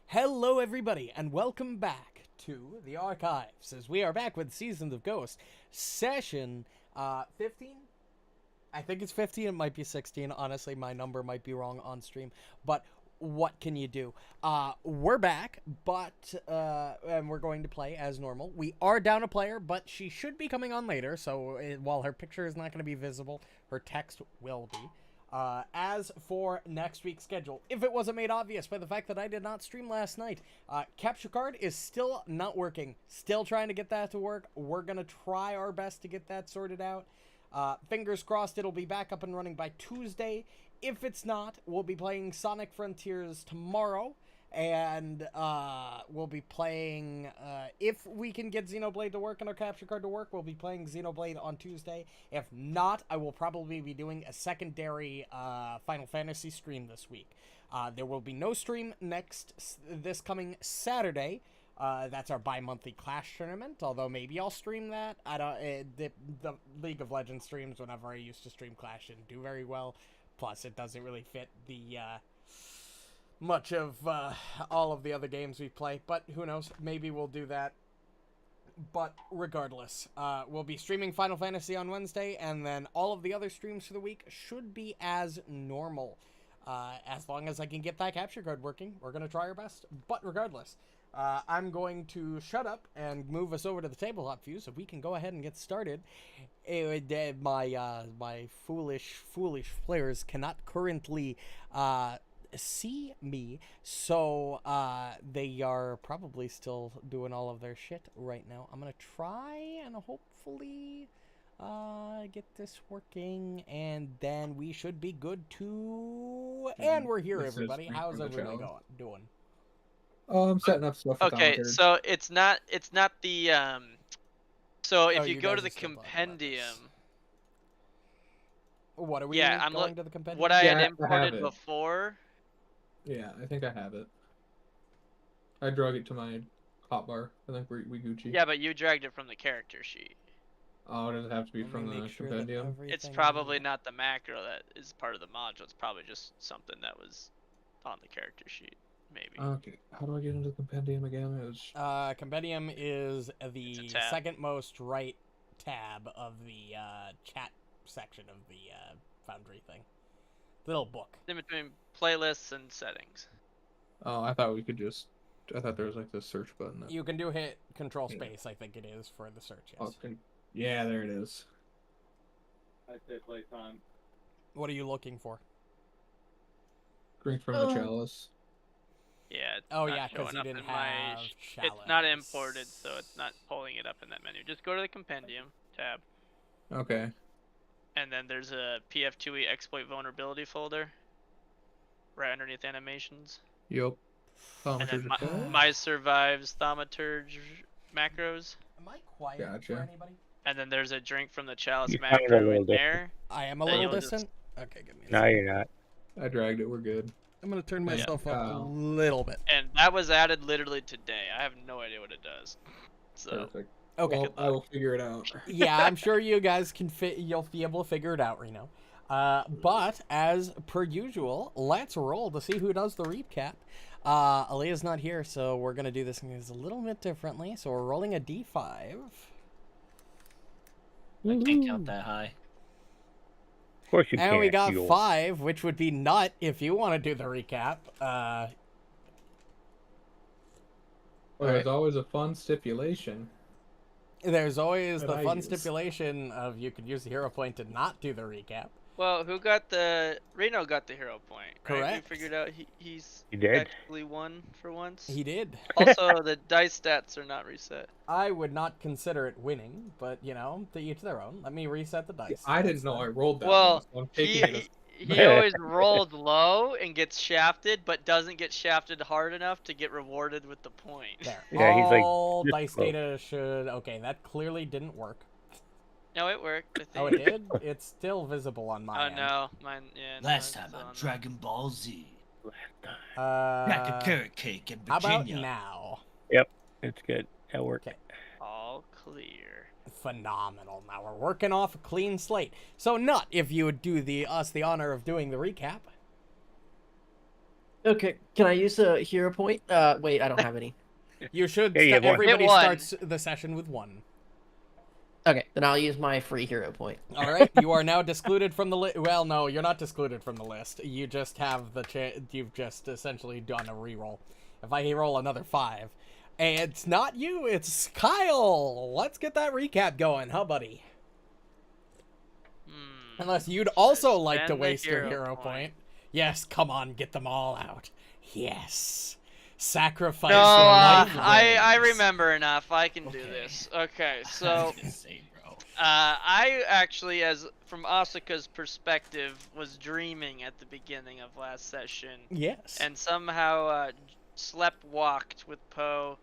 Hello, everybody, and welcome back to the Archives, as we are back with Seasons of Ghost, session 15? I think it's 15, it might be 16, honestly, my number might be wrong on stream, but what can you do? We're back, but, and we're going to play as normal. We are down a player, but she should be coming on later, so while her picture is not going to be visible, her text will be. As for next week's schedule, if it wasn't made obvious by the fact that I did not stream last night, capture card is still not working. Still trying to get that to work. We're going to try our best to get that sorted out. Fingers crossed it'll be back up and running by Tuesday. If it's not, we'll be playing Sonic Frontiers tomorrow. And we'll be playing, if we can get Xenoblade to work and our capture card to work, we'll be playing Xenoblade on Tuesday. If not, I will probably be doing a secondary Final Fantasy stream this week. There will be no stream this coming Saturday. That's our bi-monthly Clash tournament, although maybe I'll stream that. I don't. The League of Legends streams, whenever I used to stream Clash, didn't do very well. Plus, it doesn't really fit the much of all of the other games we play, but who knows, maybe we'll do that. But regardless, we'll be streaming Final Fantasy on Wednesday, and then all of the other streams for the week should be as normal. As long as I can get that capture card working, we're going to try our best. But regardless, I'm going to shut up and move us over to the tabletop view so we can go ahead and get started. My foolish players cannot currently see me, so they are probably still doing all of their shit right now. I'm gonna try and hopefully get this working, and then we should be good to. And we're here, everybody. How's everybody doing? Oh, I'm setting up stuff. Okay, so it's not the So if you go to the compendium. What are we? Yeah, I'm going to the compendium. What I had imported before. Yeah, I think I have it. I drug it to my hotbar. I think we Gucci. Yeah, but you dragged it from the character sheet. Oh, does it have to be from the compendium? It's probably not the macro that is part of the module. It's probably just something that was on the character sheet, maybe. Okay, how do I get into the compendium again? Compendium is the second most right tab of the chat section of the Foundry thing. Little book. In between playlists and settings. Oh, I thought we could just. I thought there was like this search button. You can hit Control Space. I think it is for the search. Yes. Oh, yeah, there it is. I say playtime. What are you looking for? Drink from the chalice. Yeah. It's yeah, because you didn't have chalice. It's not imported, so it's not pulling it up in that menu. Just go to the compendium tab. Okay. And then there's a PF2E exploit vulnerability folder right underneath animations. Yup. And then my survives thaumaturge macros. Am I quiet for anybody? And then there's a drink from the chalice macro in there. I am a little distant. Okay, give me a second. No, you're not. I dragged it. We're good. I'm gonna turn myself up a little bit. And that was added literally today. I have no idea what it does. So. Perfect. Okay. Well, I will figure it out. Yeah, I'm sure you guys can you'll be able to figure it out, Reno. But as per usual, let's roll to see who does the recap. Aaliyah's not here, so we're gonna do this a little bit differently. So we're rolling a d5. I can't count that high. Of course you can't. And we got 5, which would be nut if you want to do the recap. There's always a fun stipulation. There's always the fun stipulation of you could use the hero point to not do the recap. Well, who got the... Reno got the hero point, right? Correct. We figured out he did. actually won for once. He did. Also, the dice stats are not reset. I would not consider it winning, but, you know, to each their own. Let me reset the dice. I didn't know I rolled that. Well, one, so he always rolls low and gets shafted, but doesn't get shafted hard enough to get rewarded with the point. There. Yeah, he's like all dice data should... Okay, that clearly didn't work. No, it worked, I think. Oh, it did? It's still visible on my end. Oh, no. Mine, yeah. Last time on Dragon Ball Z. Crack Uh, a carrot cake in how about Virginia. now? Yep, it's good. That worked. Okay. All clear. Phenomenal. Now we're working off a clean slate. So, Nut, if you would do us the honor of doing the recap. Okay, can I use a hero point? Wait, I don't have any. You should. Yeah, you have one. Everybody Hit one. starts the session with 1. Okay, then I'll use my free hero point. All right, you are now discluded from the list. Well, no, you're not discluded from the list. You just have the you've just essentially done a reroll. If I roll another 5, it's not you, it's Kyle. Let's get that recap going, huh, buddy? Unless you'd also like to spend the waste your hero hero point. point. Yes, come on, get them all out. Yes. Sacrifice No, your life. I Rose. remember enough. I can do Okay. this. Okay, I so was gonna say, bro. I actually, as from Asuka's perspective, was dreaming at the beginning of last session, Yes. and somehow slept walked with Poe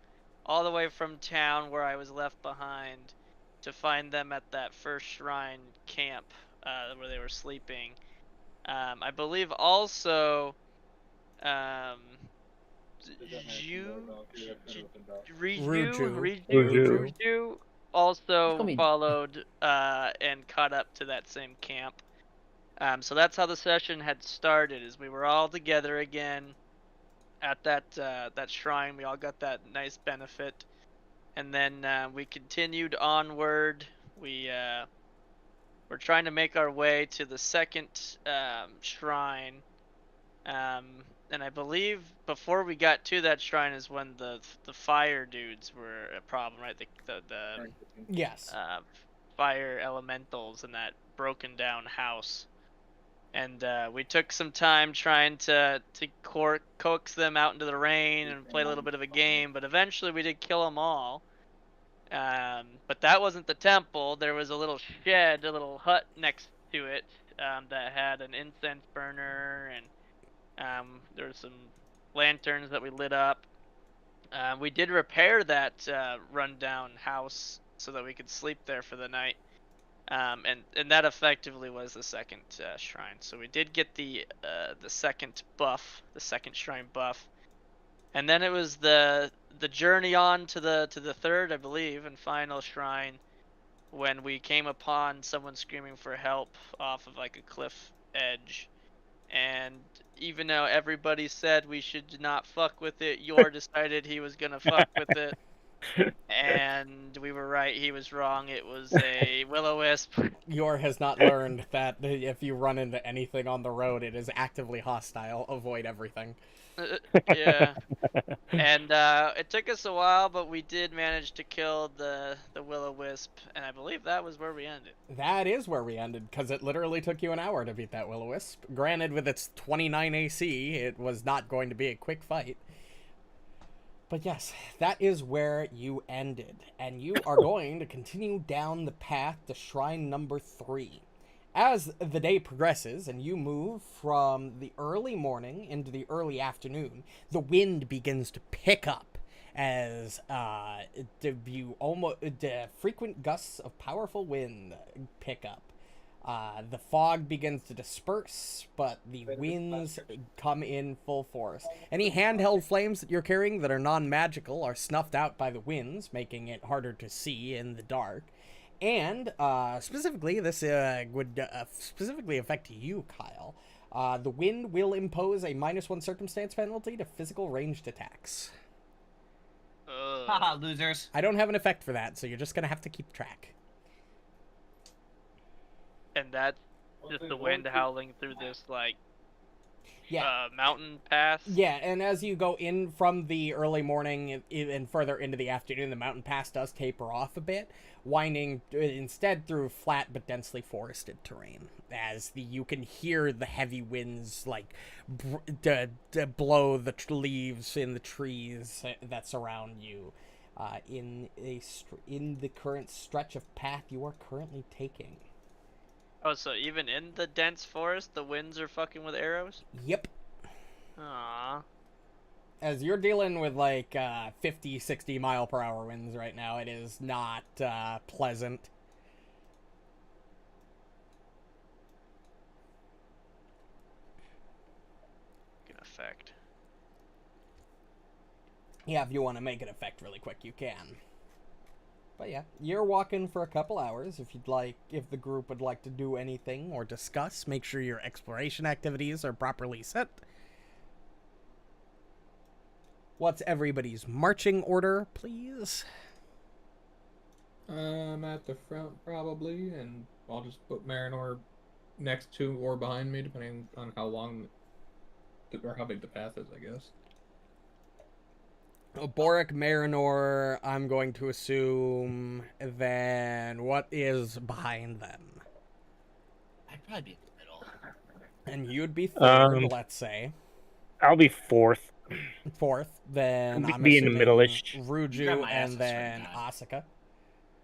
all the way from town where I was left behind to find them at that first shrine camp where they were sleeping. I believe also Ruju also Call me- followed and caught up to that same camp. So that's how the session had started. Is we were all together again at that shrine. We all got that nice benefit, and then we continued onward. We're trying to make our way to the second shrine. And I believe before we got to that shrine is when the fire dudes were a problem, right? The Yes. fire elementals in that broken down house. And we took some time trying to coax them out into the rain and play a little bit of a game, but eventually we did kill them all. But that wasn't the temple. There was a little shed, a little hut next to it that had an incense burner, and there were some lanterns that we lit up. We did repair that rundown house so that we could sleep there for the night. And that effectively was the second shrine. So we did get the second buff, the second shrine buff, and then it was the journey on to the third, I believe, and final shrine, when we came upon someone screaming for help off of like a cliff edge. And even though everybody said we should not fuck with it, Yor decided he was gonna fuck with it. And we were right, he was wrong. It was a will-o-wisp. Yor has not learned that if you run into anything on the road, it is actively hostile. Avoid everything. Yeah. And it took us a while, but we did manage to kill the will-o-wisp, and I believe that was where we ended. That is where we ended, because it literally took you an hour to beat that will-o-wisp. Granted, with its 29 AC, it was not going to be a quick fight. But yes, that is where you ended, and you are going to continue down the path to shrine number 3. As the day progresses and you move from the early morning into the early afternoon, the wind begins to pick up as frequent gusts of powerful wind pick up. The fog begins to disperse, but the winds come in full force. Any handheld flames that you're carrying that are non-magical are snuffed out by the winds, making it harder to see in the dark. And specifically, this would specifically affect you, Kyle. The wind will impose a -1 circumstance penalty to physical ranged attacks. Haha, losers. I don't have an effect for that, so you're just going to have to keep track. And that's just the wind howling through this, like, Yeah. mountain pass. Yeah, and as you go in from the early morning and further into the afternoon, the mountain pass does taper off a bit, winding instead through flat but densely forested terrain. As you can hear the heavy winds like blow the leaves in the trees that surround you in the current stretch of path you are currently taking. Oh, so even in the dense forest, the winds are fucking with arrows? Yep. Aww. As you're dealing with like 50, 60 mile per hour winds right now, it is not pleasant. Good effect. Yeah, if you want to make it effect really quick, you can. But yeah, you're walking for a couple hours. If you'd like, if the group would like to do anything or discuss, make sure your exploration activities are properly set. What's everybody's marching order, please? I'm at the front probably, and I'll just put Marynor next to or behind me, depending on how long or how big the path is, I guess. Borraeck, Marynor, I'm going to assume. Then what is behind them? I'd probably be in the middle. And you'd be third, Um, let's say. I'll be fourth. Fourth, then Be- I'm be in the assuming middle-ish. Grab Ruju my ass, and I swear to then God. Asuka.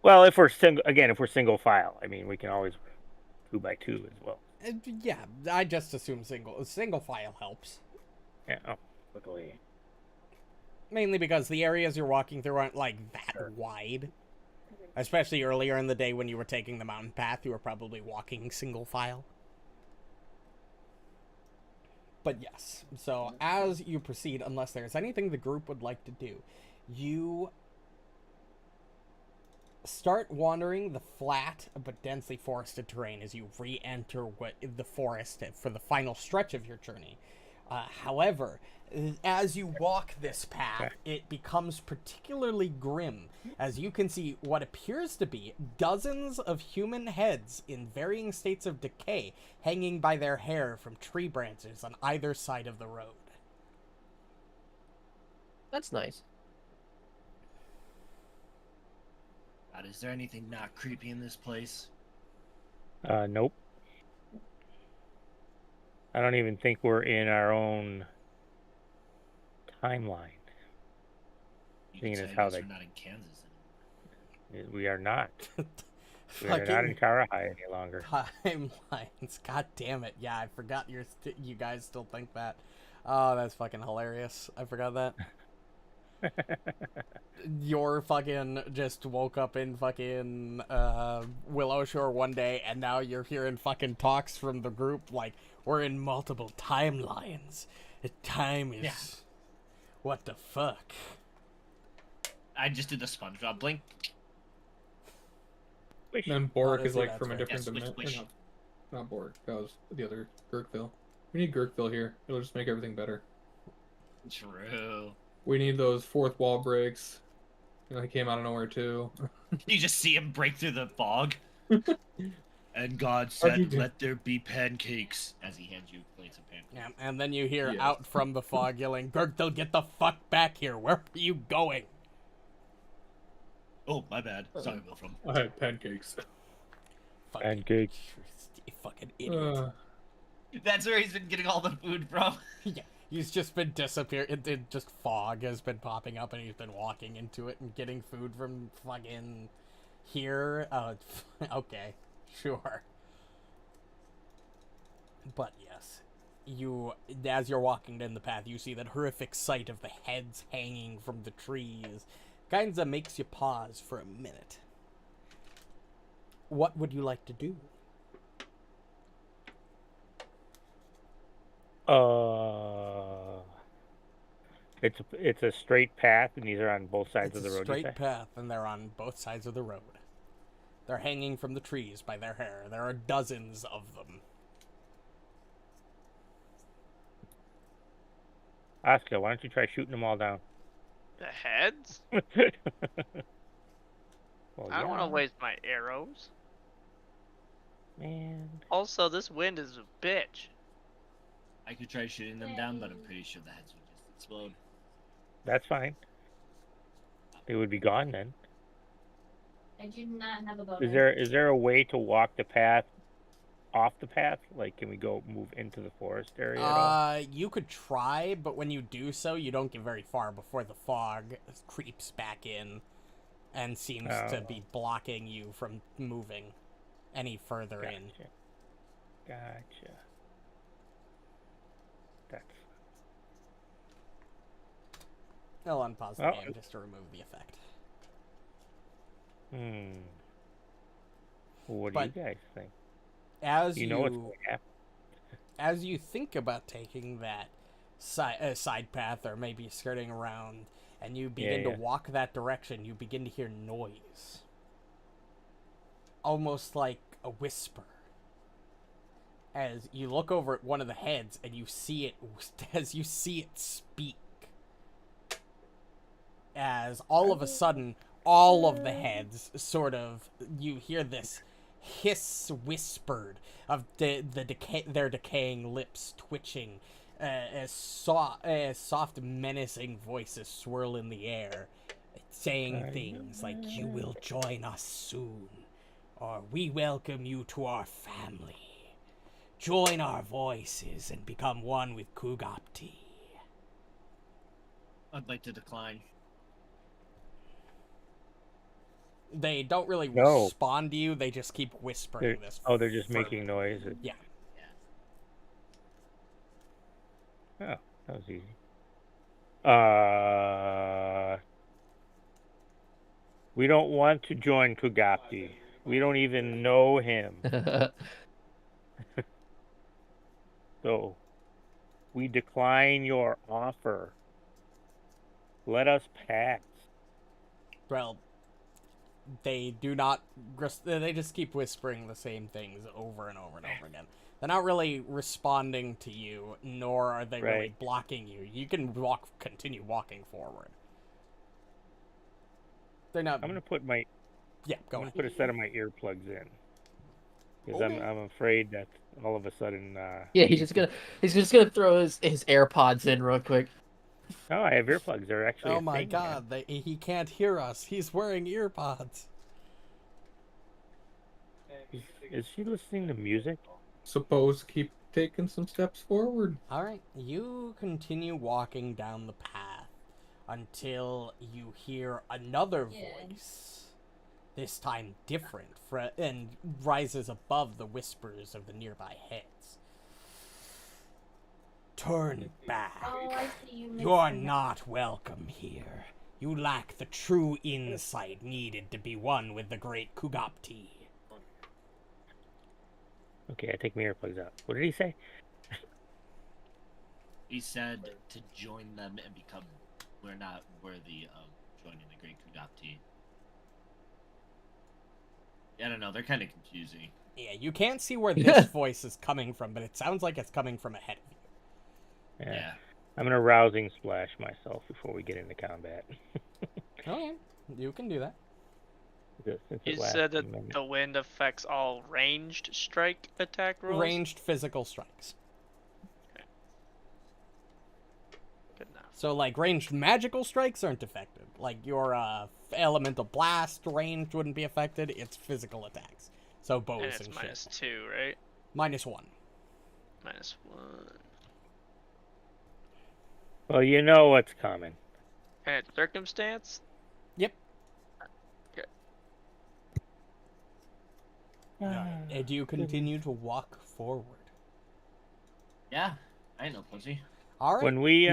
Well, if we're single file, I mean, we can always 2x2 as well. Yeah, I just assume single file helps. Yeah. Oh, luckily. Mainly because the areas you're walking through aren't like that wide. Especially earlier in the day when you were taking the mountain path, you were probably walking single file. But yes, so as you proceed, unless there's anything the group would like to do, you start wandering the flat but densely forested terrain as you re-enter the forest for the final stretch of your journey. However, as you walk this path, it becomes particularly grim, as you can see what appears to be dozens of human heads in varying states of decay hanging by their hair from tree branches on either side of the road. That's nice. God, is there anything not creepy in this place? Nope. I don't even think we're in our own timeline. You Seeing can as say I how guess they- we're not in Kansas anymore. We are not. We are not in Karahai any longer. Timelines. God damn it. Yeah, I forgot you guys still think that. Oh, that's fucking hilarious. I forgot that. You're fucking just woke up in fucking Willow Shore one day, and now you're hearing fucking talks from the group like, we're in multiple timelines. Time is... Yeah. What the fuck? I just did the SpongeBob blink. Wish. And then Borraeck is Honestly, like that's from a fair. different Yes, dimension. wish. Not Borraeck. That was the other Gurkville. We need Gurkville here. It'll just make everything better. True. We need those fourth wall breaks. You know, he came out of nowhere too. You just see him break through the fog. And God How'd you said, do- "Let there be pancakes," as he hands you plates of pancakes. Yeah, and then you hear Yes. out from the fog yelling, Gurkdil, get the fuck back here. Where are you going? Oh, my bad. Sorry, Wilfram. I had pancakes. Fucking, Pancakes. you fucking idiot. That's where he's been getting all the food from. Yeah, he's just been disappearing. It just fog has been popping up, and he's been walking into it and getting food from fucking here. Okay, sure. But yes, as you're walking down the path, you see that horrific sight of the heads hanging from the trees. Kinda makes you pause for a minute. What would you like to do? It's a straight path, and these are on both sides It's of the a road. you straight say? path, and they're on both sides of the road. They're hanging from the trees by their hair. There are dozens of them. Asuka, why don't you try shooting them all down? The heads? Well, I don't want to yeah, waste my arrows. man. Also, this wind is a bitch. I could try shooting them down, but I'm pretty sure the heads would just explode. That's fine. They would be gone then. I do not have a bow. Is there a way to walk the path off the path? Like, can we go move into the forest area at all? You could try, but when you do so, you don't get very far before the fog creeps back in and seems to be blocking you from moving any further in. Gotcha. That's I'll unpause the game just to remove the effect. What do But you guys think? As You know what's going to happen. as you think about taking that side path or maybe skirting around, and you begin to walk that direction, you begin to hear noise. Almost like a whisper. As you look over at one of the heads and you see it, as you see it speak. as all of a sudden, all of the heads sort of, you hear this hiss whispered of their decaying lips twitching as soft menacing voices swirl in the air, saying things like, "You will join us soon," or "We welcome you to our family. Join our voices and become one with Kugapti." I'd like to decline. They don't really No. respond to you, they just keep whispering this. They're just further. making noise. Yeah. Oh, that was easy. We don't want to join Kugapti. We don't even know him. So, we decline your offer. Let us pass. Well, they do not. They just keep whispering the same things over and over and over again. They're not really responding to you, nor are they really Right. blocking you. You can continue walking forward. They're not. I'm gonna put my Yeah, go I'm gonna ahead. put a set of my earplugs in because Okay. I'm afraid that all of a sudden. Yeah, he's just gonna throw his AirPods in real quick. Oh, I have earplugs. They're actually. Oh a my thing now. god, he can't hear us. He's wearing earpods. Is she listening to music? Suppose keep taking some steps forward. Alright, you continue walking down the path until you hear another Yeah. voice. This time different, and rises above the whispers of the nearby heads. Turn back. Oh, I see you. You're not welcome here. You lack the true insight needed to be one with the great Kugapti. Okay, I take my earplugs out. What did he say? He said to join them and become. We're not worthy of joining the Great Kugapti. I don't know. They're kind of confusing. Yeah, you can't see where this voice is coming from, but it sounds like it's coming from ahead of you. Yeah. I'm gonna rousing splash myself before we get into combat. Okay, you can do that. Since You it lasts said a that minute. the wind affects all ranged strike attack rolls? Ranged physical strikes. Good enough. So, like, ranged magical strikes aren't affected. Like, your elemental blast ranged wouldn't be affected. It's physical attacks. So, bows And and, it's shit. -2, right? -1. -1. Well, you know what's coming. And it's circumstance? Yep. Okay. And you continue to walk forward. Yeah. I ain't no pussy. All right. When we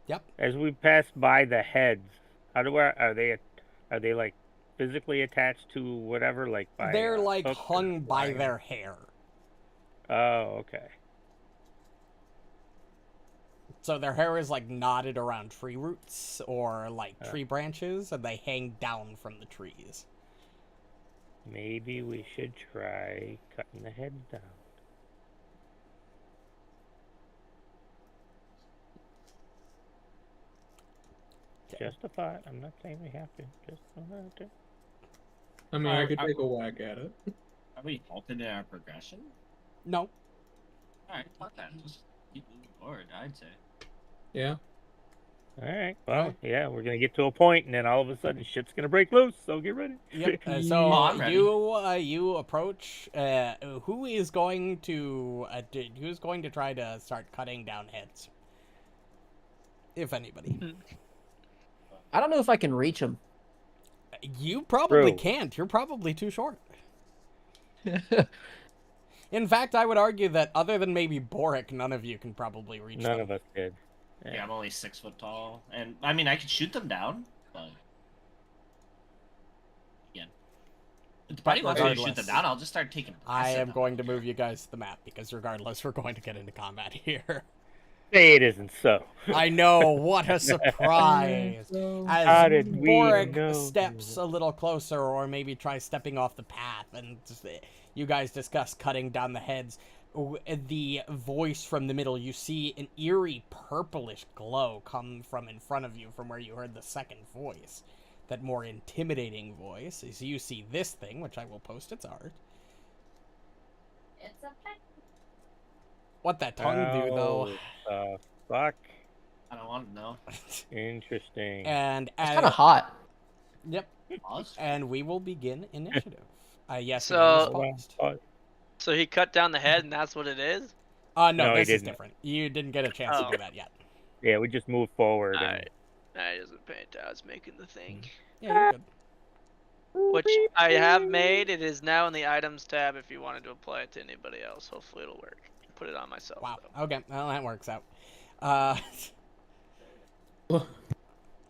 Yep. as we pass by the heads, are they like physically attached to whatever, like by They're like hooks or hung by wire? their hair. Oh, okay. So their hair is like knotted around tree roots or like tree branches, and they hang down from the trees. Maybe we should try cutting the heads down. Just a thought. I'm not saying we have to. Just a thought. I mean, I could take a whack at it. Are we halting in our progression? No. Alright, fuck that. Just keep moving forward, I'd say. Yeah. All right. Well, yeah, we're gonna get to a point, and then all of a sudden, shit's gonna break loose. So get ready. Yep. Oh, So I'm ready. you approach. Who is going to try to start cutting down heads? If anybody. I don't know if I can reach him. You probably True. can't. You're probably too short. In fact, I would argue that other than maybe Borraeck, none of you can probably reach None them. of us did. Yeah, I'm only 6 foot tall. And, I mean, I could shoot them down, but... Again. If the party wants me to shoot them regardless, down, I'll just start taking I blasts at am them. going to move you guys to the map, because regardless, we're going to get into combat here. Say it isn't so. I know, what a surprise! As How did we Borraeck know? steps a little closer, or maybe tries stepping off the path, and you guys discuss cutting down the heads, the voice from the middle, you see an eerie purplish glow come from in front of you from where you heard the second voice. That more intimidating voice. As you see this thing, which I will post its art. It's a pet. What that tongue do, though? Fuck. I don't want to know. Interesting. And It's kind of hot. Yep. Pause? And we will begin initiative. Yes, the So- game is paused. So he cut down the head, and that's what it is. No, No, he this is didn't. different. You didn't get a chance to Oh. do that yet. Yeah, we just moved forward. All and- right. I wasn't paying attention. I was making the thing, Yeah, you're good. which I have made. It is now in the items tab. If you wanted to apply it to anybody else, hopefully it'll work. Put it on myself. Wow. Though. Okay. Well, that works out.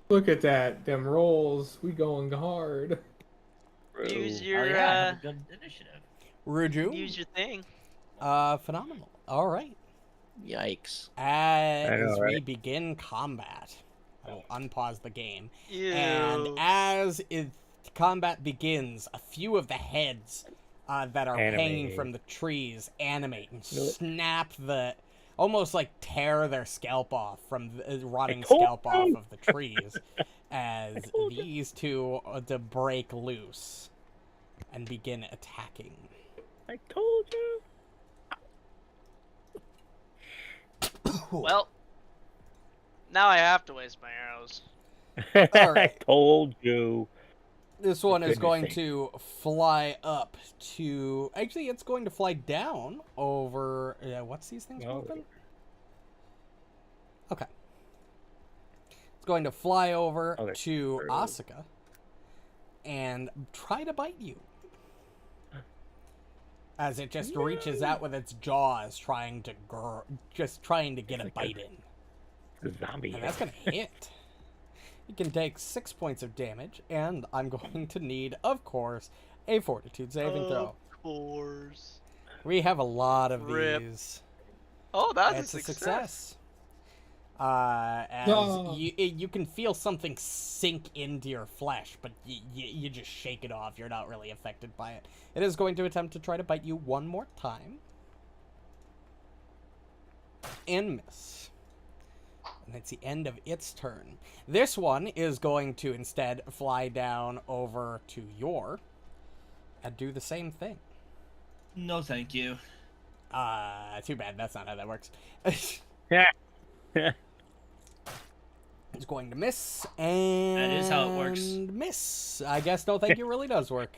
Look at that. Them rolls. We going hard. Use Oh your yeah, have a good initiative. Ruju. use your thing. Phenomenal. All right. Yikes. As know, we right? begin combat, I will unpause the game. Ew. And as combat begins, a few of the heads that are hanging Animate. from the trees animate and No. snap almost like tear their scalp off from the rotting told scalp off you. of the trees as these two to break loose and begin attacking. I told you. Well, now I have to waste my arrows. All I right. told you. This one is goodness going sake. to fly up to... Actually, it's going to fly down over... what's these things Oh. moving? Okay. It's going to fly over Oh, they're to true. Asuka and try to bite you. As it just reaches out with its jaws, trying to get a bite in. The zombie. And that's going to hit. You can take 6 points of damage, and I'm going to need, of course, a fortitude saving throw. Of course. We have a lot of Rip. these. Oh, that's It's a a success. As No. you can feel something sink into your flesh, but you just shake it off. You're not really affected by it. It is going to attempt to try to bite you one more time. And miss. And it's the end of its turn. This one is going to instead fly down over to Yor and do the same thing. No, thank you. Too bad. That's not how that works. Yeah. It's going to miss, and... That is how it works. Miss. I guess no thank you really does work.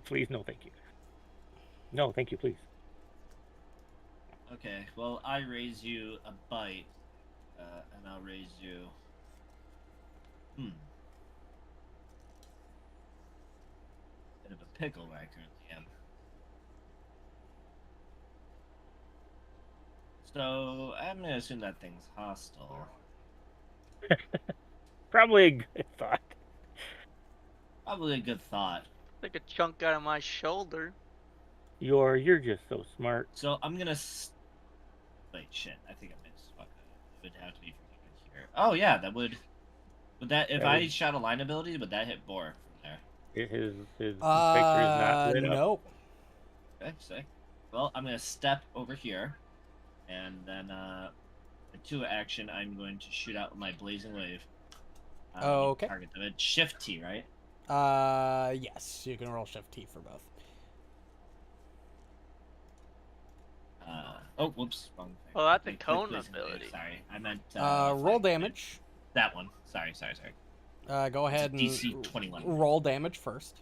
Please, no, thank you. No, thank you, please. Okay, well, I raise you a bite, and I'll raise you... Bit of a pickle where I currently am. So, I'm gonna assume that thing's hostile. Probably a good thought. Probably a good thought. Like a chunk out of my shoulder. You're just so smart. So, I'm gonna... Wait, shit, I think I missed. Fuck, it would have to be from here. Oh, yeah, that would... Would that... If That I would- shot a line ability, would that hit Bor from there? His picture is not lit up. Nope. Okay, sick. Well, I'm gonna step over here, and then to action, I'm going to shoot out my blazing wave. Okay. Target the Shift T, right? Yes, you can roll Shift T for both. Oh, whoops, wrong thing. Oh, that's a Click cone blazing wave, ability. Sorry, I meant. Roll damage. That one. Sorry. Go ahead and DC 21. roll damage first.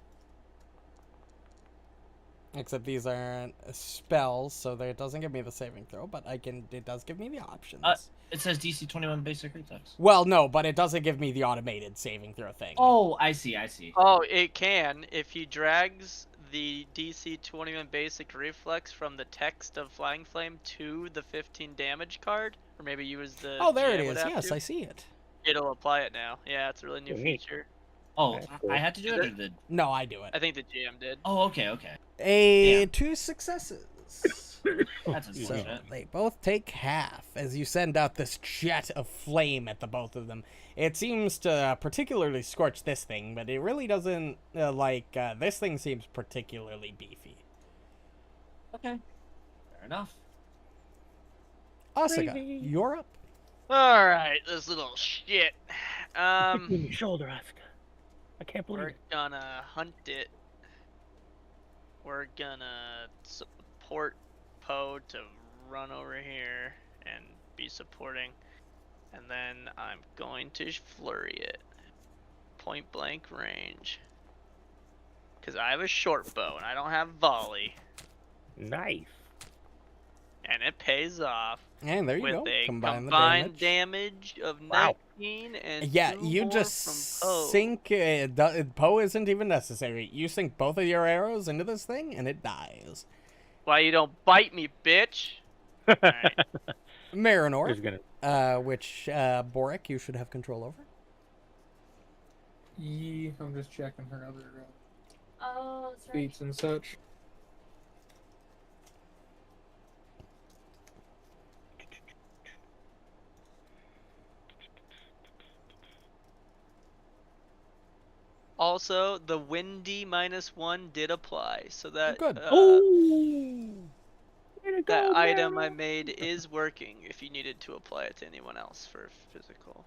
Except these aren't spells, so it doesn't give me the saving throw, but it does give me the options. It says DC 21 basic reflex. Well, no, but it doesn't give me the automated saving throw thing. Oh, I see. Oh, it can if he drags the DC 21 basic reflex from the text of Flying Flame to the 15 damage card, or maybe use the. Oh, there it GM would is. have Yes, to. I see it. It'll apply it now. Yeah, it's a really new Oh, neat. feature. Oh, That's cool. I had to do it or the. No, I do it. I think the GM did. Oh, okay. A Yeah. 2 successes. That's So unfortunate. they both take half as you send out this jet of flame at the both of them. It seems to particularly scorch this thing, but it really doesn't this thing seems particularly beefy. Okay. enough. Asuka, Crazy. you're up. All right, this little shit. Kick me in the shoulder, Asuka. I can't believe We're it. gonna hunt it. We're gonna support Poe to run over here and be supporting. And then I'm going to flurry it. Point blank range. Because I have a short bow and I don't have volley. Nice. And it pays off. And there you with go. a Combine the combined damage. of Wow. 19 and Yeah, 2 you more just from Poe. sink. Poe isn't even necessary. You sink both of your arrows into this thing, and it dies. Why you don't bite me, bitch? Alright. Marynor, Who's gonna? which Borraeck you should have control over. I'm just checking her other Oh, that's right. feats and such. Also, the windy -1 did apply, so that Good. that item I made is working. If you needed to apply it to anyone else for physical.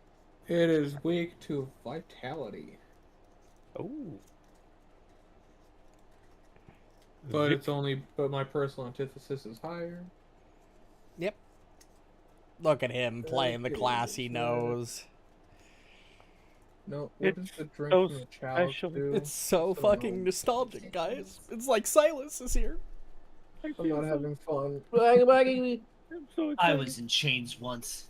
It is weak to vitality, Oh. but it's only. But my personal antithesis is higher. Yep. Look at him playing the Okay, class he so- knows. No, what It's does the drink so from the chalice special. do? It's so So fucking no. nostalgic, guys. It's like Silas is here. I'm not having fun. I'm so excited. I was in chains once.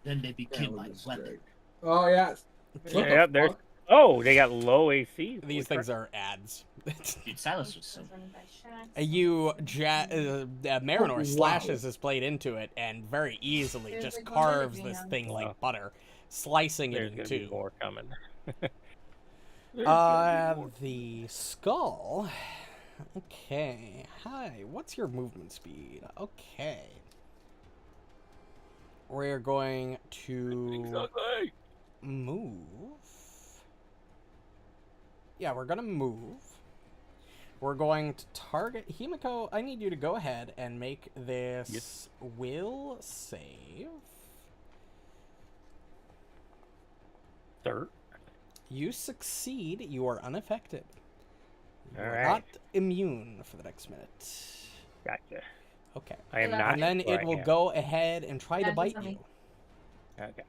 Then they That became was my a weapon. mistake. Oh yeah. What the Yeah, there's. fuck? Oh, they got low AC. These things are ads. Dude, Silas was so. Marynor Wow. slashes his blade into it and very easily There's just like one carves other this thing thing Wow. like butter, slicing it There's in gonna be two. more coming. The skull. Okay. Hi. What's your movement speed? Okay. We're going to move. Yeah, we're gonna move. We're going to target Himiko. I need you to go ahead and make this Yes. will save. Third. You succeed. You are unaffected. You are Alright. not immune for the next minute. Gotcha. Okay. I am And not. And then where it I will am. go ahead and try to Yeah, bite just you. Okay.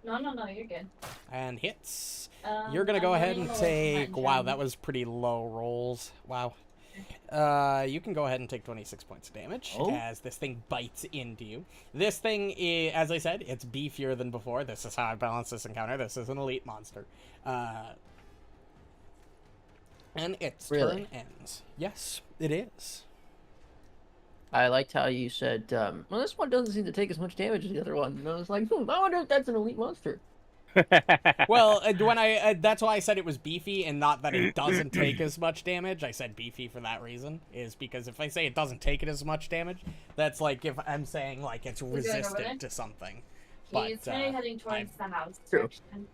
No, you're good. And hits. You're gonna I'm go ahead running and low on take. Wow, time. that was pretty low rolls. Wow. You can go ahead and take 26 points of damage Oh. as this thing bites into you. This thing is, as I said, it's beefier than before. This is how I balance this encounter. This is an elite monster. And its Really? turn ends. Yes, it is. I liked how you said, well, this one doesn't seem to take as much damage as the other one. And I was like, I wonder if that's an elite monster. Well, when that's why I said it was beefy and not that it doesn't take as much damage. I said beefy for that reason, is because if I say it doesn't take it as much damage, that's like if I'm saying like it's going over there? resistant to something. But, He's kind of heading towards the house. True. direction.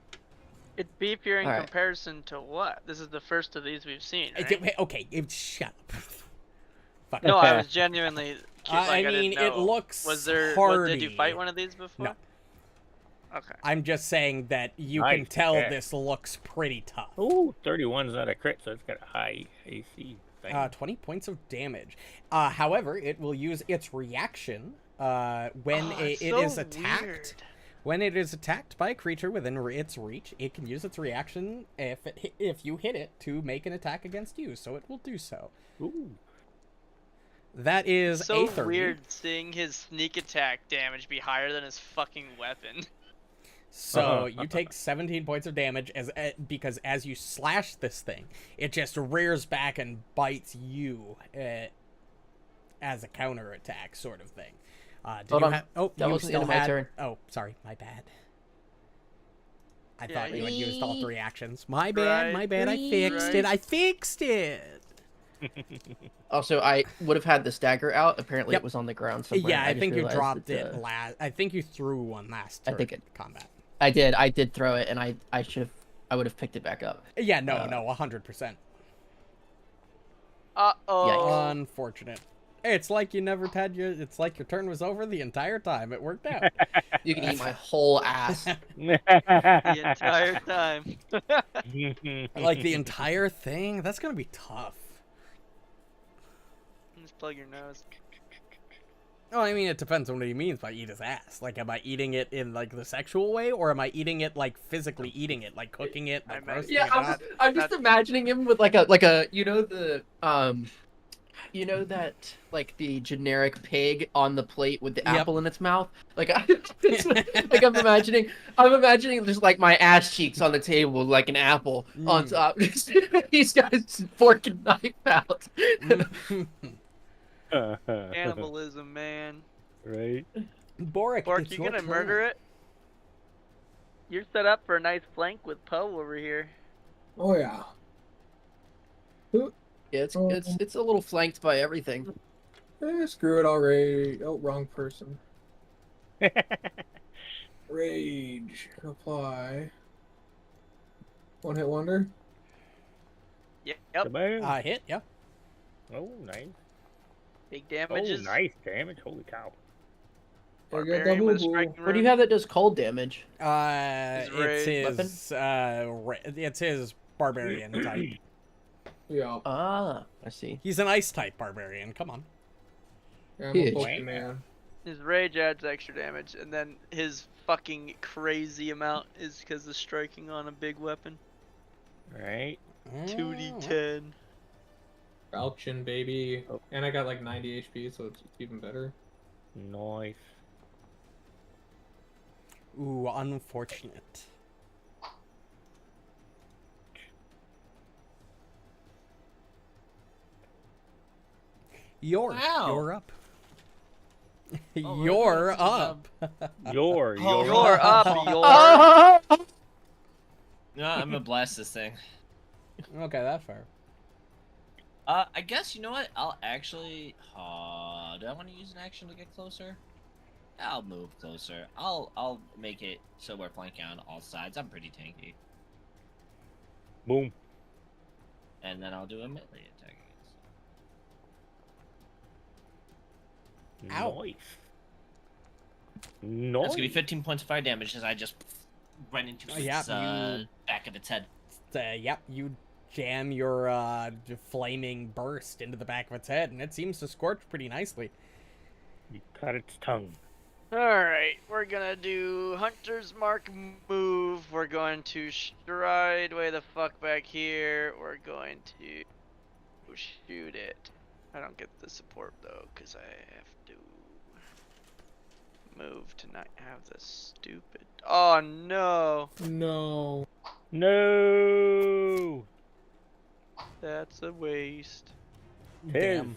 It's beefier in Alright. comparison to what? This is the first of these we've seen, It- right? okay, shut up. Fuck. No, I was genuinely. I mean, didn't it know. looks Was there? hardy. Did you fight one of these before? No. Okay. I'm just saying that you can Nice, tell yeah. this looks pretty tough. Ooh, 31's not a crit, so it's got a high AC thing. 20 points of damage. However, it will use its reaction when Oh, it it's so is attacked. weird. When it is attacked by a creature within its reach, it can use its reaction if you hit it to make an attack against you, so it will do so. Ooh. That is So a 30. weird seeing his sneak attack damage be higher than his fucking weapon. So you take 17 points of damage because as you slash this thing, it just rears back and bites you as a counter attack sort of thing. Did Hold you on. have? Oh, That you wasn't the still end of my had. turn. Oh, sorry, my bad. I Yeah, thought you had used all you- 3 actions. My bad, my Right, bad. I fixed right. it. I fixed it. Also, I would have had the stagger out. Apparently, Yep. it was on the ground somewhere. Yeah, I just think you realized dropped that, it last. I think you threw one last I turn. think it- combat. I did throw it, and I would have picked it back up. Yeah, no, 100%. Uh-oh. Unfortunate. It's like you never had your. It's like your turn was over the entire time. It worked out. You can eat my whole ass. The entire time. Like the entire thing. That's gonna be tough. Just plug your nose. Oh, I mean, it depends on what he means by eat his ass. Like, am I eating it in like the sexual way, or am I eating it like physically eating it, like cooking it, like I mean- roasting Yeah, it? I'm just imagining him with like a you know that like the generic pig on the plate with the Yep. apple in its mouth. Like like I'm imagining just like my ass cheeks on the table, like an apple on top. These guys fork and knife out. Cannibalism, man. Right? Borraeck, Bork, it's you your gonna turn. murder it? You're set up for a nice flank with Poe over here. Oh yeah. Yeah, it's a little flanked by everything. Screw it already. Oh, wrong person. Rage. Apply. One hit wonder. Yep. Kaboom. Hit, yeah. Oh, nice. Big Oh, damages. nice damage. Holy cow. I got Barbarian double with a bull. striking What do you rune. have that does cold damage? It's raid it's his barbarian type. Yeah. Ah, I see. He's an ice type barbarian. Come on. I'm Huge. a Pokemon. His rage adds extra damage, and then his fucking crazy amount is because of striking on a big weapon. Right? 2d10. Falchion, baby. Oh. And I got like 90 HP, so it's even better. Nice. Ooh, unfortunate. You're up. Oh, You're right. up. You're You're up, you're. No, I'm gonna blast this thing. Okay, that's fair. I guess you know what? I'll actually. Do I want to use an action to get closer? I'll move closer. I'll make it so we're flanking on all sides. I'm pretty tanky, Boom. and then I'll do a melee attack. Ow. Nice. Nice. That's gonna be 15 points of fire damage as I just went into its Yeah, back of its head. Yep, you jam your flaming burst into the back of its head, and it seems to scorch pretty nicely. You cut its tongue. Alright, we're gonna do Hunter's Mark move. We're going to stride way the fuck back here. We're going to shoot it. I don't get the support though, because I have to move to not have this stupid. Oh no! No. No. That's a waste. Damn.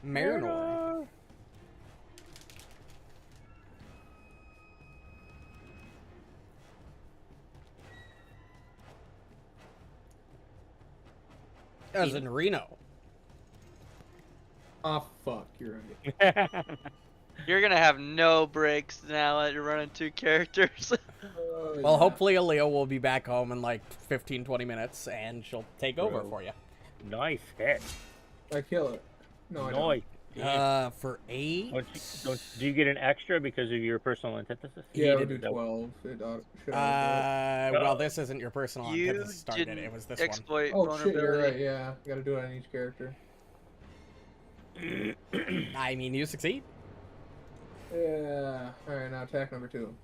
Marynor. As in Reno. Ah, fuck. You're right. You're gonna have no breaks now that you're running two characters. Well, Yeah. hopefully Aaliyah will be back home in like 15-20 minutes, and she'll take over Bro. for you. Nice hit. I kill it. No, I don't. Nice. For 8? Do you get an extra because of your personal antithesis? Yeah, we didn't do 12. It should Well, this isn't your personal You antithesis started. didn't It was this exploit Oh shit, you're vulnerability. right. Yeah, gotta do it on each character. one. I mean, you succeed. Yeah. All right, now attack number 2.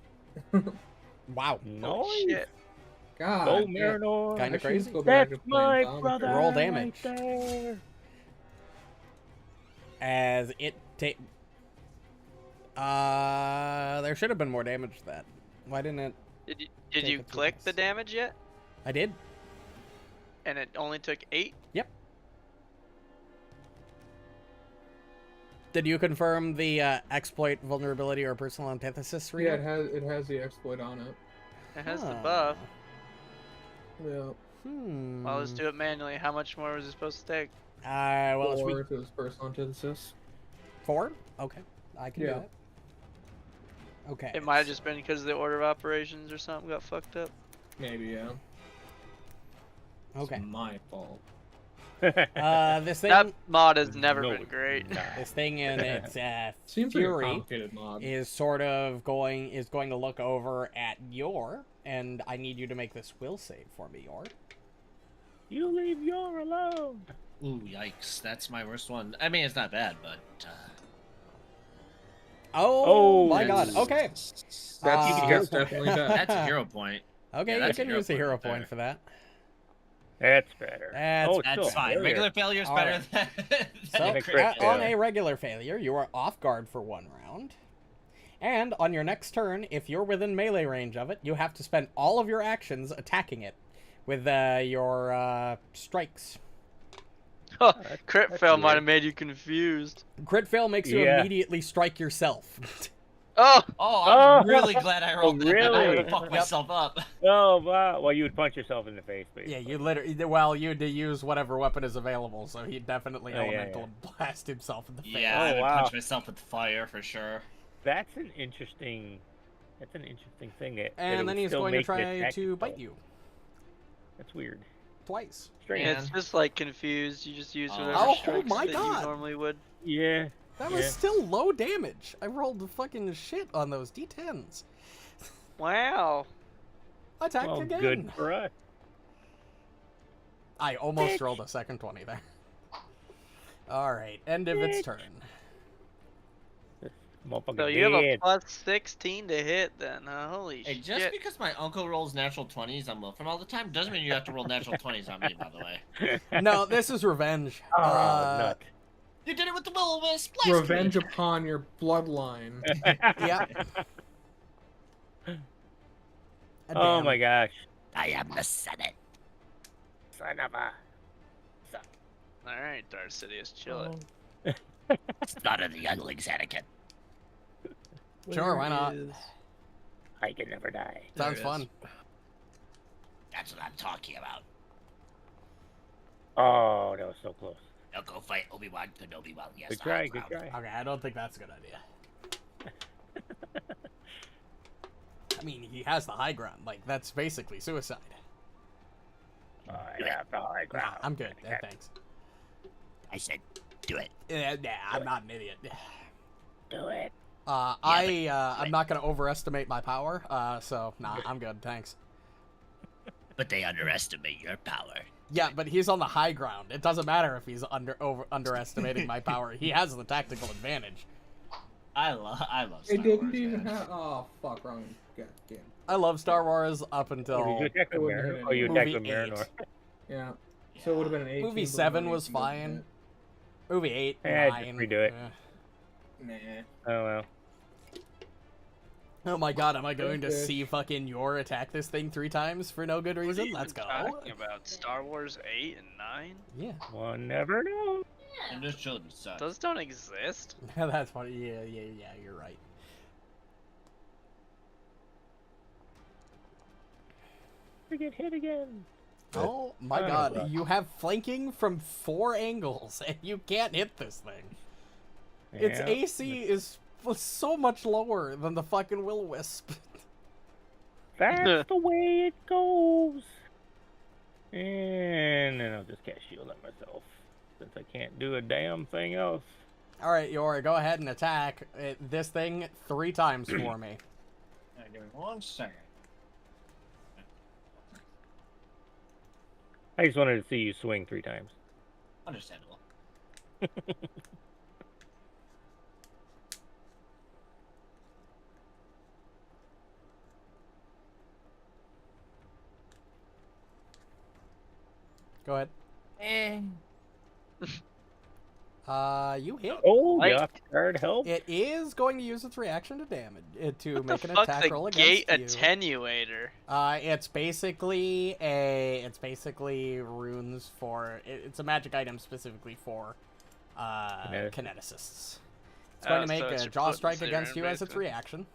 Wow. Oh, Nice. shit. God. Oh, damn. Marynor. Kinda I should crazy. just go back That's to playing my zombie. brother. Roll damage. Right there. As it there should have been more damage to that. Why didn't it? Did Take you it to click this. the damage yet? I did. And it only took 8? Yep. Did you confirm the exploit, vulnerability, or personal antithesis? Yeah, Reno? it has the exploit on it. It has the Huh. buff. Yeah. Well, let's do it manually. How much more was it supposed to take? Well, it's 4 to his personal antithesis. 4? Okay, I can do Yeah. it. Okay. It might have just been because the order of operations or something got fucked up. Maybe, yeah. Okay. It's my fault. This thing. That mod has never No, been it's great. not. This thing in its Seems like a fury complicated mod. is sort of going to look over at Yor, and I need you to make this will save for me, Yor. You leave Yor alone. Ooh, yikes! That's my worst one. I mean, it's not bad, but Oh, my that's- god. Okay. That's Uh, definitely bad. that's a hero point. Okay, Yeah, you that's a can hero use a point hero right point there. for that. That's better. That's- oh, it's That's still fine. failure. Regular failure is All better right. than, So, than a a crit crit. fail. on a regular failure, you are off guard for 1 round. And on your next turn, if you're within melee range of it, you have to spend all of your actions attacking it with your strikes. Crit that's fail might weird. have made you confused. Crit fail makes you Yeah. immediately strike yourself. Oh, Oh, I'm Oh. really glad I rolled that. I Really? would fuck Yep. myself up. Oh, wow. Well, you would punch yourself in the face, basically. Yeah, you literally. Well, you had to use whatever weapon is available, so he definitely Oh, yeah, elemental blast himself in the face. Yeah, I would wow. punch myself with fire for sure. That's an interesting thing. That it And then would he's still going to make the try attack to bite itself. you That's weird. twice. Strange. yeah, it's just like confused. You just use Oh. whatever Oh, strikes my that God. you normally would. Yeah. That was Yeah. still low damage. I rolled the fucking shit on those d10s. Wow. Attack Well, again. good for us. I almost Bitch. rolled a second 20 there. Alright, end of its Bitch. turn. Motherfucker So you have a dead. plus 16 to hit then. Holy Hey, just shit. because my uncle rolls natural 20s on Wilfred all the time doesn't mean you have to roll natural 20s on me, by the way. No, this is revenge. Oh, nut. You did it with the will-o-wisp. Revenge upon your bloodline. Yeah. Oh my gosh. I am the Senate. Son of a. Alright, Darth Sidious, chill Oh. it. Slaughter the younglings, Anakin. Sure, why not? I can never die. Sounds There it fun. That's what I'm talking about. Oh, that was so close. Now go fight Obi-Wan Kenobi while he has Good the try, high good ground. try. Okay, I don't think that's a good idea. I mean, he has the high ground. Like, that's basically suicide. I have the high Nah, ground. I'm good. Thanks. I said, do it. Nah, I'm not an idiot. Do it. I'm not gonna overestimate my power. So nah, I'm good. Thanks. But they underestimate your power. Yeah, but he's on the high ground. It doesn't matter if he's underestimating my power. He has the tactical advantage. I love It Star didn't Wars, even man. have. Oh, fuck, wrong. God damn. I love Star Wars up Oh, until did you attack with wouldn't Marynor? hit Oh, you movie attacked with 8. Marynor. Yeah. So it would have been an 18. Movie but 7 an was 18 doesn't fine. hit. Movie 8, Eh, just 9. redo it. Nah. Oh, well. Oh my god, am I going to Okay. see fucking Yor attack this thing 3 times for no good What are reason? you Let's even go. talking about Star Wars 8 and 9? Yeah, One never knows. And those children suck. Those don't exist. that's funny. Yeah, you're right. We get hit again. Oh my Oh, god, fuck. you have flanking from 4 angles, and you can't hit this thing. Its Yeah. AC is so much lower than the fucking Will-O-Wisp. That's the way it goes. And then I'll just cast shield on myself, since I can't do a damn thing else. Alright, Yor, go ahead and attack this thing 3 times for me. Alright, give me 1 second. I just wanted to see you swing 3 times. Understandable. Go ahead. You hit. Oh, Like- the off-guard help. It is going to use its reaction to damage to What make the an fuck's attack a roll gate against you. attenuator? It's basically runes for. It's a magic item specifically for kineticists. It's going to make so it's a your jaw strike potency, against right, you as its basically. reaction.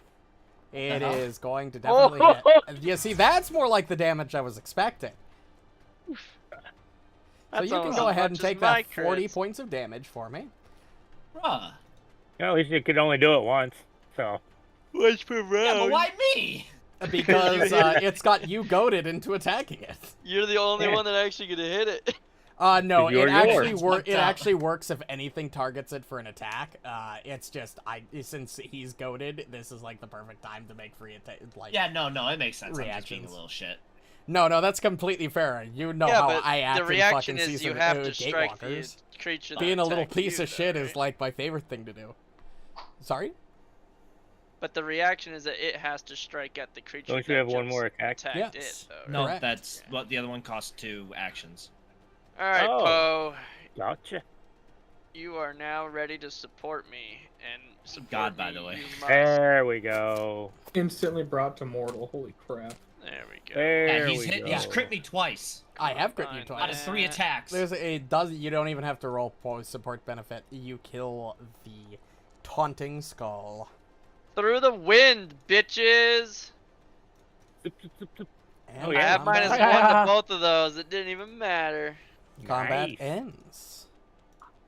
It Uh-huh. is going to definitely hit. You see, that's more like the damage I was expecting. So That's you can almost go as ahead and much as take my that 40 crits. points of damage for me. Bruh. At least you could only do it once, so. Once per Yeah, but round. why me? Because it's got you goaded into attacking it. You're the only Yeah. one that actually gonna hit it. No, You're it actually yours. it actually works if anything targets it for an attack. It's just since he's goaded, this is like the perfect time to make free attack. Like, Yeah, no, it makes sense. I'm just being a reactions. little shit. No, that's completely fair. You know yeah, how but I act the in reaction fucking is season you have to Gatewalkers. strike the creature. that Being a little attacked piece you, of shit though, is right? like my favorite thing to do. Sorry? But the reaction is that it has to strike at the creature. Don't you that have one just more attack? attacked Yes. it, though, No, right? Correct. that's what the other one costs 2 actions. All right, Oh. Poe. Gotcha. You are now ready to support me and support God, by me, the way. you must- There we go. Instantly brought to mortal. Holy crap. There we go. There Yeah, he's we hit. go. He's crit me twice I have crit you Fine, twice. out of 3 attacks. There's you don't even have to roll Poe's support benefit. You kill the taunting skull. Through the wind, bitches. Zip, zip, zip, zip. And Oh, I yeah. have combat- -1 to both of those. It didn't even matter. Combat Nice. ends.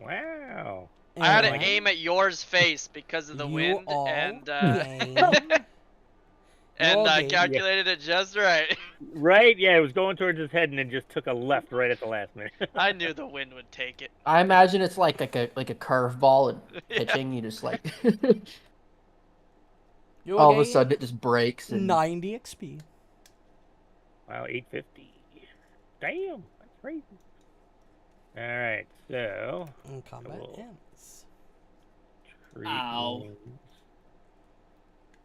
Wow. I had to And aim at yours face because of the you wind, all and gain- and I gain- calculated it just right. Right? Yeah, it was going towards his head and then just took a left right at the last minute. I knew the wind would take it. I imagine it's like a curveball and Yeah. pitching. You just like you all of a gain sudden it just breaks. And 90 XP. Wow, 850. Damn, that's crazy. Alright, so. And combat Cool. ends. treat Ow. wounds.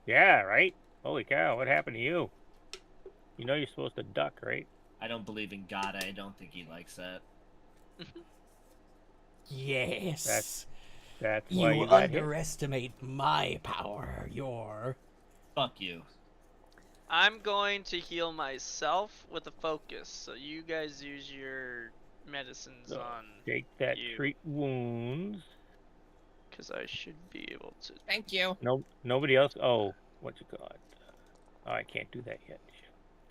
Yeah, right? Holy cow, what happened to you? You know you're supposed to duck, right? I don't believe in God. I don't think he likes that. Yes. That's You why you got hit. underestimate my power. Fuck you. I'm going to heal myself with a focus, so you guys use your medicines So, on, Take that you. treat wounds. because I should be able to. Thank you. No, nobody else. Oh, what you got? Oh, I can't do that yet.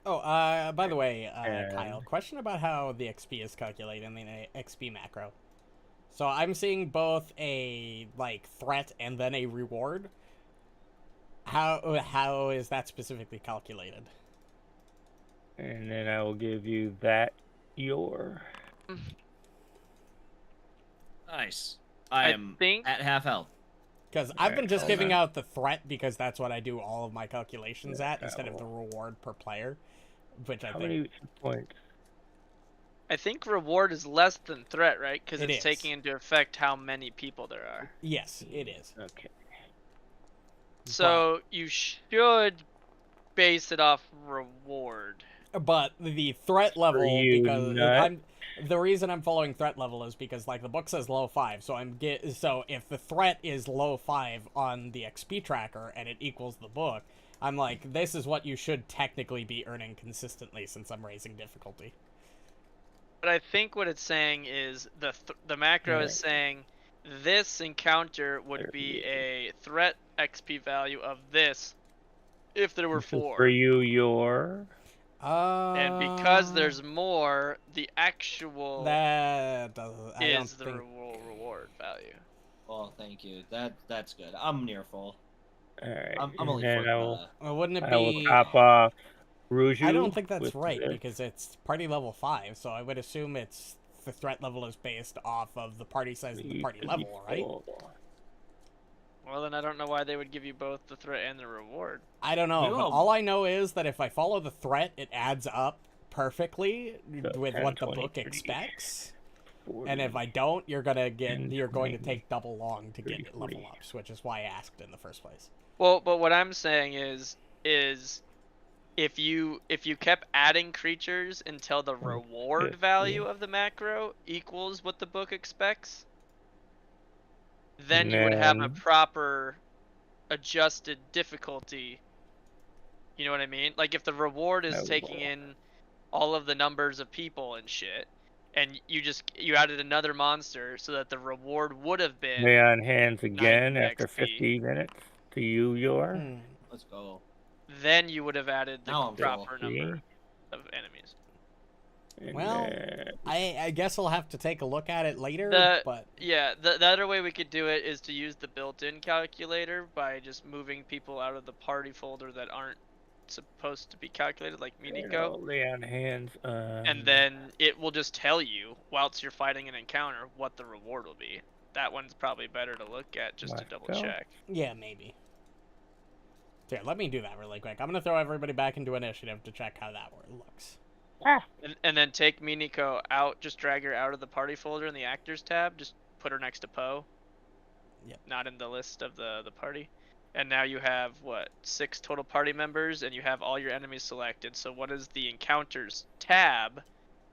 Oh, by the way, And- Kyle, question about how the XP is calculated in the XP macro. So I'm seeing both a like threat and then a reward. How is that specifically calculated? And then I will give you that your. Nice. I I am think- at half health. Because I've been just Alright, giving hold out the threat because that's what I do all of my calculations at instead of the reward per player, which I How think many hit points? I think reward is less than threat, right? Because It it's is. taking into effect how many people there are. yes, it is. Okay. So you should base it off reward. But the threat level, you because nut. the reason I'm following threat level is because like the book says low 5, so so if the threat is low 5 on the XP tracker and it equals the book, I'm like, this is what you should technically be earning consistently since I'm raising difficulty. But I think what it's saying is the macro is saying this encounter would be a threat XP value of this if there were This is 4. For you, your. And because there's more, the actual that doesn't, I don't is the think reward value. Well, thank you. That's good. I'm near full. Alright. I'm and only then for I will, wouldn't it I will be? top off Ruju. I don't think that's with right this. because it's party level 5, so I would assume it's the threat level is based off of the party size of the party level, right? Well, then I don't know why they would give you both the threat and the reward. I don't know. You But know- all I know is that if I follow the threat, it adds up perfectly So with 10, what the 20, book 30, expects. 40. And if I don't, you're going to 20, take double long to get 30, level 40. ups, which is why I asked in the first place. Well, but what I'm saying is if you kept adding creatures until the reward 50. value of the macro equals what the book expects, then you would have a Then- proper adjusted difficulty. You know what I mean? Like if the reward is taking in all of the numbers of people and shit, and you added another monster so that the reward would have been Lay on hands again 90 after XP. 50 minutes. To you, your. Let's go. then you would have added the Now I'm proper full. number of enemies. And Well, then- I guess I'll have to take a look at it later, but Yeah, the other way we could do it is to use the built-in calculator by just moving people out of the party folder that aren't supposed to be calculated, like Himiko. Lay on hands. And then it will just tell you, whilst you're fighting an encounter, what the reward will be. That one's probably better to look at just to double Myself? check. Yeah, maybe. Here, let me do that really quick. I'm gonna throw everybody back into initiative to check how that looks. And then take Miniko out, just drag her out of the party folder in the actors tab, just put her next to Poe. Yep. Not in the list of the party. And now you have, what, 6 total party members, and you have all your enemies selected. So what does the encounters tab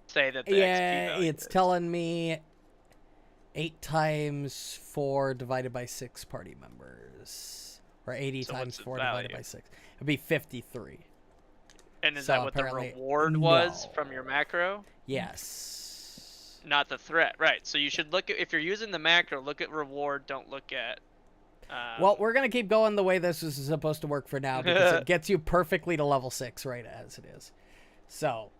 say that the XP Yeah, value it's is? telling me 8 times 4 divided by 6 party members. Or 80 So times what's the 4 divided value? by 6. It'd be 53. And is so that what the apparently- reward was no. from your macro? Yes. Not the threat, right? So you should look at, if you're using the macro, look at reward. Don't look at. Well, we're going to keep going the way this is supposed to work for now because it gets you perfectly to level 6 right as it is. So,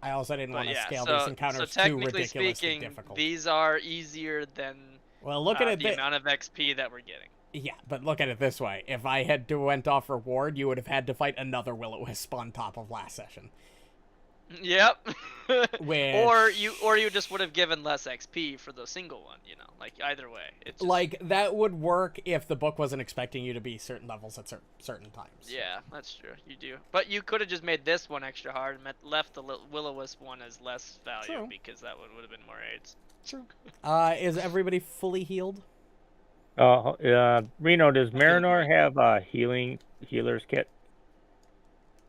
I also didn't want to scale these encounters so too technically ridiculously speaking, difficult. these are easier than Well, look at it. the amount of XP that we're getting. Yeah, but look at it this way. If I had went off reward, you would have had to fight another Will-O-Wisp on top of last session. Yep. Which... or you just would have given less XP for the single one, you know. Like either way. It's just... Like that would work if the book wasn't expecting you to be certain levels at certain times. Yeah, that's true. You do. But you could have just made this one extra hard and left the Will-O-Wisp one as less value True. because that one would have been more aids. True. Is everybody fully healed? Reno, does Marynor have a healer's kit?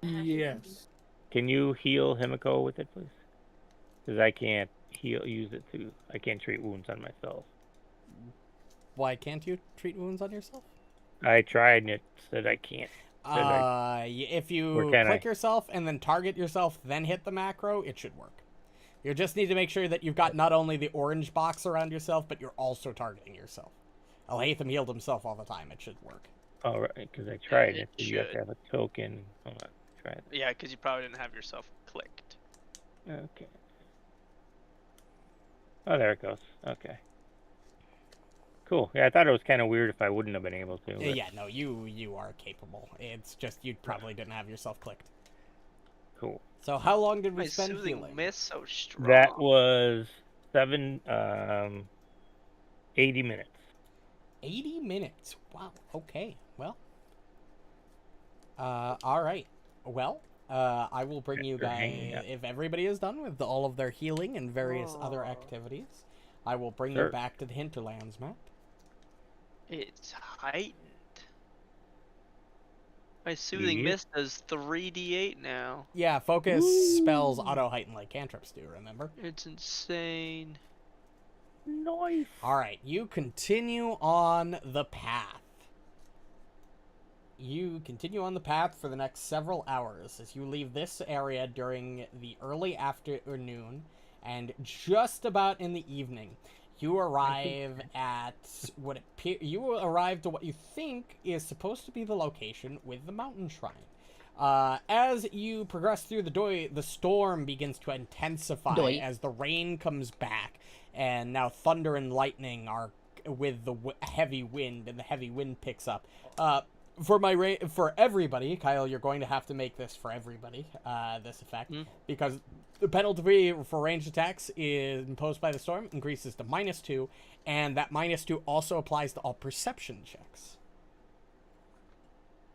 Yes. Can you heal Himiko with it, please? Because I can't I can't treat wounds on myself. Why can't you treat wounds on yourself? I tried and it said I can't. If you Or can click I? yourself and then target yourself, then hit the macro, it should work. You just need to make sure that you've got not only the orange box around yourself, but you're also targeting yourself. Alhaitham healed himself all the time. It should work. All right, because I tried it it. You have to should. have a token. Hold on, try it. Yeah, because you probably didn't have yourself clicked. Okay. Oh, there it goes. Okay. Cool. Yeah, I thought it was kind of weird if I wouldn't have been able to. but- Yeah, no, you are capable. It's just you probably didn't have yourself clicked. Cool. So how long did we My spend soothing healing? mist so strong. That was 80 minutes. 80 minutes. Wow. Okay. Well. All right. Well, I will bring you After hanging guys, up. if everybody is done with all of their healing and various other activities, I will bring you Sure. back to the Hinterlands map. It's heightened. My soothing Yeah. mist does 3d8 now. Yeah, focus spells auto-heighten like cantrips do, remember? It's insane. Nice. Alright, you continue on the path. You continue on the path for the next several hours as you leave this area during the early afternoon and just about in the evening. You arrive at you arrive to what you think is supposed to be the location with the mountain shrine. As you progress through the storm begins to intensify Doi. as the rain comes back, and now thunder and lightning are with the heavy wind, and the heavy wind picks up. For everybody, Kyle, you're going to have to make this for everybody, this effect, because the penalty for ranged attacks is imposed by the storm increases to -2, and that -2 also applies to all perception checks.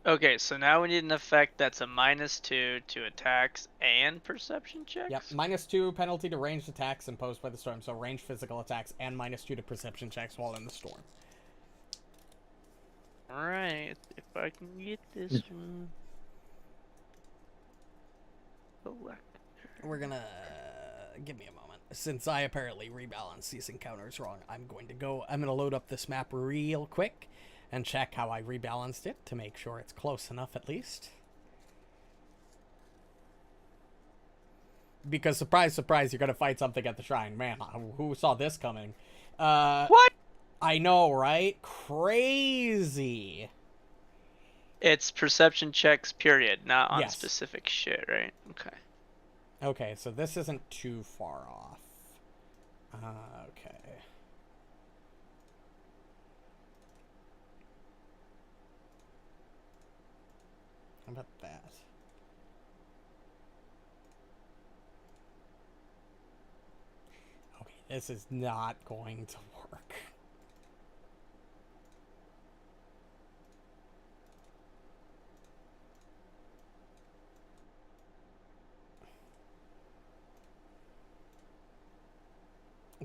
Okay, so now we need an effect that's a -2 to attacks and perception checks? Yep, -2 penalty to ranged attacks imposed by the storm, so ranged physical attacks, and -2 to perception checks while in the storm. Alright, if I can get this one. Select. We're gonna give me a moment. Since I apparently rebalanced these encounters wrong, I'm gonna load up this map real quick and check how I rebalanced it to make sure it's close enough at least. Because surprise, surprise, you're gonna fight something at the shrine. Man, who saw this coming? What? I know, right? Crazy. It's perception checks, period, not on Yes. specific shit, right? Okay. Okay, so this isn't too far off. Okay. How about that? This is not going to work.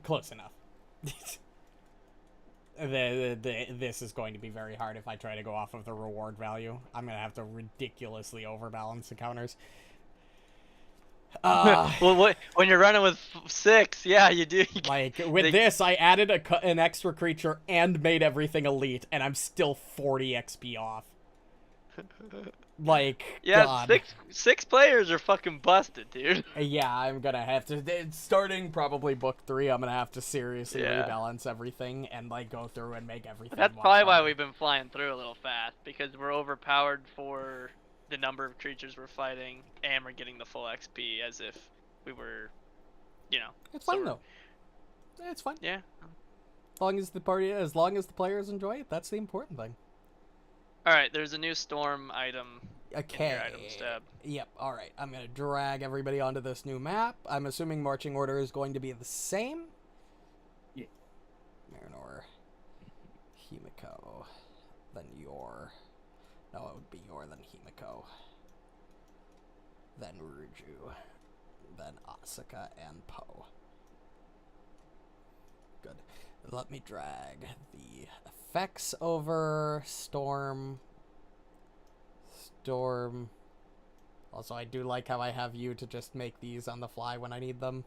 Close enough. This is going to be very hard if I try to go off of the reward value. I'm going to have to ridiculously overbalance the counters. Well, when you're running with 6, yeah, you do. Like, with this, I added an extra creature and made everything elite, and I'm still 40 XP off. Like, yeah, God. six players are fucking busted, dude. Yeah, I'm gonna have to, starting probably book 3, I'm gonna have to seriously rebalance everything and, like, go through and make everything. That's probably why we've been flying through a little fast, because we're overpowered for the number of creatures we're fighting, and we're getting the full XP as if we were, you know. It's fine, though. It's fine. Yeah. As long as the players enjoy it, that's the important thing. Alright, there's a new storm item Okay. in your item tab. Yep, alright. I'm going to drag everybody onto this new map. I'm assuming marching order is going to be the same. Yeah. Marynor. Himiko. Then Yor. No, it would be Yor, then Himiko. Then Ruju. Then Asuka and Poe. Good. Let me drag the effects over. Storm. Also, I do like how I have you to just make these on the fly when I need them.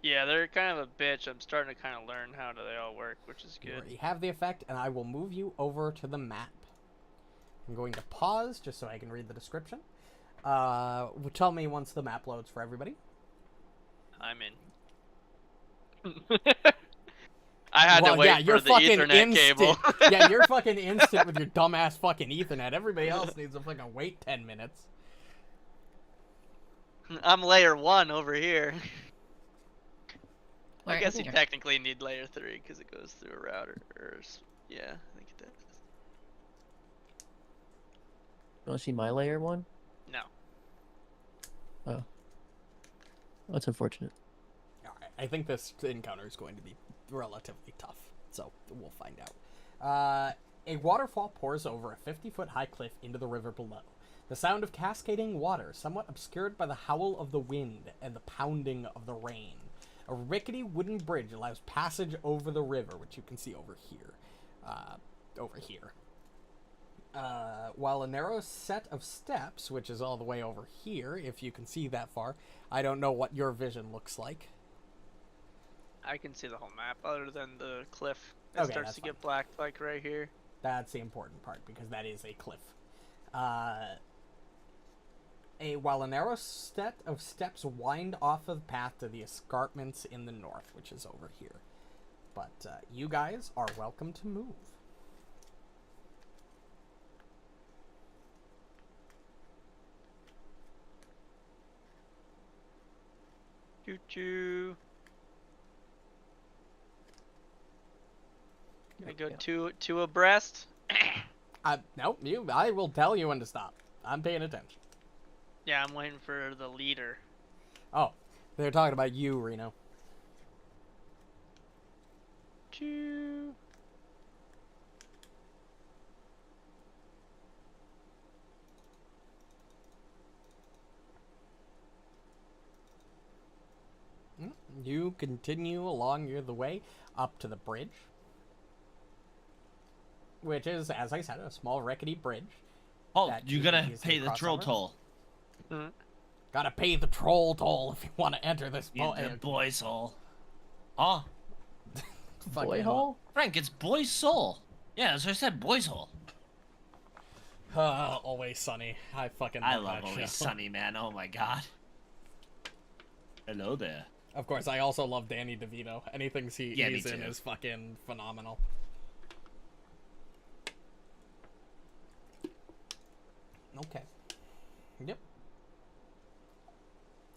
Yeah, they're kind of a bitch. I'm starting to kind of learn how they all work, which is You good. already have the effect, and I will move you over to the map. I'm going to pause just so I can read the description. Tell me once the map loads for everybody. I'm in. I had to wait for the Ethernet cable. Yeah, you're fucking instant with your dumbass fucking Ethernet. Everybody else needs to fucking wait 10 minutes. I'm layer 1 over here. I Alright, guess you here. technically need layer 3 because it goes through a router. Yeah, I think it does. You want to see my layer 1? No. Oh. That's unfortunate. Alright, I think this encounter is going to be relatively tough, so we'll find out. A waterfall pours over a 50-foot high cliff into the river below. The sound of cascading water, somewhat obscured by the howl of the wind and the pounding of the rain. A rickety wooden bridge allows passage over the river, which you can see over here. While a narrow set of steps, which is all the way over here, if you can see that far. I don't know what your vision looks like. I can see the whole map other than the cliff. It Okay, starts that's to get black like right here. That's the important part, because that is a cliff. While a narrow set of steps wind off of the path to the escarpments in the north, which is over here. But you guys are welcome to move. Choo choo. Gonna go two abreast. Nope, I will tell you when to stop. I'm paying attention. Yeah, I'm waiting for the leader. Oh, they're talking about you, Reno. Choo. You continue along the way up to the bridge, which is, as I said, a small rickety bridge. Oh, that you you gotta can easily pay the cross troll over. toll. Gotta pay the troll toll if you want to enter this The boy's hole. Huh? Boy hole? Frank, it's boy's soul. Yeah, that's what I said, boy's hole. Always Sunny. I fucking love I love that Always show. Sunny, man. Oh my god. Hello there. Of course, I also love Danny DeVito. Anything Yeah, me he's in too. is fucking phenomenal. Okay. Yep.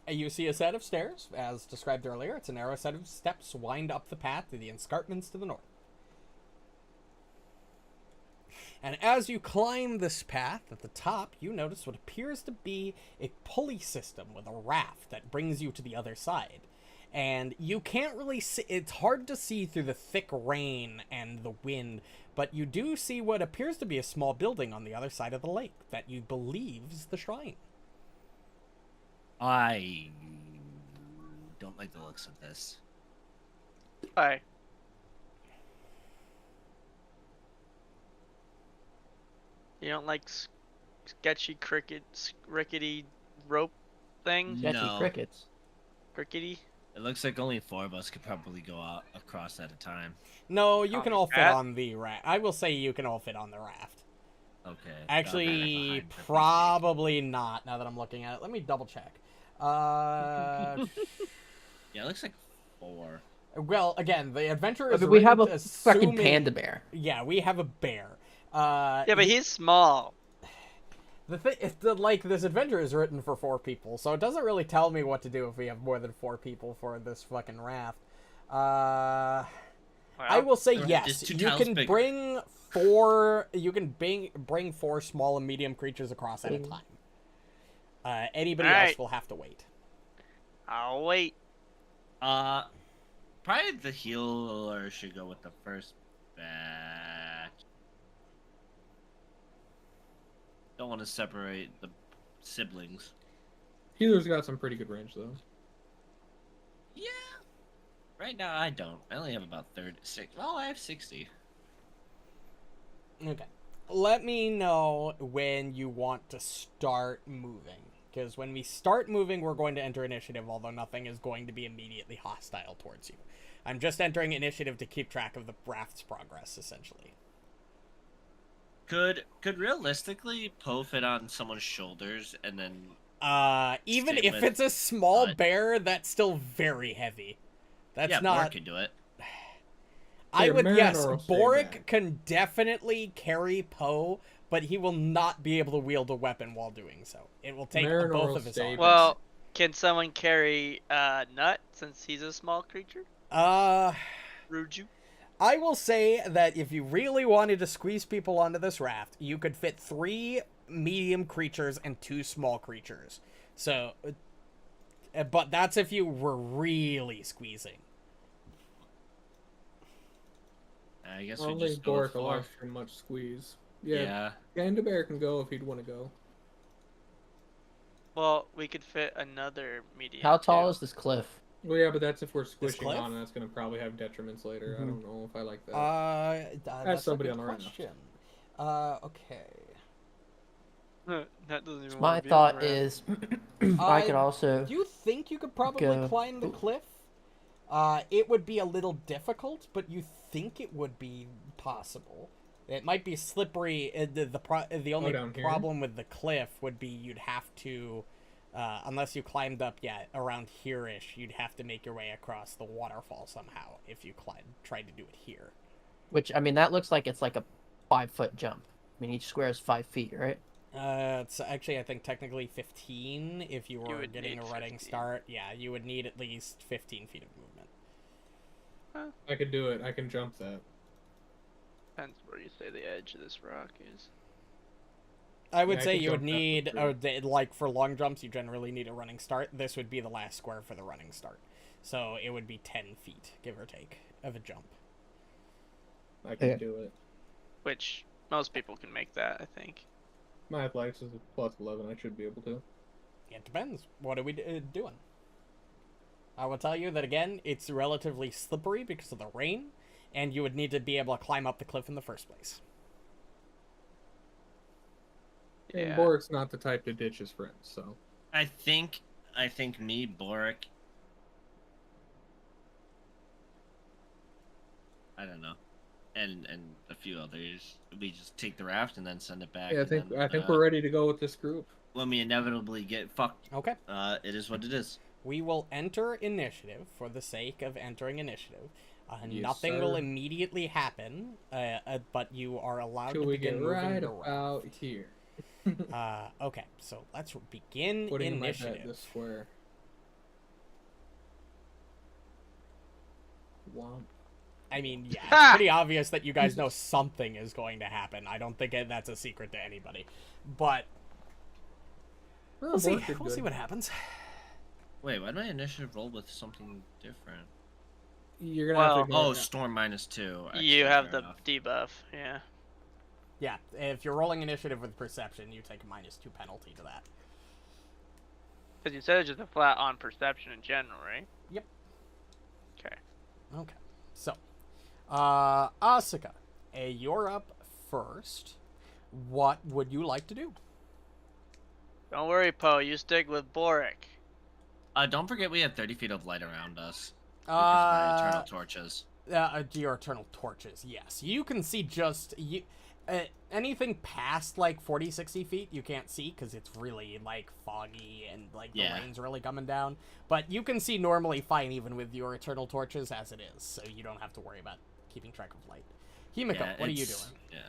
You see a set of stairs, as described earlier. It's a narrow set of steps wind up the path to the escarpments to the north. And as you climb this path, at the top, you notice what appears to be a pulley system with a raft that brings you to the other side. and you can't really see. It's hard to see through the thick rain and the wind, but you do see what appears to be a small building on the other side of the lake that you believe's the shrine. I don't like the looks of this. Hi. You don't like sketchy rickety rope thing? Sketchy No. crickets. Rickety? It looks like only 4 of us could probably go out across at a time. No, you On can the all fit raft? on the raft. I will say you can all fit on the raft. Okay. Actually, behind, probably not, now that I'm looking at it. Let me double check. Yeah, it looks like 4. Well, again, the adventure is we have a written fucking assuming- panda bear. Yeah, we have a bear. Yeah, but he's small. The thing, this adventure is written for 4 people, so it doesn't really tell me what to do if we have more than 4 people for this fucking raft. I Well, will say Just yes. 2 You tiles can bigger. bring 4. You can bring 4 small and medium creatures across at a time. Anybody else Alright. will have to wait. I'll wait. Probably the healer should go with the first batch. Don't want to separate the siblings. Healer's got some pretty good range though. Yeah. Right now I don't. I only have about 36. Well, I have 60. Okay. Let me know when you want to start moving. Because when we start moving, we're going to enter initiative, although nothing is going to be immediately hostile towards you. I'm just entering initiative to keep track of the raft's progress, essentially. Could realistically Poe fit on someone's shoulders and then Even Stay if with it's a small Bud. bear, that's still very heavy. That's yeah, not... Borraeck could do it. I Here, would, yes, Marynor will stay Borraeck back. can definitely carry Poe, but he will not be able to wield a weapon while doing so. It will take Marynor both will of his stay arms. back. Well, can someone carry Nut since he's a small creature? Ruju? I will say that if you really wanted to squeeze people onto this raft, you could fit 3 medium creatures and 2 small creatures. So, but that's if you were really squeezing. I guess I we don't just think go with Borraeck 4. allows for much squeeze. Yeah, Yeah. Panda Bear can go if he'd want to go. Well, we could fit another medium. How tall too. is this cliff? Well, yeah, but that's if we're squishing cliff? on, and that's going to probably have detriments later. I Mhm. don't know if I like that. That's somebody a good on the raft. question. Okay. That doesn't even My wanna be on thought the raft. is, I could also. Do you think you could probably Go. climb the cliff? It would be a little difficult, but you think it would be possible. It might be slippery. The only down here? problem with the cliff would be you'd have to, unless you climbed up around here-ish, you'd have to make your way across the waterfall somehow if you tried to do it here. Which, I mean, that looks like it's like a 5-foot jump. I mean, each square is 5 feet, right? It's actually, I think, technically 15 if you were would getting a need running 15. start. Yeah, you would need at least 15 feet of movement. I could do it. I can jump that. Depends where you say the edge of this rock is. I would Yeah, I say can you would jump that need, for sure. like for long jumps, you generally need a running start. This would be the last square for the running start. So it would be 10 feet, give or take, of a jump. I can Yeah. do it. Which most people can make that, I think. My athletics is a plus 11. I should be able to. It depends. What are we doing? I will tell you that, again, it's relatively slippery because of the rain, and you would need to be able to climb up the cliff in the first place. And Yeah. Borraeck's not the type to ditch his friends, so. I think me, Borraeck. I don't know. And a few others. We just take the raft and then send it back. Yeah, and then, I think we're ready to go with this group. When we inevitably get fucked, Okay. it is what it is. We will enter initiative for the sake of entering initiative. Yes, Nothing will sir. immediately happen, but you are allowed Till to we begin get moving right your about raft. here. Okay, so let's begin Putting in my bet initiative. this square. Womp. I mean, yeah, Ha! it's pretty obvious that you guys know something is going to happen. I don't think that's a secret to anybody. But Oh, we'll see. Borraeck did We'll see good. what happens. Wait, why did my initiative roll with something different? You're gonna have to Well- ignore Oh, that. storm -2. You Actually, have fair the enough. debuff. Yeah. Yeah, if you're rolling initiative with perception, you take a -2 penalty to that. Because you said it's just a flat on perception in general, right? Yep. Okay. Okay. So, Asuka, you're up first. What would you like to do? Don't worry, Poe. You stick with Borraeck. Don't forget we have 30 feet of light around us. Because of my eternal torches. Your eternal torches, yes. You can see just anything past like 40, 60 feet you can't see because it's really like foggy and like the rain's really coming down. But you can see normally fine even with your eternal torches as it is, so you don't have to worry about keeping track of light. Himiko, Yeah, what are you it's- doing? Yeah.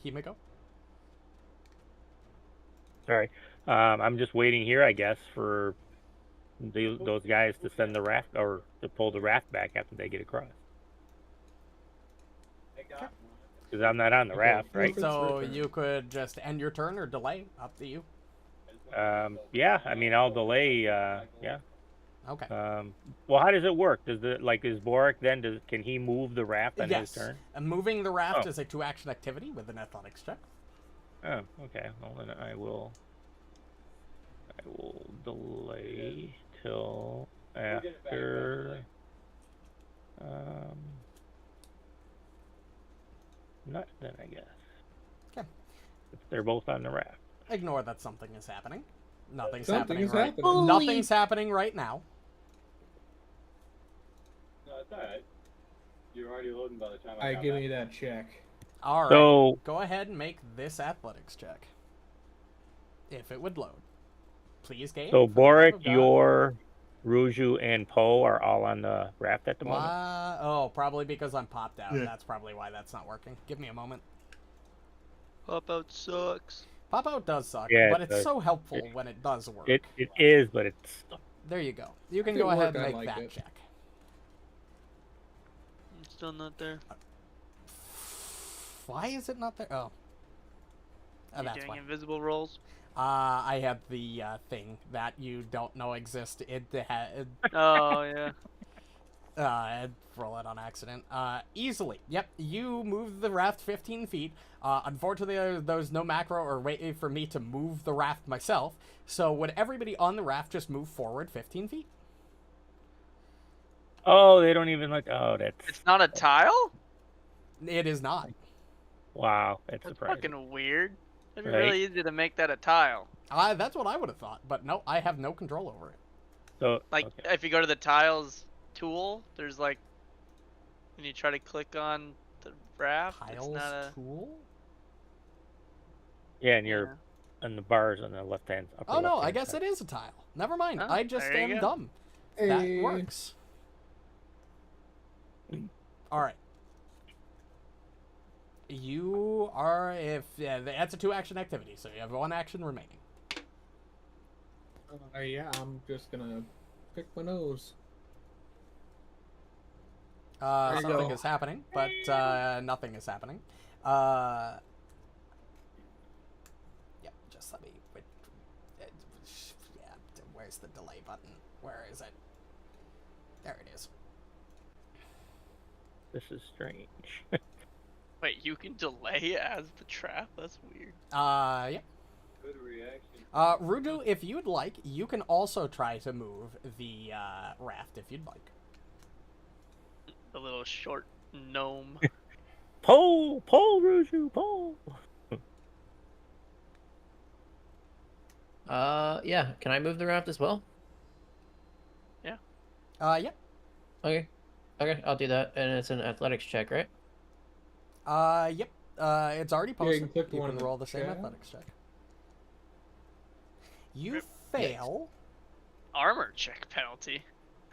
Himiko? Sorry. I'm just waiting here, I guess, for those guys to send the raft or to pull the raft back after they get across. Because I'm not on the raft, right? So you could just end your turn or delay, up to you. Yeah, I mean, I'll delay. Yeah. Okay. Well, how does it work? Is Borraeck then? Can he move the raft on his turn? And moving the raft Oh. is a 2-action activity with an athletics check. Oh, okay. Well, then I will delay till after. Not then, I guess. Okay. If they're both on the raft. Ignore that something is happening. Nothing's Something happening is right. happening. Nothing's happening right now. No, it's alright. You're already loading by the time I Alright, got give back. me that check. All right. So Go ahead and make this athletics check. If it would load. Please, game. So for the love Borraeck, of God. your Ruju, and Poe are all on the raft at the moment. Oh, probably because I'm popped out. Yeah. That's probably why that's not working. Give me a moment. Pop out sucks. Pop out does suck, Yeah, but it it's does. so helpful when it does work. It is, but it's There you go. You can If it go ahead worked, and I make like that it. check. I'm still not there. Why is it not there? Oh. You That's doing why. invisible rolls? I had the thing that you don't know exists. Oh yeah. Roll it on accident. Easily. Yep, you moved the raft 15 feet. Unfortunately, there was no macro or way for me to move the raft myself. So would everybody on the raft just move forward 15 feet? Oh, they don't even like. Oh, that's It's not a tile? It is not. wow. That's That's surprising. fucking weird. It'd be Right. really easy to make that a tile. That's what I would have thought, but no, I have no control over it. So Like okay. if you go to the tiles tool, there's like, and you try to click on the raft. It's Tiles not a. tool? Yeah, and you're on the bars on the left hand. Oh no, I guess it is a tile. Never mind. Oh, I just there you am go. dumb. Hey. That works. All right. You are that's a 2-action activity, so you have 1 action remaining. Yeah, I'm just gonna pick my nose. There you Something go. is happening, but nothing is happening. Yep, just let me. Yeah, where's the delay button? Where is it? There it is. This is strange. Wait, you can delay as the trap? That's weird. Yeah. Good reaction. Ruju, if you'd like, you can also try to move the raft if you'd like. The little short gnome. Pull, Ruju, pull. Yeah. Can I move the raft as well? Yeah. Okay. Okay, I'll do that. And it's an athletics check, right? Yep. It's already Yeah, you posted. can click the You one can in the roll the same chat. athletics check. You fail. Armor check penalty.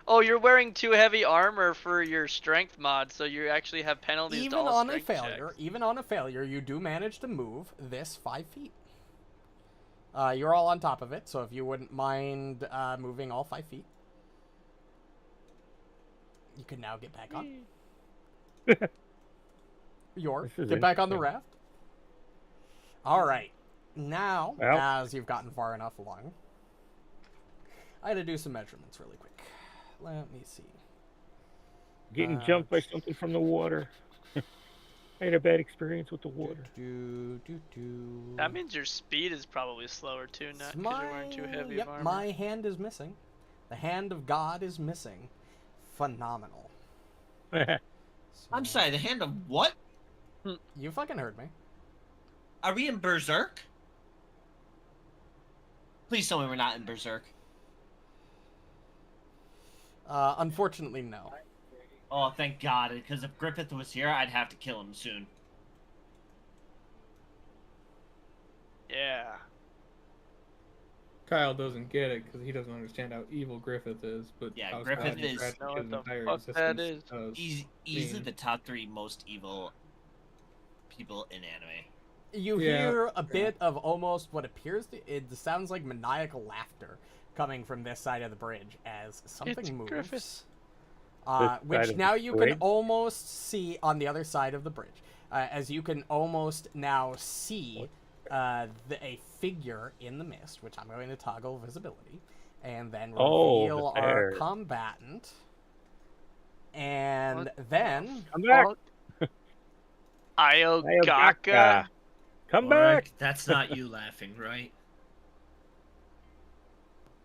Oh, you're wearing too heavy armor for your strength mod, so you actually have penalties Even to all on a strength failure, checks. even on a failure, you do manage to move this 5 feet. You're all on top of it, so if you wouldn't mind moving all 5 feet, you can now get back on. This is Get back on the interesting. raft. All right. Now, Well. as you've gotten far enough along, I had to do some measurements really quick. Let me see. Getting jumped by something from the water. I had a bad experience with the water. That means your speed is probably slower too, not because you're wearing too heavy Yep, of armor. my hand is missing. The hand of God is missing. Phenomenal. I'm sorry, the hand of what? You fucking heard me. Are we in Berserk? Please tell me we're not in Berserk. Unfortunately, no. Oh, thank God, because if Griffith was here, I'd have to kill him soon. Yeah. Kyle doesn't get it because he doesn't understand how evil Griffith is. But Yeah, how Griffith Scott and is- Brad Know his what the entire fuck that existence is. does. He's easily mean. the top 3 most evil people in anime. You Yeah, hear a bit of almost what appears to... It sounds like maniacal laughter coming from this side of the bridge as something It's moves. Griffith. This side Which of now the you can bridge? almost see on the other side of the bridge. As you can almost now see a figure in the mist, which I'm going to toggle visibility, and then Oh, reveal the our bear. combatant. And What then... Come back! Iogaka. Come back! That's not you laughing, right?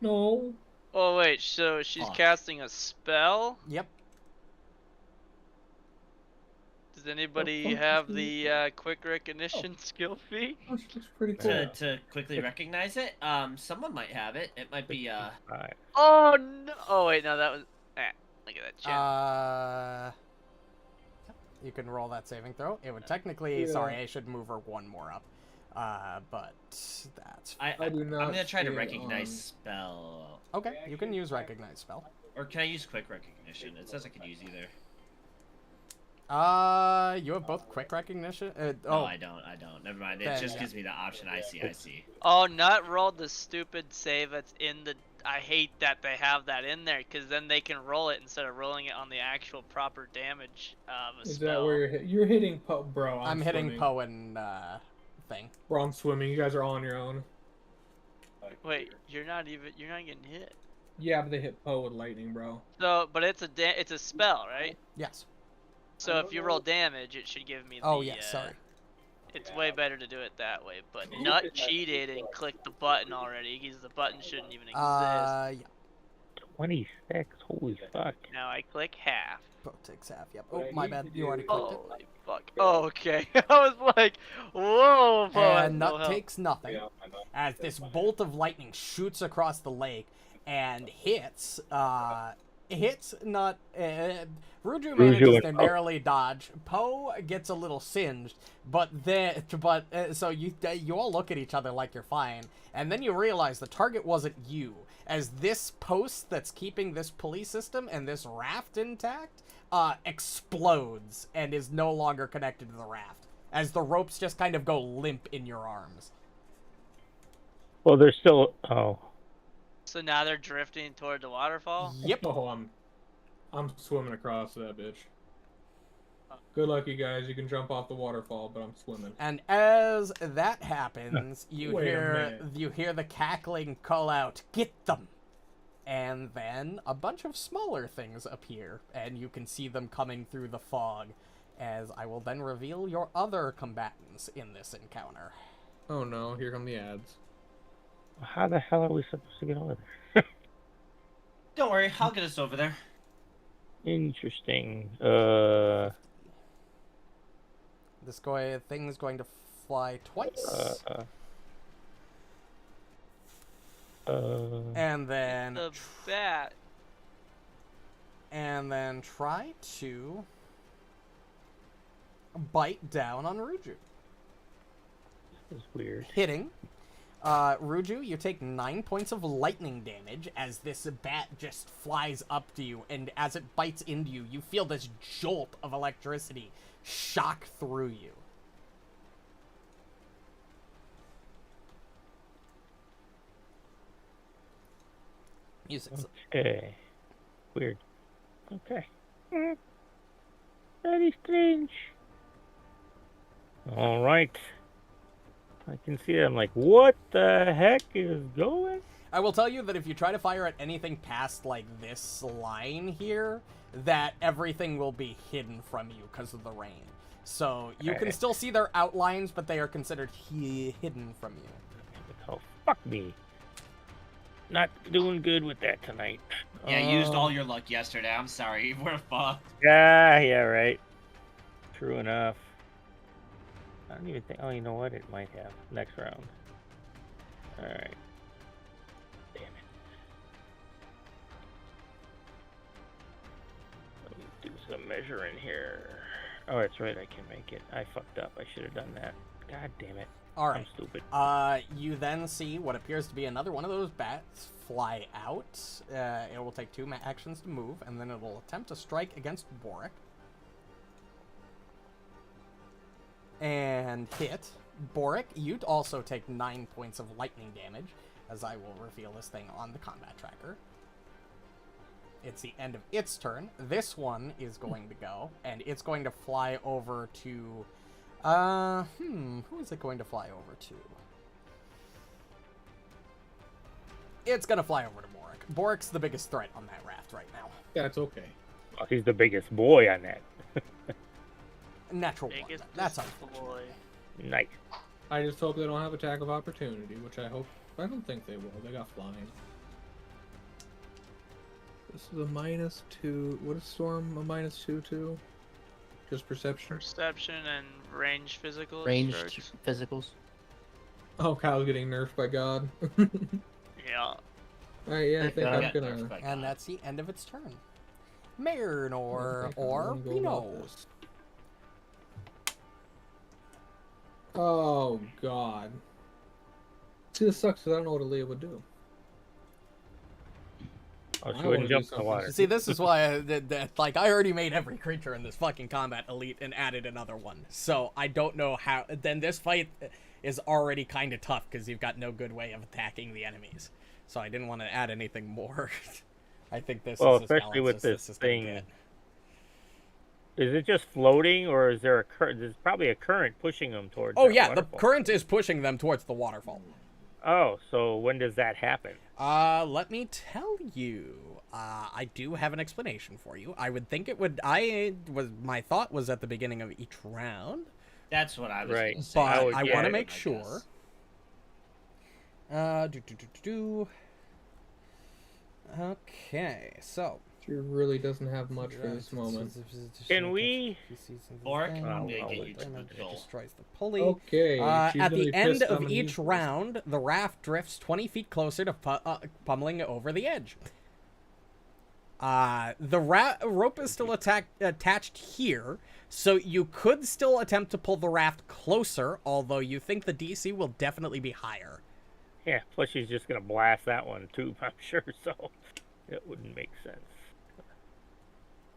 No. Oh wait, so she's Fuck. casting a spell? Yep. Does anybody fuck have is the she? quick recognition skill feat? Oh, she looks pretty cool. To quickly recognize it, someone might have it. It might be, Alright. Oh no! Oh wait, no, that was. Look at that chin. You can roll that saving throw. It would technically... Yeah. Sorry, I should move her one more up. But that's... I do not I'm gonna try to see it recognize on- spell. Okay, you can use recognize spell. Or can I use quick recognition? It says I could use either. You have both quick recognition. No, I don't. Never mind. It Then, just yeah. gives me the option. I see. Oh, Nut rolled the stupid save that's in the. I hate that they have that in there because then they can roll it instead of rolling it on the actual proper damage of a Is spell. that where you're hitting Poe, bro? I'm hitting swimming. Poe and thing. Bro, I'm swimming. You guys are all on your own. Wait, you're not getting hit. Yeah, but they hit Poe with lightning, bro. So, but it's a spell, right? Yes. So if you roll damage, it should give me the. Oh yes, sorry. It's way better to do it that way. But Nut cheated and clicked the button already because the button shouldn't even exist. Yeah. 26. Holy fuck. Now I click half. Poe takes half. Yep. Oh, my bad. You already clicked it. Holy fuck. Oh, okay. I was like, whoa. And no Nut help. takes nothing as this bolt of lightning shoots across the lake and hits Nut. Ruju manages to narrowly dodge. Poe gets a little singed, so you all look at each other like you're fine, and then you realize the target wasn't you, as this post that's keeping this pulley system and this raft intact explodes and is no longer connected to the raft, as the ropes just kind of go limp in your arms. Well, there's still... Oh. So now they're drifting toward the waterfall? Yep. Oh, I'm swimming across that bitch. Good luck, you guys. You can jump off the waterfall, but I'm swimming. And as that happens, you Wait a hear minute. the cackling call out, "Get them!" And then a bunch of smaller things appear, and you can see them coming through the fog, as I will then reveal your other combatants in this encounter. Oh no, here come the ads. How the hell are we supposed to get over there? Don't worry, I'll get us over there. Interesting. This thing's going to fly twice. And then The bat. try to bite down on Ruju. This is weird. Hitting. Ruju, you take 9 points of lightning damage as this bat just flies up to you, and as it bites into you, you feel this jolt of electricity shock through you. Okay. Weird. Okay. Very strange. Alright. I can see it. I'm like, what the heck is going? I will tell you that if you try to fire at anything past, like, this line here, that everything will be hidden from you because of the rain. So you can Okay. still see their outlines, but they are considered hidden from you. Oh, fuck me. Not doing good with that tonight. Yeah, you used all your luck yesterday. I'm sorry. We're fucked. Yeah, right. True enough. I don't even think. Oh, you know what? It might have next round. All right. Damn it. Let me do some measuring here. Oh, that's right. I can make it. I fucked up. I should have done that. God damn it. All I'm right. stupid. You then see what appears to be another one of those bats fly out. It will take 2 actions to move, and then it will attempt to strike against Borraeck. And hit. Borraeck, you'd also take 9 points of lightning damage, as I will reveal this thing on the combat tracker. It's the end of its turn. This one is going to go, and it's going to fly over to... who is it going to fly over to? It's going to fly over to Borraeck. Borraeck's the biggest threat on that raft right now. That's okay. Oh, he's the biggest boy on that. Natural one. Biggest That's boy. Nice. I just hope they don't have attack of opportunity, which I hope. I don't think they will. They got flying. This is a -2. What is Storm a -2 to? Just perception? Perception and range physical. Ranged strikes. physicals. Oh, Kyle's getting nerfed by God. Yeah. Alright, yeah, I think I'm Got gonna. nerfed by And God. that's the end of its turn. Marynor I think I'm or gonna go about Renolgz. this. Oh God. See, this sucks because I don't know what Aaliyah would do. Oh, I she wanna wouldn't do jump in the something water. See, this is why I did that. Like, I already made every creature in this fucking combat elite and added another one. So I don't know how. Then this fight is already kind of tough because you've got no good way of attacking the enemies. So I didn't want to add anything more. I think this Well, is as especially balanced with as this is gonna thing. get. Is it just floating, or is there a current? There's probably a current pushing them towards. Oh that yeah, waterfall. the current is pushing them towards the waterfall. Oh, so when does that happen? Let me tell you. I do have an explanation for you. I would think it would. My thought was at the beginning of each round, That's what I was Right. gonna say. but Oh, I yeah, want to I make guess. sure. Okay, so. She really doesn't have much for this moment. Can we? Borraeck, Oh, I'm gonna well, get you to It control. destroys the pulley. Okay. she's At gonna the be end pissed of I'm gonna each use this. round, the raft drifts 20 feet closer to pummeling over the edge. The rope is still attached here, so you could still attempt to pull the raft closer, although you think the DC will definitely be higher. Yeah. Plus, she's just gonna blast that one too. I'm sure. So it wouldn't make sense.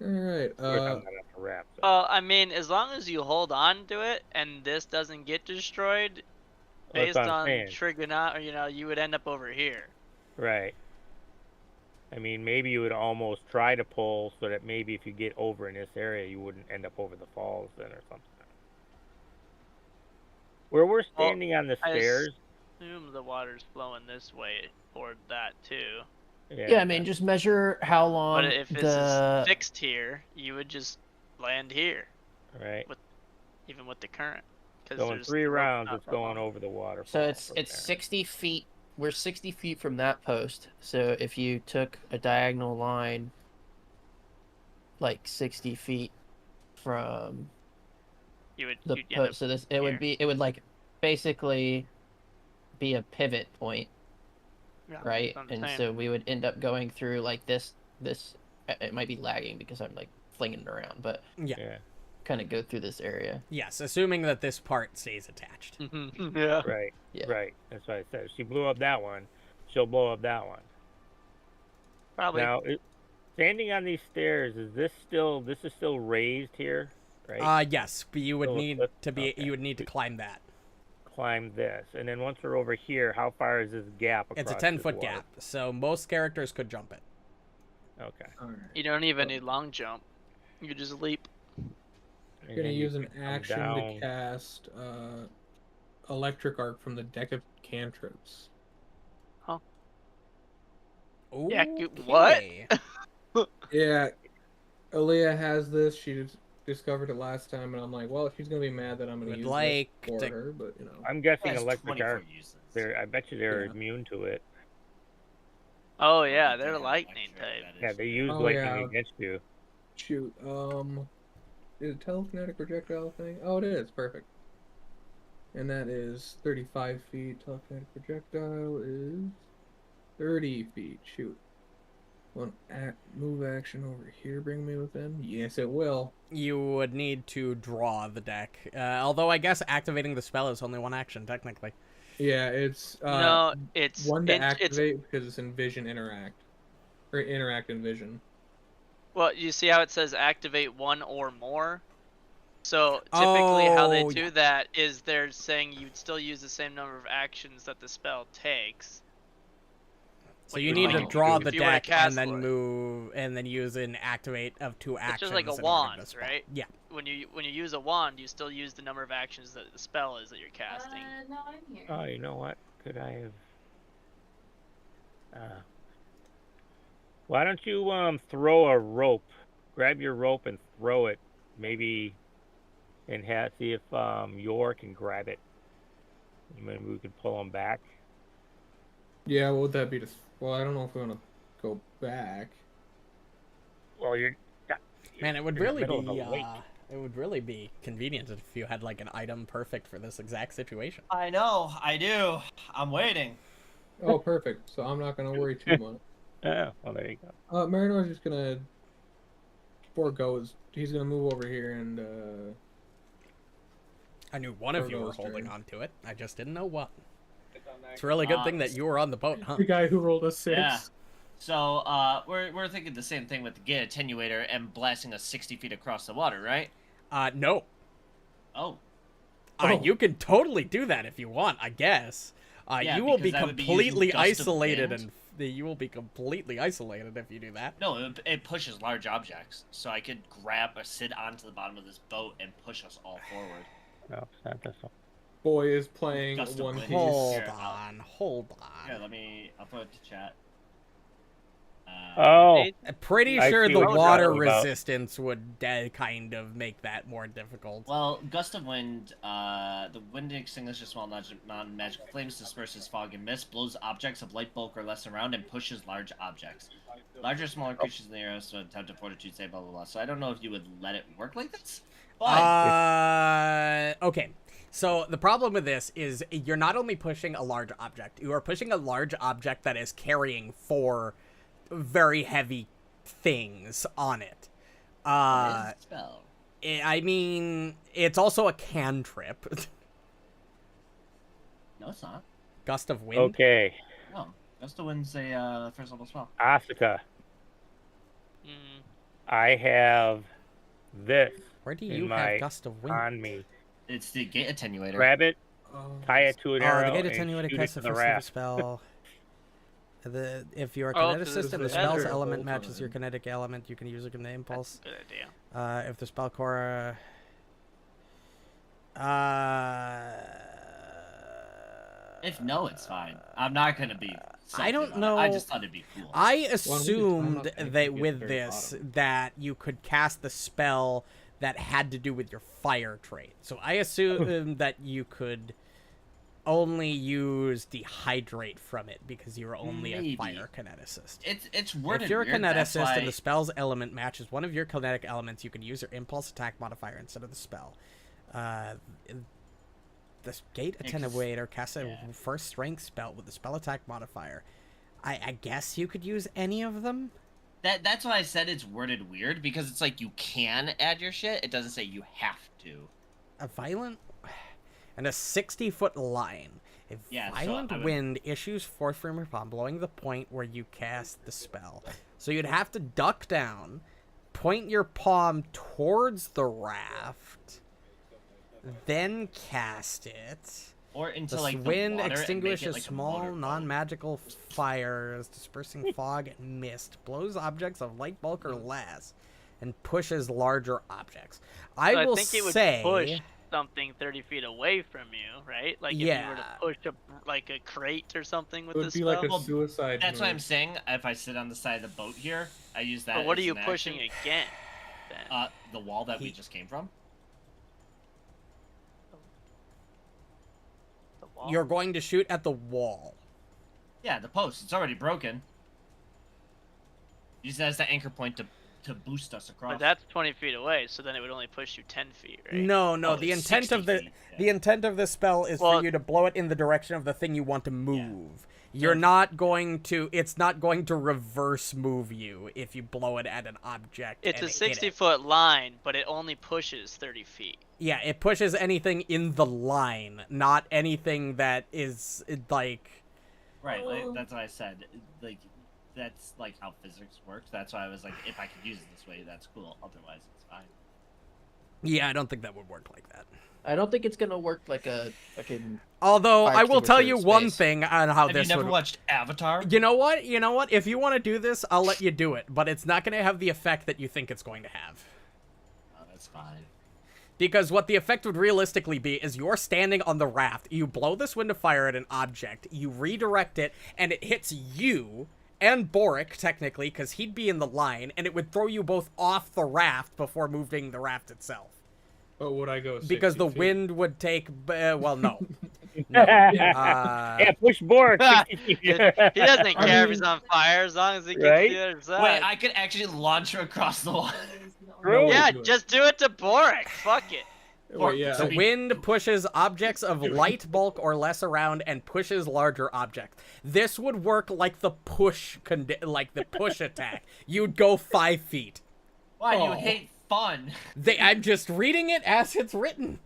Alright. Of course, I'm not on the wrap. So. Well, I mean, as long as you hold on to it and this doesn't get destroyed, Well, based that's what I'm on saying. trigonometry, you would end up over here. Right. I mean, maybe you would almost try to pull so that maybe if you get over in this area, you wouldn't end up over the falls then or something. Where we're standing on the I stairs. Assume the water's flowing this way toward that too. Yeah, I mean, just measure how long But if this the is fixed here, you would just land here, Right. even with the current. 'cause So in there's 3 the rope rounds, not it's that going long. over the water. so it's 60 feet. We're 60 feet from that post. So if you took a diagonal line, like 60 feet from You would the you'd end up post, so it here. would like basically be a pivot point, Yeah, right? that's what I'm And saying. so we would end up going through like this. It might be lagging because I'm like flinging it around, but Yeah. kind of go through this area. Yes, assuming that this part stays attached. yeah. Right. Yeah. Right. That's what I said. If she blew up that one, she'll blow up that one. Probably. Now, standing on these stairs, this is still raised here, right? Yes, but you would So need let's- to be. okay. You would need to climb that. Climb this, and then once we're over here, how far is this gap across? It's a this 10-foot water? gap, so most characters could jump it. Okay. Alright. You don't even need long jump. You just leap. And Gonna then you use an can come action down. to cast electric arc from the deck of cantrips. Yeah, what? Okay. Yeah, Aaliyah has this. She discovered it last time, and I'm like, well, she's gonna be mad that I'm gonna Would use like this for to- her, but you know. I'm guessing That's electric 24 arc. uses. I bet you they're Yeah. immune to it. Oh yeah, Like, they're they're lightning electric, type. that Yeah, is- they use Oh, lightning yeah. against you. Shoot, is it telekinetic projectile thing? Oh, it is. Perfect. And that is 35 feet. Telekinetic projectile is 30 feet. Shoot. One move action over here bring me within? Yes, it will. You would need to draw the deck. Although I guess activating the spell is only one action, technically. Yeah, it's No, it's one to it's activate because it's in vision interact. Or interact in vision. well, you see how it says activate one or more. So typically, how they Oh, do yeah. that is they're saying you'd still use the same number of actions that the spell takes. So When you you need to like- draw if the you were to deck cast and then one. move, and then use an activate of 2 It's actions. just like a in order to wand, spell. right? Yeah. When you use a wand, you still use the number of actions that the spell is that you're casting. No, I'm here. Oh, you know what? Could I have? Why don't you throw a rope? Grab your rope and throw it, maybe, and see if Yor can grab it. Maybe we could pull him back. Yeah, what would that be? Well, I don't know if we want to go back. Well, Man, it would You're in really the middle of be a lake. it would really be convenient if you had like an item perfect for this exact situation. I know, I do. I'm waiting. Oh, perfect. So I'm not going to worry too much. Oh, well, there you go. Marynor's just going to forego he's going to move over here and I knew one of you were Virgo's holding turn. on to it. I just didn't know what. It's a really good thing that you were on the boat, huh? the guy who rolled a 6. Yeah. So we're thinking the same thing with the gate attenuator and blasting us 60 feet across the water, right? No. Oh. You can totally do that if you want, I guess. Yeah, you will be because I would be completely using gust of isolated, wind. and you will be completely isolated if you do that. No, it pushes large objects, so I could grab or sit onto the bottom of this boat and push us all forward. No, it's not this one. Boy is playing Gust of One wind. Piece. Hold Here, hold Here, on. I'll throw it to chat. Oh, I'm pretty I sure see the what you're water talking about. resistance would kind of make that more difficult. Well, gust of wind, the wind extinguishes small non-magical flames, disperses fog and mist, blows objects of light bulk or less around, and pushes large objects. Larger, smaller creatures in the area, so attempt to fortitude save, blah, blah, blah. So I don't know if you would let it work like this, but... Okay. So the problem with this is you're not only pushing a large object, you are pushing a large object that is carrying 4 very heavy things on it. What is the spell? I mean, it's also a cantrip. No, it's not. Gust of wind. okay. No. Gust of wind's a first level spell. Asuka, Mm. I have this Where do in you my have gust of wind? on me. It's the gate attenuator. Grab it, tie it to an Oh, arrow, the gate and attenuated shoot it casts to the the first level raft. spell. If you're a Oh, 'cause kineticist it's and the the spell's other element whole matches your time. kinetic element, you can use a kinetic impulse. Good idea. If the spell core. If no, it's fine. I'm not gonna be. I don't salty about it. I know. just thought it'd be cool. I I'm assumed not thinking that you get with very this bottom. that you could cast the spell that had to do with your fire trait. So I assumed that you could only use dehydrate from it because you're only Maybe. a fire kineticist. It's worded If you're a weird, that's kineticist why... and the spell's element matches one of your kinetic elements, you can use your impulse attack modifier instead of the spell. The gate Yeah, 'cause- attenuator casts a yeah. first strength spell with the spell attack modifier. I guess you could use any of them. That's why I said it's worded weird, because it's like you can add your shit. It doesn't say you have to. A violent and a 60-foot line. A Yeah, so violent I would- wind issues force from your palm, blowing the point where you cast the spell. So you'd have to duck down, point your palm towards the raft, then cast it. Or into The like the wind water and make extinguishes it like a small, motorboat. non-magical fires, dispersing fog and mist, blows objects of light bulk or less, and pushes larger objects. I So I will think it would say, push something 30 feet away from you, right? Like if you were to Yeah. push like a crate or something with It would this be like spell. a suicide That's move. what I'm saying. If I sit on the side of the boat here, I use that. But what are as you an pushing action. against then? The wall that we just came from. The wall? You're going to shoot at the wall. Yeah, the post. It's already broken. Use that as the anchor point to boost us across. But that's 20 feet away, so then it would only push you 10 feet, right? No, Oh, the it's intent of 60 the feet, yeah. the intent of this spell is Well- for you to blow it in the direction of the thing you want to move. You're not going to. It's not going to reverse move you if you blow it at an object. It's and a it hit it. 60-foot line, but it only pushes 30 feet. Yeah, it pushes anything in the line, not anything that is like. Right, like, that's what I said. Like, that's like how physics works. That's why I was like, if I could use it this way, that's cool. Otherwise, it's fine. Yeah, I don't think that would work like that. I don't think it's gonna work like a fucking. Although Fire I will tell extinguisher you in one space. thing on how Have this you never would. watched Avatar? You know what? If you want to do this, I'll let you do it, but it's not going to have the effect that you think it's going to have. Oh, that's fine. Because what the effect would realistically be is you're standing on the raft, you blow this wind of fire at an object, you redirect it, and it hits you and Borraeck, technically, because he'd be in the line, and it would throw you both off the raft before moving the raft itself. But would I go? Because 60 the feet? wind would take, well, no. No. Yeah, push Borraeck. He doesn't I care if he's mean- on fire as long as he gets Right? to the other side. Wait, I could actually launch her across the wall. True. Yeah, do it. just do it to Borraeck. Fuck it. Wait, yeah. The wind pushes objects of light bulk or less around and pushes larger objects. This would work like the push attack. You'd go 5 feet. Why Oh. you hate fun? I'm just reading it as it's written.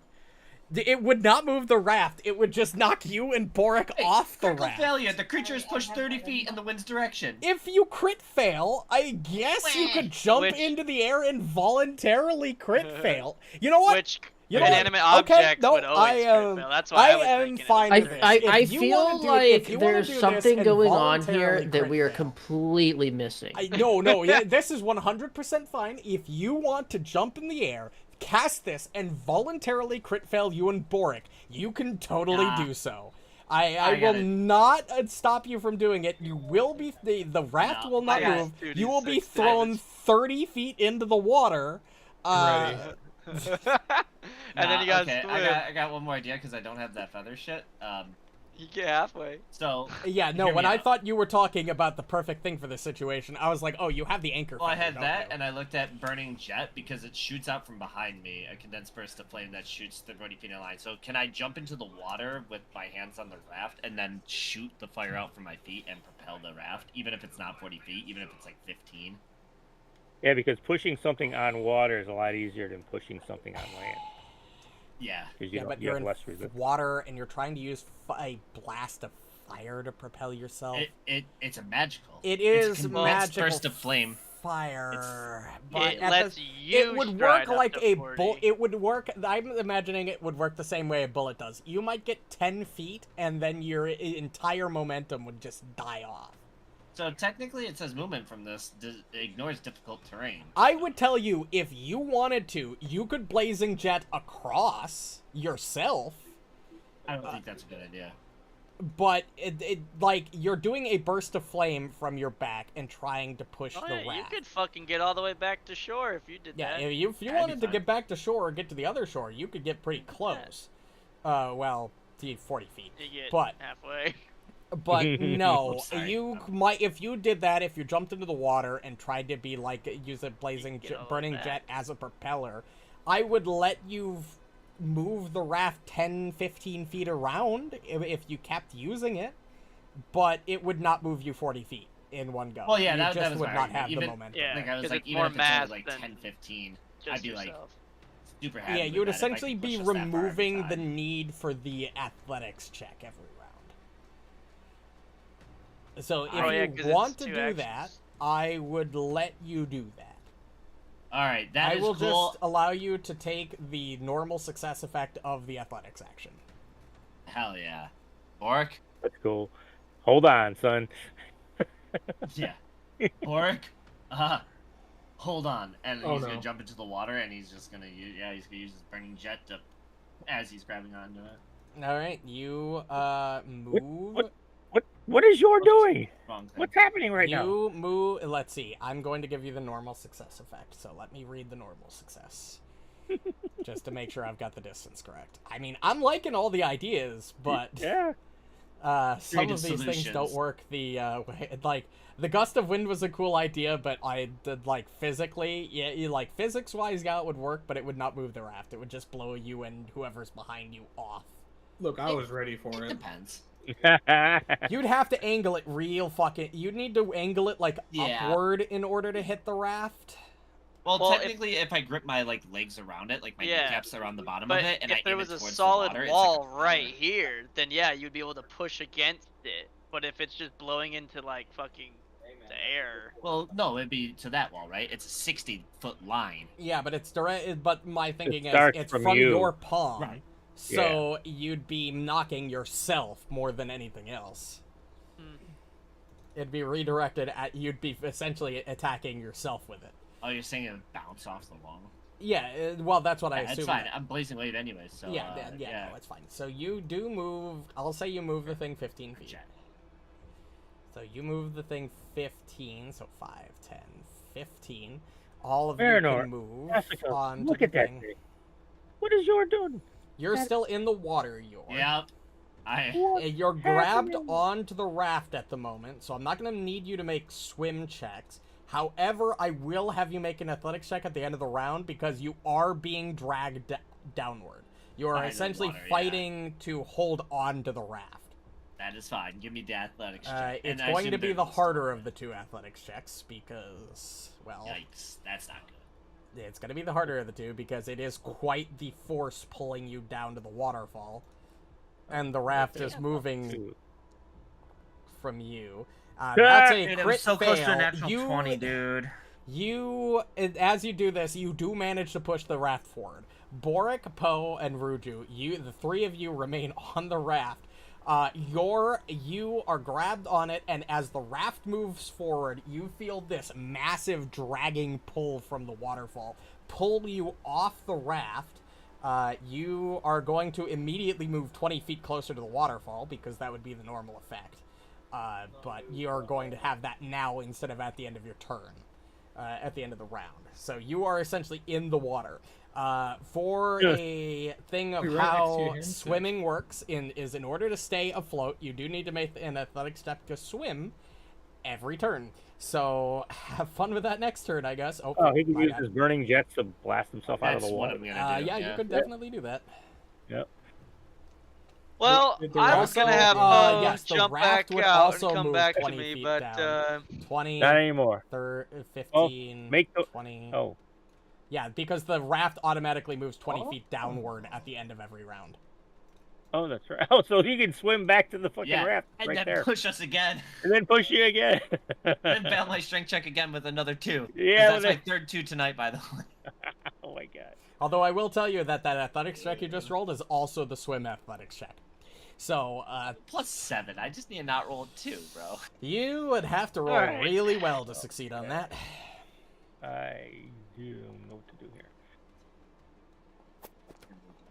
It would not move the raft. It would just knock you and Borraeck Hey, off the critical raft. failure. The creature is pushed 30 feet in the wind's direction. If you crit fail, I guess you could jump Which- into the air and voluntarily crit fail. You know what? Which You know what? inanimate Okay, objects no, would always I, crit fail. That's why I was am thinking fine it with was this. I If you wanna feel do- like if you wanna there's do this something and going on here voluntarily that crit we are fail. completely missing. No, yeah, this is 100% fine. If you want to jump in the air, cast this, and voluntarily crit fail you and Borraeck, you can totally Nah. do so. I I will got it. not stop you from doing it. You will be the raft No, will not I got move. it. You will be 2d6 thrown damage. 30 feet into the water. Ready. And then you guys okay, swim. I got one more idea because I don't have that feather shit. You get halfway. So Yeah, no, hear when me I out. thought you were talking about the perfect thing for this situation, I was like, oh, you have the anchor. Well, I feather, had don't that, you? and I looked at Burning Jet because it shoots out from behind me, a condensed burst of flame that shoots the 40 feet in line. So can I jump into the water with my hands on the raft and then shoot the fire out from my feet and propel the raft, even if it's not 40 feet, even if it's like 15? Yeah, because pushing something on water is a lot easier than pushing something on land. Yeah. Because Yeah, but you you're have in less resistance. water and you're trying to use a blast of fire to propel yourself. It's a magical. It It's a is condensed magical burst of flame. fire. But It at lets the- you it would stride work up like to a 40. bullet. It would work. I'm imagining it would work the same way a bullet does. You might get 10 feet, and then your entire momentum would just die off. So technically, it says movement from this ignores difficult terrain. I would tell you, if you wanted to, you could blazing jet across yourself. I don't think that's a good idea. But like you're doing a burst of flame from your back and trying to push Oh, the yeah, you raft. could fucking get all the way back to shore if you did Yeah, that. if you That'd be wanted to fine. get back to shore or get to the other shore, you could get pretty close. Well, to 40 feet. You get But halfway. but no, Oops, sorry. you might if you did that. If you jumped into the water and tried to be like use a blazing get all the way burning back. jet as a propeller, I would let you move the raft 10, 15 feet around if you kept using it, but it would not move you 40 feet in one go. Well, yeah, you that just was would my not argument. have the Even- momentum. Yeah, Like I was 'cause like, it's even more if it's mass only like than 10, 15, Just I'd be like yourself. super happy. Yeah, you would with that if I essentially could be push us that far every removing the time. need for the athletics check every round. So if Oh, yeah, 'cause you it's want to 2 do actions. that, I would let you do that. All right, that I is will cool. just allow you to take the normal success effect of the athletics action. Hell yeah, Bork. That's cool. Hold on, son. Yeah, Bork. Hold on, and Oh, he's no. gonna jump into the water, and he's just gonna use he's gonna use his burning jet to as he's grabbing onto it. All right, you move. What is your doing? Wrong thing. What's happening right now? You move. Let's see. I'm going to give you the normal success effect. So let me read the normal success, just to make sure I've got the distance correct. I mean, I'm liking all the ideas, but Yeah. some of Creative these things don't solutions. work. The way, like the gust of wind was a cool idea, but I did like physically, like physics wise, yeah, it would work, but it would not move the raft. It would just blow you and whoever's behind you off. Look, I was ready for It it. depends. You'd have to angle it real fucking. You'd need to angle it like Yeah. upward in order to hit the raft. Well, Well, technically, if I grip my like legs around it, like my Yeah. kneecaps around the bottom But of it, and if I there aim was it a towards solid the water, wall it's like a right flower. here, then yeah, you'd be able to push against it. But if it's just blowing into like fucking the air, Well, no, it'd be to that wall, right? It's a 60-foot line. Yeah, but it's direct. But my thinking is, starts it's from from you. your palm, Right. so you'd be knocking yourself more than anything else. Hmm. It'd be redirected at. You'd be essentially attacking yourself with it. Oh, you're saying it would bounce off the wall? Yeah, well, that's what I Yeah, assume. it's fine. I'm blazing wave anyway, so Yeah, no, it's fine. So you do move. I'll say you move the thing 15 feet. Check. So you move the thing 15. So 5, 10, 15. All of you Marynor, can move Asuka, onto look the at that thing. thing. What is your doing? You're still in the water, Yor. Yep. You're grabbed happening? onto the raft at the moment, so I'm not going to need you to make swim checks. However, I will have you make an athletics check at the end of the round because you are being dragged downward. You are By the essentially water, yeah. fighting to hold on to the raft. That is fine. Give me the athletics check. It's And I going to assume be there the was harder more. of the two athletics checks because, well, Yikes, that's not good. it's going to be the harder of the two because it is quite the force pulling you down to the waterfall. And the raft is moving from you. That's a Dude, it crit was so close to a fail. natural 20, dude. As you do this, you do manage to push the raft forward. Borraeck, Poe, and Ruju, the three of you remain on the raft. You are grabbed on it, and as the raft moves forward, you feel this massive dragging pull from the waterfall pull you off the raft. You are going to immediately move 20 feet closer to the waterfall because that would be the normal effect. But you're going to have that now instead of at the end of your turn, at the end of the round. So you are essentially in the water. For a thing of Be right next to how you, Harry. swimming works, in order to stay afloat, you do need to make an athletic step to swim every turn. So have fun with that next turn, I guess. Oh, he can my use bad. his burning jets to blast himself out of That's the what water. I'm gonna do. Yeah, you could definitely do that. Yep. well, Did the I raft was gonna also, have yes, the jump raft back would out also and come move back to 20 me, feet but down. 20, Not anymore. 15, make the- 20. Oh, Yeah, because the raft automatically moves 20 feet downward at the end of every round. oh, that's right. Oh, so he can swim back to the fucking Yeah, raft and right then there, push us again. and then push you again. Then fail my strength check again with another 2. 'Cause Yeah, that's well, my third 2 tonight, by the way. Oh my god. Although I will tell you that athletics check you just rolled is also the swim athletics check. So, Plus 7. I just need to not roll 2, bro. you would have to roll Alright. really well to succeed on that. I do know what to do here.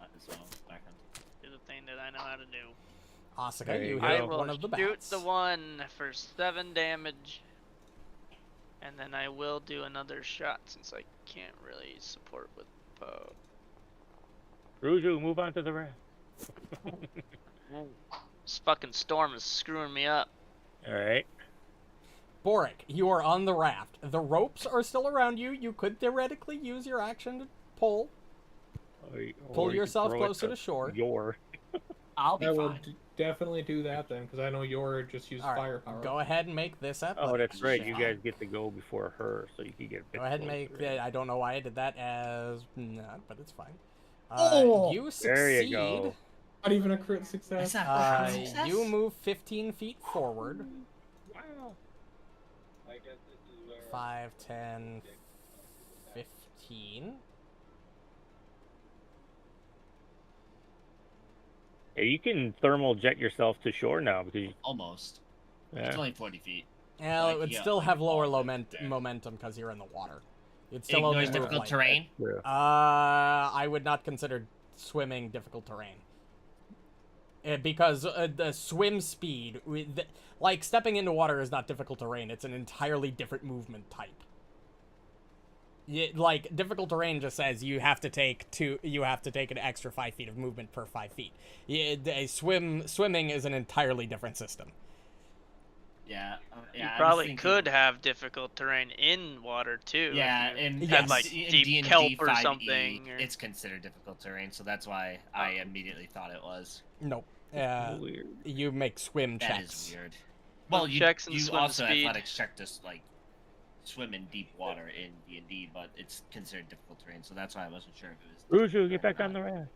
As well. Back on. do the thing that I know how to do. Asuka, There you you go. I hit will one of the shoot bats. the one for 7 damage, and then I will do another shot since I can't really support with Poe. Ruju, move on to the raft. This fucking storm is screwing me up. All right. Borraeck, you are on the raft. The ropes are still around you. You could theoretically use your action to pull. Or you Pull can yourself throw it closer to shore. Your. I'll be I will fine. definitely do that then, because I know Yor just used All right, firepower. go ahead and make this athletics Oh, that's right. You check. guys get to go before her, so you can get. A bit Go ahead and closer make in. that. I don't know why I did that as not, but it's fine. Oh! You succeed. There you go. Not even a crit success. That's not a success. You move 15 feet forward. Wow. I guess this is where 5, 10, 15. Yeah, you can thermal jet yourself to shore now because you, Almost. yeah. It's only 40 feet. Well, Like, it would yeah, still like have lower all right there. momentum because you're in the water. You'd It still only ignores move difficult like, terrain. Yeah. I would not consider swimming difficult terrain. Because the swim speed, like stepping into water is not difficult terrain. It's an entirely different movement type. Like difficult terrain just says you have to take an extra 5 feet of movement per 5 feet. Swimming is an entirely different system. Yeah. You I was probably thinking- could have difficult terrain in water too. Yeah, if you and had like in deep D&D kelp or 5e, something. Or... it's considered difficult terrain, so that's why I immediately thought it was. Nope. Weird. You make swim That checks. is weird. Well, Well, you, checks and you swim also speed. athletics check to like swim in deep water in D&D, but it's considered difficult terrain, so that's why I wasn't sure if it was. Ruju, get back on the raft.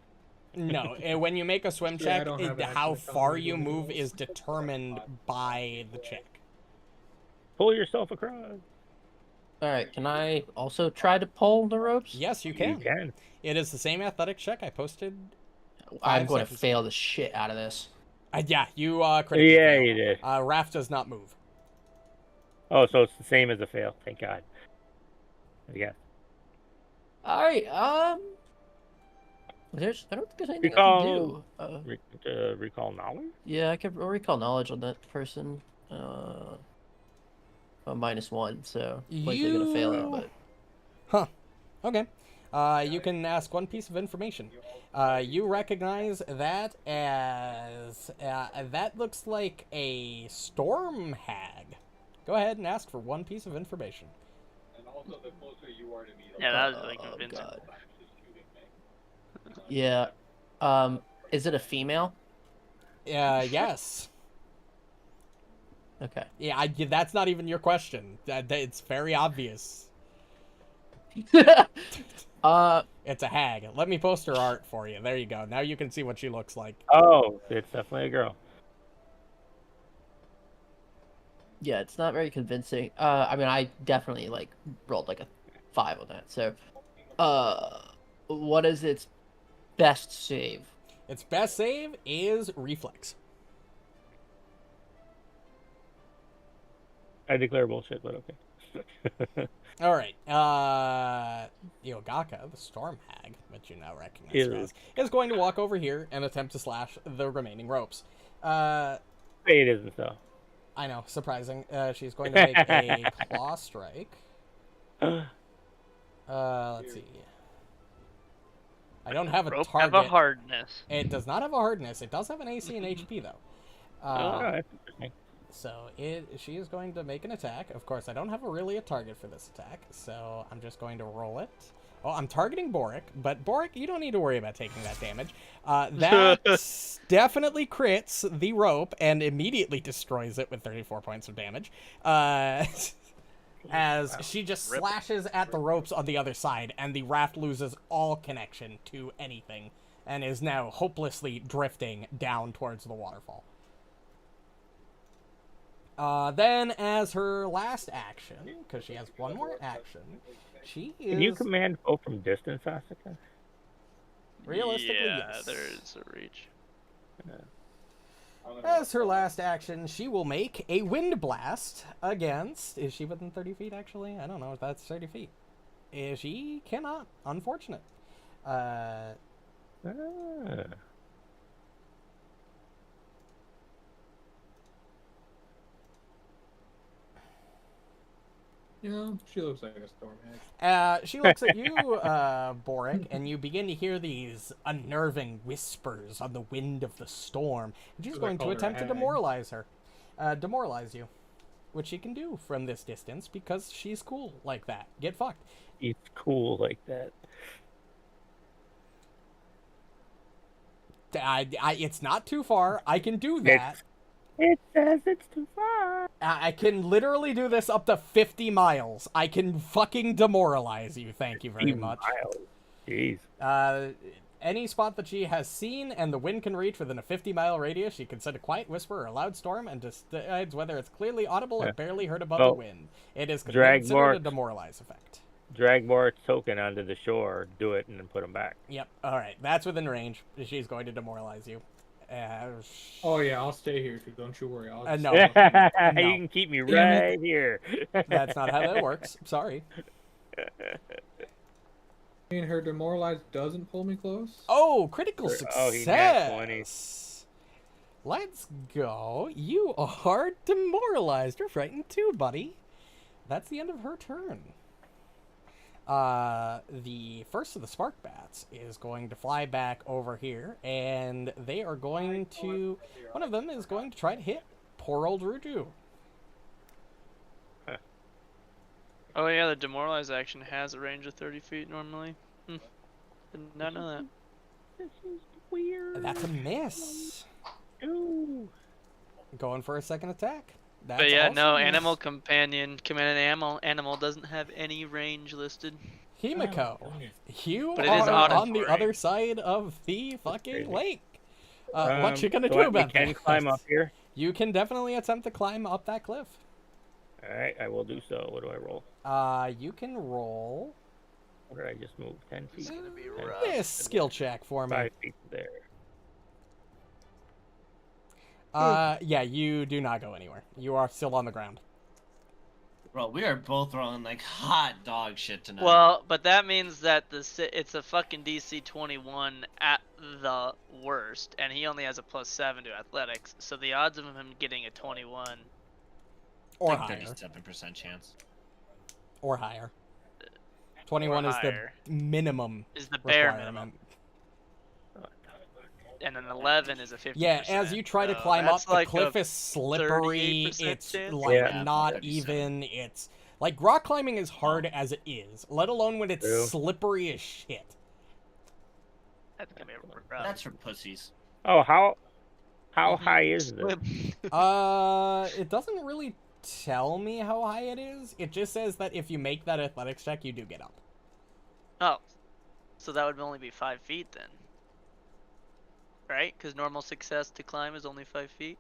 No, when you make a swim Yeah, I check, don't have an how action to far tell me you to do move this. is determined by the check. Pull yourself across. All right, can I also try to pull the ropes? Yes, you You can. can. It is the same athletic check I posted. I'm 5 going to seconds. fail the shit out of this. Yeah, you critically Yeah, fail. you did. Raft does not move. Oh, so it's the same as a fail. Thank God. Yeah. All right, I don't think there's anything Recall- I can do. Recall knowledge? Yeah, I could recall knowledge on that person. A -1, so likely gonna fail it, but Huh. Okay. You can ask one piece of information. You recognize that as that looks like a storm hag. Go ahead and ask for one piece of information. And also, the closer you are to me, the Yeah, that was Oh, like convincing. God. just shooting me. yeah. Is it a female? Yes. Okay. Yeah, that's not even your question. It's very obvious. It's a hag. Let me post her art for you. There you go. Now you can see what she looks like. Oh, it's definitely a girl. Yeah, it's not very convincing. I mean, I definitely like rolled like a 5 on that. So, what is its best save? Its best save is reflex. I declare bullshit, but okay. All right. Yogaka, the storm hag, which you now recognize Ew. as, is going to walk over here and attempt to slash the remaining ropes. It isn't so. I know, surprising. She's going to make a claw strike. Let's see. I don't have a Rope target. have a hardness. It does not have a hardness. It does have an AC and HP though. Oh, that's interesting. So she is going to make an attack. Of course, I don't have a target for this attack, so I'm just going to roll it. Well, I'm targeting Borraeck, but Borraeck, you don't need to worry about taking that damage. That definitely crits the rope and immediately destroys it with 34 points of damage. As she just slashes at the ropes on the other side, and the raft loses all connection to anything, and is now hopelessly drifting down towards the waterfall. Then, as her last action, because she has one more action, she is... Can you command bow from distance, Asuka? Realistically, yeah, yes. there's a reach. As her last action, she will make a wind blast against... Is she within 30 feet, actually? I don't know if that's 30 feet. She cannot. Unfortunate. Yeah, she looks like a storm hag. She looks at you, Borraeck, and you begin to hear these unnerving whispers on the wind of the storm. And she's So they going to called her a attempt to hag. demoralize her. Demoralize you. Which she can do from this distance because she's cool like that. Get fucked. It's cool like that. It's not too far. I can do that. It says it's too far. I can literally do this up to 50 miles. I can fucking demoralize you. Thank you very 50 much. miles. Jeez. Any spot that she has seen and the wind can reach within a 50-mile radius, she can send a quiet whisper or a loud storm and decides whether it's clearly audible or barely heard above the wind. It is Drag considered a marks. demoralize effect. Drag more token onto the shore, do it, and then put them back. Yep. All right. That's within range. She's going to demoralize you. Oh yeah, I'll stay here too. Don't you worry. I'll No. You No. can keep me right here. That's not how that works. Sorry. I mean, her demoralized doesn't pull me close. Oh, critical Oh, he nat 20. success. Let's go. You are demoralized. You're frightened too, buddy. That's the end of her turn. The first of the spark bats is going to fly back over here, and they are going to. One of them is going to try to hit poor old Ruju. Oh yeah, the demoralize action has a range of 30 feet normally. Did not know that. This is weird. That's a miss. Ooh. Going for a second attack. That's But yeah, also no, a miss. animal companion, command animal doesn't have any range listed. Himiko, you But it is are on the auditory. other side of the fucking lake. What you gonna so do we about can that? climb up here. You can definitely attempt to climb up that cliff. Alright, I will do so. What do I roll? You can roll What did I just move? 10 feet? It's gonna be 10 rough. this skill check for me. 5 feet there. Yeah, you do not go anywhere. You are still on the ground. Bro, we are both rolling like hot dog shit tonight. Well, but that means that it's a fucking DC 21 at the worst, and he only has a +7 to athletics, so the odds of him getting a 21 Or like higher. 37% chance. Or higher. 21 or is higher the minimum is the bare requirement. minimum, and then 11 is a 50%. Yeah, as you try to so climb up, that's the like cliff a is slippery. 38% It's chance? like Yeah. not 37. even. It's like rock climbing is hard as it is, let alone when it's True. slippery as shit. That's gonna be rough. That's for pussies. Oh, how high is this? It doesn't really tell me how high it is. It just says that if you make that athletics check, you do get up. Oh, so that would only be 5 feet then, right? Because normal success to climb is only 5 feet.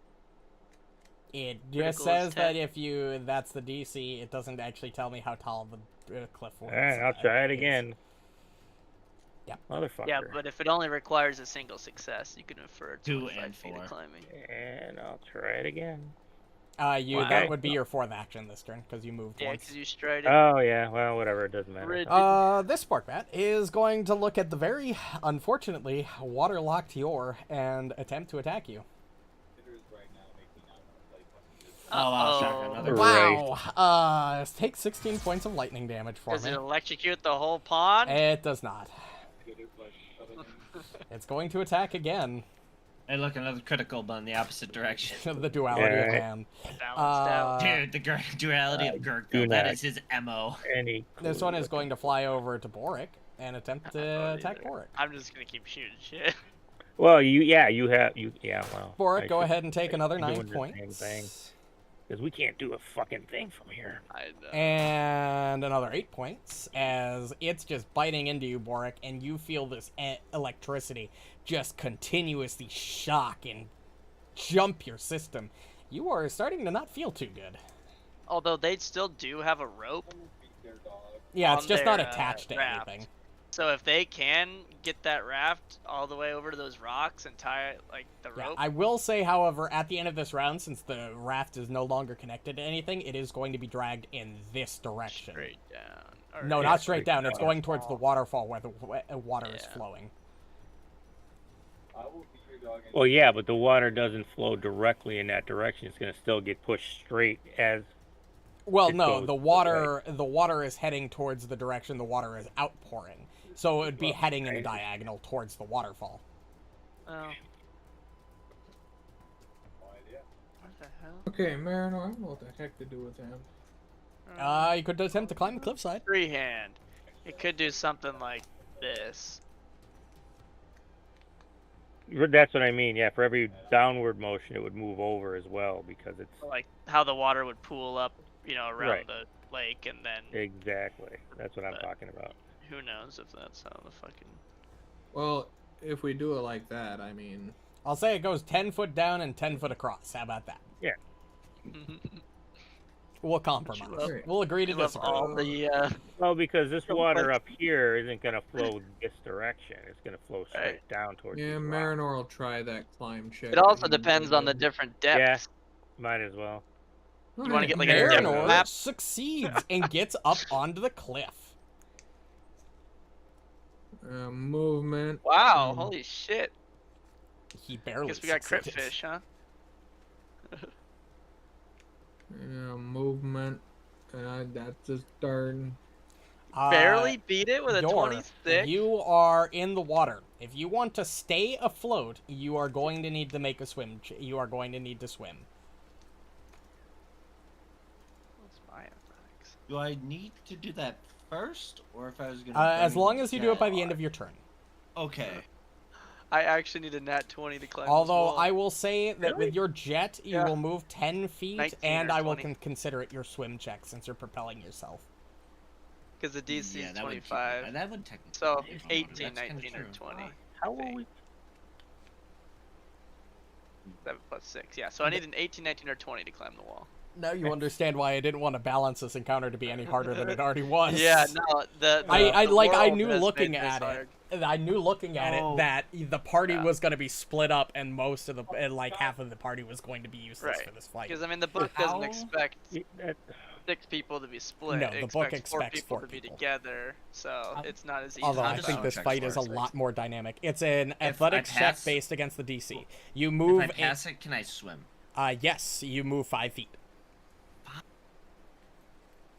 It just Critical is says that 10. if you, that's the DC. It doesn't actually tell me how tall the cliff was. Alright, I'll try it again. Yep. Motherfucker. Yeah, but if it only requires a single success, you can infer 2 25 and feet 4. of climbing. And I'll try it again. That Wow. would be your fourth action this turn because you moved Yeah, once. because you strided. Oh, yeah. Well, whatever. It doesn't matter. Rid- This spark bat is going to look at the very, unfortunately, waterlocked Yor and attempt to attack you. Oh, wow, Uh-oh. shotgun, another Wow. Take 16 points of lightning damage for Does me. it electrocute the whole pond? It does not. It's going to attack again. Hey, look, another critical, but in the opposite direction. The duality of Yeah. man. Balanced out. Dude, the duality of Gurk, do though, that not. is his MO. Any This one is going to fly over to Borraeck and attempt to Not attack either. Borraeck. I'm just gonna keep shooting shit. Well, well. Borraeck, go I ahead and take another doing 9 the points. same thing. Because we can't do a fucking thing from here. I know. And another 8 points as it's just biting into you, Borraeck, and you feel this electricity just continuously shock and jump your system. You are starting to not feel too good. Although they still do have a rope, Yeah, it's on just not their, attached to raft. anything. so if they can get that raft all the way over to those rocks and tie it like the Yeah, rope, I will say, however, at the end of this round, since the raft is no longer connected to anything, it is going to be dragged in this direction. straight down. Or, No, yeah, not straight down. It's down. going towards the waterfall where the water is Yeah. flowing. Well, yeah, but the water doesn't flow directly in that direction. It's going to still get pushed straight as... Well, It no, goes the water is heading towards the direction the water is outpouring. So it would be heading in a diagonal towards the waterfall. Oh. What the hell? Okay, Marynor, what the heck to do with him? You could attempt to climb the cliffside. Freehand. It could do something like this. That's what I mean, yeah. For every downward motion, it would move over as well, because it's... Like how the water would pool up, around Right. the lake, and then Exactly. That's what I'm talking about. who knows if that's how the fucking... Well, if we do it like that, I mean, I'll say it goes 10 foot down and 10 foot across. How about that? We'll compromise. love- We'll agree to I love disagree. all the Well, because this Don't water like- up here isn't going to flow this direction. It's going to flow straight Right. down towards yeah, these rocks. Marynor will try that climb check. It also that he depends on the did. different depths. Might as well. You wanna get, like, a depth Marynor map? succeeds and gets up onto the cliff. Movement. Wow, holy shit. He barely Guess we got crit succeeded. fish, huh? Movement. That's a start. Barely beat it with a Yor, 26. you are in the water. If you want to stay afloat, you are going to need to make a swim. You are going to need to swim. What's my athletics? Do I need to do that first, or if I was gonna? As long as you do it by the end of your turn. Okay. I actually need a nat 20 to climb Although this I wall. will say that with your jet, you Yeah. will move 10 feet, 19 and or I will 20. consider it your swim check since you're propelling yourself. Because the DC is that 25. That would technically. So be from 18, That's kinda 19, or true. 20. How will we? 7 plus 6. Yeah, so I need an 18, 19, or 20 to climb the wall. Now you understand why I didn't want to balance this encounter to be any harder than it already was. Yeah, no, I the world knew has looking made this at hard. it. I knew looking at Oh. it that the party Yeah. was going to be split up, and most of the like half of the party was going to be useless Right. for this fight. Because, I mean, the book doesn't How- expect That, 6 people to be split. No, It the book expects 4 expects people 4 to be people. together, so it's not as easy. Although How I does think that this check fight is a work? lot more dynamic. It's an I athletics check pass- based against the DC. You If move. I pass it, can I swim? Yes, you move 5 feet.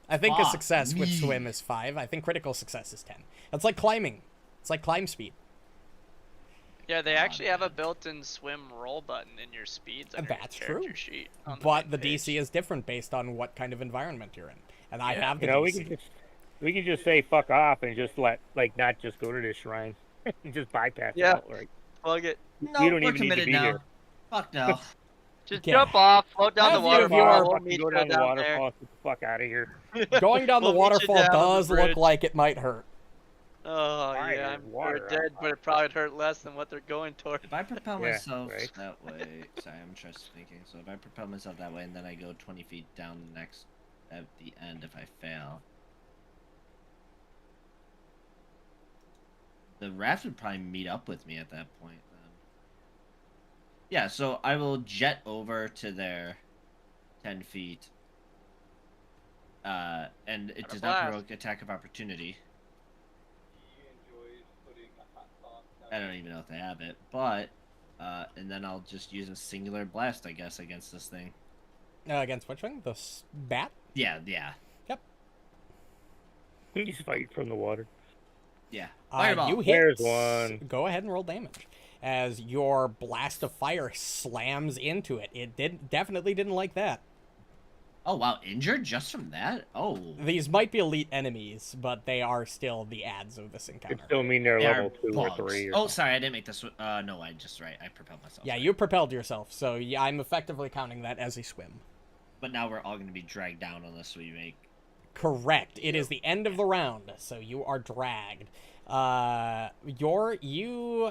I think a Fuck success with me. swim is 5. I think critical success is 10. It's like climbing. It's like climb speed. Yeah, they Oh, actually have a man. built-in swim roll button in your speeds on That's your character true. sheet. On But the main DC page. is different based on what kind of environment you're in. And I Yeah. have the you know, we DC. can just say fuck off and just let not just go to this shrine and just bypass Yeah. it outright. Plug it. No, we don't we're even need to committed be now. here. Fuck no. Just Okay. jump off, float down the Have you- if you waterfall. are- We'll Fucking meet go you down the there. waterfall. Get the fuck out of here. Going down the We'll meet you waterfall down on the does look bridge. like it might hurt. Oh Fire yeah, and I'm water sure dead, but it probably hurt less than what they're going toward. If I propel Yeah, myself right. that way, sorry, I'm just thinking. So if I propel myself that way and then I go 20 feet down next at the end, if I fail, the raft would probably meet up with me at that point. Then. Yeah, so I will jet over to their 10 feet, and it Got a does not blast. provoke attack of opportunity. He enjoys putting a hot sauce down I don't even know if they have it, but and then I'll just use a singular blast, I guess, against this thing. Against which one? The bat? Yeah. He's fighting from the water. Yeah. Fireball. You hit. There's one. Go ahead and roll damage. As your blast of fire slams into it. It definitely didn't like that. Oh wow, injured just from that? Oh. These might be elite enemies, but they are still the adds of this It encounter. still mean they're They level are 2 or bugs. 3. Or Oh, something. sorry, I didn't make this. No, I just I propelled myself. Yeah, right. you propelled yourself, so yeah, I'm effectively counting that as a swim. But now we're all going to be dragged down unless we make. Correct. It is the end of the round, so you are dragged. You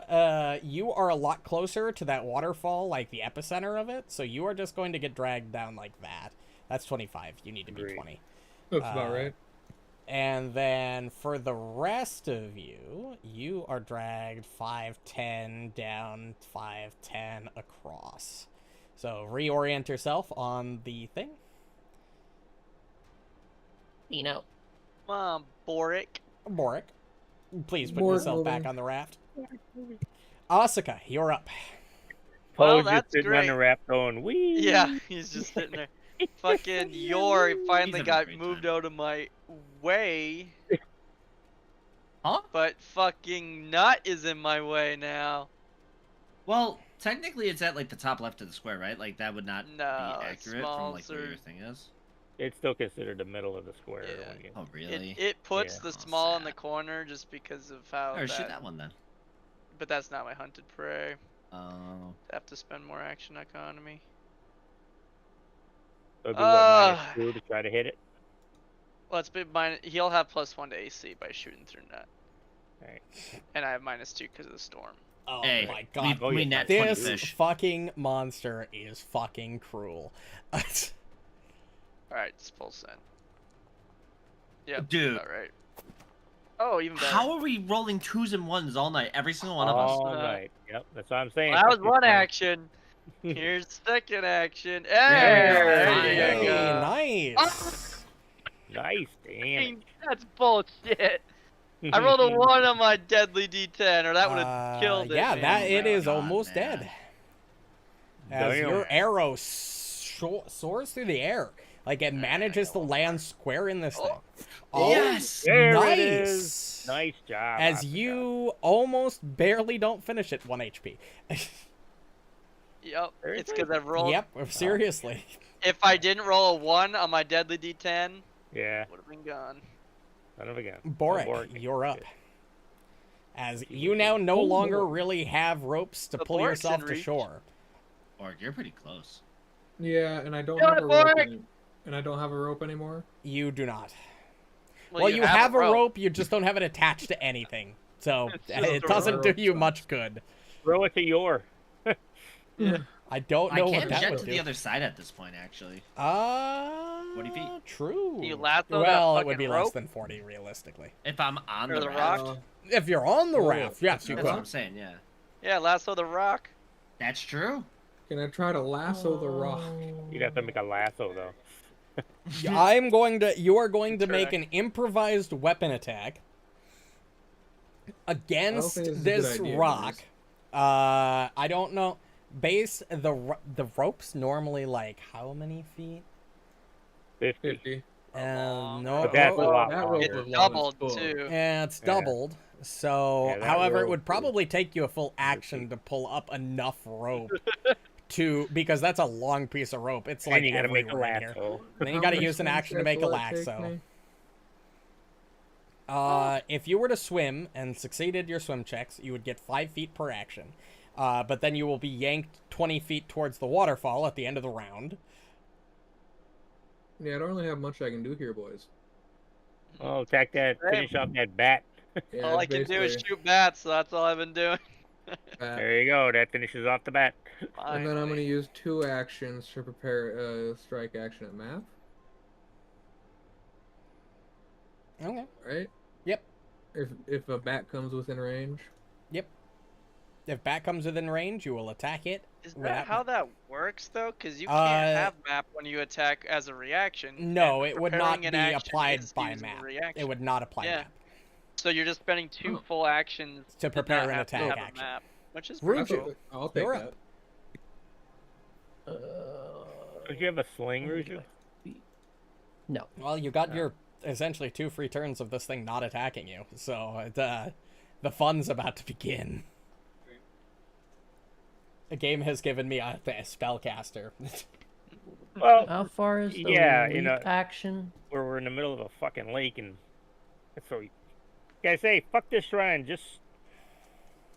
are a lot closer to that waterfall, like the epicenter of it, so you are just going to get dragged down like that. That's 25. You need to be Agreed. 20. That's about right. And then for the rest of you, you are dragged 5, 10 down, 5, 10 across. So reorient yourself on the thing. You know. Come on, Borraeck. Borraeck, please put Borg yourself back moving. on the raft. Asuka, you're up. Well, Poe's just that's sitting on great. the raft going, wee. Yeah, he's just sitting there. Fucking Yor finally having a got great moved time. out of my way, Huh? but fucking Nut is in my way now. Well, technically, it's at like the top left of the square, right? Like that would not No, be it's accurate from like where smaller. your thing is. It's still considered the middle of the square. Yeah. when you- Oh really? It puts Yeah. the Oh, small in the sad. corner just because of how Or shoot that one then. But that's not my hunted prey. Oh. Have to spend more action economy. So it'd be what, Ah. -2 to try to hit it. Well, it's been he'll have +1 to AC by shooting through Nut. Alright. And I have -2 because of the storm. Oh Hey, my god. Oh, we yeah. net 20 This fish. fucking monster is fucking cruel. Alright, just pulse in. Yep, Dude. about right. Oh, even better. How are we rolling 2s and 1s all night? Every single one of us. All right. Yep, that's what I'm saying. Well, that was Fucking one fun. action. Here's the second action. Hey, There you we go. Nice. Nice, damn. it. That's bullshit. I rolled a 1 on my deadly D10, or that would have killed it. Yeah, man. that it is God, almost man. dead. As Damn. your arrow soars through the air, like it manages to land square in this thing. Oh, Yes! There nice. it is. Nice job. As Asuka. you almost barely don't finish it 1 HP. Yep, it's Seriously? because I've rolled. Yep, seriously. If I didn't roll a 1 on my deadly D10, Yeah. would have been gone. Son of a gun. Borraeck, you're up. As you now no longer really have ropes to The pull Borraeck's yourself in to reach. shore. Or you're pretty close. Yeah, and I don't Kill have it, a rope. Borraeck! And I don't have a rope anymore. You do not. Well, you have a rope, you just don't have it attached to anything. So it a doesn't do rope you stuff. much good. Throw it to your. I don't I know what can't that jet would to do. the other side at this point, actually. 40 feet. True. You lasso that well, it would fucking be less rope? than 40, realistically. If I'm on Or the the raft. rock? If you're on the Oh, raft, yes, you That's what could. I'm saying, yeah. Yeah, lasso the rock. That's true. Can I try to lasso the rock? You'd have to make a lasso though. You are going to make an improvised weapon attack against think this is a this good idea, rock. guys. I don't know. The rope's normally like how many feet? 50. 50. No, But that's a lot that rope longer. is It's long as doubled fuck. too. yeah, it's Yeah. doubled. So, Yeah, that however, it rope would is- probably take you a full action to pull up enough rope because that's a long piece of rope. It's like And you gotta make a everywhere in here. lasso. Then you How got to many use an swim action to checks make a will that take lasso. me? If you were to swim and succeeded your swim checks, you would get 5 feet per action. But then you will be yanked 20 feet towards the waterfall at the end of the round. Yeah, I don't really have much I can do here, boys. Oh, attack that. Finish off that bat. Yeah, All I it's can do is basically shoot bats, so that's all I've been doing. that. There you go. That finishes off the bat. And then I'm going to Finally. use 2 actions to prepare a strike action at map, Okay. right? Yep. If a bat comes within range. If bat comes within range, you will attack it. Is without- that how that works though? Because you can't have map when you attack as a reaction. No, and it would not preparing be an action applied is by using a map. reaction. It would not apply Yeah. map. So you're just spending 2 full actions To not prepare an have to attack have a action. map, which is Ruju. pretty cool. I'll take You're that. up. Don't you have a sling, Ruju? No. Well, you got your essentially 2 free turns of this thing not attacking you. So the fun's about to begin. The game has given me a spellcaster. Well, How far is the Yeah, leap you know- action? we're in the middle of a fucking lake, and so you guys say, "Fuck this shrine, just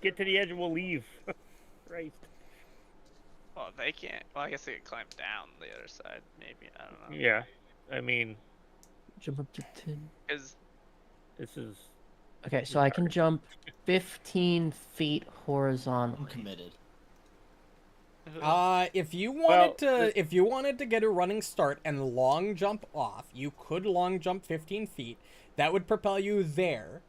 get to the edge and we'll leave." Christ. Well, they can't. Well, I guess they could climb down the other side. Maybe I don't know. Yeah, I mean, Jump up to 10. Because this is Okay, so I can jump 15 feet I'm horizontally. committed. If you Well, wanted to get a running start and long jump off, you could long jump 15 feet. That would propel you there.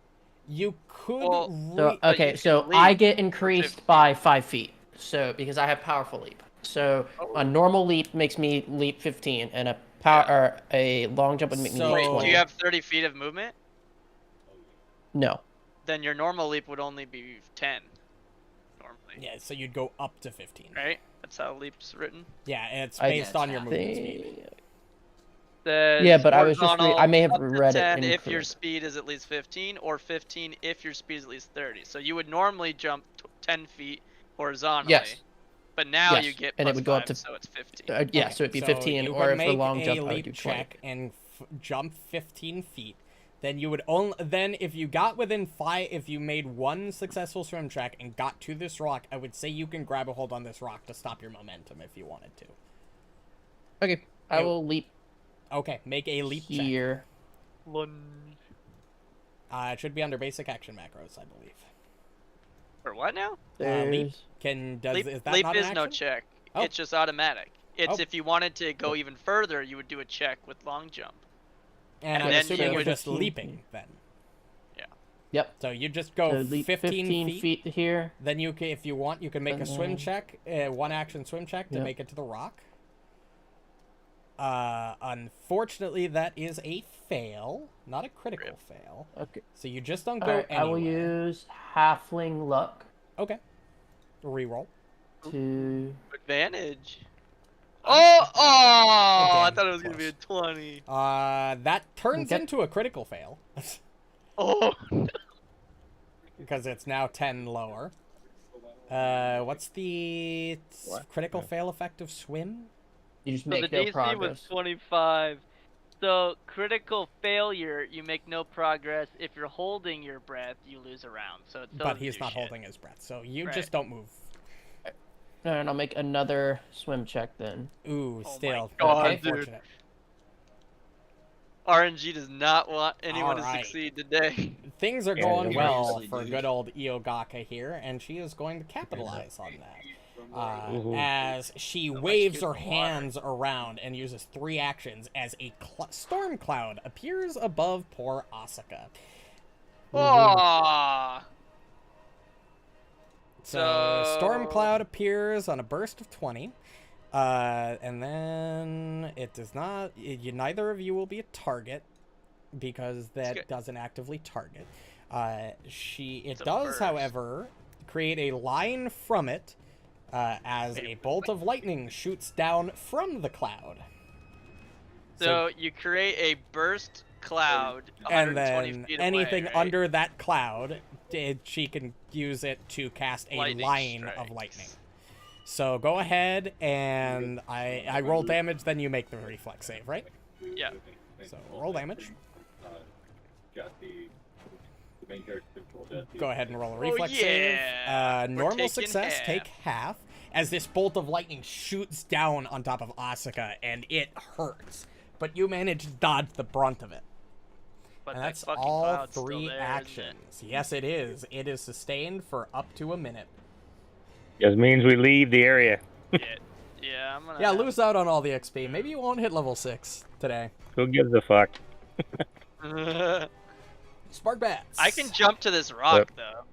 You could. Well, So But okay, you so can I leap get increased 15. by 5 feet. So because I have powerful leap. So Oh. a normal leap makes me leap 15, and a power or a long jump would make me So- leap wait, do 20. you have 30 feet of movement? No. Then your normal leap would only be 10. Normally, yeah, so you'd go up to 15. right? That's how leap's written. Yeah, it's I based on your movement speed. Think- Says Yeah, but I was just horizontal I may have up to read it 10 if your incorrect. speed is at least 15, or 15 if your speed is at least 30. So you would normally jump 10 feet horizontally. Yes. But now Yes, you get and it plus would go up 5, to- so it's 15. Yeah, Okay, so it'd be so 15, you or would if the make long jump, a I would leap do 20. check and jump 15 feet. Then you would only if you got within 5, if you made 1 successful swim check and got to this rock, I would say you can grab a hold on this rock to stop your momentum if you wanted to. Okay, I It- will leap Okay, make a leap check. here. Lunge. It should be under basic action macros, I believe. For what now? Leap There's is that leap not is an no action? check. Oh. It's just automatic. It's Oh. if you wanted to go even further, you would do a check with long jump. And and I'm then assuming you you're would- just 15 leaping then. Yep. So you just go So leap 15 feet to here. Then you can, if you want, you can make a swim then- check, 1 action swim check to Yep. make it to the rock. Unfortunately, that is a fail, not a critical fail. Okay. So you just don't All go right, I will anywhere. use halfling luck Okay. Reroll. to. Advantage. Oh! I Damn, thought it was going to be a close. 20. That turns Okay. into a critical fail. Oh! Because it's now 10 lower. What's the What? critical fail effect of swim? You just So the make no DC progress. was 25. So critical failure, you make no progress. If you're holding your breath, you lose a round. So it still But doesn't he's do not shit. holding his breath, so you Right. just don't move. And I'll make another swim check then. Ooh, Oh my still God, unfortunate. RNG does not want anyone to Alright. succeed today. Things are Yeah, going you well seriously, for dude. good old Iogaka here, and she is going to capitalize on that. Ooh. As she So much waves good her water. hands around and uses 3 actions as a storm cloud appears above poor Asuka. Oh! So, storm So- cloud appears on a burst of 20. And then it does not. Neither of you will be a target because that good. doesn't actively target. It It's a does, burst. however, create a line from it as a bolt of lightning shoots down from the cloud. So you create a burst cloud, And 120 then feet anything away, right? under that cloud, she can use it to cast a Lightning line of strikes. lightning. So go ahead and I roll damage, then you make the reflex save, right? Yeah. So roll damage. Got the main character control that. Go ahead and roll a Oh, reflex yeah. save. We're Normal taking success, half. take half. As this bolt of lightning shoots down on top of Asuka, and it hurts. But you manage to dodge the brunt of it. But And that that's fucking all cloud's still 3 there, isn't it? actions. Yes, it is. It is sustained for up to a minute. Just means we leave the area. Yeah, I'm gonna. Yeah, lose out on all the XP. Maybe you won't hit level 6 today. Who gives a fuck? Spark bats. I can jump to this rock though.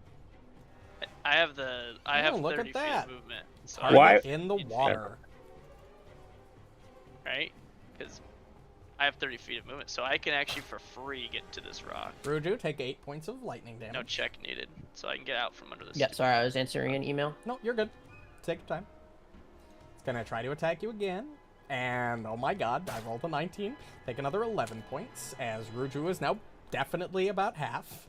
I have the. I have look 30 at feet that. of movement. So Target Why- in the water. Right? Because I have 30 feet of movement, so I can actually for free get to this rock. Ruju, take 8 points of lightning No damage. check needed, so I can get out from under this. Yeah, sorry, I was answering an email. No, you're good. Take your time. It's gonna try to attack you again. And oh my god, I rolled a 19. Take another 11 points, as Ruju is now definitely about half.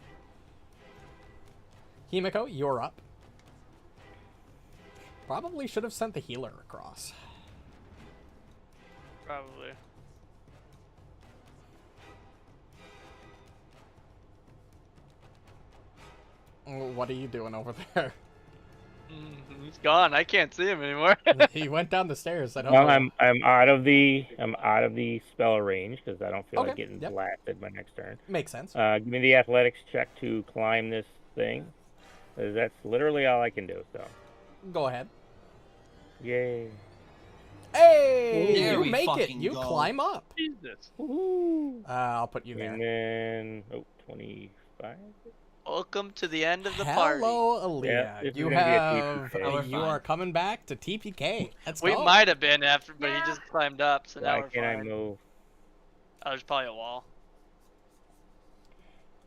Himiko, you're up. Probably should have sent the healer across. Probably. What are you doing over there? He's gone. I can't see him anymore. He went down the stairs. I don't Well, know. I'm out of the spell range because I don't feel Okay, like getting yep. blasted my next turn. Makes sense. Give me the athletics check to climb this thing. 'Cause that's literally all I can do. So, Go ahead. yay! Hey, There you we make it. fucking You go. climb up. Jesus. I'll put you there. And then 25. Welcome to the end of the party. Hello, Yeah, Aaliyah. this is You gonna be a have TPK. Oh, we're you fine. are coming back to TPK. Let's We go. might have been after, but he Yeah. just climbed up, so now Why we're can't I fine. move? Oh, there's probably a wall.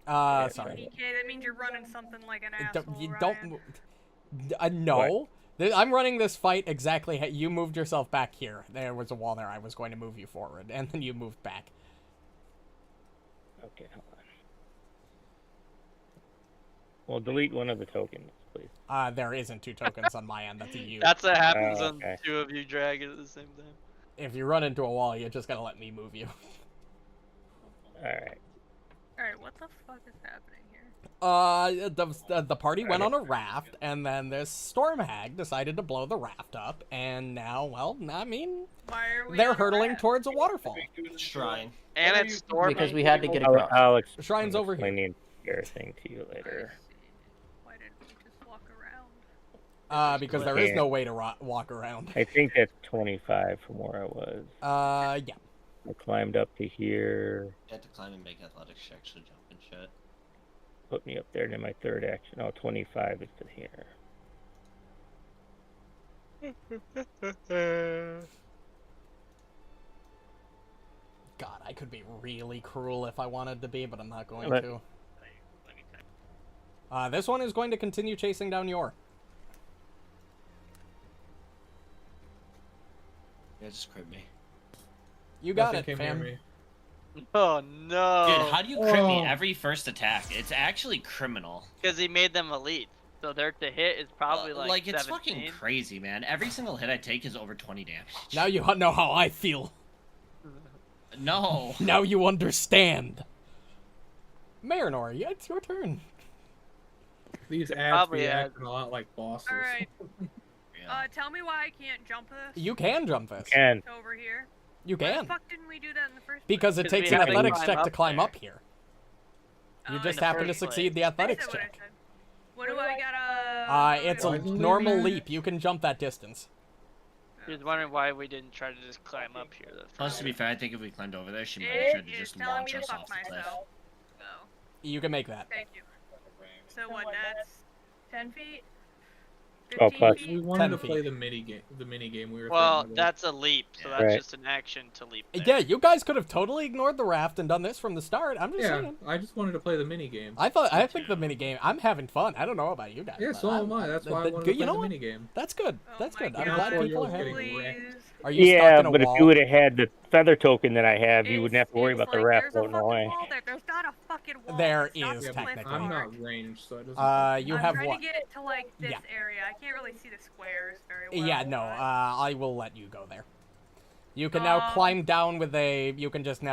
Sorry. TPK, that means you're running something like an Don't- asshole, you Ryan. no. I'm running this fight exactly. You moved yourself back here. There was a wall there. I was going to move you forward, and then you moved back. Okay, hold on. Well, delete one of the tokens, please. There isn't 2 tokens on my end. That's a you. That's what happens Oh, when okay. 2 of you drag it at the same time. If you run into a wall, you just gotta let me move you. All right. Alright, what the fuck is happening here? The party went on a raft, and then this storm hag decided to blow the raft up, and now, well, I mean, Why are we they're on a hurtling raft? towards a waterfall. Shrine. And it's storming. Because we had to get across. I'll explain, Shrine's over here. explain the entire thing to you I later. see. Why didn't we just walk around? Because there is no way to walk around. I think that's 25 from where I was. Yeah. I climbed up to here, You had to climb and make athletics checks to jump and shit. put me up there, and then my third action. Oh, 25 is to here. God, I could be really cruel if I wanted to be, but I'm not going Let- to. This one is going to continue chasing down your. Yeah, just crit me. You got Nothing it, came near fam. me. Oh no. Dude, how do you crit me Oh. every first attack? It's actually criminal. Because he made them elite. So their to hit is probably like it's 17. fucking crazy, man. Every single hit I take is over 20 damage. Now you know how I feel. No. Now you understand. Marynor, yeah, it's your turn. These ads Probably be has- acting a lot like bosses. Alright. Yeah. Tell me why I can't jump this. You can jump this. And Over here. You Why can. the fuck didn't we do that in the first Because it Because we takes an have to athletics climb check to up climb there. up here. place? You Oh, just the happen to first succeed the place. athletics I said what I check. said. What do I gotta... It's a Why is it normal there? leap. You can jump that distance. He was wondering why we didn't try to just climb up here. The Plus, first to be time. fair, I think if we climbed over there, she might have It tried to is just telling launch me to us fuck off the cliff. myself. So, You can make that. thank you. So what, that's 10 feet? Oh, 15 plus- feet? We wanted 10 to play feet. the mini game we were. Well, thinking about. that's a leap, so Yeah. that's Right. just an action to leap. Yeah, There. you guys could have totally ignored the raft and done this from the start. I'm just yeah. saying. I just wanted to play the mini game. I think the mini game. I'm having fun. I don't know about you guys. Yeah, but so am I. That's why I wanted to you play know the what? mini game. That's good. Oh That's my good. I'm God, glad God, people are getting having. wrecked. please. Are you yeah, stuck in a but wall? if you would have had the feather token that I have, you wouldn't have to worry It's about the like raft there's a floating fucking away. wall there. There's not a fucking wall. There It's not is the Yeah, but cliff technically. I'm part. not ranged, so it doesn't. You I'm have trying what? to get to like this Yeah. area. I can't really see the squares very well. Yeah, no. but- I will let you go there. You can now climb down with a. You can just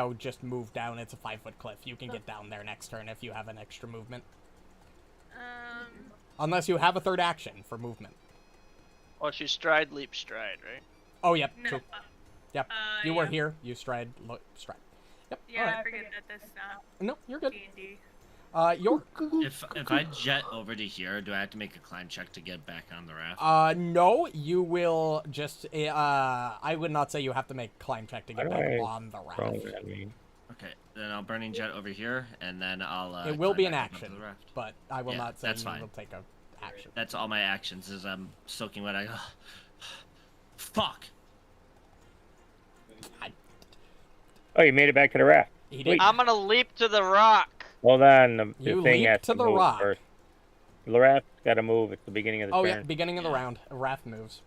move down. It's a 5-foot cliff. You can get down there next turn if you have an extra movement. Unless you have a third action for movement. Well, she stride, leap, stride, right? Oh, yep. No, True. Yep. You were yeah. here. You stride. Stride. Yep. Yeah, All I right. forget that this is not No, you're good. D&D. York. If I jet over to here, do I have to make a climb check to get back on the raft? No, you will just. I would not say you have to make a climb check to get back Alright. on the Throw raft. it at me. Okay, then I'll burning jet over here, and then I'll. It will be climb an back up onto action, the raft. but I will Yeah, not say that's you fine. will take a action. That's all my actions. Is I'm soaking wet. I go. Fuck. Oh, you made it back to the raft. He Wait. did. I'm gonna leap to the rock. Hold on, the You thing leap has to the move rock. first. The raft's got to move. It's the beginning of the Oh turn. yeah, beginning of the Yeah. round. A raft moves.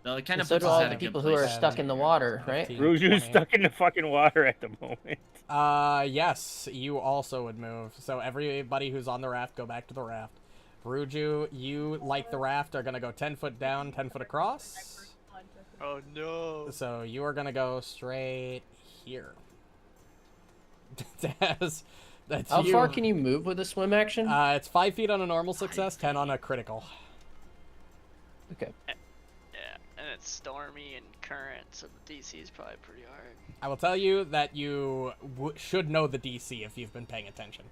No, it kind of So puts do us all at the a good people who are place. stuck in the water, right? 15, Ruju's 20. stuck in the fucking water at the moment. Yes, you also would move. So everybody who's on the raft, go back to the raft. Ruju, you, like the raft, are gonna go 10 foot down, 10 foot across. Oh no. So you are gonna go straight here. that's How you. far can you move with a swim action? It's 5 feet on a normal success, 10 on a critical. Okay. Yeah, and it's stormy and current, so the DC is probably pretty hard. I will tell you that you should know the DC if you've been paying attention.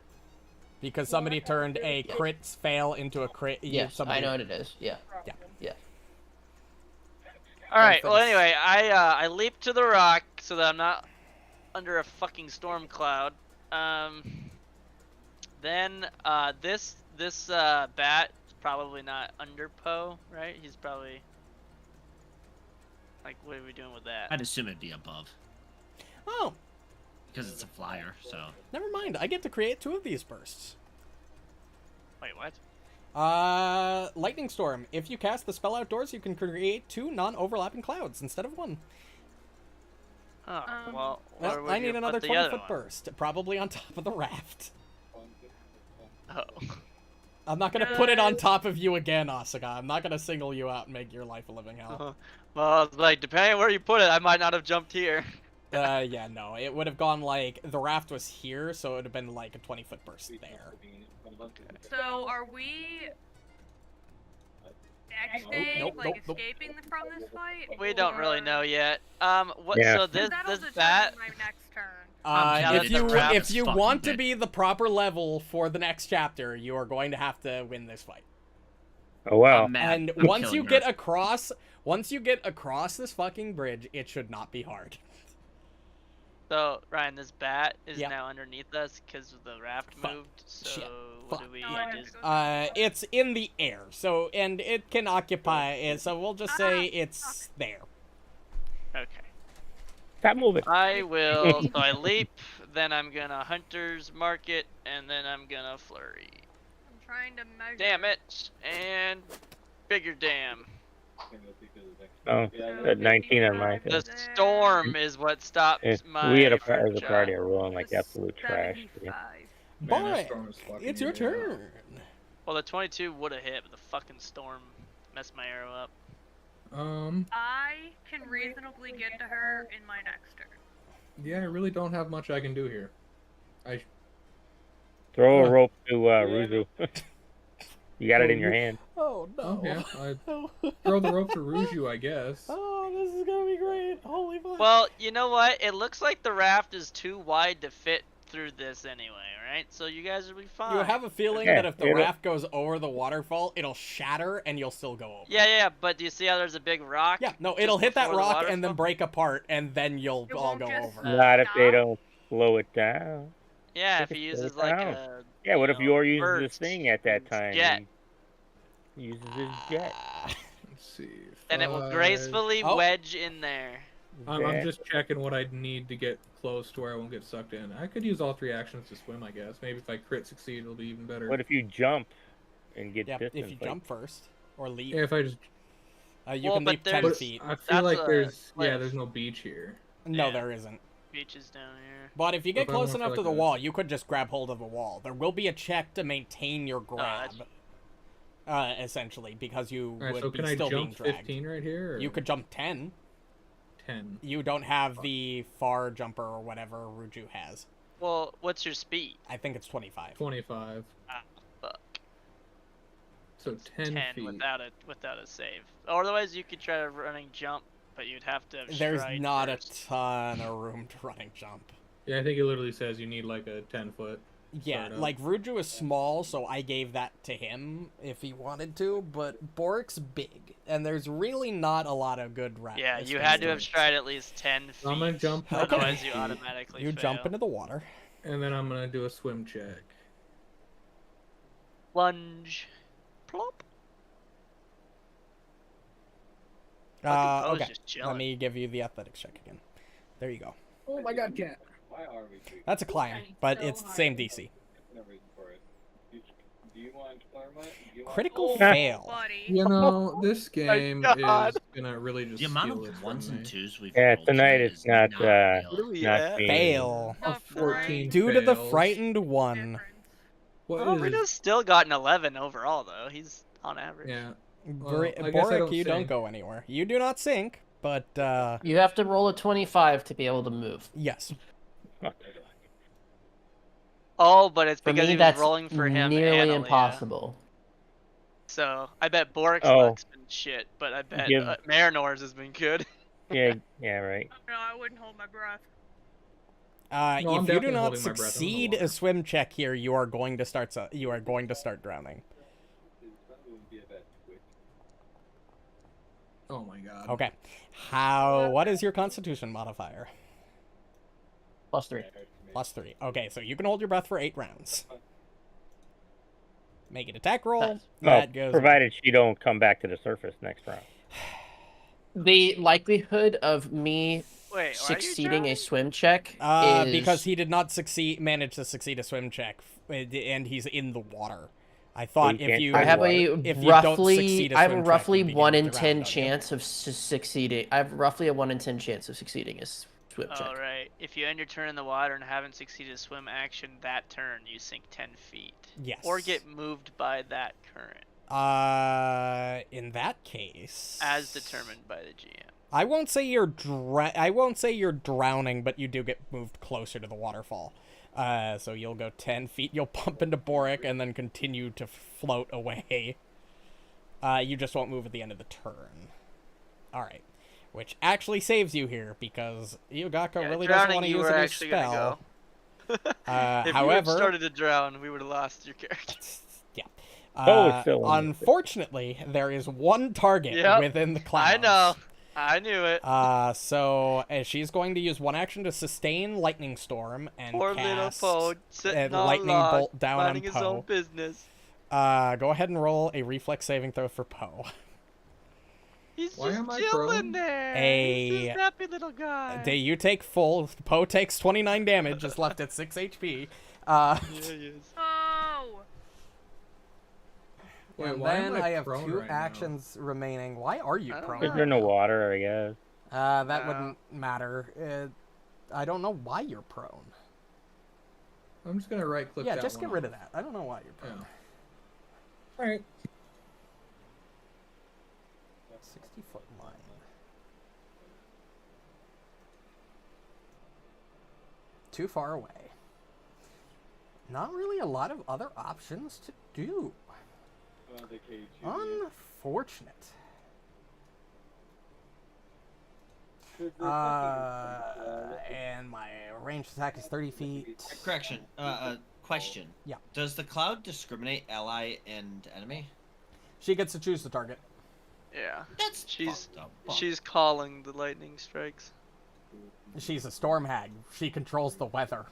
Because somebody turned a crit fail into a crit. Yes, somebody, I know what it is. Yeah. Yeah. Yeah. All right. for Well, the- anyway, I leap to the rock so that I'm not under a fucking storm cloud. Then this bat is probably not under Poe, right? He's probably like, what are we doing with that? I'd assume it'd be above Oh, because it's a flyer. So never mind. I get to create 2 of these bursts. Wait, what? Lightning Storm. If you cast the spell outdoors, you can create 2 non-overlapping clouds instead of 1. Oh, well, where Well, would I you need put another the 20 other foot one? burst, probably on top of the raft. Oh. I'm not gonna put it on top of you again, Asuka. I'm not gonna single you out and make your life a living hell. Well, it's like, depending on where you put it, I might not have jumped here. Yeah, no, it would have gone like the raft was here, so it would have been like a 20-foot burst there. So are we exiting, Nope, like nope. escaping from this fight? We don't really or- know yet. What? Yeah. So 'Cause this that'll this determine bat. my next turn. Yeah, If that's you the raft if you fucking want to bit. be the proper level for the next chapter, you are going to have to win this fight. Oh wow. I'm mad. And I'm once killing you her. get across this fucking bridge, it should not be hard. So Ryan, this bat is Yeah. now underneath us because the raft Fuck. moved. So Shit. what Fuck. do we No, I have just? to go It's in the air, and it can occupy it. So we'll just say it's there. Okay. Stop moving. I will. So I leap, then I'm gonna hunter's mark it, and then I'm gonna flurry. I'm trying to measure. Damn it! And bigger damn. Oh, Yeah, the 19 on mine. The storm is what stopped my. We had a first as a shot. party are rolling like absolute trash. 75. Man, that Borraeck, storm is fucking it's your eating me up. turn. Well, the 22 would have hit, but the fucking storm messed my arrow up. I can reasonably get to her in my next turn. Yeah, I really don't have much I can do here. Throw a Huh. rope to Ruju. You got it in your hand. Oh no. Oh yeah, I throw the rope to Ruju, I guess. Oh, this is gonna be great. Holy fuck. Well, you know what? It looks like the raft is too wide to fit through this anyway, right? So you guys will be fine. You have a feeling Yeah, that if the it'll- raft goes over the waterfall, it'll shatter and you'll still go over. Yeah, but do you see how there's a big rock? Yeah, no, just it'll hit that before the rock and then waterfall? break apart, and then you'll It all won't go just- over. Not if they Stop. don't slow it down. Yeah, if Just he slow uses it like down. a. Yeah, what if you know, Yor uses burst this thing at that time? jet. He uses his jet. Let's see. And it will 5. gracefully Oh. wedge in there. I'm Jet. just checking what I'd need to get close to where I won't get sucked in. I could use all 3 actions to swim, I guess. Maybe if I crit succeed, it'll be even better. What if you jump and get Yep, distance? if you like- jump first or leap, Yeah, if I just. you Well, can but leap 10 there's- feet. I feel That's like a there's. Yeah, cliff. there's no beach here. No, Yeah. there isn't. Beaches down here. But if you get If I close want enough for, to like, the a- wall, you could just grab hold of the wall. There will be a check to maintain your grab, essentially, because you Alright, would so be can I still being jump dragged. 15 right here? Or You could jump 10. 10. You don't have the far jumper or whatever Ruju has. Well, what's your speed? I think it's 25. 25. Ah, fuck. So 10 feet. without a save. Or otherwise, you could try a running jump, but you'd have to. Have There's stride not first. a ton of room to running jump. Yeah, I think it literally says you need like a 10-foot. Yeah, Start up. like Ruju is small, so I gave that to him if he wanted to, but Borraeck's big, and there's really not a lot of good routes. Yeah, you had to have stride at least 10 feet. I'm gonna jump Okay. Otherwise, you automatically You fail. jump into the water. And then I'm gonna do a swim check. Lunge. Plop. Fucking Poe's Okay, just let chilling. me give you the athletics check again. There you go. Oh my god, cat. Why are we treating That's a climb, but it's the same DC. no reason for it? Do you want Claremont? Do you want Critical Oh, fail. Buddy. You know, this game God. is gonna really just The amount steal it of from ones me. and twos we've Yeah, rolled tonight today it's is not, real. Really, not yeah. being- Fail. A Not 14 Due to the fails. frightened one. Difference. What Oh, is- Rita's still got an 11 overall, though. He's on average. Yeah. Well, I guess I Borraeck, don't you don't sink. go anywhere. You do not sink, but You have to roll a 25 to be able to move. yes. Oh, but it's For because me, he was that's rolling for him nearly and Aaliyah. impossible. So I bet Borraeck's Oh. luck's been shit, but I bet Give- Marynor's has been good. Yeah, yeah, right. No, I wouldn't hold my breath. No, I'm If you do definitely not holding my breath. I'm in the succeed water. a swim check here, you are going to start. You are going to start drowning. Oh my god. Okay. How? What is your Constitution modifier? +3. +3. Okay, so you can hold your breath for 8 rounds. Make an attack roll. Nice. That Oh, goes. provided she don't come back to the surface next round. The likelihood of me Wait, why are you succeeding a drowning? swim check is Because he did not manage to succeed a swim check, and he's in the water. I thought you if can't you, try I have Water. if a you don't roughly succeed a I have a swim check, roughly you'd be 1 in drowned, 10 don't you? chance of succeeding. I have roughly a 1 in 10 chance of succeeding a swim check. All right. If you end your turn in the water and haven't succeeded a swim action that turn, you sink 10 feet. Yes. Or get moved by that current, In that case, as determined by the GM. I won't say you're drowning, but you do get moved closer to the waterfall. So you'll go 10 feet. You'll bump into Borraeck and then continue to float away. You just won't move at the end of the turn. All right. Which actually saves you here because Iogaka Yeah, really doesn't drowning, want to you use were a new actually gonna spell. go. If you had However, started to drown, we would have lost your character. yeah. Oh, it's still on. Unfortunately, there is one target Yep. within the clouds. I know. I knew it. So she's going to use one action to sustain Lightning Storm and Poor little cast Poe sitting on lightning log, bolt down on minding his own Poe. business. Go ahead and roll a reflex saving throw for Poe. He's Why just am I chilling prone? there. A- He's just a happy little guy. You take full. Poe takes 29 damage, just left at 6 HP. Yeah, he is. Oh! Wait, and why then am I I have prone 2 right now? actions remaining. Why are you I don't prone? Because you're in the water, I guess. That wouldn't matter. I don't know why you're prone. I'm just gonna right click Yeah, that just one get rid off. of that. I don't know why you're prone. Yeah. Alright. 60-foot line. Too far away. Not really a lot of other options to do. They cage you. Unfortunate. 'Cause they're fucking- And my ranged attack is 30 feet. Correction. Question. Yeah. Does the cloud discriminate ally and enemy? She gets to choose the target. Yeah. That's She's fucked up. Fuck. she's calling the lightning strikes. She's a storm hag. She controls the weather.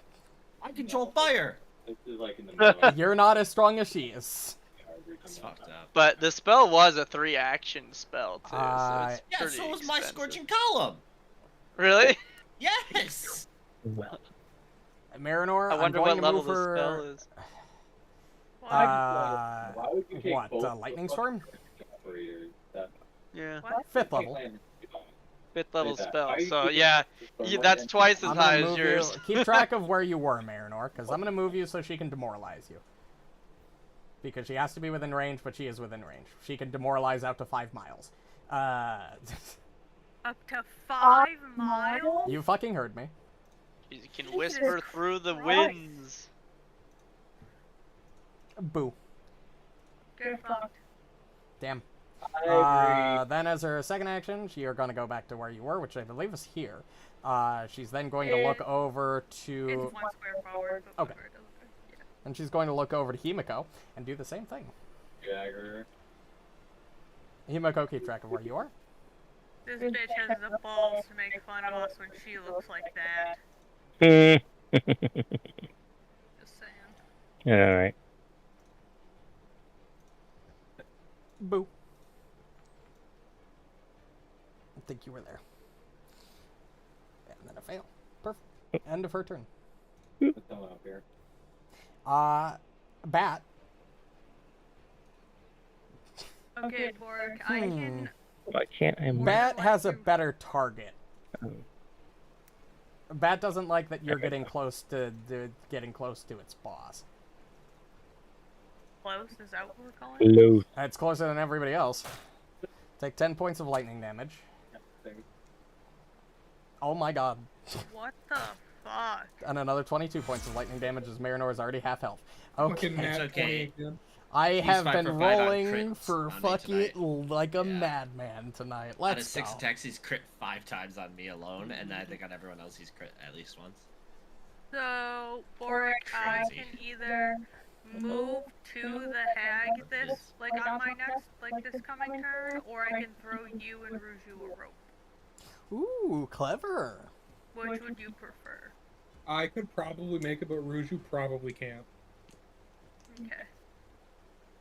I control fire. This is like in the middle of You're not as strong as she is. That's fucked up. But the spell was a 3-action spell too, so it's Yeah, pretty so was my expensive. scorching column. Really? Yes. Well, Marynor, I wonder I'm what going to level move the her. spell is. Why would you take What? both Lightning the storm? operators? That- Yeah. What? 5th level. 5th level Why spell. are you So keeping yeah, the storm that's light twice as I'm high gonna as move yours. you. Keep track of where you were, Marynor, because I'm going to move you so she can demoralize you. Because she has to be within range, but she is within range. She can demoralize out to 5 miles. Up to 5 miles? You fucking heard me. You can Jesus whisper through the Christ. winds. Boo. Get fucked. Damn. I agree. Then as her second action, you're going to go back to where you were, which I believe is here. She's then going to look over It's to... 1 square forward. But Okay. whatever, it doesn't matter. Yeah. And she's going to look over to Himiko and do the same thing. Jagger. Himiko, keep track of where you are. This bitch has the balls to make fun of us when she looks like that. Just saying. Alright. Boo. I think you were there. And then a fail. Perfect. End of her turn. What's going up here? Bat. Okay, Borraeck, I can. Why can't I move? Bat has a better target. Bat doesn't like that you're getting close to its boss. Close? Is that what we're calling it? Loose. It's closer than everybody else. Take 10 points of lightning damage. Oh my god. What the fuck? And another 22 points of lightning damage as Marynor is already half health. Fucking Okay. nat It's okay. 20 again. I have 5 been for 5 on rolling crits for on me fucking like a Yeah. madman tonight. Out of Let's 6 go. attacks, he's crit 5 times on me alone, and I think on everyone else he's crit at least once. So, Borraeck, I Crazy. can either move to the hag this, like on my next, like this coming turn, or I can throw you and Ruju a rope. Ooh, clever. Which would you prefer? I could probably make it, but Ruju probably can't. Okay.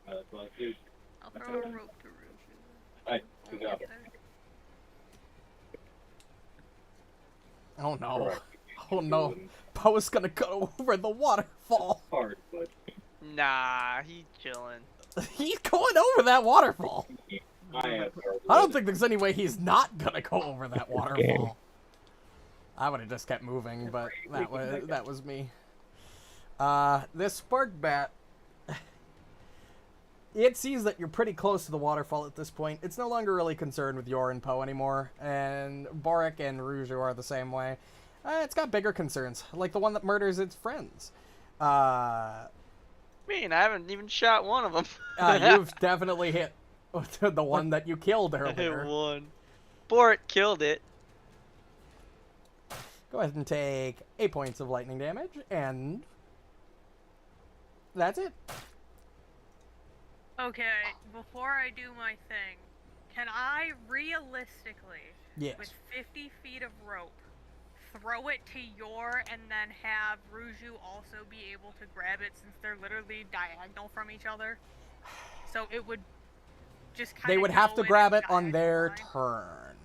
That's what I do. I'll throw a rope to Ruju. Alright, good job. Oh no. Correct. Oh no. Poe's gonna go over the waterfall. Hard, but Nah, he's chilling. He's going over that waterfall. I am. I don't think there's any way he's not gonna go over that waterfall. I would have just kept moving, but that was me. This spark bat. It sees that you're pretty close to the waterfall at this point. It's no longer really concerned with Yor and Poe anymore, and Borraeck and Ruju are the same way. It's got bigger concerns, like the one that murders its friends. I haven't even shot one of them. You've definitely hit the one that you killed I hit earlier. one. Borraeck killed it. Go ahead and take 8 points of lightning damage, and that's it. Okay, before I do my thing, can I realistically, Yes. with 50 feet of rope, throw it to Yor and then have Ruju also be able to grab it since they're literally diagonal from each other? So it would just kind They of would have to go grab in it on and their guide? turn.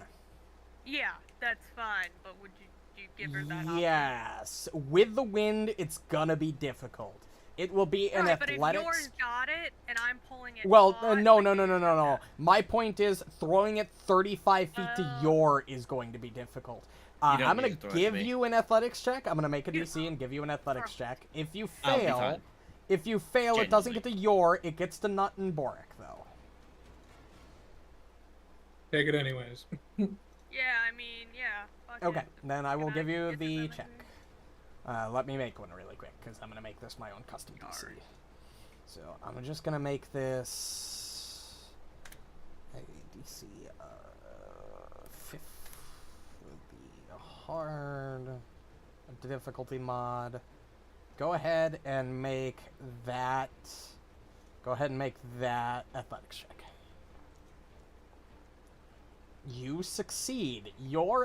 Yeah, that's fine, but would you give her that option? Yes. With the wind, it's gonna be difficult. It will be an Right, but if athletics. yours got it and I'm pulling it Well, taut, no. like, you just have to- My point is, throwing it 35 feet to Oh. your is going to be difficult. You don't I'm need gonna to throw it to give me. you an athletics check. I'm gonna make a You- DC and give you an athletics check. If you I'll be fail, fine. it doesn't get to your. It gets to Nut and Borraeck, though. Take it anyways. Yeah, I mean, yeah. Fuck Okay, it. then I will Can I give you get the the check. Let me make one really quick, because I'm gonna make this my own custom DC. Alright. So I'm just gonna make this a DC 5 would be a hard difficulty mod. Go ahead and make that. Go ahead and make that athletics check. You succeed.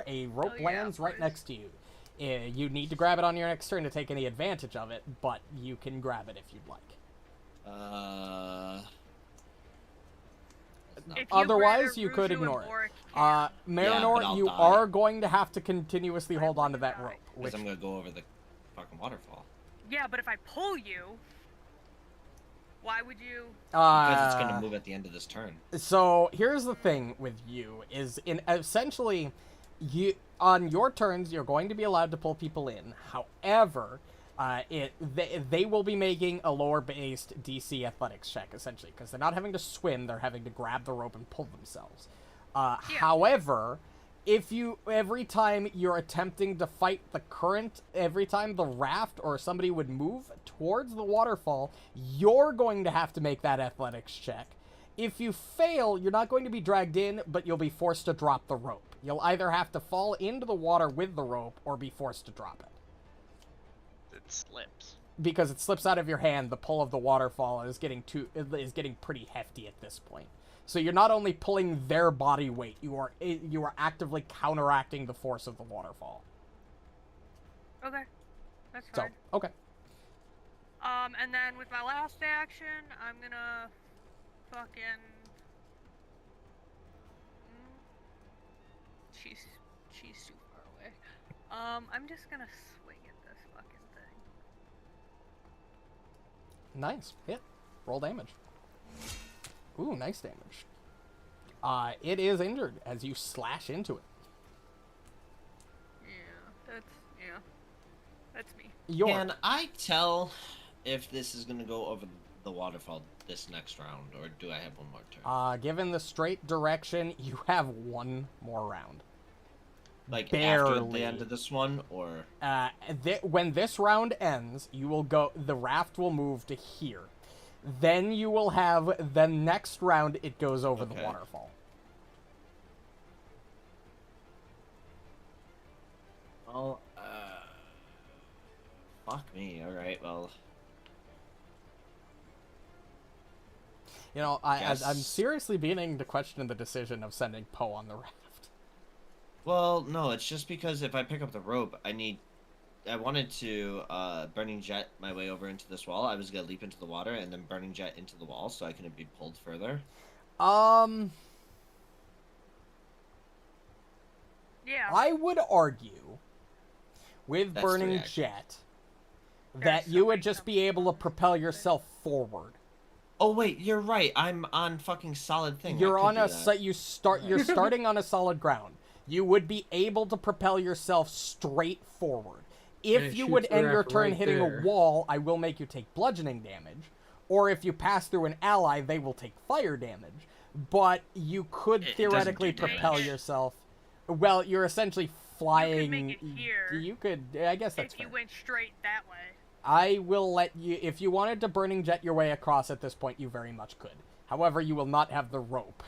A rope Oh, yeah, lands of right course. next to you. You need to grab it on your next turn to take any advantage of it, but you can grab it if you'd like. If you Otherwise, grab it, you could Ruju and ignore it. Borraeck can. Marinor, but I'll you die. are going to have to continuously I hold on to wouldn't that die. rope. Because Which, I'm gonna go over the fucking waterfall. Yeah, but if I pull you, why would you? Because it's gonna move at the end of this turn. So here's the thing with you is essentially, on your turns you're going to be allowed to pull people in. However, they will be making a lower based DC athletics check essentially because they're not having to swim; they're having to grab the rope and pull themselves. However, if every time you're attempting to fight the current, every time the raft or somebody would move towards the waterfall, you're going to have to make that athletics check. If you fail, you're not going to be dragged in, but you'll be forced to drop the rope. You'll either have to fall into the water with the rope or be forced to drop it. It slips. Because it slips out of your hand, the pull of the waterfall is getting pretty hefty at this point. So you're not only pulling their body weight, you are actively counteracting the force of the waterfall. Okay, that's So, fine. okay. And then with my last action, I'm gonna fucking. She's too far away. I'm just gonna swing at this fucking thing. Nice. Hit. Roll damage. Ooh, nice damage. It is injured as you slash into it. That's me. Can I tell if this is gonna go over the waterfall this next round, or do I have one more turn? Given the straight direction, you have one more round. Like after the barely. end of this one, or When this round ends, the raft will move to here. Then you will have the next round, it goes over the Okay. waterfall. well, fuck me. All right, well, You know, I'm Guess- seriously beginning to question the decision of sending Poe on the raft. well, no, it's just because if I pick up the rope, I wanted to burning jet my way over into this wall. I was gonna leap into the water and then burning jet into the wall, so I couldn't be pulled further. Yeah. I would argue with That's Burning three actions. Jet that There's you would something just be able to propel yourself forward. Oh wait, you're right. I'm on fucking solid thing. You're I could on do a that. you're starting on a solid ground. You would be able to propel yourself straight forward. And If it you would shoots the end your raft turn right hitting there. a wall, I will make you take bludgeoning damage. Or if you pass through an ally, they will take fire damage. But you could It doesn't theoretically do propel damage. yourself. Well, you're essentially flying. make it here You could. I guess that's if you fair. went straight that way. I will let you. If you wanted to burning jet your way across at this point, you very much could. However, you will not have the rope.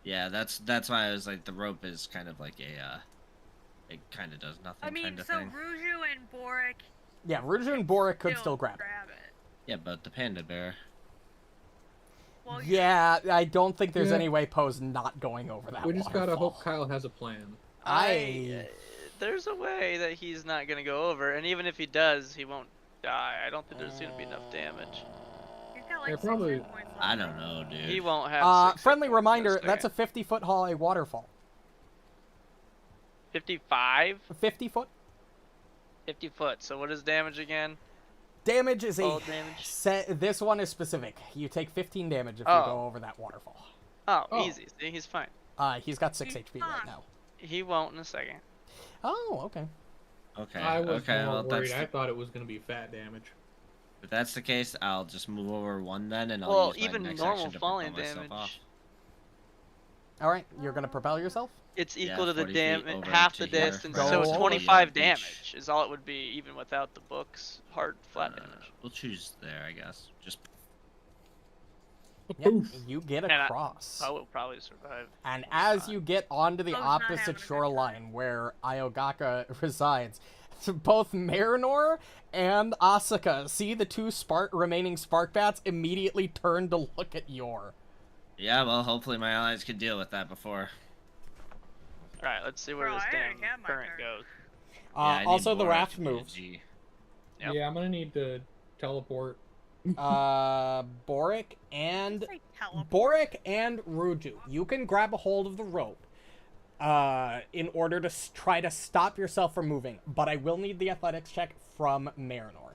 Yeah, that's why I was like, the rope is kind of like it kind of does nothing I mean, kind of so thing. Ruju and Borraeck Yeah, Ruju and Borraeck could still grab it. Yeah, but the panda bear. Well, Yeah, I don't think there's Yeah. any way Poe's not going over that We just gotta waterfall. hope Kyle has a plan. There's a way that he's not gonna go over, and even if he does, he won't die. I don't think there's gonna be enough damage. He's got got like They're 16 probably- points left. I don't know, dude. He won't have. 6 hit Friendly points, reminder, just that's a saying. 50-foot high waterfall. 55. 50 foot 50 foot. So what is damage again? damage is All a damage. this one is specific. You take 15 damage if you Oh. go over that waterfall. Oh, Oh. easy. See, he's fine. He's got 6 He's HP right fine. now. He won't in a second. Oh, okay. Okay. I was okay. more Well, worried. that's I thought it was going to be fat damage. if that's the case, I'll just move over one then, and I'll Well, use my even next normal action to falling propel myself damage. off. All right, you're gonna propel yourself. It's Yeah, equal to the 40 feet damage, over half to the here. distance. Go So it's over. 25 Yeah, damage is all it would be, even without the book's hard flat damage. We'll choose there, I guess. Just Yep, you get And I- across. I will probably survive. And as you get onto the Poe's not having a opposite good shoreline where Iogaka resides, both Marynor and Asuka see the two remaining spark bats immediately turn to look at Yor. yeah. Well, hopefully my allies can deal with that before. All right, let's see where Bro, this I damn already had my current turn. goes. Yeah, I need Also, the Borraeck raft to be a moves. G. Yep. Yeah, I'm going to need to teleport. Borraeck and Say teleport. Borraeck and Ruju, you can grab a hold of the rope in order to try to stop yourself from moving, but I will need the athletics check from Marynor.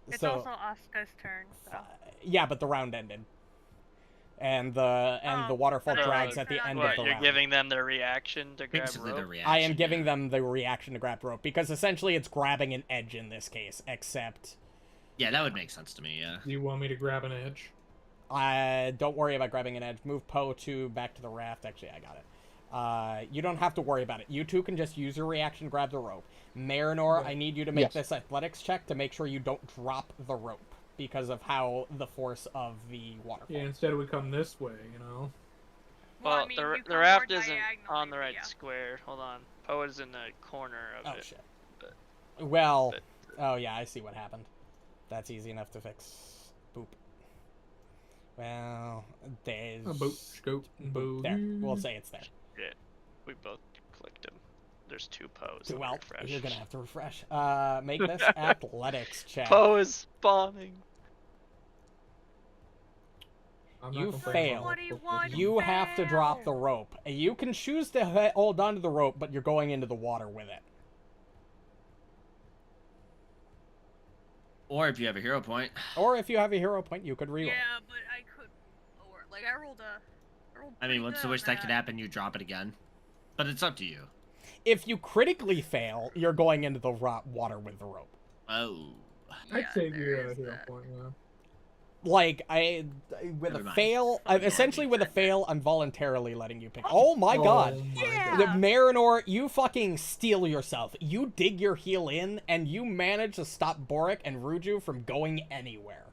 It's So, also Asuka's turn. So. yeah, but the round ended. And the waterfall but I drags like at the that. end What, of the you're round. giving them the reaction to grab Basically, the rope? reaction. I am giving yeah. them the reaction to grab rope, because essentially it's grabbing an edge in this case, except Yeah, that would make sense to me. Yeah. Do you want me to grab an edge? don't worry about grabbing an edge. Move Poe back to the raft. Actually, I got it. You don't have to worry about it. You two can just use your reaction to grab the rope. Marynor, I need you to make Yes. this athletics check to make sure you don't drop the rope because of how the force of the waterfall. Yeah, instead we come this way, you know? Well, Well, I mean, the you the come raft more isn't on the diagonally, right yeah. square. Hold on. Poe is in the corner of Oh, it. shit. but- Well, but- oh yeah, I see what happened. That's easy enough to fix. Boop. Well, there's... A boop, scoop, Boop. There. We'll say it's there. Shit. We both clicked him. There's 2 Poes. Well, refresh. you're gonna have to refresh. Make this athletics check. Poe is spawning. I'm You not complaining fail. about Somebody both want of them. You have to drop the rope. You can choose to hold onto the rope, but you're going into the water with it. Or if you have a hero point. Or if you have a hero point, you could reroll. Yeah, but I could lower. Like I rolled I mean, what's the worst that could happen? You drop it again. But it's up to you. If you critically fail, you're going into the water with the rope. Oh. I'd save you there a is hero that. point, yeah. Like, with Never a mind. fail, essentially with a fail, I'm voluntarily letting you pick. Oh my god! Oh my Yeah. The Marynor, you fucking steal yourself. You dig your heel in, and you manage to stop Borraeck and Ruju from going anywhere.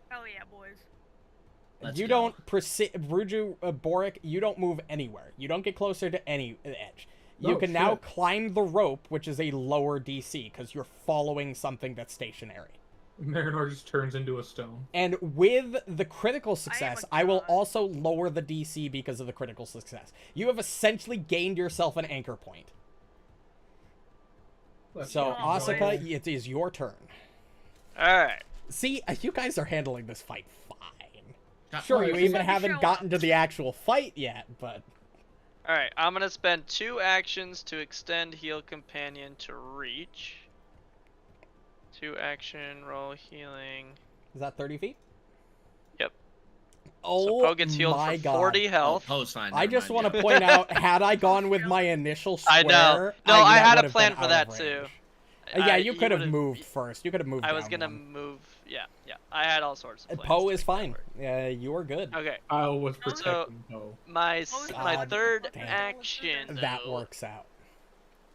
Hell yeah, boys. Let's you go. don't Ruju, Borraeck, you don't move anywhere. You don't get closer to any edge. You Oh, can now shit. climb the rope, which is a lower DC, because you're following something that's stationary. Marynor just turns into a stone. And with the critical success, a I will god. also lower the DC because of the critical success. You have essentially gained yourself an anchor point. Let's So, fucking Asuka, go. it is your turn. Alright. See, you guys are handling this fight fine. Got- Sure, Well, you it's even like you haven't show gotten up. to the actual fight yet, but... Alright, I'm gonna spend 2 actions to extend heal companion to reach. 2 action, roll healing. Is that 30 feet? Yep. Oh, So Poe gets healed my for God. 40 Oh, health. Poe's fine. I never just mind, want to yeah. point out, had I gone with my initial square... I know. No, I that had a would've plan been for out that of too. range. Yeah, you could have would've- moved first. You could have moved I was down gonna one. move. Yeah. I had all sorts of plans. Poe to is make that fine. work. Yeah, you are good. Okay. I was So- protecting Poe. My God third damn. action. That though, works out.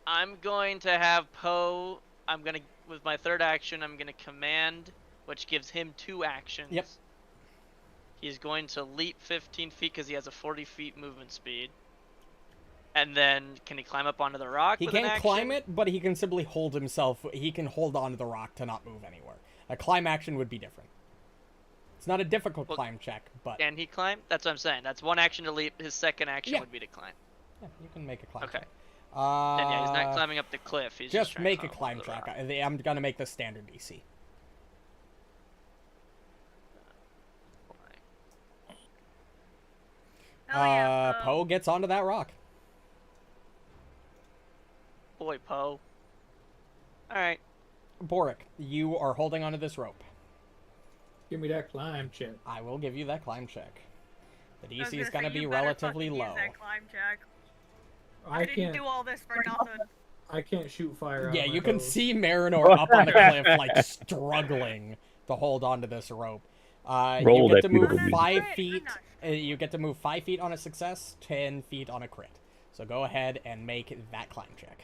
I'm going to have Poe. With my third action, I'm gonna command, which gives him 2 actions. Yep. He's going to leap 15 feet because he has a 40 feet movement speed. And then, can he climb up onto the rock? He with an can't action? climb it, but he can simply hold himself. He can hold onto the rock to not move anywhere. A climb action would be different. It's not a difficult Well, climb check, but Can he climb? That's what I'm saying. That's 1 action to leap. His second action Yeah. would be to climb. yeah, you can make a climb Okay. check. Then yeah, he's not climbing up the cliff. He's just Just trying to make a climb climb over the check. rock. I'm gonna make the standard DC. yeah, Poe gets onto that rock. Boy, Poe. Alright. Borraeck, you are holding onto this rope. Give me that climb check. I will give you that climb check. The I was DC is say, going to be you better relatively fucking low. use that climb check. I didn't can't. do all this for nothing. I can't shoot fire. Out Yeah, of my you can hose. see Marynor up on the cliff, like struggling to hold onto this rope. You Roll get that to move beautiful music. 5 feet. You get to move 5 feet on a success, 10 feet on a crit. So go ahead and make that climb check.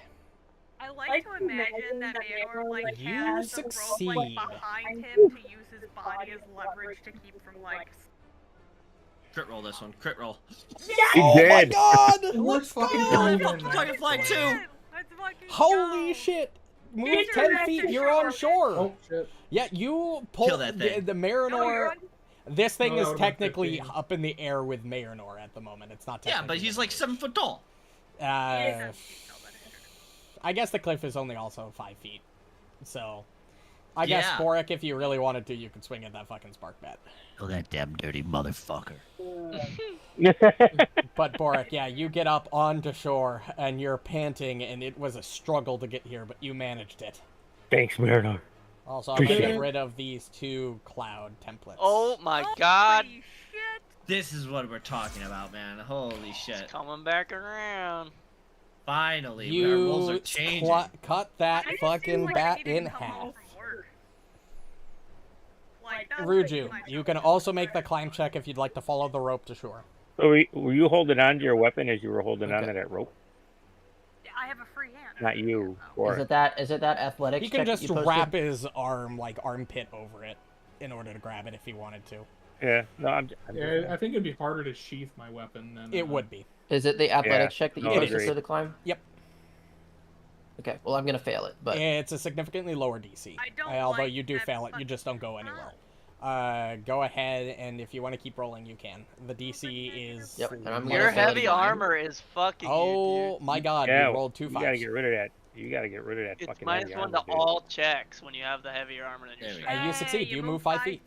I like to imagine that Marynor like You has the rope succeed. like behind him to use his body as leverage to keep from like. Crit roll this one. Crit roll. He Oh my did. god! It works Let's fucking go! fine. Fucking Firefly too. Let's fucking Holy go. shit! Move Get your 10 ass feet, to you're on shore. shore! Oh shit! Yeah, you pull Kill that thing. the No, you're Marynor. on- This thing No, that is would've been technically 15. up in the air with Marynor at the moment. It's not Yeah, technically. but he's like 7 foot tall. I guess the cliff is only also 5 feet. So, I guess, Yeah. Borraeck, if you really wanted to, you could swing at that fucking spark bat. Oh, that damn dirty motherfucker. But, Borraeck, yeah, you get up onto shore, and you're panting, and it was a struggle to get here, but you managed it. Thanks, Marynor. Also, I'm going to Appreciate get it. rid of these 2 cloud templates. Oh my god. Holy shit. This is what we're talking about, man. Holy It's shit. coming back around. Finally, our roles are You changing. cut that I just fucking seem like I bat need to in come home half. from work. Like, that's Ruju, like you can also make the climb check if you'd like to follow the rope to shore. So were you holding on to your weapon as you were holding on Okay. to that rope? I have a free hand. Not you. Is Or it that athletics He can check that just you posted? wrap his arm, like armpit over it, in order to grab it if he wanted to. yeah. No, I'm Yeah, I think it'd be harder to sheath my weapon than. It would be. Is it the athletics check that you no, posted agreed. for the climb? Yep. Okay, well I'm gonna fail it, but It's a significantly lower DC. I don't Although like you do that fail it, you just don't go anywhere. Go ahead, and if you want to keep rolling, you can. The DC is... Yep, and I'm Your gonna fail it heavy again. armor is fucking Oh you, dude. my god, Yeah, you rolled 2 you fives. gotta get rid of that. You gotta get rid of that It's fucking minus heavy 1 armor, to dude. all checks when you have the heavier armor than your There we strength. And you succeed. You move 5 feet.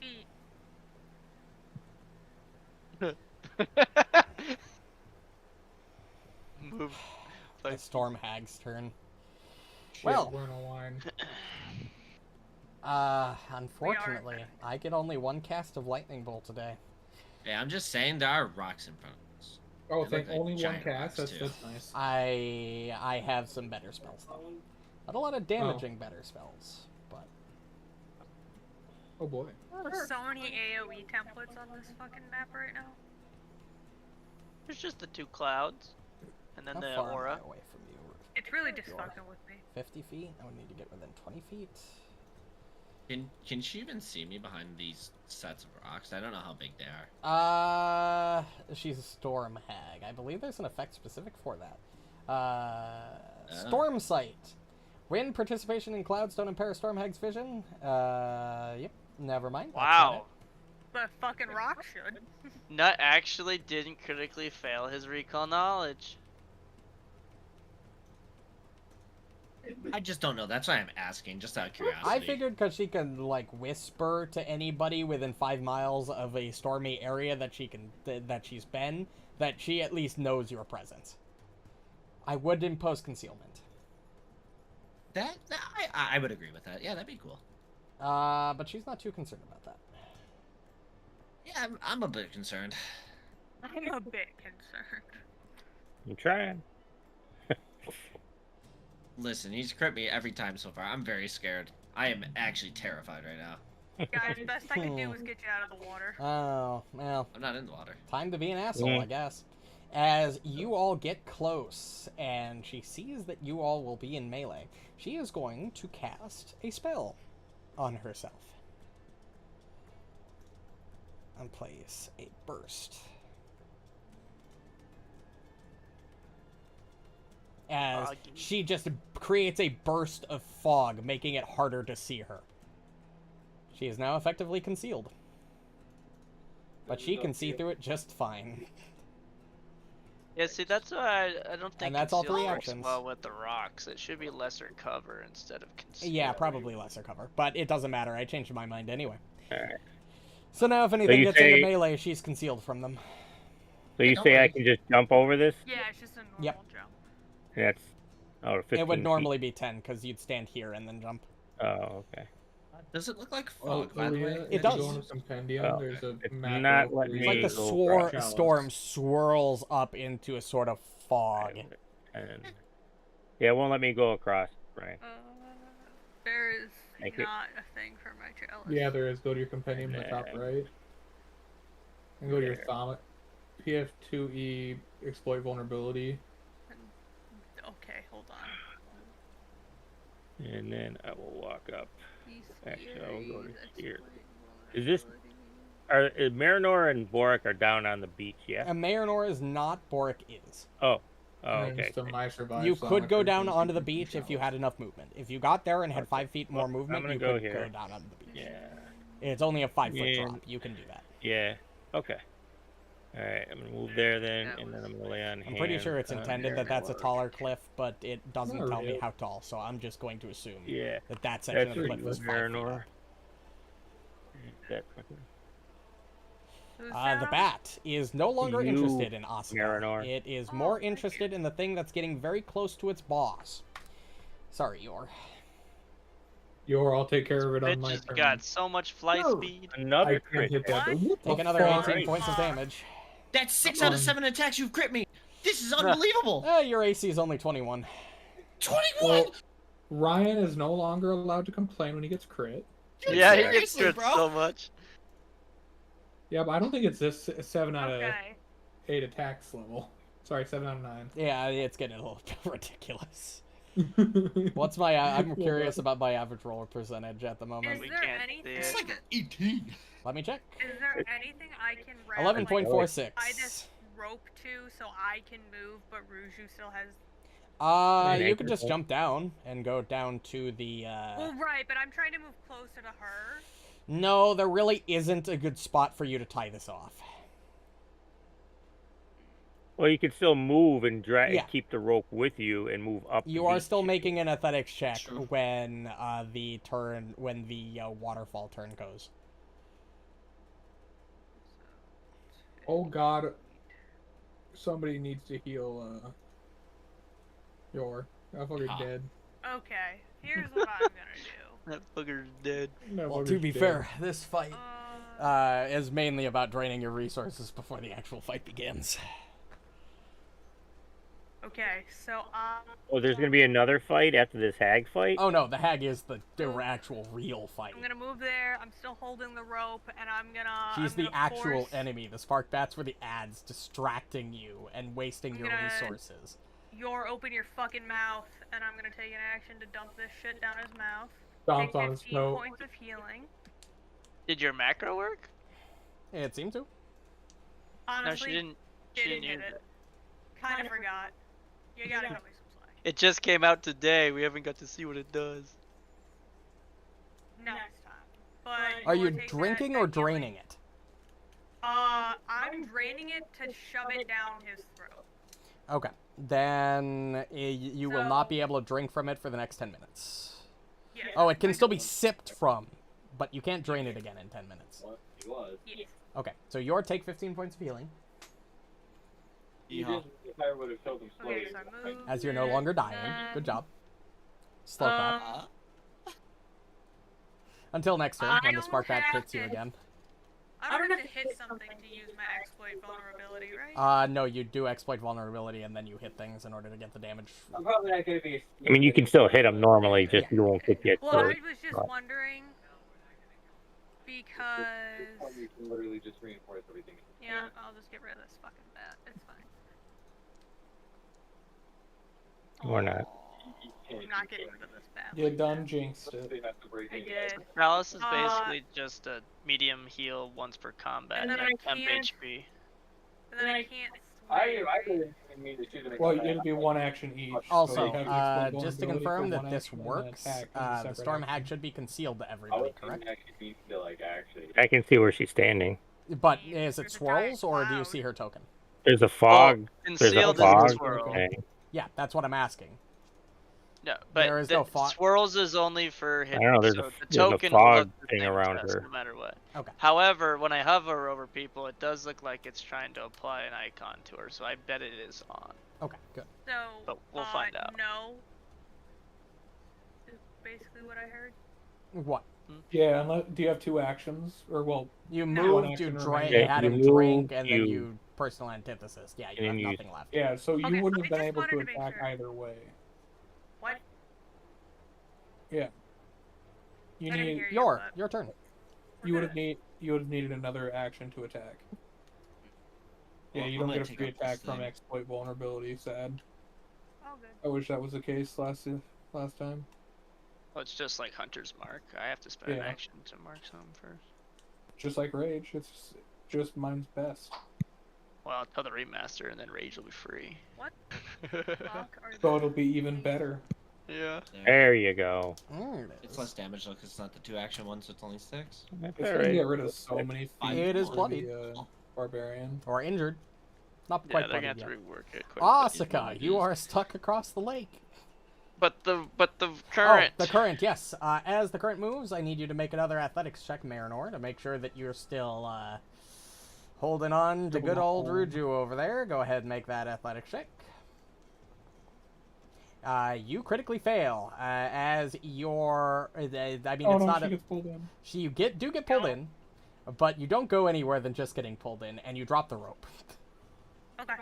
Move. It's Storm Hag's turn. Shit, Well. we're in a line. Unfortunately, I get only 1 cast of Lightning Bolt today. Yeah, I'm just saying there are rocks in front of us. Oh, They thank look like only one giant cast. rocks, That's too. nice. I have some better spells, though. Not a lot of damaging better spells, but... Oh boy. There's so many AoE templates on this fucking map right now. There's just the 2 clouds. And then How the far aura. am I away from you? It's really just fucking with me. 50 feet? I would need to get within 20 feet. Can she even see me behind these sets of rocks? I don't know how big they are. She's a Storm Hag. I believe there's an effect specific for that. Storm Sight. When participation in clouds don't impair Storm Hag's vision. Yep. Never mind. That's not Wow. The fucking rock should. Nut actually didn't critically fail his recall knowledge. I just don't know. That's why I'm asking, just out of curiosity. I figured because she can like whisper to anybody within 5 miles of a stormy area that she's been, that she at least knows your presence. I would impose concealment. I would agree with that. Yeah, that'd be cool. But she's not too concerned about that. Yeah, I'm a bit concerned. I'm a bit concerned. I'm trying. Listen, he's crit me every time so far. I'm very scared. I am actually terrified right now. Guys, best I can do is get you out of the water. Oh, well. I'm not in the water. Time to be an asshole, Yeah. I guess. As you all get close, and she sees that you all will be in melee, she is going to cast a spell on herself. And place a burst. As Foggy. she just creates a burst of fog, making it harder to see her. She is now effectively concealed. But she can see through it just fine. Yeah, see, that's why I don't think And that's all conceal 3 works actions. well with the rocks. It should be lesser cover instead of conceal. Yeah, probably lesser cover. But it doesn't matter. I changed my mind anyway. Alright. So now if anything you gets into say- melee, she's concealed from them. So you don't say I worry. can just jump over this? Yeah, it's just a normal Yep. jump. That's 15 It would feet. normally be 10 because you'd stand here and then jump. Oh, okay. Does it look like Oh, fog, by the way? Leah, It if does. you go into Compendium, Oh, there's a it's macro not where letting you It's like the me can go shallows. storm swirls up into a sort of fog. And yeah, it won't let me go across, right? There is Thank you. not a thing for my chalice. Yeah, there is. Go to your Compendium in the top right. And go to your There. Thaumac. PF2E, exploit vulnerability. Okay, hold on. And then I will walk up. Actually, I will go to here. Is Is this- Marynor and Borraeck are down on the beach, yeah? And Marynor is not, Borraeck is. Oh, And okay. to my survive You Thaumac could go or down PF2 onto the from beach if you shallows. had enough movement. If you got there and had Okay. 5 feet more Well, movement, I'm gonna you go could here. go down onto the beach. Yeah. It's only a 5-foot Yeah. drop. You can do that. Yeah. Okay. Alright, I'm gonna move there then, That and then was- I'm gonna lay on I'm pretty hands sure it's on intended that that's a Marynor. taller cliff, but it doesn't Not tell me really. how tall, so I'm just going to assume Yeah. that section That's of the cliff is 5 feet Marynor. up. That fucking- Who's The down? bat is no longer You, interested in Asuka. Marynor. It is Oh, more thank you. interested in the thing that's getting very close to its boss. Sorry, Yor. I'll take care of it on Bitch my has turn. got so much fly No. speed. Another I can't crit. hit that. What? What the Take another fuck? 18 points of damage. That's 6 out of 7 attacks you've crit me. This is unbelievable. Your AC is only 21. 21. Well, Ryan is no longer allowed to complain when he gets crit. Yeah, he gets Seriously, crit bro? so much. Yeah, but I don't think it's this 7 out of Okay. 8 attacks level. Sorry, 7 out of 9. Yeah, it's getting a little bit ridiculous. What's my... I'm curious about my average roller percentage at the moment. Is We there can't anything? see It's it. like an 18. Let me check. Is there anything I can wrap 11.46. I just rope to so I can move, but Ruju still has. You could just jump down and go down to the, Well, right, but I'm trying to move closer to her. No, there really isn't a good spot for you to tie this off. Well, you can still move and drag, Yeah. keep the rope with you and move up. You the are beach. still making an athletics check True. when the waterfall turn goes. Oh god. Somebody needs to heal, Yor. That fucker's Ah. dead. Okay, here's what I'm gonna do. That fucker's dead. That Well, fucker's to be dead. fair, this fight Uh, is mainly about draining your resources before the actual fight begins. okay, so Oh, there's gonna be another fight after this hag fight. Oh no, the hag is the actual real fight. I'm gonna move there. I'm still holding the rope, and I'm gonna. She's I'm the gonna actual force enemy. The spark bats were the ads distracting you and wasting I'm your gonna- resources. Your open your fucking mouth, and I'm gonna take an action to dump this shit down his mouth. Stomps Take on his 15 snow. points of healing. Did your macro work? It seemed to. Honestly, No, she didn't. She didn't didn't hit use it. Kind of forgot. You gotta cut me some slack. It just came out today. We haven't got to see what it does. Next time. But Are you take that- drinking that or healing- draining it? I'm draining it to shove it down his throat. Okay. Then you will not be able to drink from it for the next 10 minutes. Yeah. Oh, it can still be sipped from, but you can't drain it again in 10 minutes. What? He was. Yes. Okay, so your take 15 points of healing, He didn't. If I would have killed him slowly. Okay, so I move. as you're no longer dying. Good job. Slow clap. Until next turn, I when the don't spark bat have crits you it. again. I don't have to hit something to use my exploit vulnerability, right? No, you do exploit vulnerability and then you hit things in order to get the damage. I'm probably not going to be. I mean, you can still hit them normally, just you won't get hit. Well, I was just wondering because You can literally just reinforce everything. yeah, I'll just get rid of this fucking bat. It's fine. Or not. I'm not getting rid of this bat. You done jinxed They it. have to break I in. did. Palace is basically just a medium heal once per combat And and then I temp can't- HP. And then I can't I swing. didn't mean to shoot him. Well, it'll be one action each. so Also, you have to exploit just to vulnerability confirm for that one this action and then works, attack as a the separate storm action. hag should be concealed to I everybody, was correct? actually need to like actually. I can see where she's standing. But is it There's a giant swirls, or do you cloud. see her token? There's a fog. There's a Concealed is fog a swirl. thing. Yeah, that's what I'm asking. No, There but is the no fog. swirls is only for hit. don't know, there's So a- the there's a token will fog look the thing same around to us her. no matter what. Okay. However, when I hover over people, it does look like it's trying to apply an icon to her, so I bet it is on. Okay, good. So, But we'll find out. No. Is basically what I heard. What? Yeah, do you have 2 actions? Or, well, You one moved, you action drank, remaining. you had you him drink, moved, and then you- you personal antithesis. Yeah, you and have then you- nothing left. Yeah, so you Okay, wouldn't I have been just able wanted to to make attack sure. either way. What? Yeah. You I didn't need hear you, Your but turn. we're you would good. have needed another action to attack. Yeah, Well, you I'm don't gonna get a take free out this attack from thing. exploit vulnerability. Sad. All good. I wish that was the case last time. Well, it's just like Hunter's Mark. I have to spend an Yeah. action to mark something first. Just like Rage, it's just mine's best. Well, I'll tell the remaster, and then Rage will be free. What? Fuck are So it'll be even better. Yeah. There. There you go. Mm, It's less damage though, because it's not the 2 action one, so it's only 6. That's It's all gonna right. get rid of so many feet. It is for bloodied. the, Barbarian. or injured. Not Yeah, quite they're gonna bloodied have yet. to rework it. Quite a bit. Asuka, you are stuck across the lake. But the current. Oh, the current, yes. As the current moves, I need you to make another athletics check, Marynor, to make sure that you're still holding on to good old Ruju over there. Go ahead and make that athletics check. You critically fail, as your. I mean, Oh it's no, not she a. gets pulled in. You do get pulled in, but you don't go anywhere than just getting pulled in, and you drop the rope. Okay.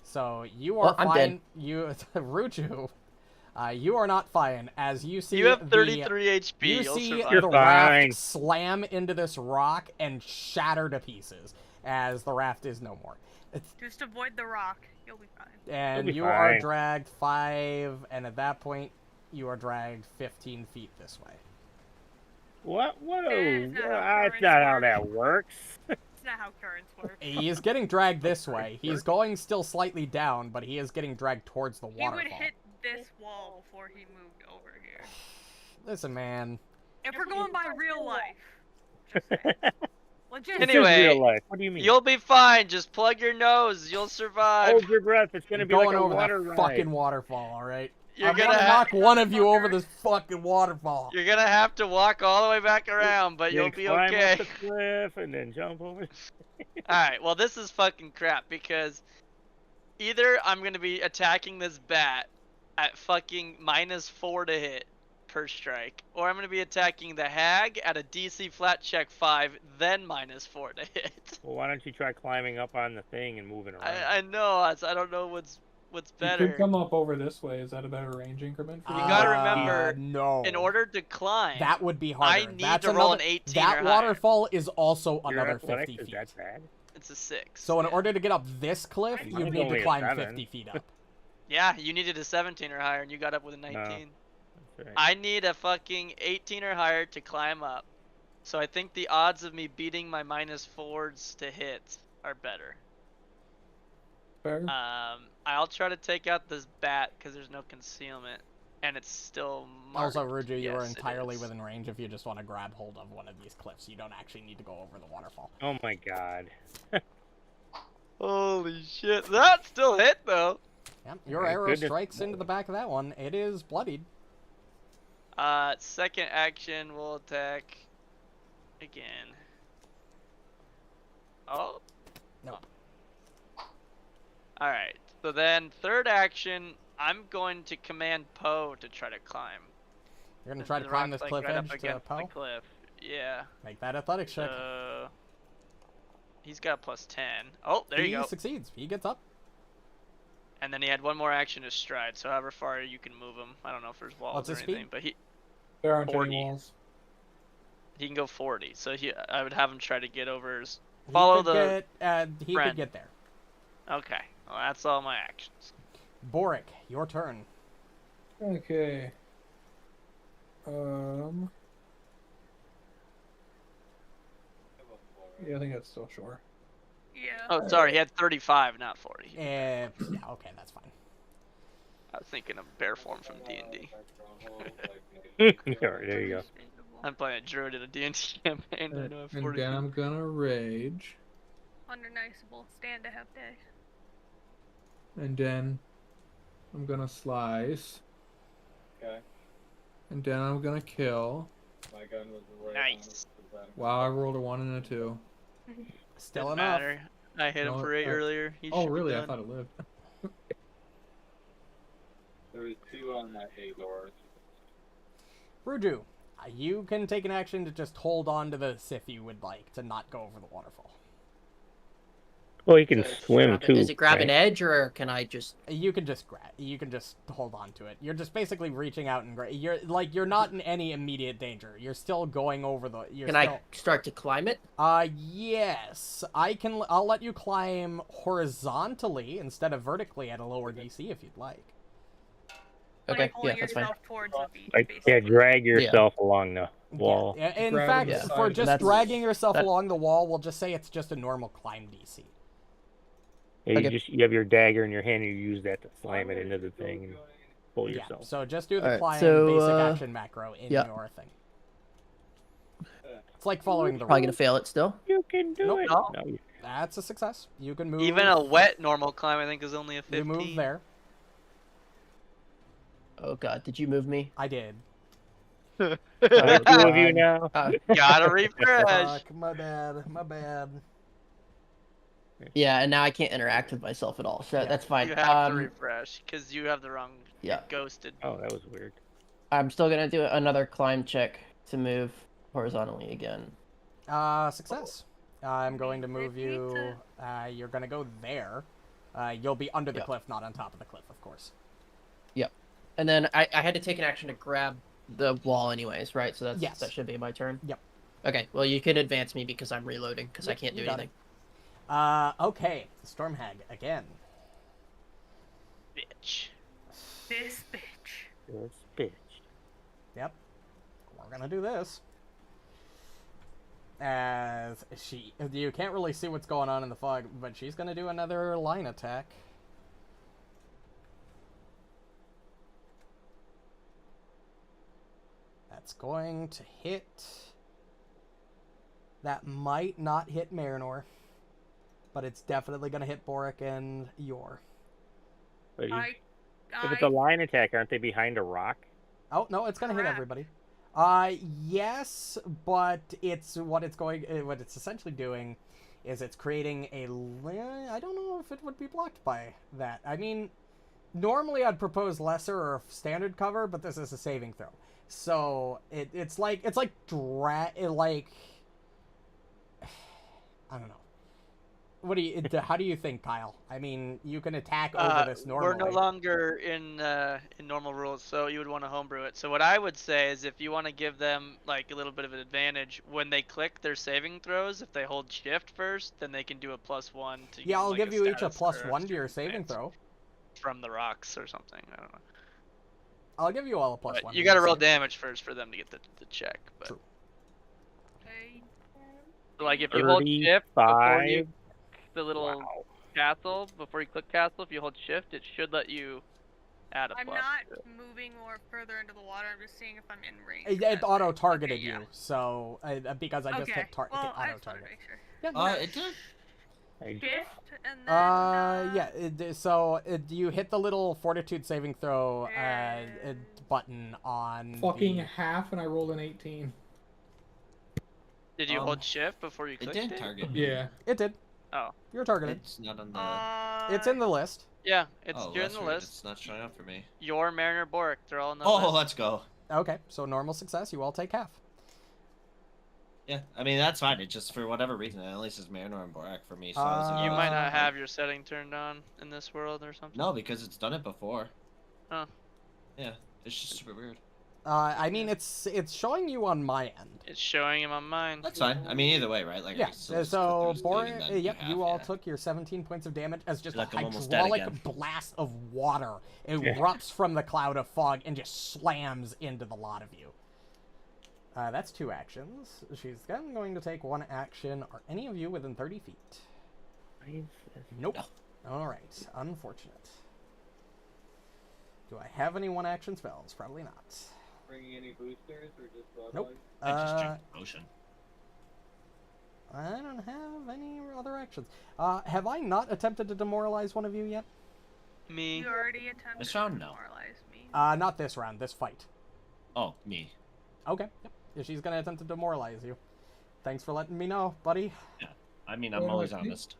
So you Well, are I'm fine. dead. You, Ruju, you are not fine, as you see. You have the- 33 HP. You You'll see survive. You're the fine. raft slam into this rock and shatter to pieces, as the raft is no more. Just avoid the rock. You'll be fine. And be you are fine. dragged 5, and at that point, you are dragged 15 feet this way. What? Whoa! That's not how That's currents not how work. that works. It's not how currents work. He is getting dragged this way. He's going still slightly down, but he is getting dragged towards the He waterfall. would hit this wall before he moved over here. Listen, man. If we're going by real life. Just saying. Legit. This is Anyway, real life. What do you mean? You'll be fine. Just plug your nose. You'll survive. Hold your breath. It's gonna be Going like a over water that ride. fucking waterfall, alright? You're I'm gonna gonna have knock one of you over this fucking waterfall. You're gonna have to walk all the way back around, but Then you'll be climb okay. up the cliff and then jump over. Alright, well this is fucking crap because either I'm gonna be attacking this bat at fucking -4 to hit per strike, or I'm gonna be attacking the hag at a DC flat check 5, then -4 to hit. Well, why don't you try climbing up on the thing and moving around? I know, I don't know what's You better. could come up over this way. Is that a better range increment for you? You gotta remember, no. In order to climb, That would be harder. I need That's to roll another, an 18 That or higher. waterfall is also Your another athletics 50 is feet. that bad? it's a 6. So in yeah. order to get up this cliff, Mine's you need only to a climb 7. 50 feet up. Yeah, you needed a 17 or higher, and you got up with a 19. That's right. I need a fucking 18 or higher to climb up. So I think the odds of me beating my -4s to hit are better. Fair. I'll try to take out this bat because there's no concealment, and it's still marked. Also, Ruju, you are Yes, it entirely is. within range if you just want to grab hold of one of these cliffs. You don't actually need to go over the waterfall. Oh my god. Holy shit, that still hit though. Yep, your My arrow goodness. strikes into the back of that one. It is bloodied. Second action, we'll attack again. Oh. No. Alright, so then third action, I'm going to command Poe to try to climb. You're going to try to The climb rock's, this like, cliff right up edge to against the Poe? cliff. Yeah. Make that athletics check. He's got a +10. Oh, there you He go. succeeds. He gets up. And then he had one more action to stride, so however far you can move him. I don't know if there's walls What's or his anything, speed? but There aren't 40. any walls. he can go 40. So I would have him try to get over his. He Follow could the. he could friend. get there. Okay, well that's all my actions. Borraeck, your turn. Okay. Yeah, I think that's still sure. Yeah. Oh, sorry, he had 35, not 40. Yeah, okay, that's fine. I was thinking of bear form from D&D. Alright, there you go. I'm playing a druid in a D&D campaign. I know I have And 40 then feet. I'm gonna rage. Undeniceable. Stand to have day. And then I'm gonna slice. Okay. And then I'm gonna kill. My gun was right on Nice. it. Wow, I rolled a 1 and a 2. Still Doesn't enough. matter. I hit him No, for 8 earlier. He Oh, should be really? I done. thought it lived. There was 2 on that A door. Ruju, you can take an action to just hold on to this if you would like to not go over the waterfall. Well, you can So, swim Grab it- too. Is it grab an right? edge, or can I just... You can just hold on to it. You're just basically reaching out and you're not in any immediate danger. You're still going over the. Can I start to climb it? Yes, I can. I'll let you climb horizontally instead of vertically at a lower DC if you'd like. Okay, Like yeah, pulling that's fine. yourself towards the beach, Like, basically. yeah, drag yourself along the wall. Yeah. In Grab fact, the Yeah. side for of just That's- dragging yourself that- along the wall, we'll just say it's just a normal climb DC. Yeah, Okay. you have your dagger in your hand, and you use that to slam it into the thing and pull Yeah. yourself. So just do the Alright, climb so, basic action macro in yeah. your thing. It's like following the Probably gonna rules. fail it still. You can do Nope. it. No. No, you- That's a success. You can move. Even a wet normal climb, I think, is only a 15. You move there. Oh god, did you move me? I did. the two of you now. Gotta refresh. Fuck, my bad. My bad. Yeah, and now I can't interact with myself at all, so Yeah. that's fine. You have to refresh because you have the wrong. Yeah. Ghosted. Oh, that was weird. I'm still gonna do another climb check to move horizontally again. Success. I'm going to move you. You're gonna go there. You'll be under the Yeah. cliff, not on top of the cliff, of course. And then I had to take an action to grab the wall anyways, right? So that's Yes. that should be my turn. Yep. Okay, well you can advance me because I'm reloading because I Yep, can't you do got anything. Okay. Storm Hag again. Bitch. This bitch. This bitch. Yep. We're gonna do this. As you can't really see what's going on in the fog, but she's gonna do another line attack. That's going to hit. That might not hit Marynor, but it's definitely gonna hit Borraeck and Yor. But I if it's a line attack, aren't they behind a rock? Oh no, it's gonna hit Correct. everybody. Yes, but what it's essentially doing is it's creating I don't know if it would be blocked by that. I mean, normally I'd propose lesser or standard cover, but this is a saving throw. So it's like I don't know. How do you think, Kyle? I mean, you can attack over this normally. We're no longer in normal rules, so you would want to homebrew it. So what I would say is, if you want to give them like a little bit of an advantage when they click their saving throws, if they hold shift first, then they can do a +1 to. Yeah, I'll like, give you each a status or +1 to your saving advance throw. from the rocks or something. I don't know. I'll give you all a +1. But you got to roll damage first for them to get the check. But True. Okay. like if you hold shift before you 35. the little Wow. castle, before you click castle, if you hold shift, it should let you add a I'm plus. not moving more further into the water. I'm just seeing if I'm in range. It auto targeted Okay, yeah. you, so because I just okay. hit Well, I auto just wanted to target. make sure. Yeah, It did. Shift and then. yeah. You hit the little fortitude saving throw And- button on Fucking the- half, and I rolled an 18. Did you hold shift before you It clicked did it? target. Yeah. It did. Oh. You're targeted. It's not on the. It's in the list. Yeah, it's Oh, you're in that's the weird. list. It's not showing up for me. Your Marynor, Borraeck, they're all in the Oh, list. let's go. Okay, so normal success. You all take half. Yeah, I mean that's fine. It just for whatever reason it only says Marynor and Borraeck for me. So I was like, You oh, might that's not fine. have your setting turned on in this world or something. No, because it's done it before. Oh. Yeah, it's just super weird. I mean, it's showing you on my end. It's showing him on mine. That's fine. I mean, either way, right? Like, I Yeah. can still just So, click through his thing and Borraeck, then yep, have, you all yeah. took your 17 points of damage as just Like, a I'm almost dead hydraulic again. blast of water Yeah. erupts from the cloud of fog and just slams into the lot of you. That's 2 actions. She's then going to take 1 action. Are any of you within 30 feet? Nope. All right. Unfortunate. Do I have any 1-action spells? Probably not. Bringing any boosters or just blood Nope. light? I just drank potion. I don't have any other actions. Have I not attempted to demoralize one of you yet? Me. You already attempted This to round, no. demoralize me. Not this round. This fight. Oh, me. Okay. Yep. If she's gonna attempt to demoralize you. Thanks for letting me know, buddy. I mean, I'm always honest.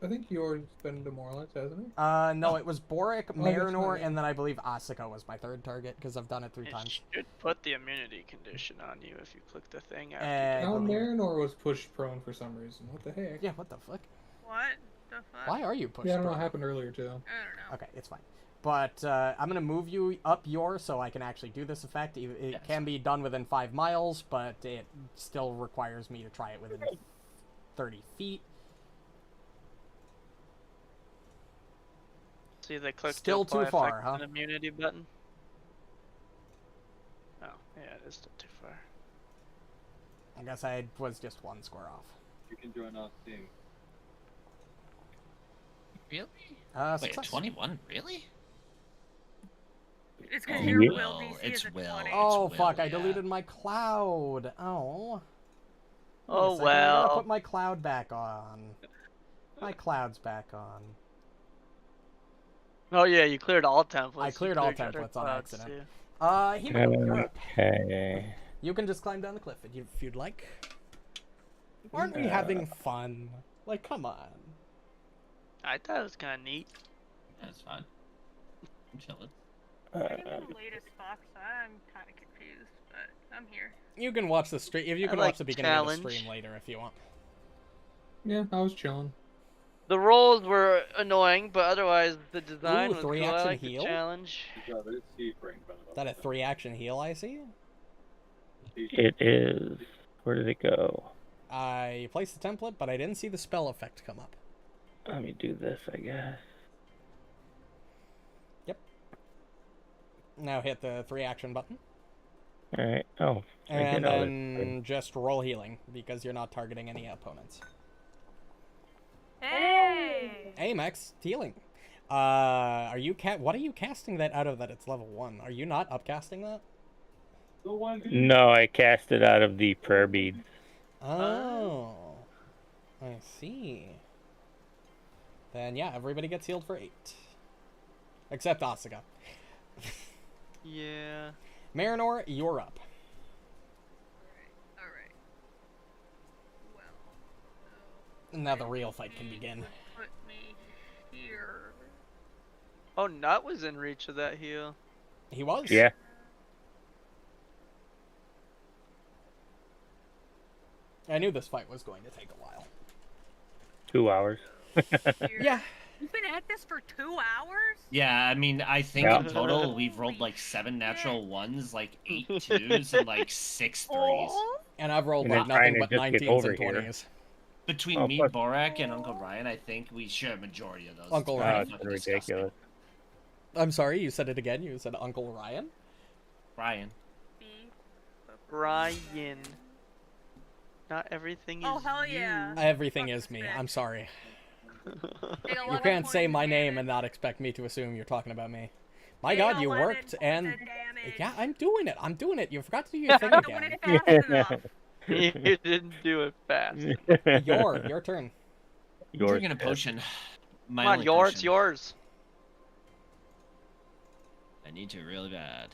I think yours been demoralized, hasn't it? No, it was Borraeck, that's Marynor, right, yeah. and then I believe Asuka was my third target because I've done it 3 It times. should put the immunity condition on you if you click the thing after. I Now believe- Marynor was pushed prone for some reason. What the heck? Yeah, what the fuck? What the fuck? Why are you pushed? Yeah, I don't know what prone? happened earlier too. I don't know. Okay, it's fine. But I'm gonna move you up yours so I can actually do this effect. It Yes. can be done within 5 miles, but it still requires me to try it within 30 feet. See the click Still to apply too far, effect huh? and immunity button. Oh, yeah, it is still too far. I guess I was just 1 square off. You can join our team. Really? Wait, Success. 21? Really? It's because Oh, your yeah. will DC It's is a will. 20. Oh Will, fuck! I yeah. deleted my cloud. Oh. Wait a Oh, second, I gotta well. put my cloud back on. My cloud's back on. Oh yeah, you cleared all templates. I You cleared all your other templates on clouds, accident. too. Himiko, you're up. Okay. You can just climb down the cliff if you'd like. Aren't we having fun? Like, come on. I thought it was kind of neat. That's fine. I'm chilling. I'm in the latest box. I'm kind of confused, but I'm here. You can watch the stream. If you I can like watch the beginning of the challenge. stream later if you want. Yeah, I was chilling. The rolls were annoying, but otherwise the design Ooh, was 3 cool. I action like the heal? challenge. Yeah, but it's C frame. Is that a 3-action heal I see? It is. Where did it go? I placed the template, but I didn't see the spell effect come up. Let me do this, I guess. Now hit the 3-action button. Alright. Oh. I did And all then just roll healing, because you're not targeting any opponents. Hey! Hey, Max, healing. What are you casting that out of that? It's level 1. Are you not upcasting that? The one this. No, I cast it out of the prayer bead. Oh. I see. Then, yeah, everybody gets healed for 8. Except Asuka. Yeah. Marynor, you're up. Alright. Well. Now the real fight can begin. Put me here. Oh, Nut was in reach of that heal. He was? Yeah. I knew this fight was going to take a while. 2 hours. Here. Yeah. You've been at this for 2 hours? Yeah, I mean, I think Yeah. in total we've rolled like 7 natural ones, like 8 2s, and like 6 3s. Oh, And I've rolled And like I'm trying nothing to but just get 19s over and here. 20s. Between Oh, me, plus- Borraeck, and Uncle Ryan, I think we share a majority of those. Uncle It's Ryan. Oh, pretty it's fucking disgusting. ridiculous. I'm sorry, you said it again. You said Uncle Ryan? Ryan. B. Ryan. Not everything is Oh, hell yeah. Everything Fuck is this me. bitch. I'm sorry. Take You 11 can't say points my of name damage. and not expect me to assume you're talking about me. My Take god, you 11 worked points and... of damage. Yeah, I'm doing it. I'm doing it. You forgot to do your thing Not doing again. it fast enough. You didn't do it fast. Your turn. I'm Yours. drinking a potion. My Come on, only yours, potion. yours. I need to really bad.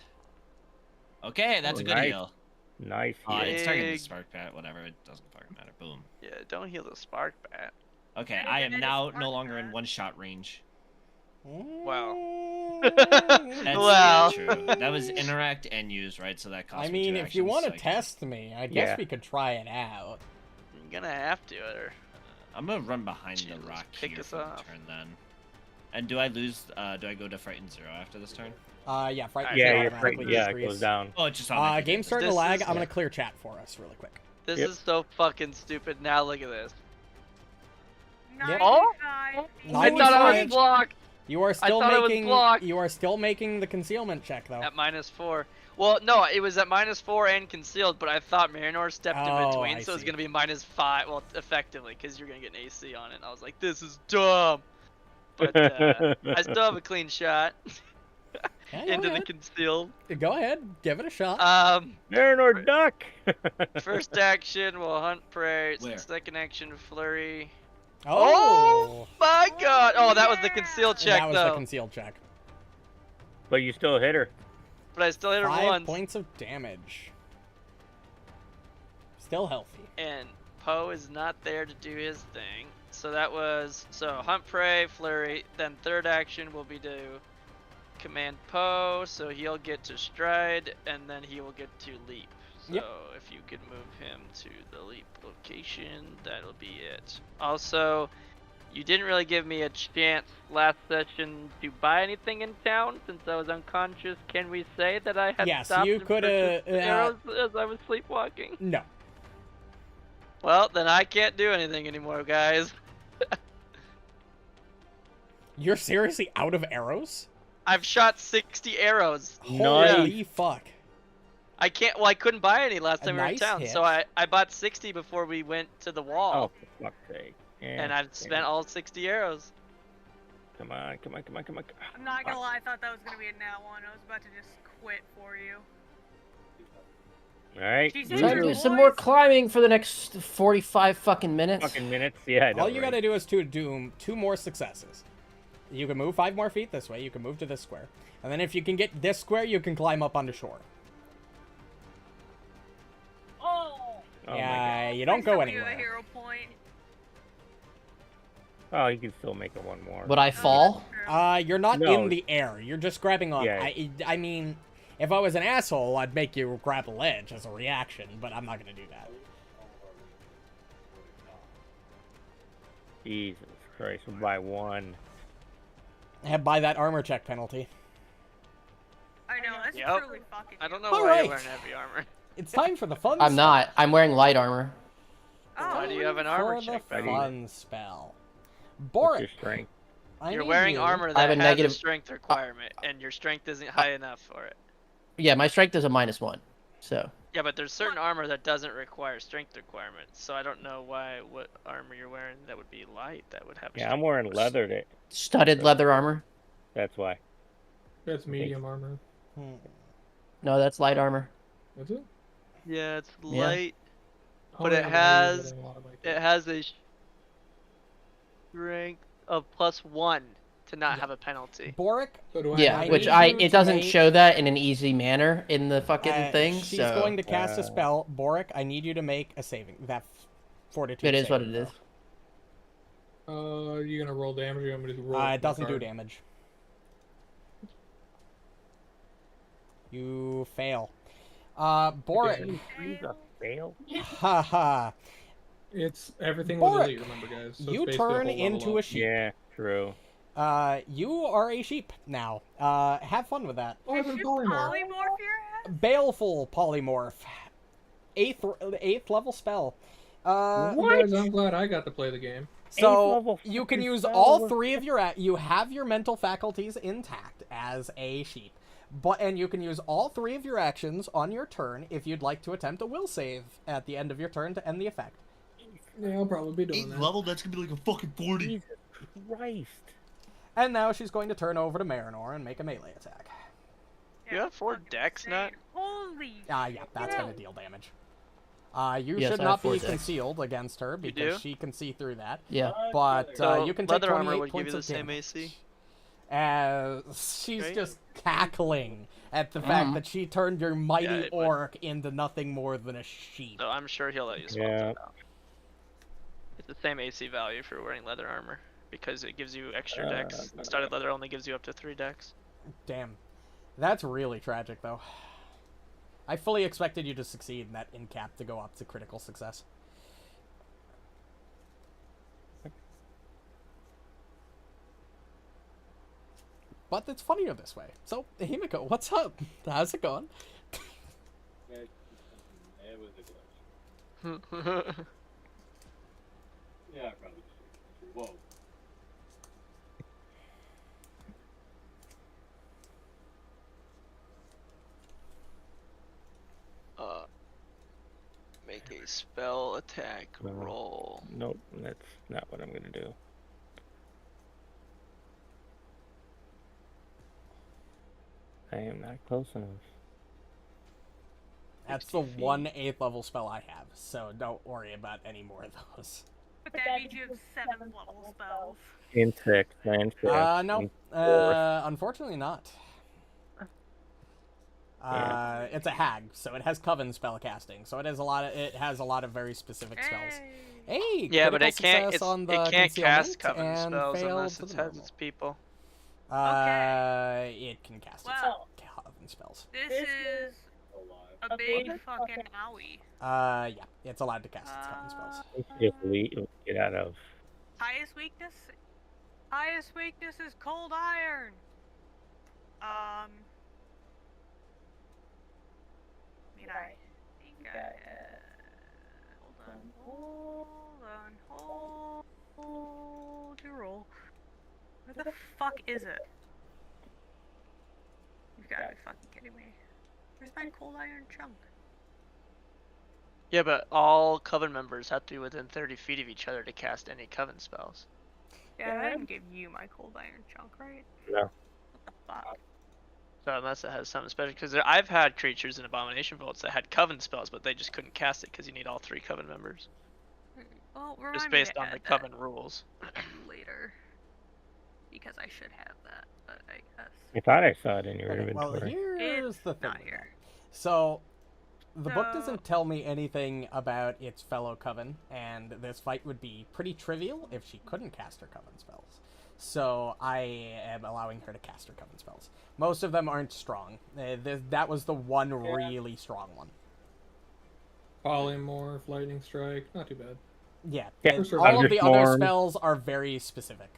Okay, that's a good Alright. heal. Nice. It's targeting the Big- spark bat, whatever. It doesn't fucking matter. Boom. Yeah, don't heal the spark bat. Okay, And I it am is now spark no longer in bat. one-shot range. Wow. That's Wow. true. That was interact and use, right? So that cost I me 2 mean, if you actions, want so to I can- test me, I guess Yeah. we could try it out. You're gonna have to, or I'm gonna run behind the Jesus, rock pick here us for the off. turn then. And do I lose? Do I go to frightened 0 after this turn? Yeah, frightened. Yeah, Zero you're automatically frightened. Yeah, it decrease. goes down. Oh, it's just automatically Game's decreased. starting to This lag. is- I'm gonna clear chat for us really quick. this Yep. is so fucking stupid. Now look at this. Yep. Oh! 95. I thought I was 95. blocked You are still thought it was making. blocked. You are still making the concealment check though. at -4. Well, no, it was at -4 and concealed, but I thought Marynor stepped in Oh, between, I so it's see. gonna be -5. Well, effectively, because you're gonna get an AC on it. And I was like, this is dumb. But I still have a clean shot Yeah, go into the ahead. concealed. Go ahead, give it a shot. Marynor duck. First action, we'll hunt prey. Where? Second action, flurry. oh, My God! Oh, that was the concealed check, that was though. the concealed check. But you still hit her. But I still hit her 5 once. points of damage. Still healthy. And Poe is not there to do his thing. So that was hunt prey, flurry, then third action will be to command Poe, so he'll get to stride, and then he will get to leap. So Yep. if you could move him to the leap location, that'll be it. Also, you didn't really give me a chance last session to buy anything in town since I was unconscious. Can we say that I had Yes, stopped you and coulda, purchased arrows as I was sleepwalking? No. Well, then I can't do anything anymore, guys. You're seriously out of arrows? I've shot 60 arrows. Holy fuck. I can't. Well, I couldn't buy any last A time we were in nice town, hit. so I bought 60 before we went to the Oh, wall, for fuck's sake. Yeah, and I've spent all 60 arrows. Come on, come on, come on, come on. I'm not gonna lie, I thought that was gonna be a nat one. I was about to just quit for you. Alright. She's Try to injured, do boys. some more climbing for the next 45 fucking minutes. Fucking minutes. Yeah, I know, All you right? gotta do is to do 2 more successes. You can move 5 more feet this way, you can move to this square. And then if you can get this square, you can climb up onto shore. Oh! Oh, my Yeah, God. you don't Please go tell me you have anywhere. a hero point. God. Oh, you can still make it one more. Would I fall? You're not No. in the air. You're just grabbing on. Yeah. I mean, if I was an asshole, I'd make you grab a ledge as a reaction, but I'm not gonna do that. Jesus Christ, we're by 1. And by that armor check penalty. I know, that's Yep. truly fucking I don't know All why right. you're wearing heavy armor. It's time for the fun I'm not. I'm wearing light armor. Oh, Why do you have an armor for the check? buddy? fun spell. What's your Borraeck, strength? I You're need wearing you- armor I that have a has negative- a strength requirement, and your strength isn't high enough for it. Yeah, my strength is a -1. So Yeah, but there's certain armor that doesn't require strength requirements, so I don't know what armor you're wearing that would be light that would have. Yeah, I'm wearing leather. studded leather armor. That's why. That's medium armor. Hmm. No, that's light armor. Is it? Yeah, it's Yeah. light. Oh, But yeah, it I has- use a lot of like It that. has a strength of +1 to not Yeah. have a penalty. Borraeck, So do I Yeah, have which need it? you to it doesn't make- show that in an easy manner in the fucking thing. she's So going to cast a Uh, spell. Borraeck, I need you to make a saving. That fortitude. it is what saving it throw. is. You gonna roll damage or you want me to roll? It doesn't do card? damage. You fail. Borraeck. Okay. He's a fail. Haha. It's everything was Borraeck, elite, remember, guys. So You it's basically turn whole level into up. a sheep. Yeah, true. You are a sheep now. Have fun with that. Oh, I've been You polymorph. polymorph your ass? Baleful polymorph. Eighth level spell. Guys, I'm glad I got to play the game. So level you can fucking use spell all was- 3 of your you have your mental faculties intact as a sheep. And you can use all 3 of your actions on your turn if you'd like to attempt a will save at the end of your turn to end the effect. Yeah, I'll probably be doing 8th that. level, that's gonna be like a fucking 40. Jesus Christ. And now she's going to turn over to Marynor and make a melee attack. You have 4 fucking decks, insane. not? Holy Yeah, that's going to deal damage. You Yes, should I not have 4 be decks. concealed against her You because do? she can see through that. Yeah. But So you can take leather 28 armor would give points you the of same damage. AC. As she's Right? just cackling at the fact Mhm. that she turned your mighty Yeah, it would. orc into nothing more than a sheep. So I'm sure he'll let you swap Yeah. that out. It's the same AC value for wearing leather armor because it gives you extra decks. Studded leather only gives you up to 3 decks. Damn. That's really tragic, though. I fully expected you to succeed and that in cap to go up to critical success. But it's funnier this way. So, Himiko, what's up? How's it going? It was a glitch. Yeah, probably. Whoa. Make a spell attack No. roll. Nope, that's not what I'm gonna do. I am not close enough. That's the 60 feet. one 8th level spell I have, so don't worry about any more of those. But that means you have 7th level spells. Insect, land trap. No, and force. unfortunately not. It's a hag, so it has coven spell casting. So it has a lot of very specific spells. Hey, Yeah, but critical it can't. success on the It can't cast concealment coven and spells failed unless to it the has normal. its people. It can cast its Well, coven spells. This is a big fucking owie. Yeah, it's allowed to cast its coven spells. Just get out of. Highest weakness? Highest weakness is cold iron. I mean, I think hold your roll. Where the fuck is it? You've gotta be fucking kidding me. Where's my cold iron chunk? Yeah, but all coven members have to be within 30 feet of each other to cast any coven spells. Yeah, I didn't give you my cold iron chunk, right? No. What the fuck? So unless it has something special, because I've had creatures in Abomination Vaults that had coven spells, but they just couldn't cast it because you need all 3 coven members. Well, Just remind me based to on the add coven that rules. later. Because I should have that, but I guess. I thought I saw it in your Okay, well, inventory. here's the It's thing. not here. So, the book So- doesn't tell me anything about its fellow coven, and this fight would be pretty trivial if she couldn't cast her coven spells. So, I am allowing her to cast her coven spells. Most of them aren't strong. That was the one really strong one. Polymorph, lightning strike, not too bad. Yeah, Yeah, and all of the other Thunderstorm. spells are very specific.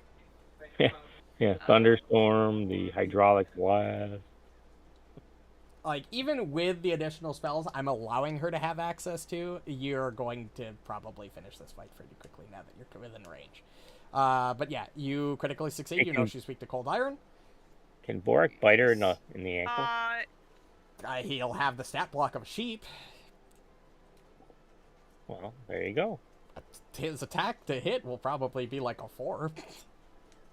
Yeah, thunderstorm, the hydraulic blast. Like, even with the additional spells I'm allowing her to have access to, you're going to probably finish this fight pretty quickly now that you're within range. But yeah, you critically succeed. You know she's weak to cold iron. Can Borraeck bite her in the ankle? He'll have the stat block of a sheep. Well, there you go. His attack to hit will probably be like a 4.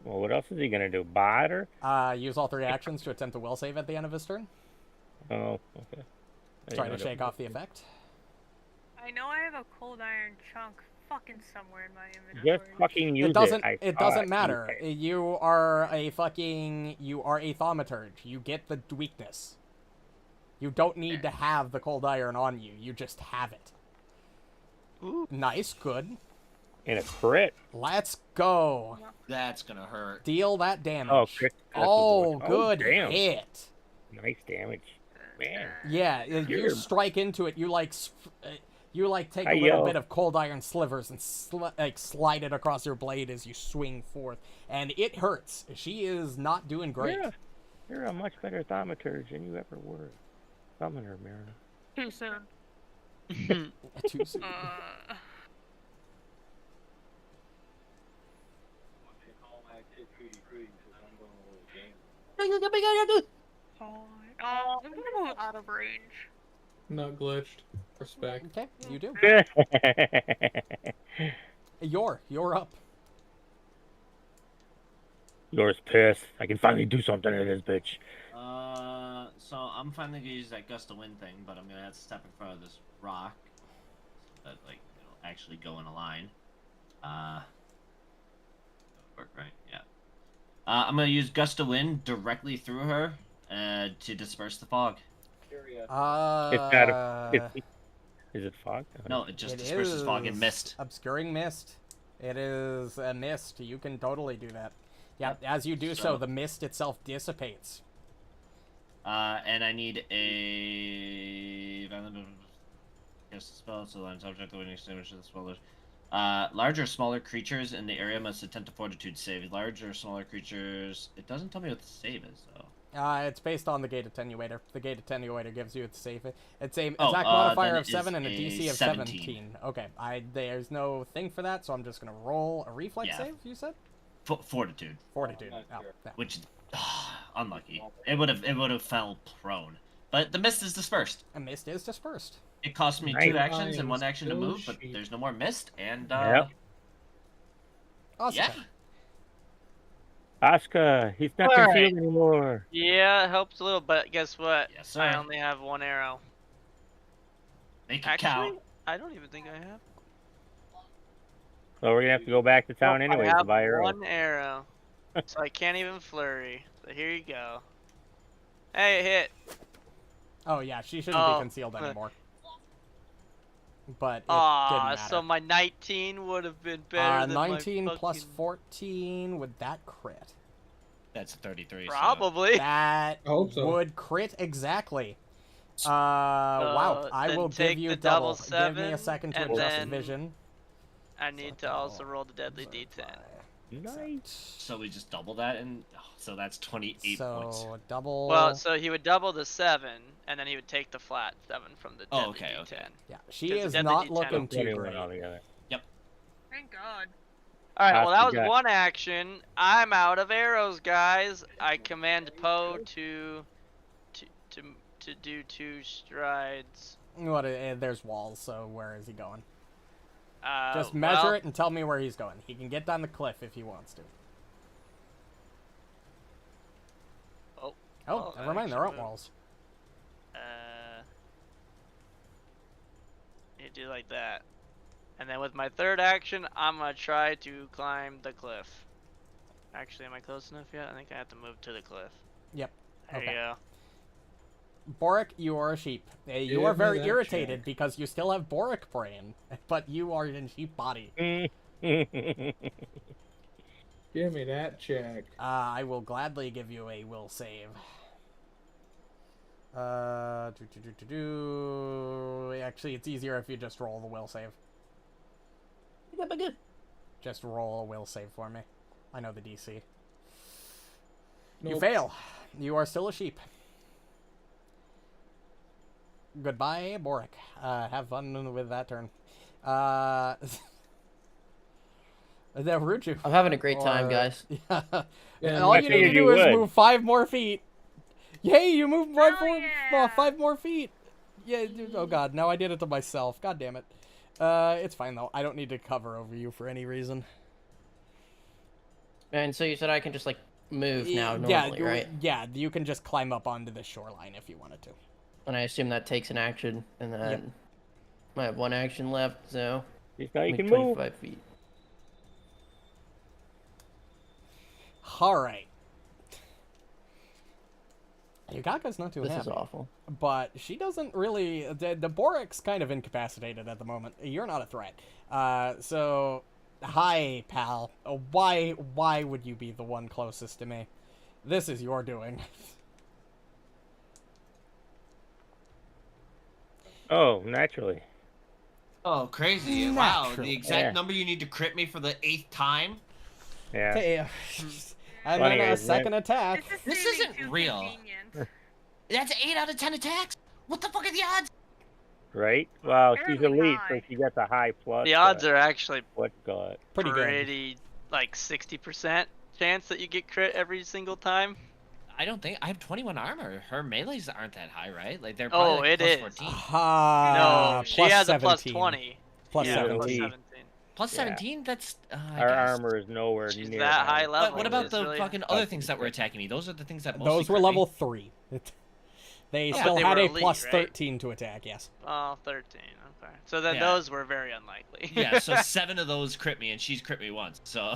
Well, what else is he gonna do? Bite her? Use all 3 actions to attempt a will save at the end of his turn. Oh, okay. Try to shake off the effect. I know I have a cold iron chunk fucking somewhere in my inventory. Just fucking use It doesn't. I It saw doesn't matter. Okay. You are a thaumaturge. You get the weakness. You don't need to have the cold iron on you. You just have it. Ooh. Nice, good. And a crit. Let's go. That's gonna hurt. Deal that damage. Oh, crit. Oh, good damn. hit. Nice damage. Man. Yeah, you You're- strike into it. You take a Hi, little yo. bit of cold iron slivers and slide it across your blade as you swing forth, and it hurts. She is not doing great. Yeah. You're a much better thaumaturge than you ever were. Summoner, Marynor. Too soon. Too soon. I'm gonna move out of range. Not glitched. Respect. Okay, you do. You're up. Yours pissed. I can finally do something to this bitch. So I'm finally gonna use that gust of wind thing, but I'm gonna have to step in front of this rock so that like it'll actually go in a line. Work right? Yeah. I'm gonna use gust of wind directly through her to disperse the fog. It's not is it fog? No, it just disperses fog and mist. Obscuring mist. It is a mist. You can totally do that. Yeah, as you do so, the mist itself dissipates. And I need a cast spell, so I'm subject to an extinguish the spell. Larger or smaller creatures in the area must attempt a fortitude save. Larger or smaller creatures. It doesn't tell me what the save is though. It's based on the gate attenuator. The gate attenuator gives you its save. It's a Oh, attack modifier then of it 7 is and a a DC of 17. 17. Okay, there's no thing for that, so I'm just gonna roll a reflex Yeah. save. You said Fortitude. fortitude. not Oh, sure. yeah. Which unlucky. It would have fell prone. But the mist is dispersed. A mist is dispersed. It cost me Nice. 2 actions and 1 action to Oh, move, but shit. there's no more mist, and Yep. Awesome. yeah. Asuka, he's not All concealed anymore. Yeah, it helps a little, but guess what? Yes, sir. I only have 1 arrow. Make it Actually, count. I don't even think I have. So we're gonna have to go back to town Nope, anyways I to have buy arrows. 1 arrow. So I can't even flurry. So here you go. Hey, it hit. Oh yeah, she shouldn't be concealed anymore. But it didn't matter. So my 19 would have been better than 19 my plus fucking... 14, would that crit? That's a 33. Probably. That I hope so. would crit exactly. Wow, I then will take give you the double. double Give me a 7, second to and adjust then vision. I need to also roll the deadly D10. Nice. So we just double that, and so that's 28 points. So double. Well, so he would double the 7, and then he would take the flat 7 from the deadly D10. Okay. Yeah, she 'Cause the is deadly not D10 looking too 21 great. altogether. Thank God. Alright, well that was Asuka. one action. I'm out of arrows, guys. I command Poe to do 2 strides. What? There's walls, so where is he going? Just well, measure it and tell me where he's going. He can get down the cliff if he wants to. Oh, never mind. There aren't walls. You do like that. And then with my third action, I'm gonna try to climb the cliff. Actually, am I close enough yet? I think I have to move to the cliff. Yep. There you go. Borraeck, you are a sheep. You Give are me very that irritated check. because you still have Borraeck brain, but you are in sheep body. Give me that check. I will gladly give you a will save. Actually, it's easier if you just roll the will save. Yeah, but good. Just roll a will save for me. I know the DC. You Nope. fail. You are still a sheep. Goodbye, Borraeck. Have fun with that turn. Then Ruju. I'm having a great time, Or- guys. Yeah. Yeah, And all I you need to figured do you is would. move 5 more feet. Yay, you moved Hell yeah. 5 more feet. Yeah. Oh god, now I did it to myself. God damn it. It's fine though. I don't need to cover over you for any reason. And so you said I can just like move now Yeah, normally, right? Yeah, you can just climb up onto the shoreline if you wanted to. And I assume that takes an action, and then Yep. I have 1 action left, so Now you make can move. 25 feet. Alright. Yugaka's not too This happy. is awful. But she doesn't really. The Borraeck's kind of incapacitated at the moment. You're not a threat. So, hi, pal. Why would you be the one closest to me? This is your doing. Oh, naturally. Oh, crazy. Wow, Naturally. the exact Yeah. number you need to crit me for the 8th time? Yeah. Hey, and Funny, then a isn't it? second attack. This seeming isn't too real. convenient. That's 8 out of 10 attacks? What the fuck are the odds? Right? Well, she's Fairly elite, so high. she gets a high plus. The odds are actually What? Pretty good. pretty like 60% chance that you get crit every single time. I don't think I have 21 armor. Her melees aren't that high, right? Like they're Oh, probably like it plus is. 14. No, No, she has a plus 17. 20. Plus Yeah, 17. plus Elite. 17. Plus Yeah. 17? That's I Our guess. armor is nowhere She's near that high level. What about It's the really- fucking other things that were attacking me? Those are the things that mostly Those were crit me. level 3. They Yeah, still they had were a elite, plus right? 13 to attack, yes. Oh, 13. Okay. So then Yeah. those were very unlikely. Yeah, so 7 of those crit me, and she's crit me once. So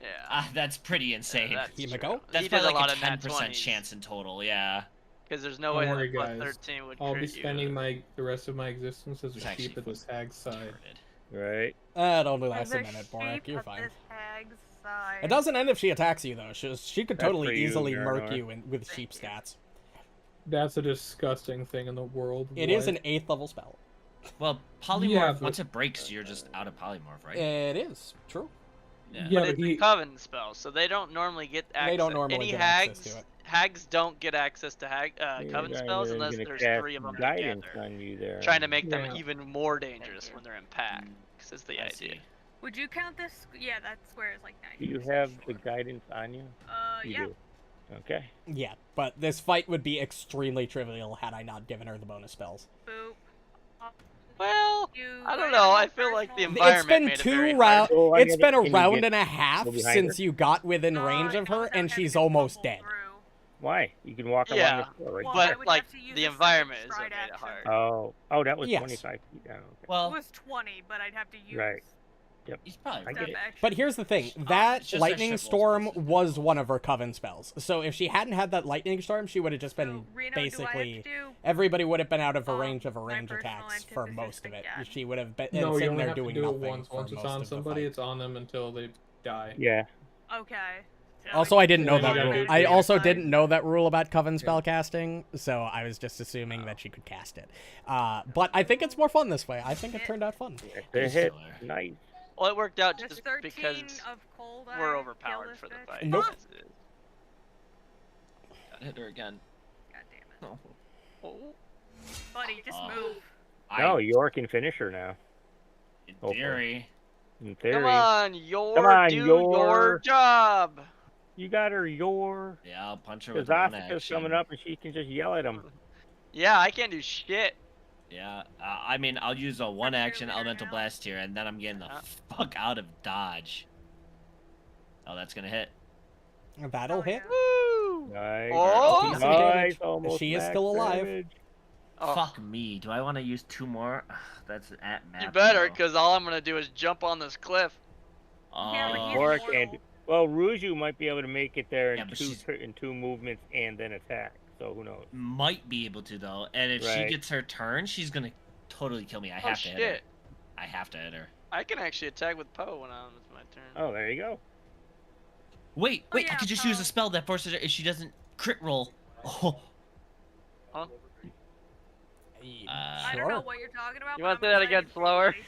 yeah. that's pretty insane. That's Himiko? true. That's He did probably a lot like a of nat 10% 20s, chance in total. Yeah. Because there's no Don't way worry, that plus guys. 13 would I'll be crit spending you. the rest of my existence as It's a actually sheep at this hag's side. Retarded. Right? Don't do I'm that a the minute, Borraeck. sheep You're of fine. this hag's side. It doesn't end if she attacks you, though. She could That's totally for you, easily murk Marynor. you with sheep stats. That's a disgusting thing in the world. It is What? an 8th level spell. Well, polymorph, Yeah, but- once it breaks, you're just out of polymorph, right? It is. True. Yeah. Yeah, But but it's a he. coven spell, so they don't normally get access. They don't normally Any get hags, access to it. Hags don't get access to You're coven gonna- spells you're unless gonna there's cast 3 of them guidance together. on you there. Trying to make them Yeah. even more dangerous when they're in packs is the I idea. see. Would you count this? Yeah, that's where it's like 90. Do you have the guidance on you? You Yeah. do. Okay. Yeah, but this fight would be extremely trivial had I not given her the bonus spells. Boop. Well, You I don't guys know. I have feel like the personal- environment It's been made it 2 very rounds. hard. Oh, I It's get been it. a Can you round get and a half go behind since her? you got within range I of know her, that and would have she's to almost fumble dead. through. Why? You can walk along Yeah. the floor, right? Well, But, I would like, have to use the a environment second is what stride made it action. hard. Oh, that was Yes. 25 feet down. Okay. It Well, was 20, but I'd have to use Right. He's probably I right. get it. But here's the thing: that it's just lightning our ship storm rolls. was one of her coven spells. So if she hadn't had that lightning storm, she would have just So, been Reno, do I have basically. to do Everybody would have been out of a Um, range of my range personal attacks for antithesis most of it. again? She would have been No, you sitting only there have to doing do it nothing once. for Once it's most on of the somebody, fight. it's on them until they die. Yeah. Okay. So Also, I didn't know Yeah, that you gotta rule. do I it also fine. didn't know that rule about coven spell casting, so I was just assuming that she could cast it. But I think it's more fun this way. I think it turned out fun. That's a hit. killer. Nice. Well, it worked out Does just 13 because of cold we're iron overpowered kill this for the bitch? fight. Nope. as it is. Gotta hit her again. God damn it. Oh. Oh. Buddy, just move. No, York can finish her now. In Hopefully. theory. In theory. Come on, Come Yor, on, do Yor. your job. You got her, Yor. Yeah, I'll punch her Because with one Asuka's action. coming up and she can just yell at him. Yeah, I can't do shit. Yeah, I mean, I'll use a one action leader elemental now. blast here, and then I'm getting the Yeah. fuck out of dodge. Oh, that's gonna hit. That'll Oh, hit. Woo! Nice. Oh! Decent damage. Nice. Almost She is max still alive. damage. Oh, Fuck me. Do I want to use 2 more? That's at max. you better, because all I'm gonna do is jump on this cliff. Yeah, but he's Borraeck immortal. and well, Ruju might be able to make it there Yeah, in but two she's- in 2 movements and then attack. So who knows? Might be able to though, and if she Right. gets her turn, she's gonna totally kill me. I Oh have to hit her. shit! I have to hit her. I can actually attack with Poe when it's my turn. Oh, there you go. Wait, Oh, wait! I yeah, could just use a Poe. spell that forces her if she doesn't crit roll. Oh. Huh? I don't know what you're talking about. You but wanna I'm say that excited again for slower? you.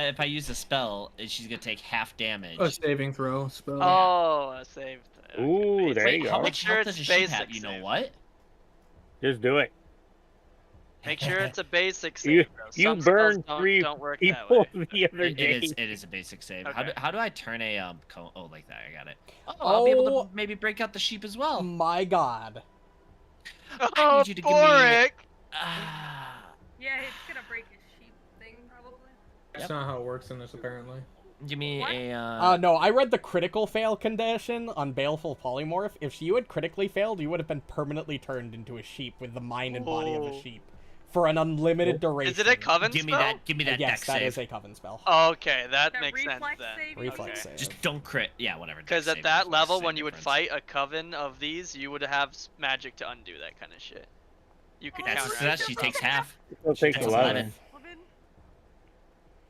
If I use a spell, she's gonna take half damage. A saving throw spell. Oh, I saved. Okay. Ooh, there Wait, you how go. Make much sure health it's does a sheep have? basic You know save. what? Just do it. Make sure it's a basic You- save, bro. you Some spells burned don't, 3 don't work that people way. the other day. It is a basic save. How Okay. do I turn a cone? Oh, like that. I got it. Oh, I'll be able Oh. to maybe break out the sheep as well. My God. Oh, need you to give me- Borraeck! Ah. Yeah, he's gonna break his sheep thing, probably. That's not how it works in this, apparently. Give me What? a. No, I read the critical fail condition on Baleful Polymorph. If you had critically failed, you would have been permanently turned into a sheep with the mind and body of a Oh. sheep for an unlimited duration. Is it a coven Give me spell? that. Give me that Yes, dex that save. is a coven spell. Oh, okay, that That makes sense reflex then. save? Reflex Okay. save. Just don't crit. Yeah, whatever. Because dex at save, that reflex, level, same when you would difference. fight a coven of these, you would have magic to undo that kind of shit. You could That's counteract that. it She probably. takes half. Still takes Takes 11. 11?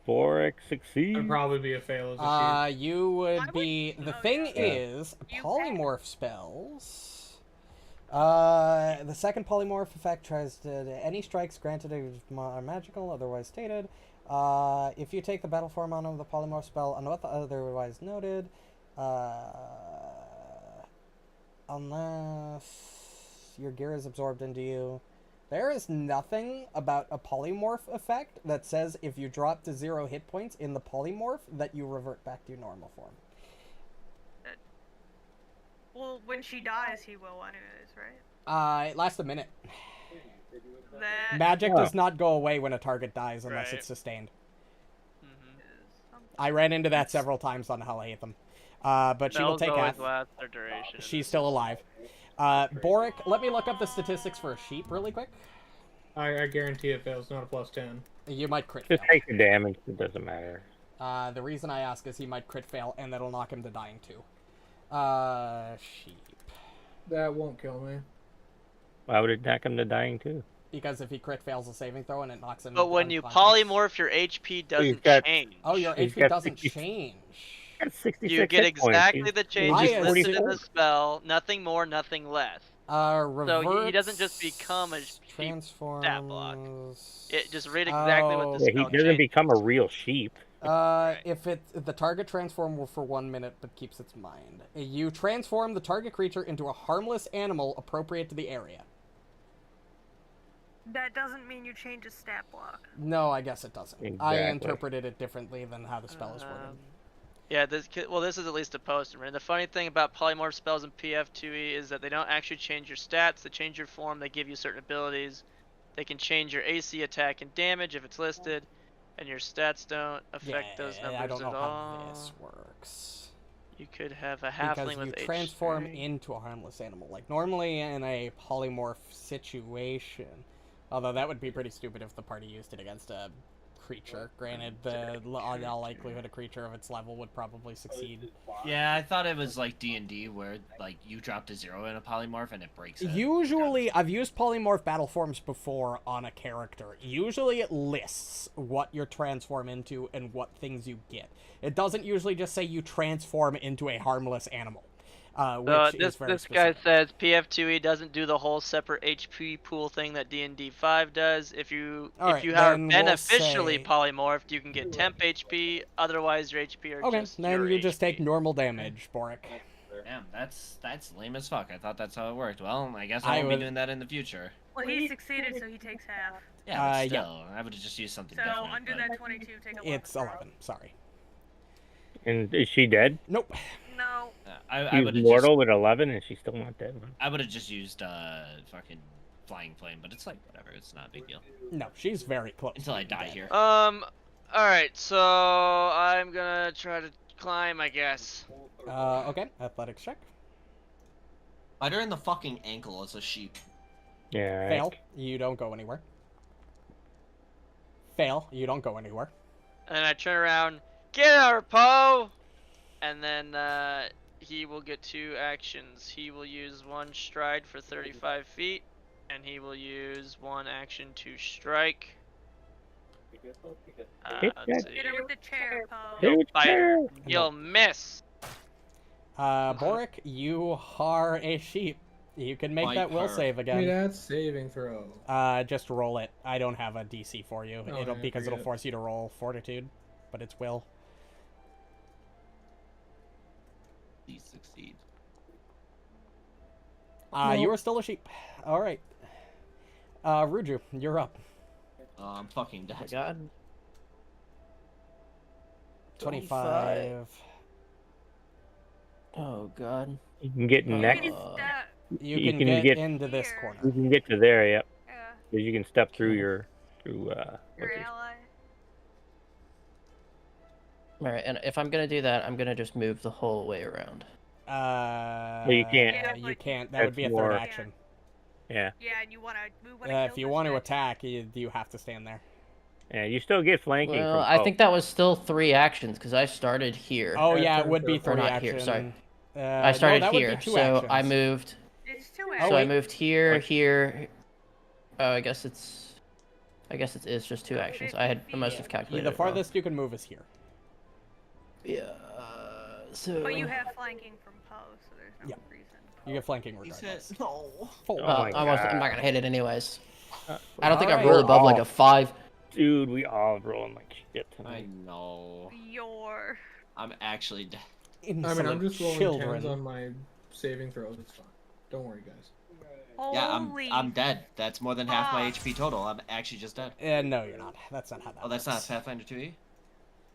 Borraeck succeeds. It'd probably be a fail as a sheep. You would would- be. The oh, thing yeah. is, You polymorph spells. The second polymorph effect tries to any strikes granted are magical, otherwise stated. If you take the battle form on of the polymorph spell, unless otherwise noted, unless your gear is absorbed into you. There is nothing about a polymorph effect that says if you drop to 0 hit points in the polymorph that you revert back to your normal form. Well, when she dies, he will anyways, right? It lasts a minute. That Magic Oh. does not go away when a target dies unless Right. it's sustained. Mhm. is something. I ran into that several times on Hell Hatham. But she will Spells take always half. last their duration. She's still alive. Borraeck, let me look up the statistics for a sheep really quick. I guarantee it fails, not a +10. You might crit Just fail. take the damage. It doesn't matter. The reason I ask is he might crit fail, and that'll knock him to dying too. Sheep. That won't kill me. Why would it knock him to dying too? Because if he crit fails a saving throw and it knocks him But when you unconscious- polymorph, your HP doesn't got- change. Oh, your He's HP got doesn't 60 change. Got 66 You get hit points. exactly He's- the he's changes just listed in 44. the spell. Nothing more, nothing less. Reverts, he doesn't just become a sheep transforms. stat block. Just read exactly what the Yeah, he spell doesn't changes. become a real sheep. If the target transform will for 1 minute but keeps its mind. You transform the target creature into a harmless animal appropriate to the area. That doesn't mean you change a stat block. No, I guess it doesn't. I Exactly. interpreted it differently than how the spell is worded. Yeah, this is at least a poster. And the funny thing about polymorph spells in PF2E is that they don't actually change your stats. They change your form. They give you certain abilities. They can change your AC, attack, and damage if it's listed, and your stats don't affect those numbers I don't know at how all. this works. You could have a halfling Because with you transform H3. into a harmless animal. Like, normally in a polymorph situation, although that would be pretty stupid if the party used it against a creature. Granted, the all likelihood a creature of its level would probably succeed. Yeah, I thought it was like D&D where like you dropped a 0 in a polymorph and it breaks it. Usually, I've used polymorph battle forms before on a character. Usually it lists what you're transform into and what things you get. It doesn't usually just say you transform into a harmless animal. Which is very this guy specific. says PF2E doesn't do the whole separate HP pool thing that D&D 5 does. If you Alright, are then we'll beneficially say- polymorphed, you can get temp HP. Otherwise, your HP are Okay, just then your you just HP. take normal damage, Borraeck. Damn, that's lame as fuck. I thought that's how it worked. Well, I guess I I won't would- be doing that in the future. Well, he succeeded, so he takes half. Yeah, but yeah. still, I would have just used something So different. under but- that 22, take 11. It's 11, sorry. And is she dead? Nope. No. I She's would have mortal with 11, and she's still not dead. I would have just used fucking flying flame, but it's like whatever. It's not a big deal No, she's very close. until I die here. All right. So I'm gonna try to climb, I guess. Okay, athletics check. Bite her in the fucking ankle as a sheep. Yeah. Right. Fail, you don't go anywhere. Fail, you don't go anywhere. And I turn around, get her, Poe! And then he will get 2 actions. He will use 1 stride for 35 feet, and he will use 1 action to strike. Hit Let's that see. Hit her with the chair, Poe. Hit You'll bite her. her. You'll miss. Borraeck, you are a sheep. You can make Bite that will her. save Give me again. that saving throw. Just roll it. I don't have a DC for you. Oh, It'll yeah, because it'll forget. force you to roll fortitude, but it's will. Please succeed. You are still a sheep. All right. Ruju, you're up. I'm fucking dead. Oh my god. 25. Oh god. You can get next. He just, You You can, can get, get- into this Here. corner. You can get to there, yep. yeah, Because you can step through Okay. your your what's his- ally. Alright, and if I'm gonna do that, I'm gonna just move the whole way around. Well, you can't. Yeah, You but can't. That would be a That's third more- action. Yeah. Yeah, and you want to move when If you want to attack, you have to stand there. Yeah, you still get flanking Well, from I Poe. think that was still 3 actions because I started here. Oh Yeah, yeah, it turn would be for- or 3 not action. here, sorry. No, I started that would be here, 2 so I actions. moved. It's 2 Oh, actions. So I wait. moved here, What? here. Oh, I guess it is just 2 actions. I must have The calculated. it wrong. farthest you can move is here. Yeah. So. But you have flanking from Poe, so there's no Yeah. reason. You get flanking He regardless. said no. Four. Oh Well, my I'm not God. gonna hit it anyways. Uh, I don't think I've Alright. rolled above like a 5. Dude, we all rolling like shit I tonight. know. Your. I'm actually dead. I mean, Insolent I'm just rolling children. 10s on my saving throws. It's fine. Don't worry, guys. Yeah, Holy I'm dead. That's more than half my fuck. HP total. I'm actually just dead. No, you're not. That's not how that Oh, that's not works. Pathfinder 2e?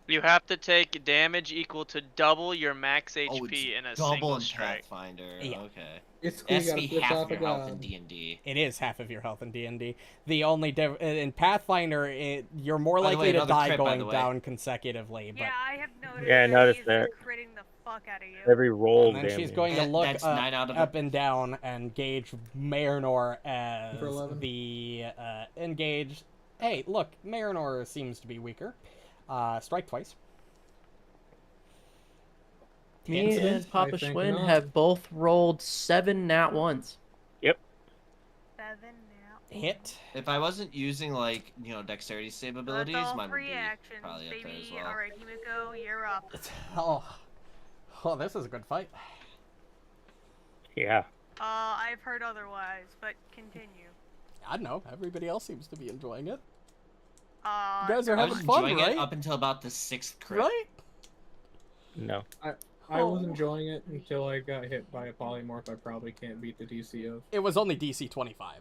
You have to take damage equal to double your max HP Oh, it's in a double single in strike. Pathfinder. Yeah. Okay. It's It cool. has You to gotta be flip half off of your a health in god. D&D. It is half of your health in D&D. The only in Pathfinder, you're more By the likely way, to another die crit, by going the way. down consecutively. But Yeah, I have noticed. Yeah, I noticed he's that. Critting the fuck out of you. Every roll and then damage. she's going to That- look that's 9 out of up and down and gauge Marynor as For 11. the engaged. Hey, look, Marynor seems to be weaker. Strike twice. Me Incident, and Papa I think Schwinn not. have both rolled 7 nat 1s. 7 now. Hit. If I wasn't using, like, dexterity save abilities, That's all mine would 3 be actions, probably up there baby. as well. Alright, Himiko, you're up. Oh, this is a good fight. Yeah. I've heard otherwise, but continue. I don't know. Everybody else seems to be enjoying it. You Uh, guys are I having was fun, enjoying right? it up until about the 6th crit. Right? No. I was enjoying it until I got hit by a polymorph I probably can't beat the DC of. It was only DC 25.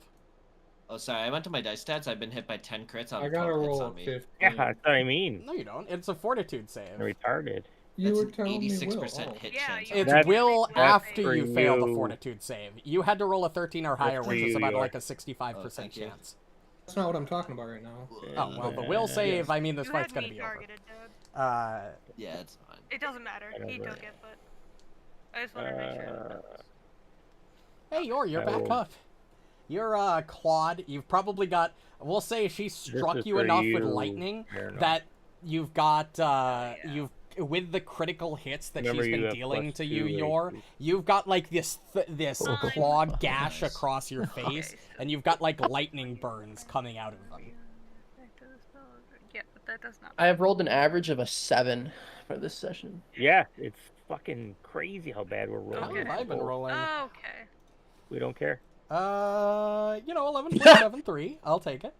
Oh, sorry. I went to my dice stats. I've been hit by 10 crits out I of got 12 a hits roll on of me. 15. Yeah, that's what I mean. No, you don't. It's a fortitude save. Retarded. You That's were an telling me will. 86% Oh. hit Yeah, chance. you- It's That's- will that's after for you fail the you. fortitude save. You had to roll a 13 or higher, for which is you, about York. like a 65% thank you. chance. That's not what I'm talking about right now. Oh, well, the will save, Yes. I mean, this you fight's had gonna me be over. targeted, Doug. Yeah, it's fine. It doesn't matter. He Whatever. took it, but I just wanted to make sure. Hey, you're back will- up. You're Claude. You've probably got. We'll say she struck is you for enough with you, lightning Marynor. that you've got you've with the critical hits that Remember, she's you been have dealing +2 to you, you've got like this claw gash Nice. across your face, Okay, and you've got like lightning burns coming out of them. Yeah, but that does not. I have rolled an average of a 7 for this session. Yeah, it's fucking crazy how bad we're How rolling. have I been rolling? Okay. We don't care. 11.73. I'll take it.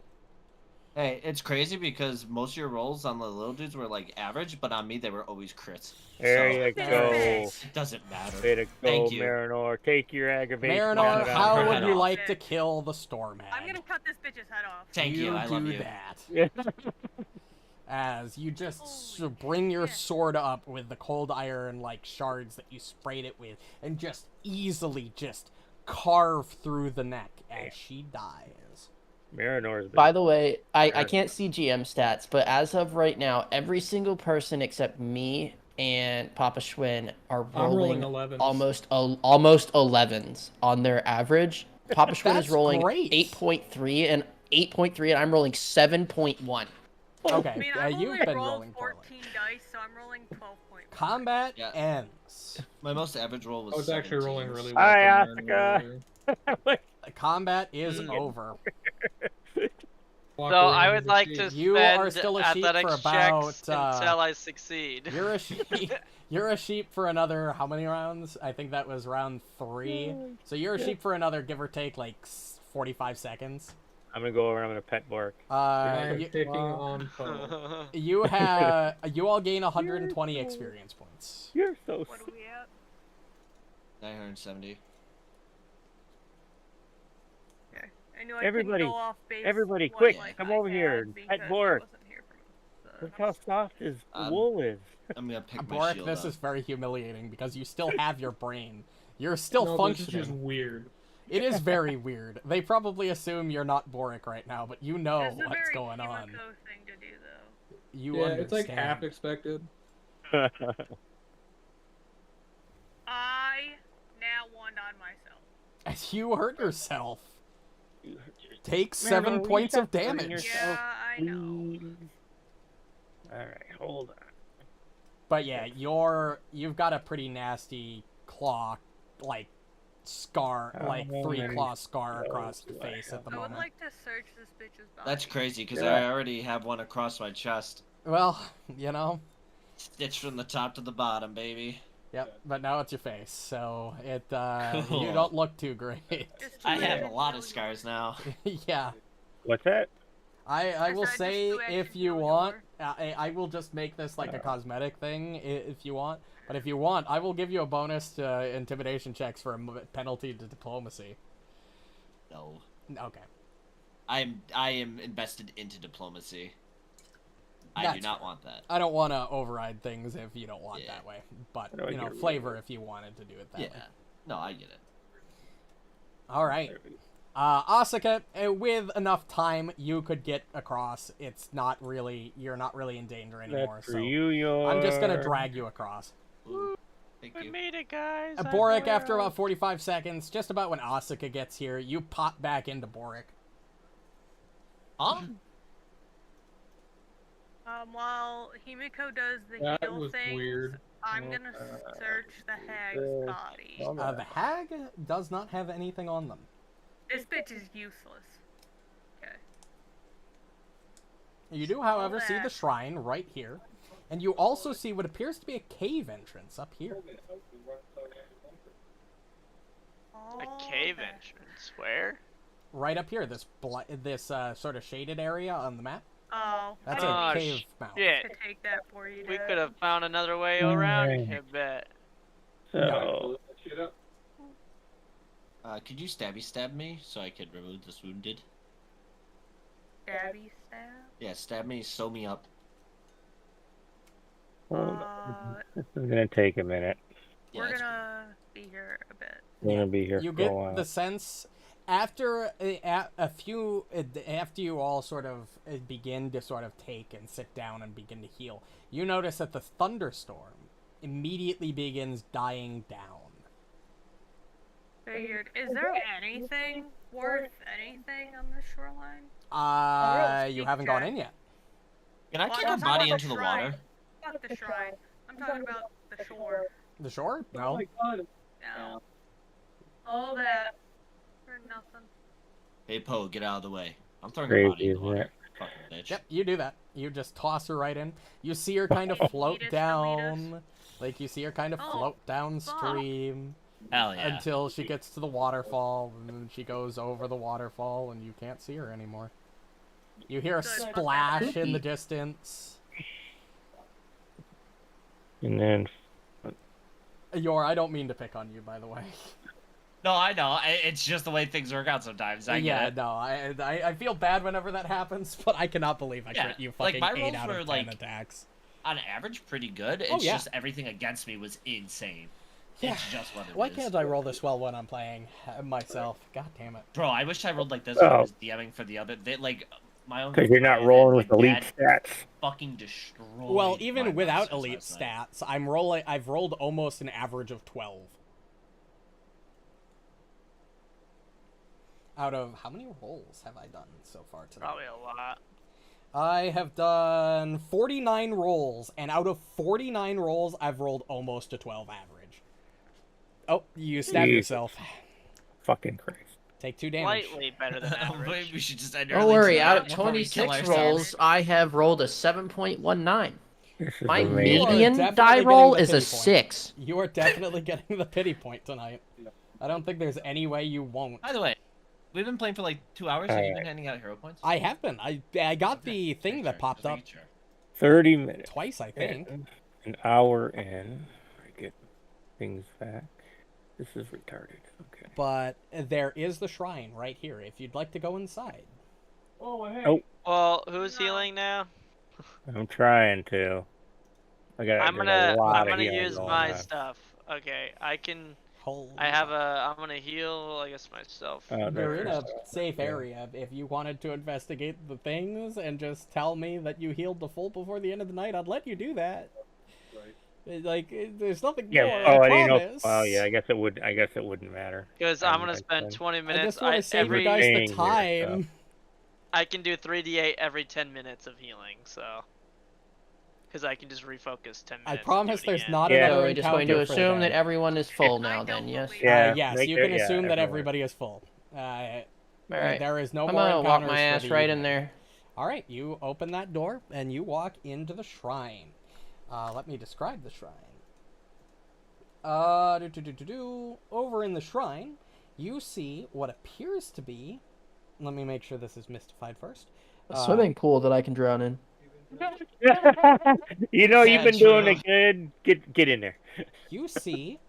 Hey, it's crazy because most of your rolls on the little dudes were like average, but on me they were always crits. There So, you That's go. okay. it doesn't matter. Way to go, Thank you. Marynor. Take your aggravation Marynor, out how on would her. you like to kill the storm hag? I'm gonna cut this bitch's head off. Thank you. I love do you. that. Yeah. As you just Holy bring your shit. sword up with the cold iron like shards that you sprayed it with, and just easily just carve through the neck as she dies. Marynor's been By the way, I Sure. can't see GM stats, but as of right now, every single person except me and Papa Schwinn are I'm rolling rolling 11s. almost 11s on their average. Papa Schwinn That's is rolling great. 8.3 and 8.3, and I'm rolling 7.1. Okay, I mean, I've you've only been rolled rolling poorly. 14 dice, so I'm rolling 12.1. Combat Yeah. ends. My most average roll was. I was actually 17. rolling really well. Hi, for Asuka. Marynor. The combat is Mm. over. Walk So I around would the like sheep. to You are spend still a sheep athletics for about, checks until I succeed. You're a sheep. You're a sheep for another how many rounds? I think that was round 3. So you're a sheep for another give or take like 45 seconds. I'm gonna go over and I'm gonna pet Borraeck. And I am You, picking on foe. you all gain 120 experience points. You're so What are we at? 970. Okay. I knew I Everybody- couldn't go off base. everybody, what, quick, like, come I over here had and pet because I Borraeck. wasn't here for the- Look how soft his Um, wool is. I'm gonna pick my Borraeck, shield this up. is very humiliating because you still have your brain. You're still No, this is functioning. just weird. It is very weird. They probably assume you're not Borraeck right now, but you know It's a what's very going on. Himiko thing to do, though. You Yeah, understand. it's like half expected. I now won on myself. As you hurt yourself. Take Marynor, 7 will you points of stop hurting damage. yourself? Yeah, I know. Alright, hold on. But yeah, you've got a pretty nasty claw, like scar, How like many 3-claw scar across spells your do I face have? at the I would moment. like to search this bitch's body. That's crazy because Yeah. I already have one across my chest. Well, you know, Stitched from the top to the bottom, baby. yep. But now it's your face, so it you Cool. don't look too great. Just I two have a edges, lot no of scars now. Yeah. What's that? I will said just say 2 if edges, you no want, more. I will just make this like a cosmetic thing if you want. But if you want, I will give you a bonus to intimidation checks for a penalty to diplomacy. No. Okay. I am invested into diplomacy. I do That's not fair. want that. I don't want to override things if you don't want Yeah. that way. But, How do I you know, get flavor rid of if you wanted to do it that Yeah. way. No, I get it. All right. Asuka, with enough time, you could get across. It's not really, you're not really in danger anymore. That's for So you, your... I'm just going to drag you across. Ooh, thank We you. made it, guys. I Borraeck, made after it. about 45 seconds, just about when Asuka gets here, you pop back into Borraeck. Huh? While Himiko does the That heal was things, weird. I'm gonna search the hag's body. The hag does not have anything on them. This bitch is useless. Okay. You do, however, see the that. shrine right here. And you also see what appears to be a cave entrance up here. A cave entrance. Where? Right up here, this sort of shaded area on the map. Oh, That's Oh, a cave mouth. shit. to take that for you. We Dad. could have found another way around it, I bet. So, Could you stab me so I could remove this wounded? Stabby stab. Yeah, stab me, sew me up. this is gonna take a minute. Yeah, We're it's- gonna be here a bit. We're gonna be here You for get a while. the sense after after you all sort of begin to sort of take and sit down and begin to heal, you notice that the thunderstorm immediately begins dying down. Figured. Is there anything worth anything on the shoreline? You haven't gone in yet. Can I Well, kick I'm her talking body about into the the shrine. water? Fuck the shrine. I'm talking about the shore. The shore? Oh No. my god. No. All that for nothing. Hey, Poe, get out of the way. I'm throwing her body Crazy, in the isn't water. it? Fucking bitch. Yep, you do that. You just toss her right in. You see her kind of float Elitist, down. Like, you see her kind of Oh, float downstream Hell yeah. until she gets to the waterfall, and then she goes over the waterfall, and you can't see her anymore. You hear a Good. splash in the distance. And then Yor, I don't mean to pick on you, by the way. No, I know. It's just the way things work out sometimes. I Yeah, get it. no, I feel bad whenever that happens, but I cannot believe I Yeah, crit you like, fucking my 8 rolls out were, of 10 like, attacks. On average, pretty good. It's Oh, yeah. just everything against me was insane. Yeah. It's just what it Why is. can't I roll this well when I'm playing myself? God damn it. Bro, I wish I rolled like this when I Oh. was DMing for the other. Like, my own. because you're not my- rolling my with elite dad stats. Fucking destroyed. Well, my even without monsters elite last night. stats, I've rolled almost an average of 12. Out of how many rolls have I done so far today? Probably a lot. I have done 49 rolls, and out of 49 rolls, I've rolled almost a 12 average. Oh, you stabbed Jesus. yourself. Fucking Christ. Take 2 damage. Slightly better than average. Maybe we should just end Don't early worry, tonight out of before we kill 26 ourselves. rolls, I have rolled a 7.19. This is My amazing. You are median definitely die getting roll the is a pity point. 6. You are definitely getting the pity point tonight. I don't think there's any way you won't. By the way, we've been playing for like 2 hours. Have you been Alright. handing out hero points? I have been. I got Okay, the just thing making that sure, popped just up making sure. 30 minutes. twice, I think. And an hour in. I get things back. This is retarded. Okay. But there is the shrine right here if you'd like to go inside. Oh, hey. Oh. Well, who's No. healing now? I'm trying to. I'm there's a gonna lot of healing use going my on. stuff. Okay, I can. Holy I'm gonna heal. I guess myself. Oh, You're in that's a right. safe Yeah. area. If you wanted to investigate the things and just tell me that you healed the full before the end of the night, I'd let you do that. Right. Like, there's nothing Yeah. more. Oh, I I didn't know. promise. Oh, yeah. I guess it would. I guess it wouldn't matter. Because I I'm gonna might spend then. 20 I minutes. just want to save every you guys Staying the here, so- time. I can do 3d8 every 10 minutes of healing. So. Because I can just refocus 10 minutes. I and do promise it there's again. not Yeah. another So we're just going to encounter for assume the that day. everyone is full I now, don't then, yes? believe- Yeah. Yes, make you it- can yeah, assume that everyone. everybody is full. Alright. There is no I'm more gonna walk encounters my for ass the right in evening. there. Alright, you open that door and you walk into the shrine. Let me describe the shrine. Over in the shrine, you see what appears to be. Let me make sure this is mystified first. A swimming pool that I can drown in. You know, you've Yeah, been doing true. it good. Get in there. You see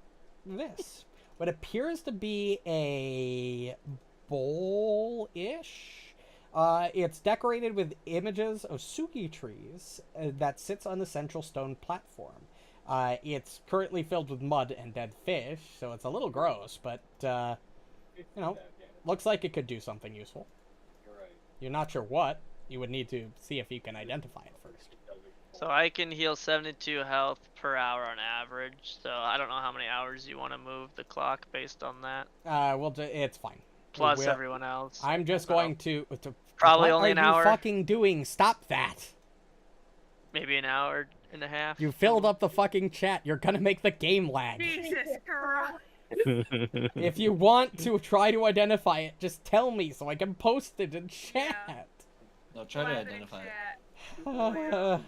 this. What appears to be a bowl-ish. It's decorated with images of suki trees that sits on the central stone platform. It's currently filled with mud and dead fish, so it's a little gross, but, looks like it could do something useful. You're right. You're not sure what. You would need to see if you can identify it first. So I can heal 72 health per hour on average. So I don't know how many hours you want to move the clock based on that. It's fine. Plus We'll- everyone else. I'm just So going to Probably what only are an you hour. fucking doing? Stop that. Maybe an hour and a half. You filled up the fucking chat. You're gonna make the game lag. Jesus Christ. If you want to try to identify it, just tell me so I can post it in chat. No, try to Laugh in identify it. chat.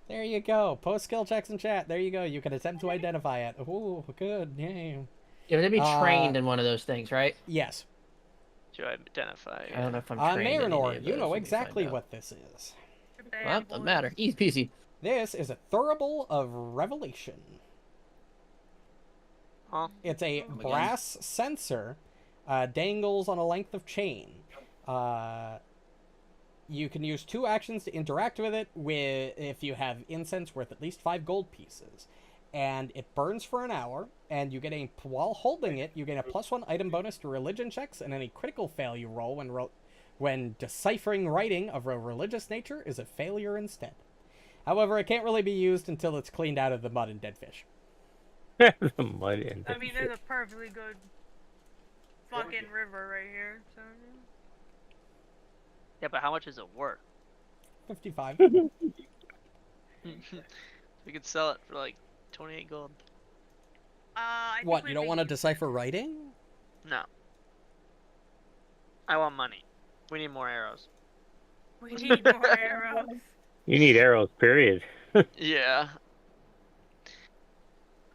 There you go. Post skill checks in chat. There you go. You can attempt to identify it. Ooh, good. Yay. You have to be trained in one of those things, right? Yes. To identify. I don't know if I'm trained in any Marynor, of you those. know Let me exactly find out. what this is. Bad Well, doesn't boys. matter. Easy peasy. This is a thurible of revelation. Huh? It's a again. brass sensor, dangles on a length of chain. You can use 2 actions to interact with it if you have incense worth at least 5 gold pieces. And it burns for an hour, and you get while holding it, you gain a +1 item bonus to religion checks, and any critical fail you roll when deciphering writing of a religious nature is a failure instead. However, it can't really be used until it's cleaned out of the mud and dead fish. The mud and I mean, there's a perfectly good fucking river right here. So. Yeah, but how much is it worth? 55. We could sell it for like 28 gold. I think What, we'd you don't be want to using decipher it. writing? No. I want money. We need more arrows. We need more arrows. You need arrows, period. Yeah.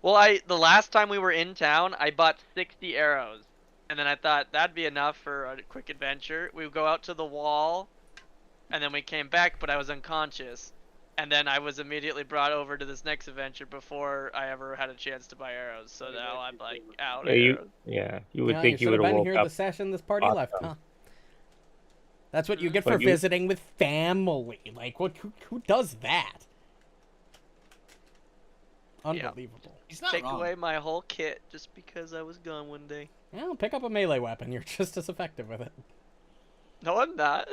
Well, the last time we were in town, I bought 60 arrows. And then I thought that'd be enough for a quick adventure. We would go out to the wall, and then we came back, but I was unconscious. And then I was immediately brought over to this next adventure before I ever had a chance to buy arrows. So now I'm like out of arrows. You would Yeah, think you should would have have been woke here up. the session this party left, awesome. huh? That's what you get But for you- visiting with family. Like, who does that? Unbelievable. He's not Take wrong. away my whole kit just because I was gone one day. Well, pick up a melee weapon. You're just as effective with it. No, I'm not.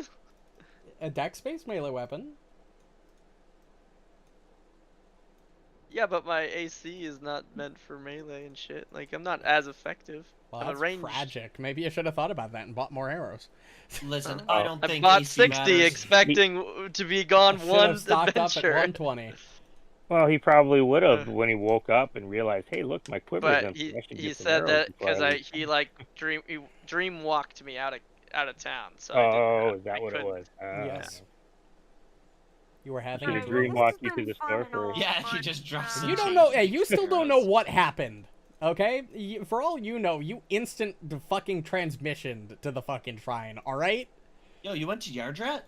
A dex-based melee weapon. Yeah, but my AC is not meant for melee and shit. Like, I'm not as effective. Well, I'm a that's ranged. tragic. Maybe you should have thought about that and bought more arrows. Listen, I don't I think bought AC 60 matters. expecting to be gone Should one have stocked up at adventure. 120. Well, he probably would have when he woke up and realized, hey, look, my quiver's But empty. I should he get some said arrows that before because leave." he like dream walked me out of town. So Oh, I is that what it couldn't. was? Yes. You were having Should a have Alright, dream well, walked this you has to the been store fun and all, first. Yeah, he but, just drops uh, some You don't change. know. Yeah, you still don't know Gross. what happened. Okay, for all you know, you instant fucking transmissioned to the fucking shrine. All right, Yo, you went to Yardrat?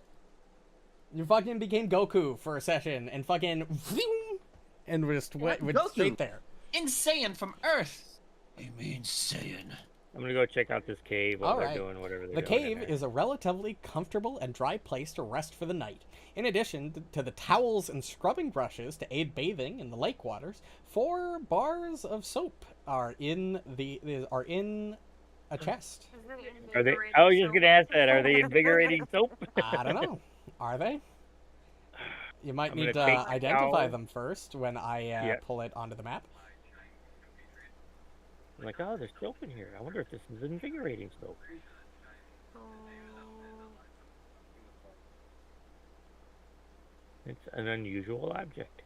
you fucking became Goku for a session and fucking and just went Goku. straight there. Insane from Earth. You mean Saiyan? I'm gonna go check out this cave while Alright. they're doing whatever they're The doing. in cave there. is a relatively comfortable and dry place to rest for the night. In addition to the towels and scrubbing brushes to aid bathing in the lake waters, 4 bars of soap are in a chest. Is it Are they? invigorating I was just soap? gonna ask that. Are they invigorating soap? I don't know. Are they? You might I'm need to gonna take the identify towel. them first when I pull it onto the map. I'm like, oh, there's soap in here. I wonder if this is invigorating soap. It's an unusual object.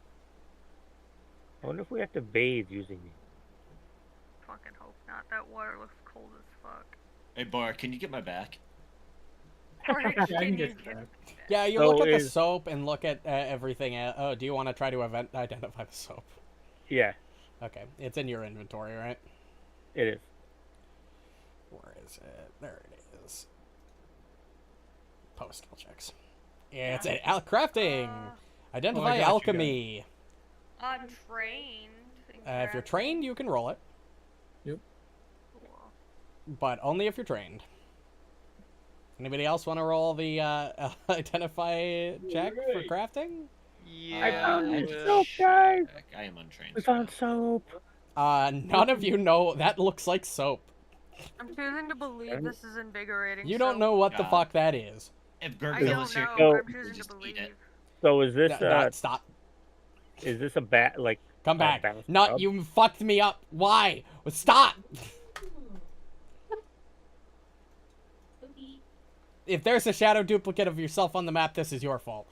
I wonder if we have to bathe using these. Fucking hope not. That water looks cold as fuck. Hey, Bar, can you get my back? Alright, Yeah, I can can get you you back. Yeah, you So look at the is- soap and look at everything. Oh, do you want to try to identify the soap? Yeah, Okay, it's in your inventory, right? it is. Where is it? There it is. Post skill checks. It's an crafting. Identify got you, alchemy. I'm trained. in If you're crafting. trained, you can roll it, Cool. but only if you're trained. Anybody else want to roll the identify check for crafting? Yeah. found I the will. soap, guys. I am untrained. We found soap. None of you know that looks like soap. I'm choosing to believe this is invigorating. You don't know what the God. fuck that is. If I Gurgle don't was here, know. So- I'm we'll choosing to just eat believe. it. So is this Stop. is this a bat like Come back. bathtub? Not you fucked me up. Why? Stop. If there's a shadow duplicate of yourself on the map, this is your fault.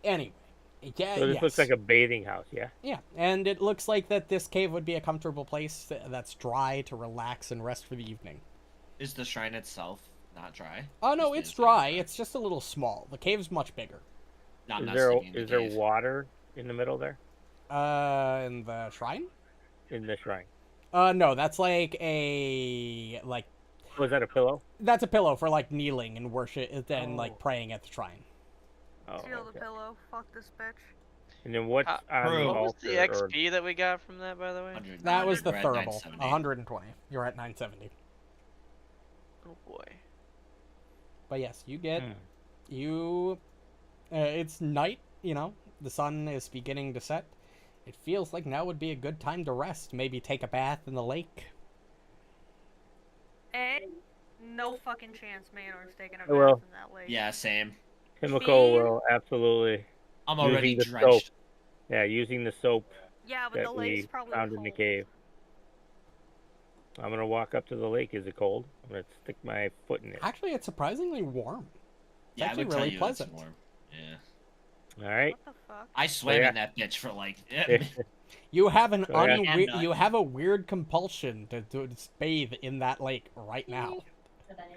Anyway. Yeah, So this yes. looks like a bathing house, yeah? Yeah, and it looks like that this cave would be a comfortable place that's dry to relax and rest for the evening. Is the shrine itself not dry? Oh no, Is the it's inside dry. It's just a little small. The cave's much bigger. Not Is enough there sticking in the is there cave. water in the middle there? In the shrine? In the shrine. No, that's like Was that a pillow? that's a pillow for like kneeling and worship and Oh. like praying at the shrine. Oh, Steal okay. the pillow. Fuck this bitch. And then what's on Bro. the What was the altar? Or, XP that we got from that, by the way? 100. That was the We're at thermal. 970. 120. You're at 970. Oh boy. But yes, you get Hmm. you. It's night. You know, the sun is beginning to set. It feels like now would be a good time to rest. Maybe take a bath in the lake. No fucking chance Manor's taking a bath Well, in that lake. Yeah, same. Himiko Me? will absolutely. I'm already Using the drenched. Yeah, using the soap Yeah, but the that lake's we probably found cold. in the cave. I'm gonna walk up to the lake. Is it cold? I'm gonna stick my foot in it. Actually, it's surprisingly warm. It's Yeah, I actually would tell really you pleasant. it's warm. Yeah. All right. What the fuck? I swam Yeah. in that bitch for like. You have an Oh, yeah. you have a weird compulsion to bathe in that lake right now.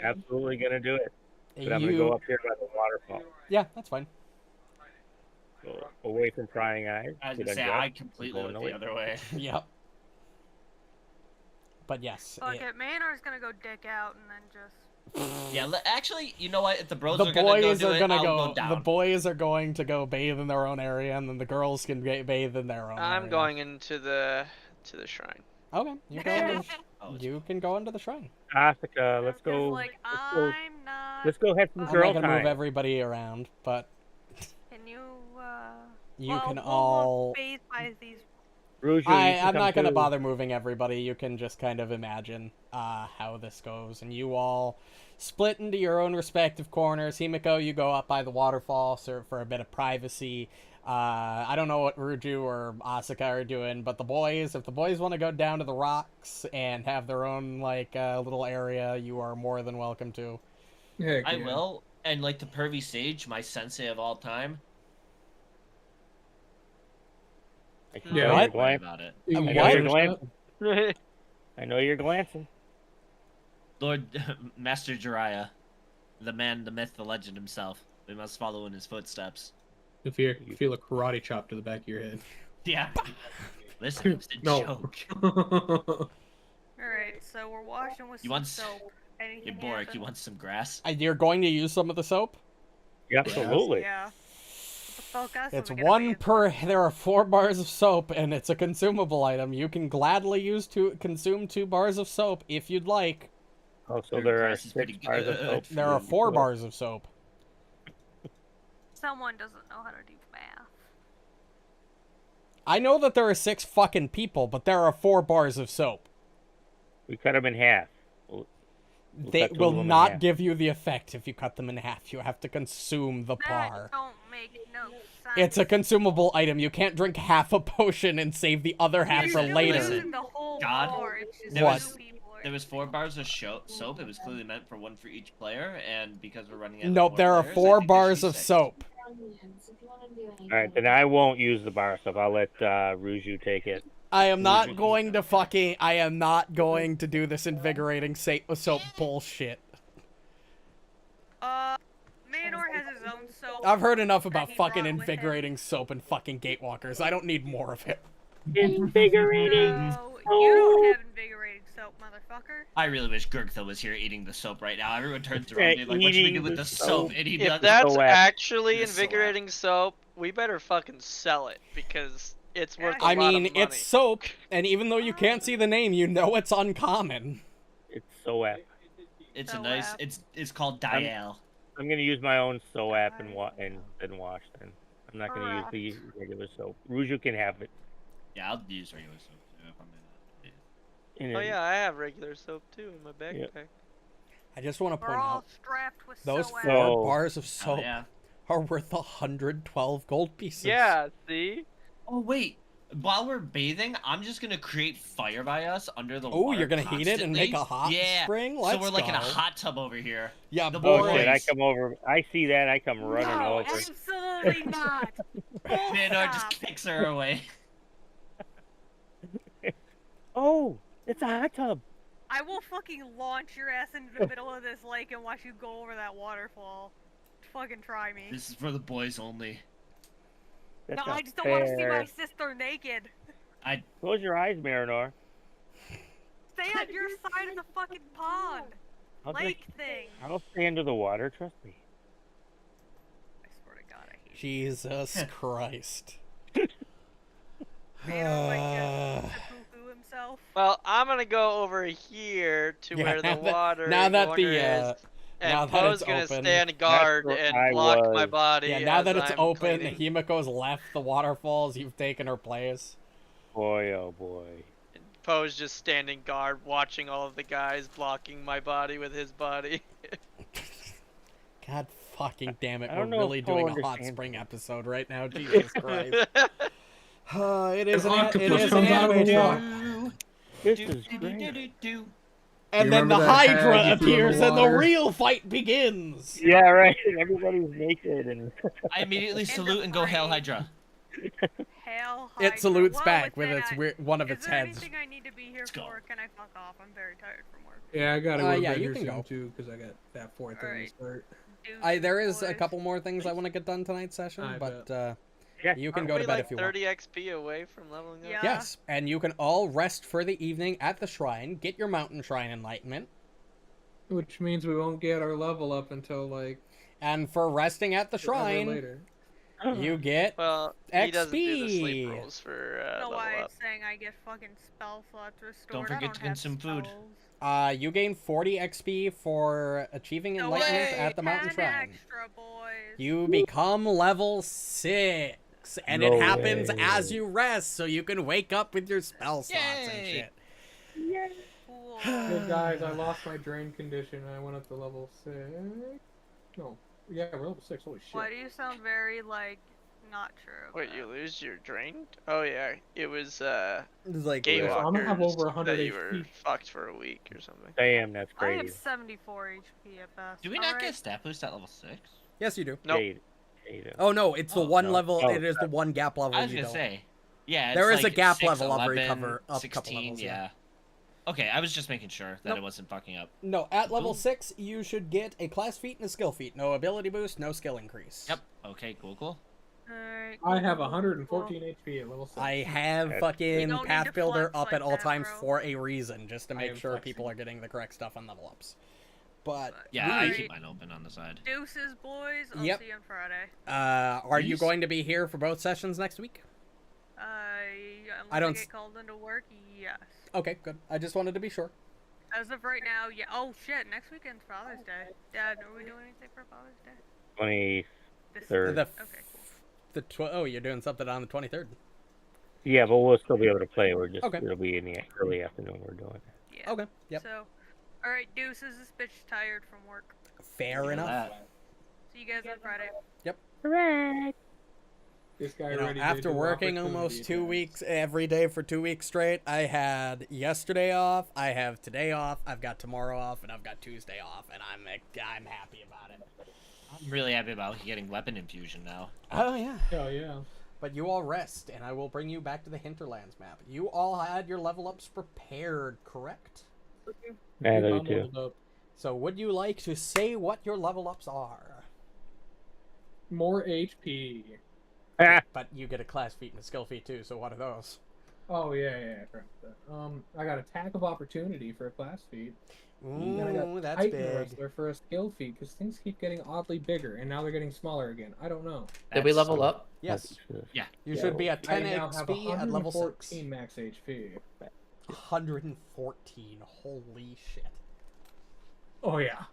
Absolutely gonna do it. But I'm gonna go up here by the waterfall. Yeah, that's fine. So away from prying eyes. I was get gonna say undressed, I completely going went away. the other way. Yep. But yes, Fuck it, Manor's gonna go dick out and then just. Yeah, actually, you know what? If the bros the are gonna go boys do are it, gonna I'll go. go down. The boys are going to go bathe in their own area, and then the girls can bathe in their own. I'm area. going into the shrine. Okay, you go. You can go into the shrine. Asuka, let's go. Like, go- I'm not. Let's go have some I'm girl not gonna time. move everybody around, but Can you? you well, can we'll all. bathe by these. Ruju, you can I'm come not gonna too. bother moving everybody. You can just kind of imagine how this goes, and you all split into your own respective corners. Himiko, you go up by the waterfall for a bit of privacy. I don't know what Ruju or Asuka are doing, but the boys, if the boys want to go down to the rocks and have their own like little area, you are more than welcome to. Heck I yeah. will, and like the pervy sage, my sensei of all time. I can Yeah. tell What? you're Worry glancing. about it. You can I What? know finish you're that? glancing. I know you're glancing. Lord Master Jiraiya, the man, the myth, the legend himself. We must follow in his footsteps. You feel a karate chop to the back of your head. Yeah. Listen, it was a No. joke. Alright, so we're washing with You some want soap. Hey, Anything Borraeck, happen? you want some grass? You're going to use some of the soap. Absolutely. Yeah. What the fuck else It's are we gonna one bathe per. There are 4 bars of soap, and it's a consumable item. You can gladly consume 2 bars of soap if you'd like. Oh, so Your there are grass is 6 pretty bars of good. soap. There are 4 bars of soap. Someone doesn't know how to do math. I know that there are 6 fucking people, but there are 4 bars of soap. We cut them in half. We'll They cut 2 will of them in not half. give you the effect if you cut them in half. You have to consume the That bar. don't make no sense. It's a consumable item. You can't drink half a potion and save the other half for You're later. using the whole God, bar. It's just What? 2 people. There was 4 bars of soap. It was clearly meant for 1 for each player, and because we're running out of Nope, more there are players, I 4 think there should bars be of 6. soap. Alright, then I won't use the bar stuff. I'll let Ruju take it. I am not going to fucking. I am not going to do this invigorating soap bullshit. Manor has his own soap. I've heard enough about that he fucking brought with him. invigorating soap and fucking gatewalkers. I don't need more of it. Invigorating. No, you don't have invigorating soap, motherfucker. I really wish Gurgtha was here eating the soap right now. Everyone turns around and Yeah, be like, what should we do eating with the the soap? soap. And he'd be If like, that's so wet. actually It's so wet. invigorating soap, we better fucking sell it because it's worth a I lot mean, of money. it's soap, and even though you can't see the name, you know it's uncommon. It's so wet. it's So a nice, wet. it's called Dial. I'm gonna use my own soap and then wash then. I'm not gonna use the regular soap. Ruju can have it. Yeah, I'll use regular soap too if I'm in it. And Oh then- yeah, I have regular soap too in my backpack. Yep. I just want to We're point all out, strapped with those soap. 4 So- bars of Oh, soap yeah. are worth 112 gold pieces. Yeah, see? Oh, wait. While we're bathing, I'm just gonna create fire by us under the Oh, water you're gonna heat it and make a hot yeah. spring? So Let's we're like in a go. hot tub over here. Yeah, The Oh boy. shit! I boys. come over. I see that. I come running No, over. absolutely not. Manor Stop. just kicks her away. Oh, it's a hot tub. I will fucking launch your ass into the middle of this lake and watch you go over that waterfall. Fucking try me. This is for the boys only. That's No, not I just don't want to see fair. my sister naked. Close your eyes, Marynor. Stay on your side of the fucking pond. I'll Lake thing. I'll stay under the water. Trust me. I swear to God, I hate you. Jesus Christ. Man, like just to poo-poo himself. Well, I'm gonna go over here to Yeah, where the now that- water now that corner the, is, now and that Poe's it's gonna open. stand guard where and I block my was. body. Yeah, now as that it's I'm open, cleaning. Himiko's left the waterfalls, you've taken her place. Boy, oh boy. Poe's just standing guard, watching all of the guys blocking my body with his body. God fucking damn it, I we're don't know really if Poe doing a hot understands spring episode right now, Jesus Christ. It is An octopus it is comes an out of anime the trope. water. This is great. And You then the remember that hag Hydra you threw in the appears and the water? real fight begins. Yeah, right. Everybody's naked and I immediately salute and go Hail Hydra. Hail Hydra. It salutes Well, back with then its one of Is its there heads. anything I need to be here Let's go. for? Can I fuck off? I'm very tired from work. Yeah, I gotta go to Yeah, bed you here can soon go. too, because I got that 4:30 Alright. start. There is a boys. couple more things I want to get done tonight's session, I but Yeah. you can Aren't go to we bed like if you want. 30 XP away from leveling up? Yeah. Yes, and you can all rest for the evening at the shrine, get your mountain shrine enlightenment, Which means we won't get our level up until like and for resting at the forever shrine, later. you get Well, he doesn't do the sleep XP. rolls for No, level why up. it's saying I get fucking spell slots restored. Don't forget I don't to have consume food. spells. You gain 40 XP for achieving enlightenment Yay, at the mountain 10 shrine. extra, boys. You become level 6, and No it happens way. as you rest, so you can wake up with your spell slots and Yay. shit. Cool. Hey guys, I lost my drain condition and I went up to level 6. No. Yeah, we're level 6, holy shit. Why do you sound very, like, not true? Wait, you lose your drain? Oh yeah, it was It's like Gatewalkers I'm gonna have over 100 that you were HP. fucked for a week or something. Damn, that's I have crazy. 74 HP at best. Do we not Alright. get stat boost at level 6? Yes, you do. Nope. Jade. Oh no, it's the Oh, one no. level. Oh, it is the one gap level. I was you gonna don't. say. Yeah, There it's is a like gap 6, level up 11, recover up 16, couple levels. yeah. Okay, I was just making sure that Nope. it wasn't fucking up. No, at level Cool. 6, you should get a class feat and a skill feat. No ability boost, no skill increase. Yep. Okay, cool. Alright, I have cool, 114 HP at level 6. I have You fucking don't need Path to Builder flex up like at all that, times bro. for a reason, just to I make am sure flexing. people are getting the correct stuff on level ups. But Yeah, I Alright. keep mine open on the side. Deuces, boys. I'll Yep. see you on Friday. are you Peace. going to be here for both sessions next week? Unless I don't get s- called into work, yes. Okay, good. I just wanted to be sure. As of right now, yeah. Oh shit, next weekend's Father's Day. Dad, are we doing anything for Father's Day? 23rd. The Okay, cool. oh, you're doing something on the 23rd. Yeah, but we'll still be able to play. We're just Okay. it'll be in the early afternoon. We're doing it. Yeah. Okay, yep. So, alright, Deuces, this bitch is tired from work. Fair Look at enough. that. See you guys on Friday. This guy You know, already after did the working opportunity almost 2 attacks. weeks every day for 2 weeks straight, I had yesterday off, I have today off, I've got tomorrow off, and I've got Tuesday off, and I'm happy about it. I'm really happy about getting weapon infusion now. Oh yeah. Oh yeah. But you all rest, and I will bring you back to the Hinterlands map. You all had your level ups prepared, correct? Yeah, I'm those two. leveled up. So would you like to say what your level ups are? More HP. Ah, But you get a class feat and a skill feat too, so what are those? Oh yeah, I forgot that. I got attack of opportunity for a class feat. And I Ooh, got that's Titan big. Wrestler for a skill feat because things keep getting oddly bigger and now they're getting smaller again. I don't know. Did we That's- level up? Yes. Yeah. You should be at 10 I now have XP at level 6. 114 max HP. 114. Holy shit. Oh yeah.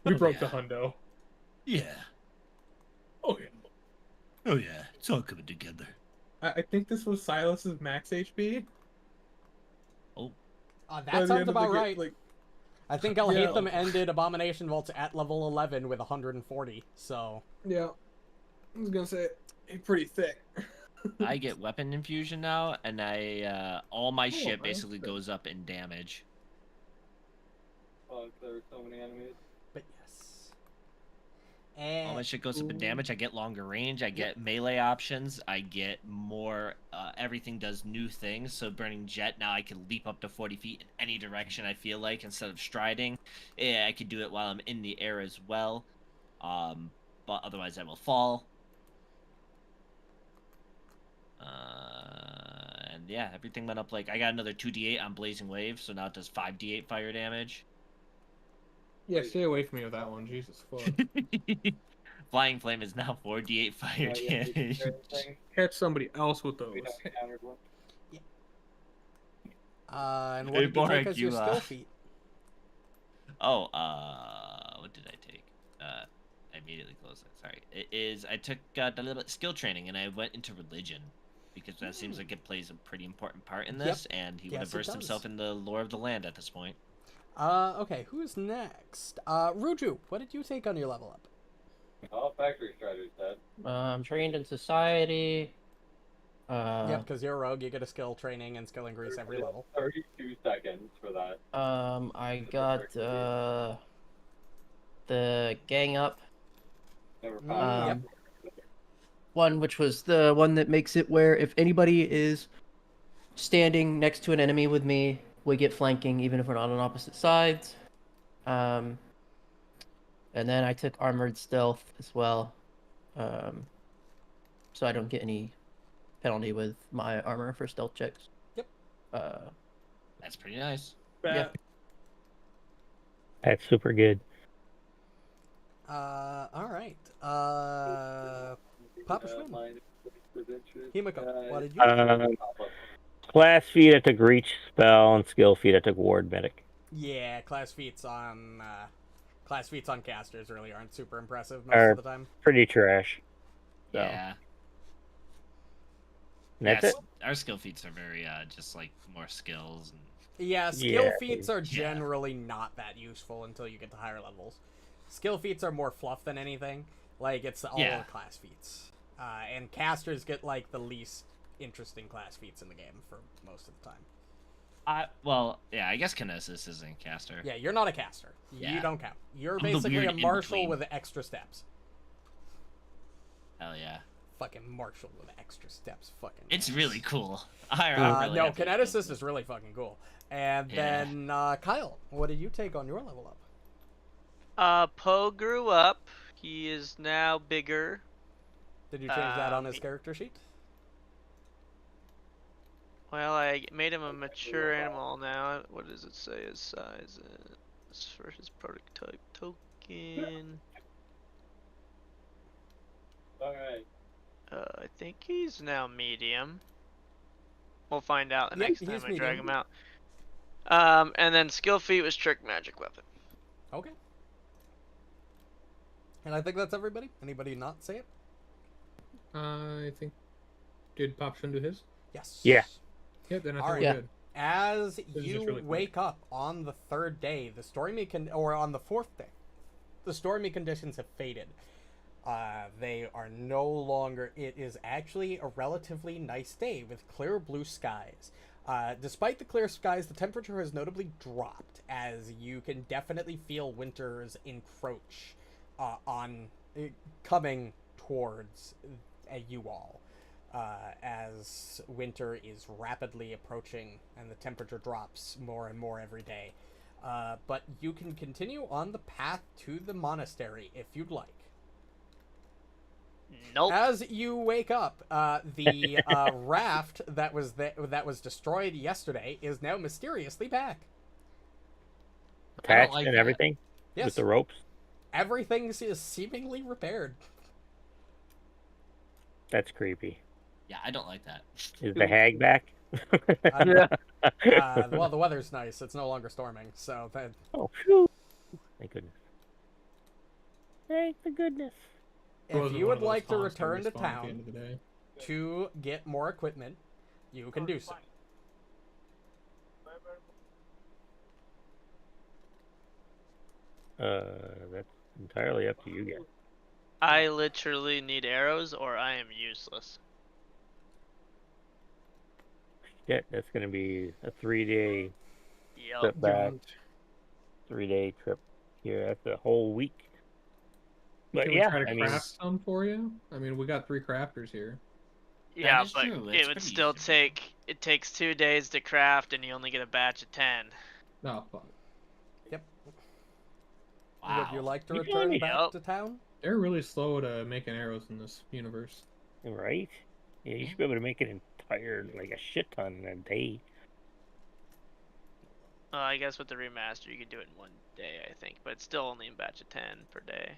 We Oh, broke yeah. the hundo. Yeah. Oh yeah. Oh yeah. It's all coming together. I think this was Silas's max HP. By That the end sounds of the about ga- right. Like, I think Yeah. Alhaitham ended Abomination Vaults at level 11 with 140, so... yeah. I was gonna say pretty thick. I get weapon infusion now, and I all my shit nice. basically goes up in damage. Oh, there were so many enemies. But yes. All my And... shit goes up in damage. I get longer range. I get melee options. I get more. Everything does new things. So burning jet now, I can leap up to 40 feet in any direction I feel like instead of striding. Yeah, I can do it while I'm in the air as well. But otherwise I will fall. And yeah, everything went up. Like I got another 2d8 on Blazing Wave, so now it does 5d8 fire damage. Yeah, stay away from me with that one. Jesus fuck. Flying Flame is now 4d8 fire Oh, yeah, damage. Catch somebody else with those. We haven't encountered one. and what Hey, did you take Borraeck, as your you, skill feat? Oh, what did I take? I immediately closed it. Sorry. It is, I took a little bit skill training and I went into religion because that seems like it plays a pretty important part in this, and he would Yes, have it versed does. himself in the lore of the land at this point. Okay, who's next? Ruju, what did you take on your level up? All factory striders dead. I'm trained in society. Yep, because you're a rogue, you get a skill training and skill increase every level. 32 seconds for that. I got the gang up Number Mm, 5. one, which was the one that makes it where if anybody is standing next to an enemy with me, we get flanking even if we're not on opposite sides. And then I took armored stealth as well, so I don't get any penalty with my armor for stealth checks. Yep. That's pretty nice. Yeah. That's super good. All right. Papa Schwinn. Himiko, what did you do? Class feat, I took reach spell, and skill feat, I took ward medic. Yeah, class feats on casters really aren't super impressive most of the time. Pretty trash. So. Yeah. And that's it. Our skill feats are very just like more skills. And... Yeah, skill feats are generally not that useful until you get to higher levels. Skill feats are more fluff than anything. Like, it's all class feats. And casters get, like, the least interesting class feats in the game for most of the time. Well, yeah, I guess Kinesis isn't caster. Yeah, you're not a caster. Yeah. You don't count. You're I'm the basically weird a marshal in-between. with extra steps. Hell yeah. Fucking marshal with extra steps. Fucking. It's nice. really cool. No, Kineticist is really fucking cool. And then, Kyle, what did you take on your level up? Poe grew up. He is now bigger. Did you change that on his character sheet? Well, I made him a mature animal now. What does it say his size is for his prototype token? Alright. I think he's now medium. We'll find out the next time I drag him out. And then skill feat was trick magic weapon. Okay. And I think that's everybody. Anybody not say it? I think. Did Popshun do his? Yes. Yeah. Yeah, then I All think right. we're good. As is just you really quick. wake up on the third day, the stormy or on the fourth day, the stormy conditions have faded. They are no longer. It is actually a relatively nice day with clear blue skies. Despite the clear skies, the temperature has notably dropped, as you can definitely feel winters encroach coming towards you all. As winter is rapidly approaching and the temperature drops more and more every day. But you can continue on the path to the monastery if you'd like. Nope. As you wake up, the raft that was destroyed yesterday is now mysteriously back. Attached like and that. everything? Yes. With the ropes? Everything is seemingly repaired. That's creepy. Yeah, I don't like that. Is the hag back? Well, the weather's nice. It's no longer storming, so that. Oh, phew. Thank goodness. Thank the goodness. If you would like to return to at the town end of the day. to get more equipment, you can do so. That's entirely up to you guys. I literally need arrows or I am useless. Shit, that's gonna be a 3-day Yup. trip back. 3-day trip here. That's a whole week. But Can we yeah, try to I mean, craft some for you? I mean, we got 3 crafters here. Yeah, is but true. It's it would pretty still easy. take. It takes 2 days to craft, and you only get a batch of 10. Oh, fuck. Yep. Wow. Would you like to You return can- back Yep. to town? They're really slow to making arrows in this universe. right? Yeah, you should be able to make an entire, like a shit ton in a day. I guess with the remaster, you could do it in 1 day, I think, but it's still only a batch of 10 per day.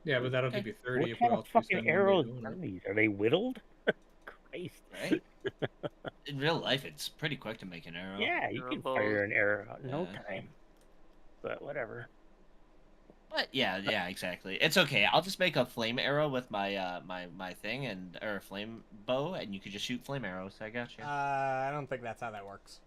Yeah, but that'll give you 30 What if we kind all of just fucking spend one day arrows doing are it. these? Are they whittled? Christ. Right? In real life, it's pretty quick to make an arrow. Yeah, you can Durable. fire an arrow out in no Yeah. time. But whatever. But yeah, exactly. It's okay. I'll just make a flame arrow with my my thing or a flame bow, and you could just shoot flame arrows. I got you. I don't think that's how that works.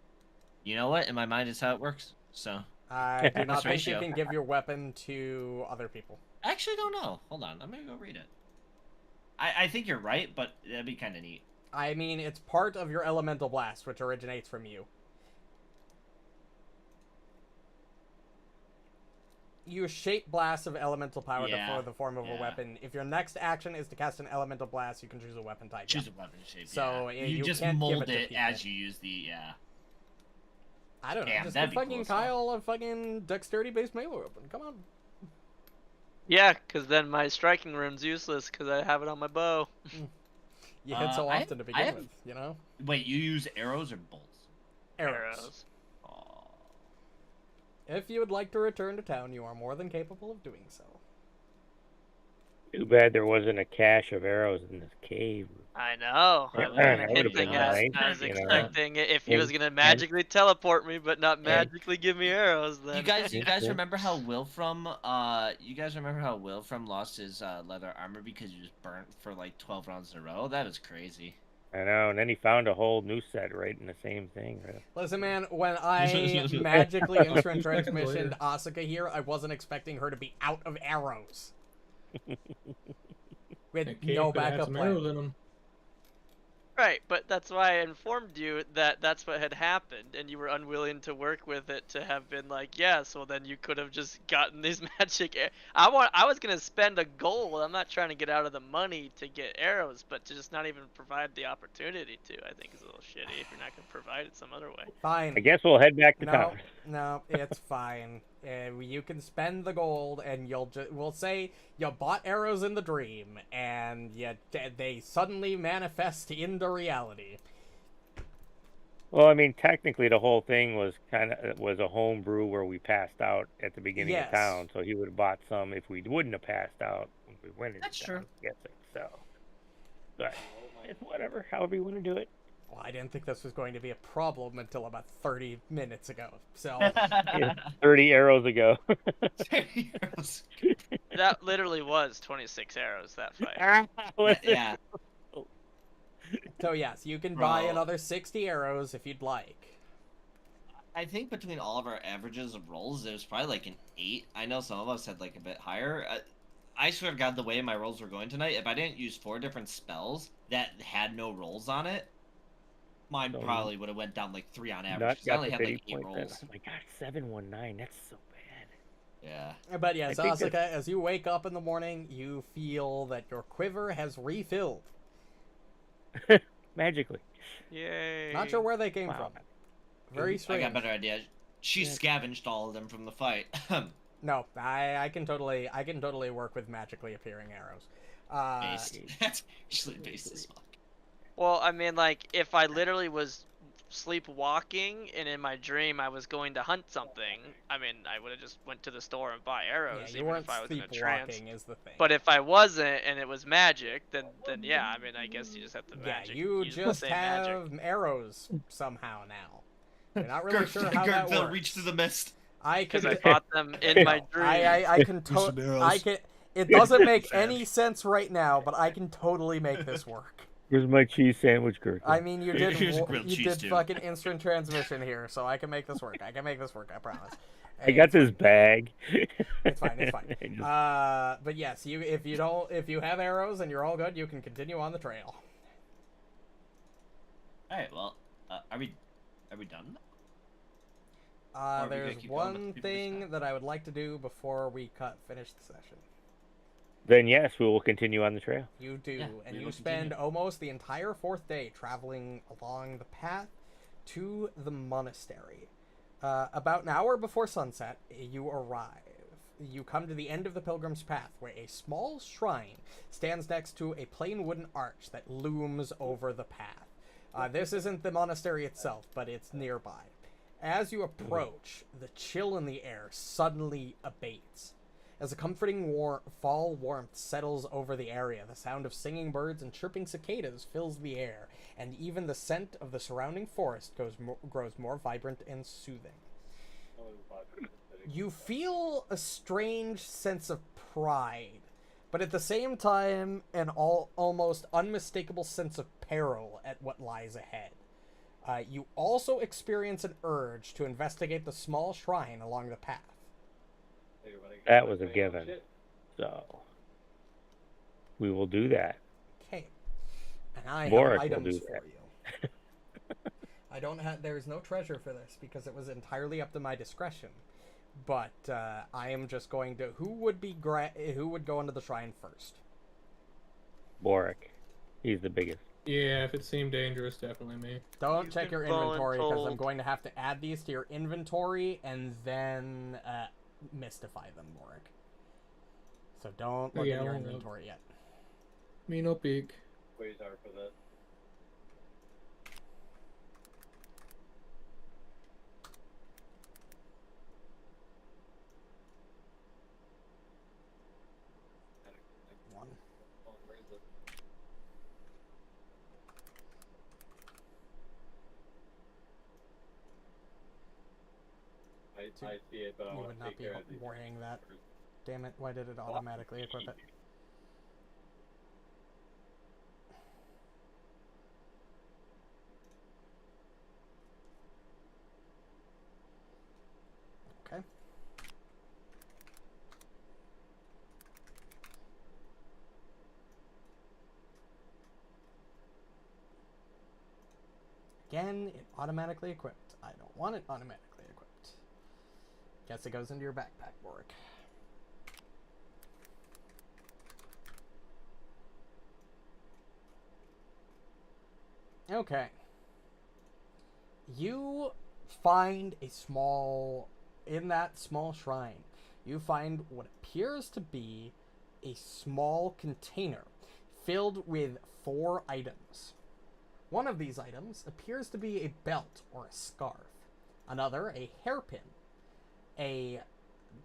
You know what? In my mind, it's how it works. So I do not This think you ratio. can give your weapon to other people. I actually don't know. Hold on, I'm gonna go read it. I think you're right, but that'd be kind of neat. I mean, it's part of your elemental blast, which originates from you. Use shape blast of elemental power for the form of a weapon. If your next action is to cast an elemental blast, you can choose a weapon type. Choose a weapon shape. So you just can't mold give it to it people. as you use the I don't know. Damn, Just that'd give be fucking cool as fuck. Kyle a fucking dexterity based melee weapon. Come on. Yeah, because then my striking rune's useless because I have it on my bow. You hit so I often to have- begin I have- with, you know? Wait, you use arrows or bolts? Arrows. Oh. If you would like to return to town, you are more than capable of doing so. Too bad there wasn't a cache of arrows in this cave. I know. Yeah, I was that would've hinting been at. nice, I was you know. expecting it if he And- was gonna magically teleport me, but not and- magically give me arrows. Then You guys Yeah. remember how Wilfram lost his leather armor because he was burnt for like 12 rounds in a row? That was crazy. I know, and then he found a whole new set right in the same thing. Right? Listen, man, when I magically instant transmissioned Asuka here, I wasn't expecting her to be out of arrows. With That no cave could have had backup some plan. arrows in 'em. Right, but that's why I informed you that that's what had happened, and you were unwilling to work with it to have been like, yes, well then you could have just gotten these magic. I was gonna spend a gold. I'm not trying to get out of the money to get arrows, but to just not even provide the opportunity to, I think is a little shitty if you're not gonna provide it some other way. Fine. I guess we'll head back to No, town. no, it's fine. You can spend the gold, and we'll say you bought arrows in the dream, and they suddenly manifest into reality. Well, I mean, technically, the whole thing was a home brew where we passed out at the beginning Yes. of town, so he would have bought some if we wouldn't have passed out when we went into That's town. true. I'm guessing so. But it's whatever, however you want to do it. Well, I didn't think this was going to be a problem until about 30 minutes ago. So, Yeah, 30 arrows ago. That literally was 26 arrows that fight. Yeah. so yes, you can buy Bro. another 60 arrows if you'd like. I think between all of our averages of rolls, it was probably like an 8. I know some of us had like a bit higher. I swear to God, the way my rolls were going tonight, if I didn't use 4 different spells that had no rolls on it, mine So probably would have went down like 3 on average. Not 'Cause I got only the had like 50 8 points. Then. rolls. Oh my god, 719. That's so bad. Yeah. But yes, I think Asuka, as you wake up in the morning, you feel that your quiver has refilled. Magically. Yay. Not sure where they came Wow. from. Very I strange. got a better idea. She scavenged all of them from the fight. No, I can totally work with magically appearing arrows. Based. That's actually based as fuck. Well, I mean, like, if I literally was sleepwalking and in my dream I was going to hunt something, I mean, I would have just went to the store and bought arrows, Yeah, you even weren't if I was in a trance. sleepwalking is the thing. But if I wasn't and it was magic, then yeah, I mean, I guess you just have to magic. you use the just same have magic. arrows somehow now. You're not really sure how that Fell works. reach to the mist. I Because can I fought them in my dream. I can Use some arrows. I can. It doesn't make any sense right now, but I can totally make this work. Here's my cheese sandwich, Kirk. I mean, you did Here's grilled you cheese, did too. fucking instant transmission here, so I can make this work. I can make this work. I promise. I got this bag. It's fine. It's fine. But yes, if you have arrows and you're all good, you can continue on the trail. All right. Well, are we done? Or are we gonna There's keep going with one people's thing time? that I would like to do before we finish the session. Then yes, we will continue on the trail. You do, Yeah, and we you will spend continue. almost the entire 4th day traveling along the path to the monastery. About an hour before sunset, you arrive. You come to the end of the pilgrim's path, where a small shrine stands next to a plain wooden arch that looms over the path. This isn't the monastery itself, but it's nearby. As you approach, the chill in the air suddenly abates. As a comforting fall warmth settles over the area, the sound of singing birds and chirping cicadas fills the air, and even the scent of the surrounding forest grows more vibrant and soothing. You feel a strange sense of pride, but at the same time, an almost unmistakable sense of peril at what lies ahead. You also experience an urge to investigate the small shrine along the path. That was a given. So we will do that. Okay. And I have Borraeck will items do for that. you. I don't have. There's no treasure for this because it was entirely up to my discretion. But I am just going to. Who would go into the shrine first? Borraeck. He's the biggest. Yeah, if it seemed dangerous, definitely me. Don't You've check been your inventory because I'm voluntold. going to have to add these to your inventory and then mystify them, Borraeck. So don't look Yeah, at I your won't look. inventory yet. Me no peek. Quasar for that. One. Oh, where is it? I see it, but I You want would to not take be care of these. warring that. Damn it! Why did it automatically equip it? Okay. Again, it automatically equipped. I don't want it automatically equipped. Guess it goes into your backpack, Borraeck. Okay. You find in that small shrine, you find what appears to be a small container filled with 4 items. One of these items appears to be a belt or a scarf. Another, a hairpin. A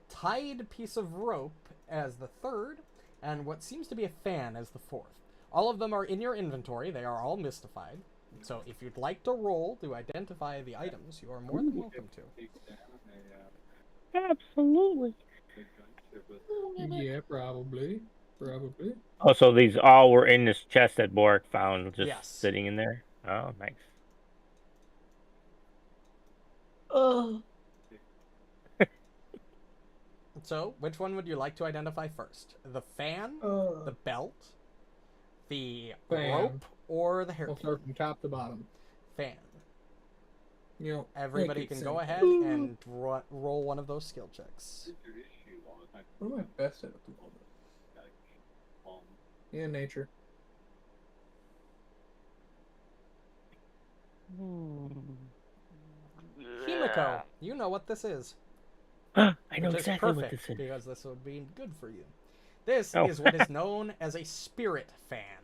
tied piece of rope as the third, and what seems to be a fan as the fourth. All of them are in your inventory. They are all mystified. So if you'd like to roll to identify the items, you are more than welcome to. Absolutely. Yeah, probably. Probably. Oh, so these all were in this chest that Borraeck found, just Yes. sitting in there? Oh, nice. Oh. So, which one would you like to identify first? The fan, the belt, the Fan. rope, or the We'll hairpin? start from top to bottom. Fan. You know, Everybody make it can go simple. ahead and roll one of those skill checks. What am I best at the moment? Yeah, nature. Himiko, you know what this is. I know Which is exactly what perfect, this is. because this would be good for you. This Oh. is what is known as a spirit fan.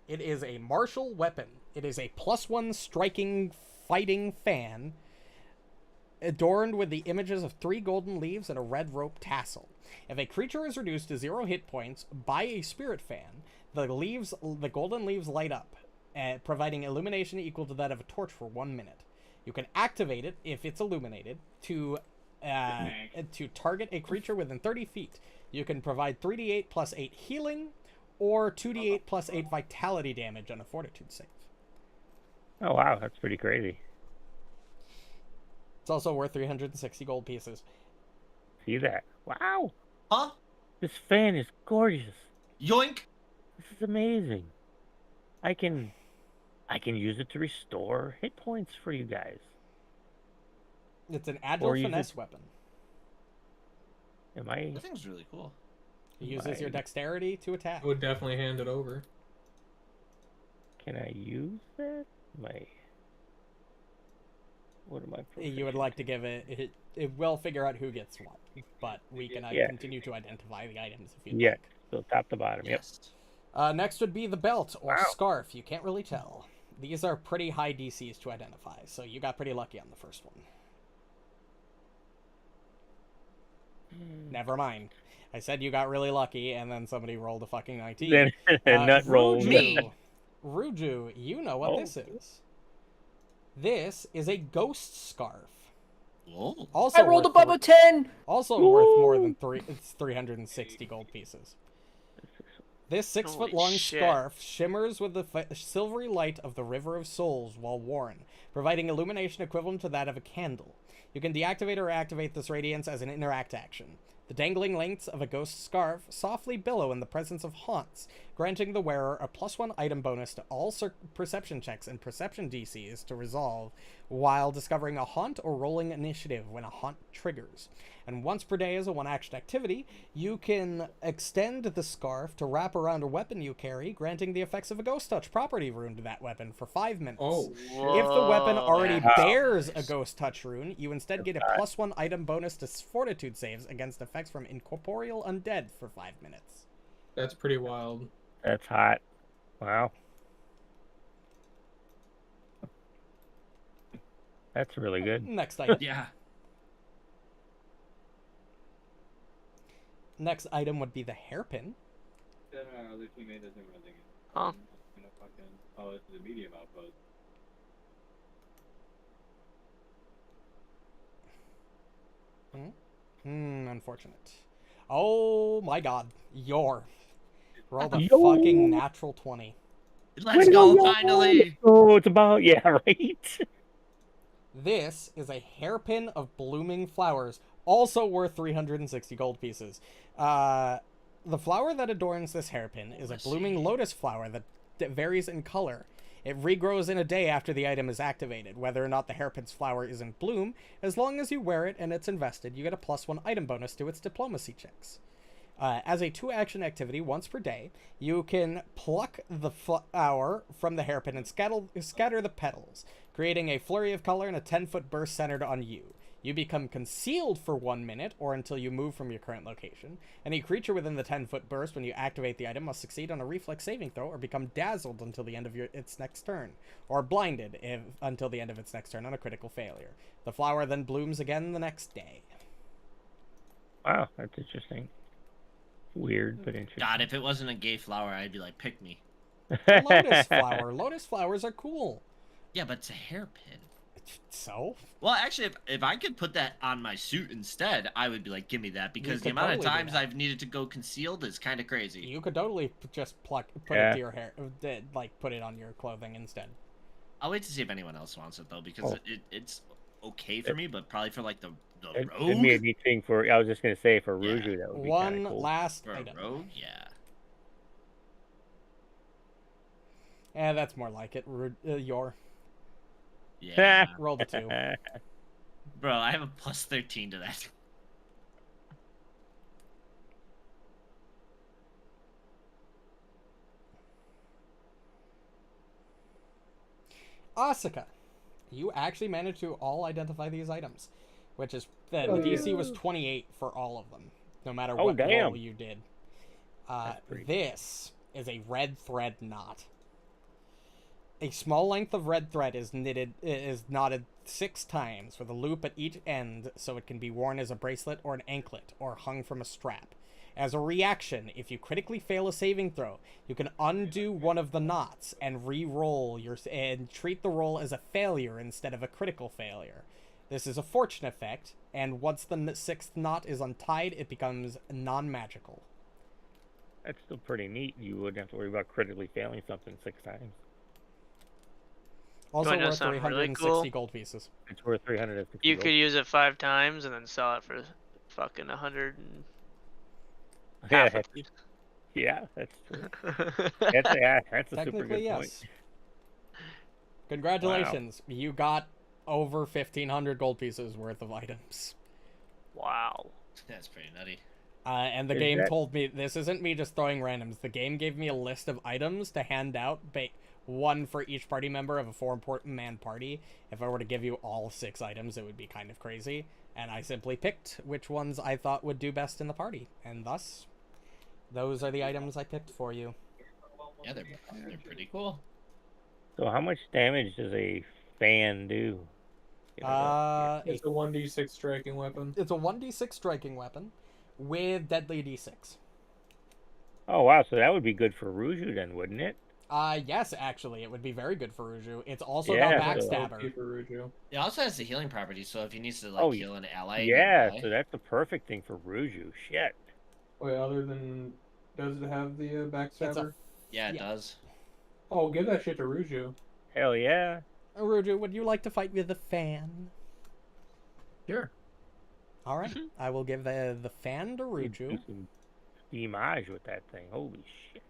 It is a martial weapon. It is a +1 striking fighting fan adorned with the images of 3 golden leaves and a red rope tassel. If a creature is reduced to 0 hit points by a spirit fan, the golden leaves light up, providing illumination equal to that of a torch for 1 minute. You can activate it if it's illuminated to target a creature within 30 feet. You can provide 3d8 plus 8 healing, or 2d8 plus 8 vitality damage on a fortitude save. Oh, wow, that's pretty crazy. It's also worth 360 gold pieces. See that? Wow, Huh? this fan is gorgeous. Yoink! This is amazing. I can use it to restore hit points for you guys. It's an agile Or use finesse it- weapon. Am I? That thing's really cool. It uses your Right. dexterity to attack. I would definitely hand it over. Can I use that? What am I? You would like to give it will figure out who gets what, but we can Yeah. continue to identify the items if you Yeah. like. So top to bottom. Yep. Yes. Next would be the belt or Wow. scarf. You can't really tell. These are pretty high DCs to identify, so you got pretty lucky on the first one. Never mind. I said you got really lucky, and then somebody rolled a fucking 19. Then a nut roll. Ruju, you know what Oh. this is. This is a ghost scarf. Oh. Also I rolled worth above a 10. Also worth more than 360 gold pieces. This 6-foot-long Holy shit. scarf shimmers with the silvery light of the River of Souls while worn, providing illumination equivalent to that of a candle. You can deactivate or activate this radiance as an interact action. The dangling lengths of a ghost scarf softly billow in the presence of haunts, granting the wearer a +1 item bonus to all perception checks and perception DCs to resolve while discovering a haunt or rolling initiative when a haunt triggers. And once per day as a one-action activity, you can extend the scarf to wrap around a weapon you carry, granting the effects of a ghost touch property rune to that weapon for 5 minutes. Oh, If the weapon already Wow. bears a Nice. ghost touch rune, you instead get a +1 item bonus to fortitude saves against effects from incorporeal undead for 5 minutes. that's pretty wild. That's hot. Wow. That's really good. Next item. Yeah. Next item would be the hairpin. Then our other teammate doesn't really. Huh. Oh, this is a medium outpost. Unfortunate. Oh my god. Roll the Yo. fucking natural 20. Let's go, finally. Oh, it's about, yeah, right? This is a hairpin of blooming flowers, also worth 360 gold pieces. The flower that adorns this hairpin is a blooming lotus flower that varies in color. It regrows in a day after the item is activated, whether or not the hairpin's flower is in bloom. As long as you wear it and it's invested, you get a +1 item bonus to its diplomacy checks. As a 2-action activity, once per day, you can pluck the flower from the hairpin and scatter the petals, creating a flurry of color and a 10-foot burst centered on you. You become concealed for 1 minute, or until you move from your current location. Any creature within the 10-foot burst when you activate the item must succeed on a reflex saving throw or become dazzled until the end of its next turn, or blinded until the end of its next turn on a critical failure. The flower then blooms again the next day. Wow, that's interesting. Weird, but interesting. God, if it wasn't a gay flower, I'd be like, pick me. Lotus flower. Lotus flowers are cool. Yeah, but it's a hairpin. So? Well, actually, if I could put that on my suit instead, I would be like, give me that, because the could amount of totally do times that. I've needed to go concealed is kind of crazy. You could totally just put Yeah. it to your hair, like put it on your clothing instead. I'll wait to see if anyone else wants it, though, because Oh. it's okay for me, but probably for, like, the It'd rogue? be a neat thing for, I was just going to say, for Yeah. Ruju, that would be One kinda cool. last For a item. rogue? Yeah. Yeah, that's more like it. Your. Yeah. Roll the 2. Bro, I have a +13 to that. Asuka, you actually managed to all identify these items, which is the Oh, DC yeah. was 28 for all of them, no matter Oh, what damn. roll you did. That's pretty This is a red thread knot. A small length of red thread is knotted 6 times with a loop at each end, so it can be worn as a bracelet or an anklet, or hung from a strap. As a reaction, if you critically fail a saving throw, you can undo one of the knots and re-roll and treat the roll as a failure instead of a critical failure. This is a fortune effect, and once the 6th knot is untied, it becomes non-magical. That's still pretty neat. You wouldn't have to worry about critically failing something 6 times. Also You wanna know worth something really 360 cool? gold pieces. It's worth 350 You gold. could use it 5 times and then sell it for fucking 100 and Yeah, half a yeah, that's true. piece. That's a super Technically, good point. yes. Congratulations. You got over 1,500 gold pieces worth of items. Wow. That's pretty nutty. And the Is game that- told me, this isn't me just throwing randoms, the game gave me a list of items to hand out, one for each party member of a 4-man party. If I were to give you all 6 items, it would be kind of crazy. And I simply picked which ones I thought would do best in the party. And thus, those are the items I picked for you. Yeah, they're pretty cool. So how much damage does a fan do? It's a 1d6 striking weapon. It's a 1d6 striking weapon with deadly d6. Oh wow, so that would be good for Ruju then, wouldn't it? Yes, actually, it would be very good for Ruju. It's also Yeah, got so- backstabber. For Ruju. It also has the healing property, so if he needs to like Oh, heal an ally, Yeah, nearby- so that's the perfect thing for Ruju. Shit. Wait, other than... Does it have the backstabber? yeah, it yeah. does. Oh, give that shit to Ruju. Hell yeah. Ruju, would you like to fight with a fan? Sure. All right. I will give the fan to You do Ruju. some steamage with that thing. Holy shit.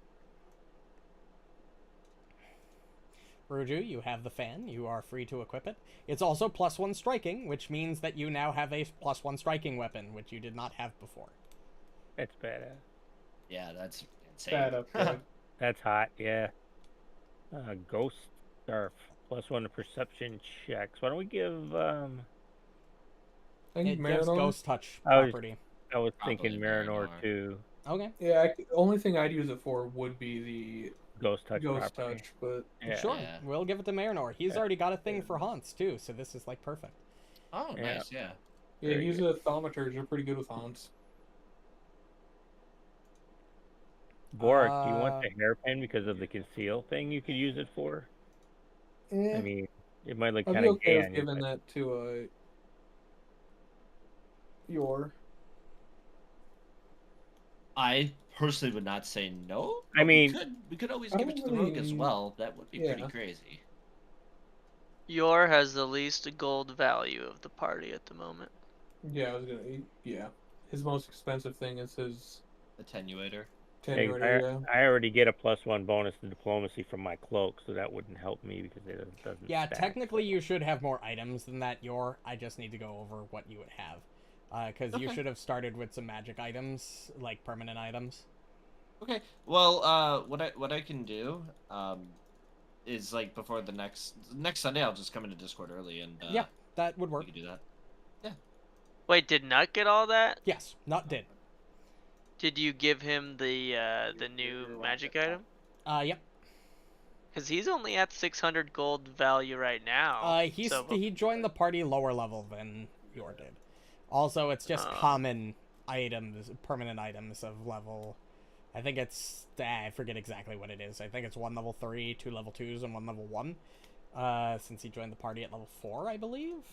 Ruju, you have the fan. You are free to equip it. It's also +1 striking, which means that you now have a +1 striking weapon, which you did not have before. That's badass. Yeah, that's insane. Bad upgrade. That's hot, yeah. Ghost Scarf. +1 to perception checks. Why don't we give, I think It gives Marynor. Ghost Touch I was- property. I was Probably thinking Marynor Marynor. too. Okay. Yeah, only thing I'd use it for would be the Ghost Touch Ghost property. Touch, but Yeah. Sure. Yeah. We'll give it to Marynor. He's Yeah. already got a thing for haunts, too, so this is, like, perfect. Oh, Yeah. nice. Yeah. yeah, Very use a thaumaturge. They're pretty good with haunts. Borraeck, do you want the hairpin because of the conceal thing you could use it for? Eh, I mean, it might look I'd kind be of okay gay with on you, giving but that to your. I personally would not say no. I but mean- we could always I give it to the don't rogue as really- well. That would be pretty yeah. crazy. Yor has the least gold value of the party at the moment. Yeah, I was gonna. Yeah, his most expensive thing is his Attenuator. hey, tenuity. I already get a +1 bonus to diplomacy from my cloak, so that wouldn't help me because it doesn't Yeah, stack. technically you should have more items than that, I just need to go over what you would have. Because you Okay. should have started with some magic items, like permanent items. Okay. Well, what I can do, is like before the next Sunday, I'll just come into Discord early and Yeah, that would we work. can do that. Wait, did Nut get all that? Yes, Nut did. Did you give him the new magic item? Yep. Because he's only at 600 gold value right now. He joined the party lower level than Yor did. Also, it's just common items, permanent items of level. I think it's I forget exactly what it is. I think it's 1 level 3, 2 level 2s, and 1 level 1. Since he joined the party at level 4, I believe.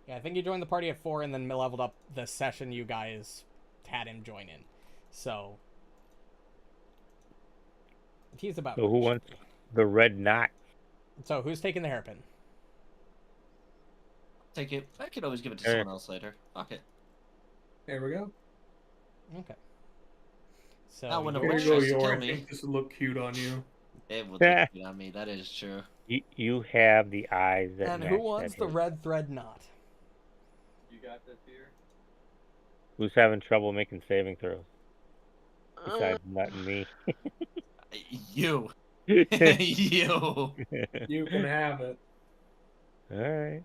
Yeah, I think he joined the party at 4 and then leveled up the session you guys had him join in. So he's about. So who wants the red knot? So who's taking the hairpin? Take it. I could always give it to Hey. someone else later. Fuck it. There we go. Okay. So Now, when a There witch you go, tries to Yor. kill I me, think this would look cute on you. it would look good on me. That is true. You have the eyes that and match who wants that the hit. red thread knot? You got this here? Who's having trouble making saving throws? Uh, Besides Nut and me. You. All You. You can have it. right.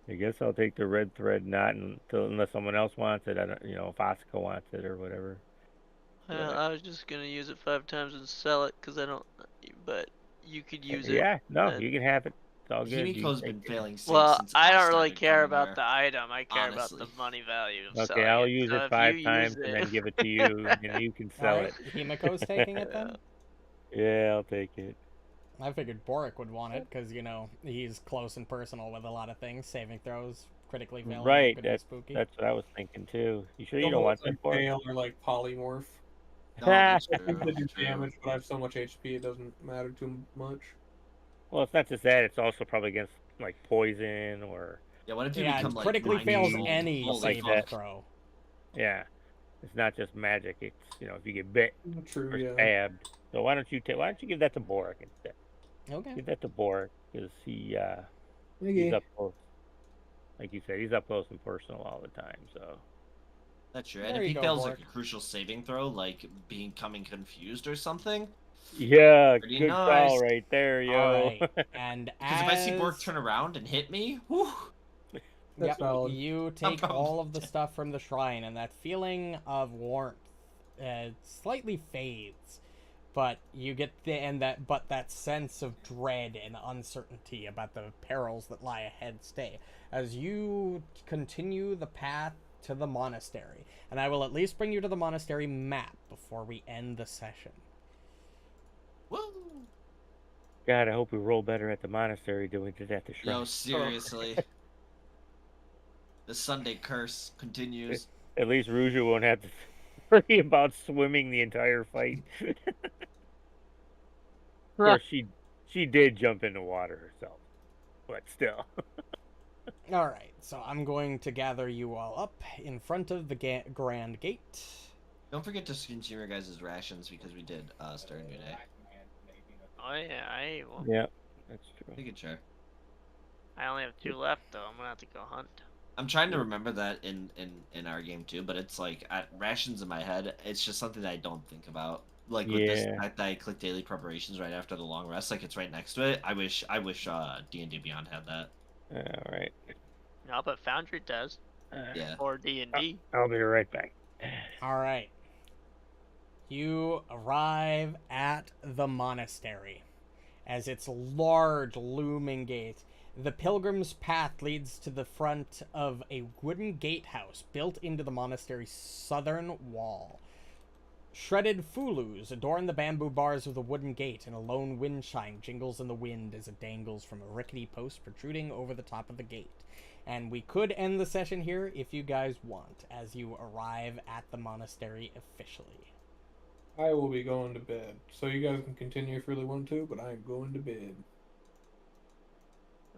I guess I'll take the red thread knot unless someone else wants it. I don't, if Asuka wants it or whatever. I was just gonna use it 5 times and sell it because I don't. But you could use it. Yeah, no, then. you can have it. It's all good. You Himiko's can been take it. failing safe Well, since I don't really started care coming about here. the item. I care about Honestly. the money value of Okay, selling I'll it. use So it if 5 you times use and it- then give it to you, and you can sell Alright, it. Himiko's taking it then? Yeah, I'll take it. I figured Borraeck would want it because, he's close and personal with a lot of things. Saving throws, critically failing, Right, could be spooky. That's what I was thinking too. You sure you don't Don't want like that for? Nail or like polymorph. No, that's I think true. they do That's true. damage, but I have so much HP it doesn't matter too much. Well, it's not just that. It's also probably against like poison or Yeah, what if you Yeah, become it like critically 90 fails years old? any Holy saving that. throw. yeah. It's not just magic. It's if you get bit True, or yeah. stabbed. So why don't you give that to Borraeck instead? Okay. Give that to Borraeck because he's Okay. up close. Like you said, he's up close and personal all the time. So That's true. There And if you he go, fails like Borg. a crucial saving throw, like becoming confused or something, yeah, Pretty good nice. call right there, yo. Alright. And because if I see Bork as- turn around and hit me, whew, That's Yep, valid. you take probably all of the stuff from the shrine, and that feeling of warmth slightly fades, but you get that sense of dread and uncertainty about the perils that lie ahead stay as you continue the path to the monastery. And I will at least bring you to the monastery map before we end the session. woo. God, I hope we roll better at the monastery than we did at the shrine. Yo, seriously. The Sunday curse continues. At least Ruju won't have to worry about swimming the entire fight. Of course, she did jump in the water herself, but still. All right, so I'm going to gather you all up in front of the grand gate. Don't forget to consume your guys' rations because we did start a new day. Oh yeah, I will. Yeah, that's true. Making sure. I only have 2 left though. I'm gonna have to go hunt. I'm trying to remember that in our game too, but it's like rations in my head. It's just something that I don't think about. Like with this Yeah. fact that I click daily preparations right after the long rest, like it's right next to it. I wish D&D Beyond had that. All right. No, but Foundry does. Yeah. Or D&D. I'll be right back. All right. You arrive at the monastery as its large looming gate. The pilgrim's path leads to the front of a wooden gatehouse built into the monastery's southern wall. Shredded fulus adorn the bamboo bars of the wooden gate, and a lone wind chime jingles in the wind as it dangles from a rickety post protruding over the top of the gate. And we could end the session here if you guys want, as you arrive at the monastery officially. I will be going to bed. So you guys can continue if you really want to, but I'm going to bed.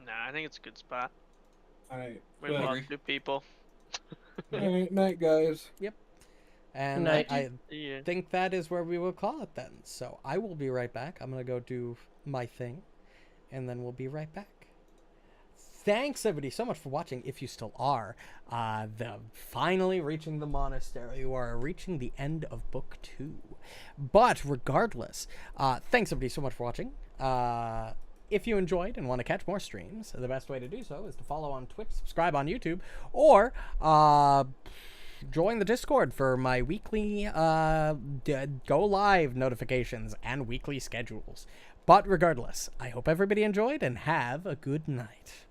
Nah, I think it's a good spot. Alright. We lost 2 people. Alright, night, guys. And Night. I Yeah. think that is where we will call it then. So I will be right back. I'm going to go do my thing, and then we'll be right back. Thanks, everybody, so much for watching, if you still are. Finally reaching the monastery. You are reaching the end of Book 2. But regardless, thanks, everybody, so much for watching. If you enjoyed and want to catch more streams, the best way to do so is to follow on Twitch, subscribe on YouTube, or join the Discord for my weekly go live notifications and weekly schedules. But regardless, I hope everybody enjoyed and have a good night.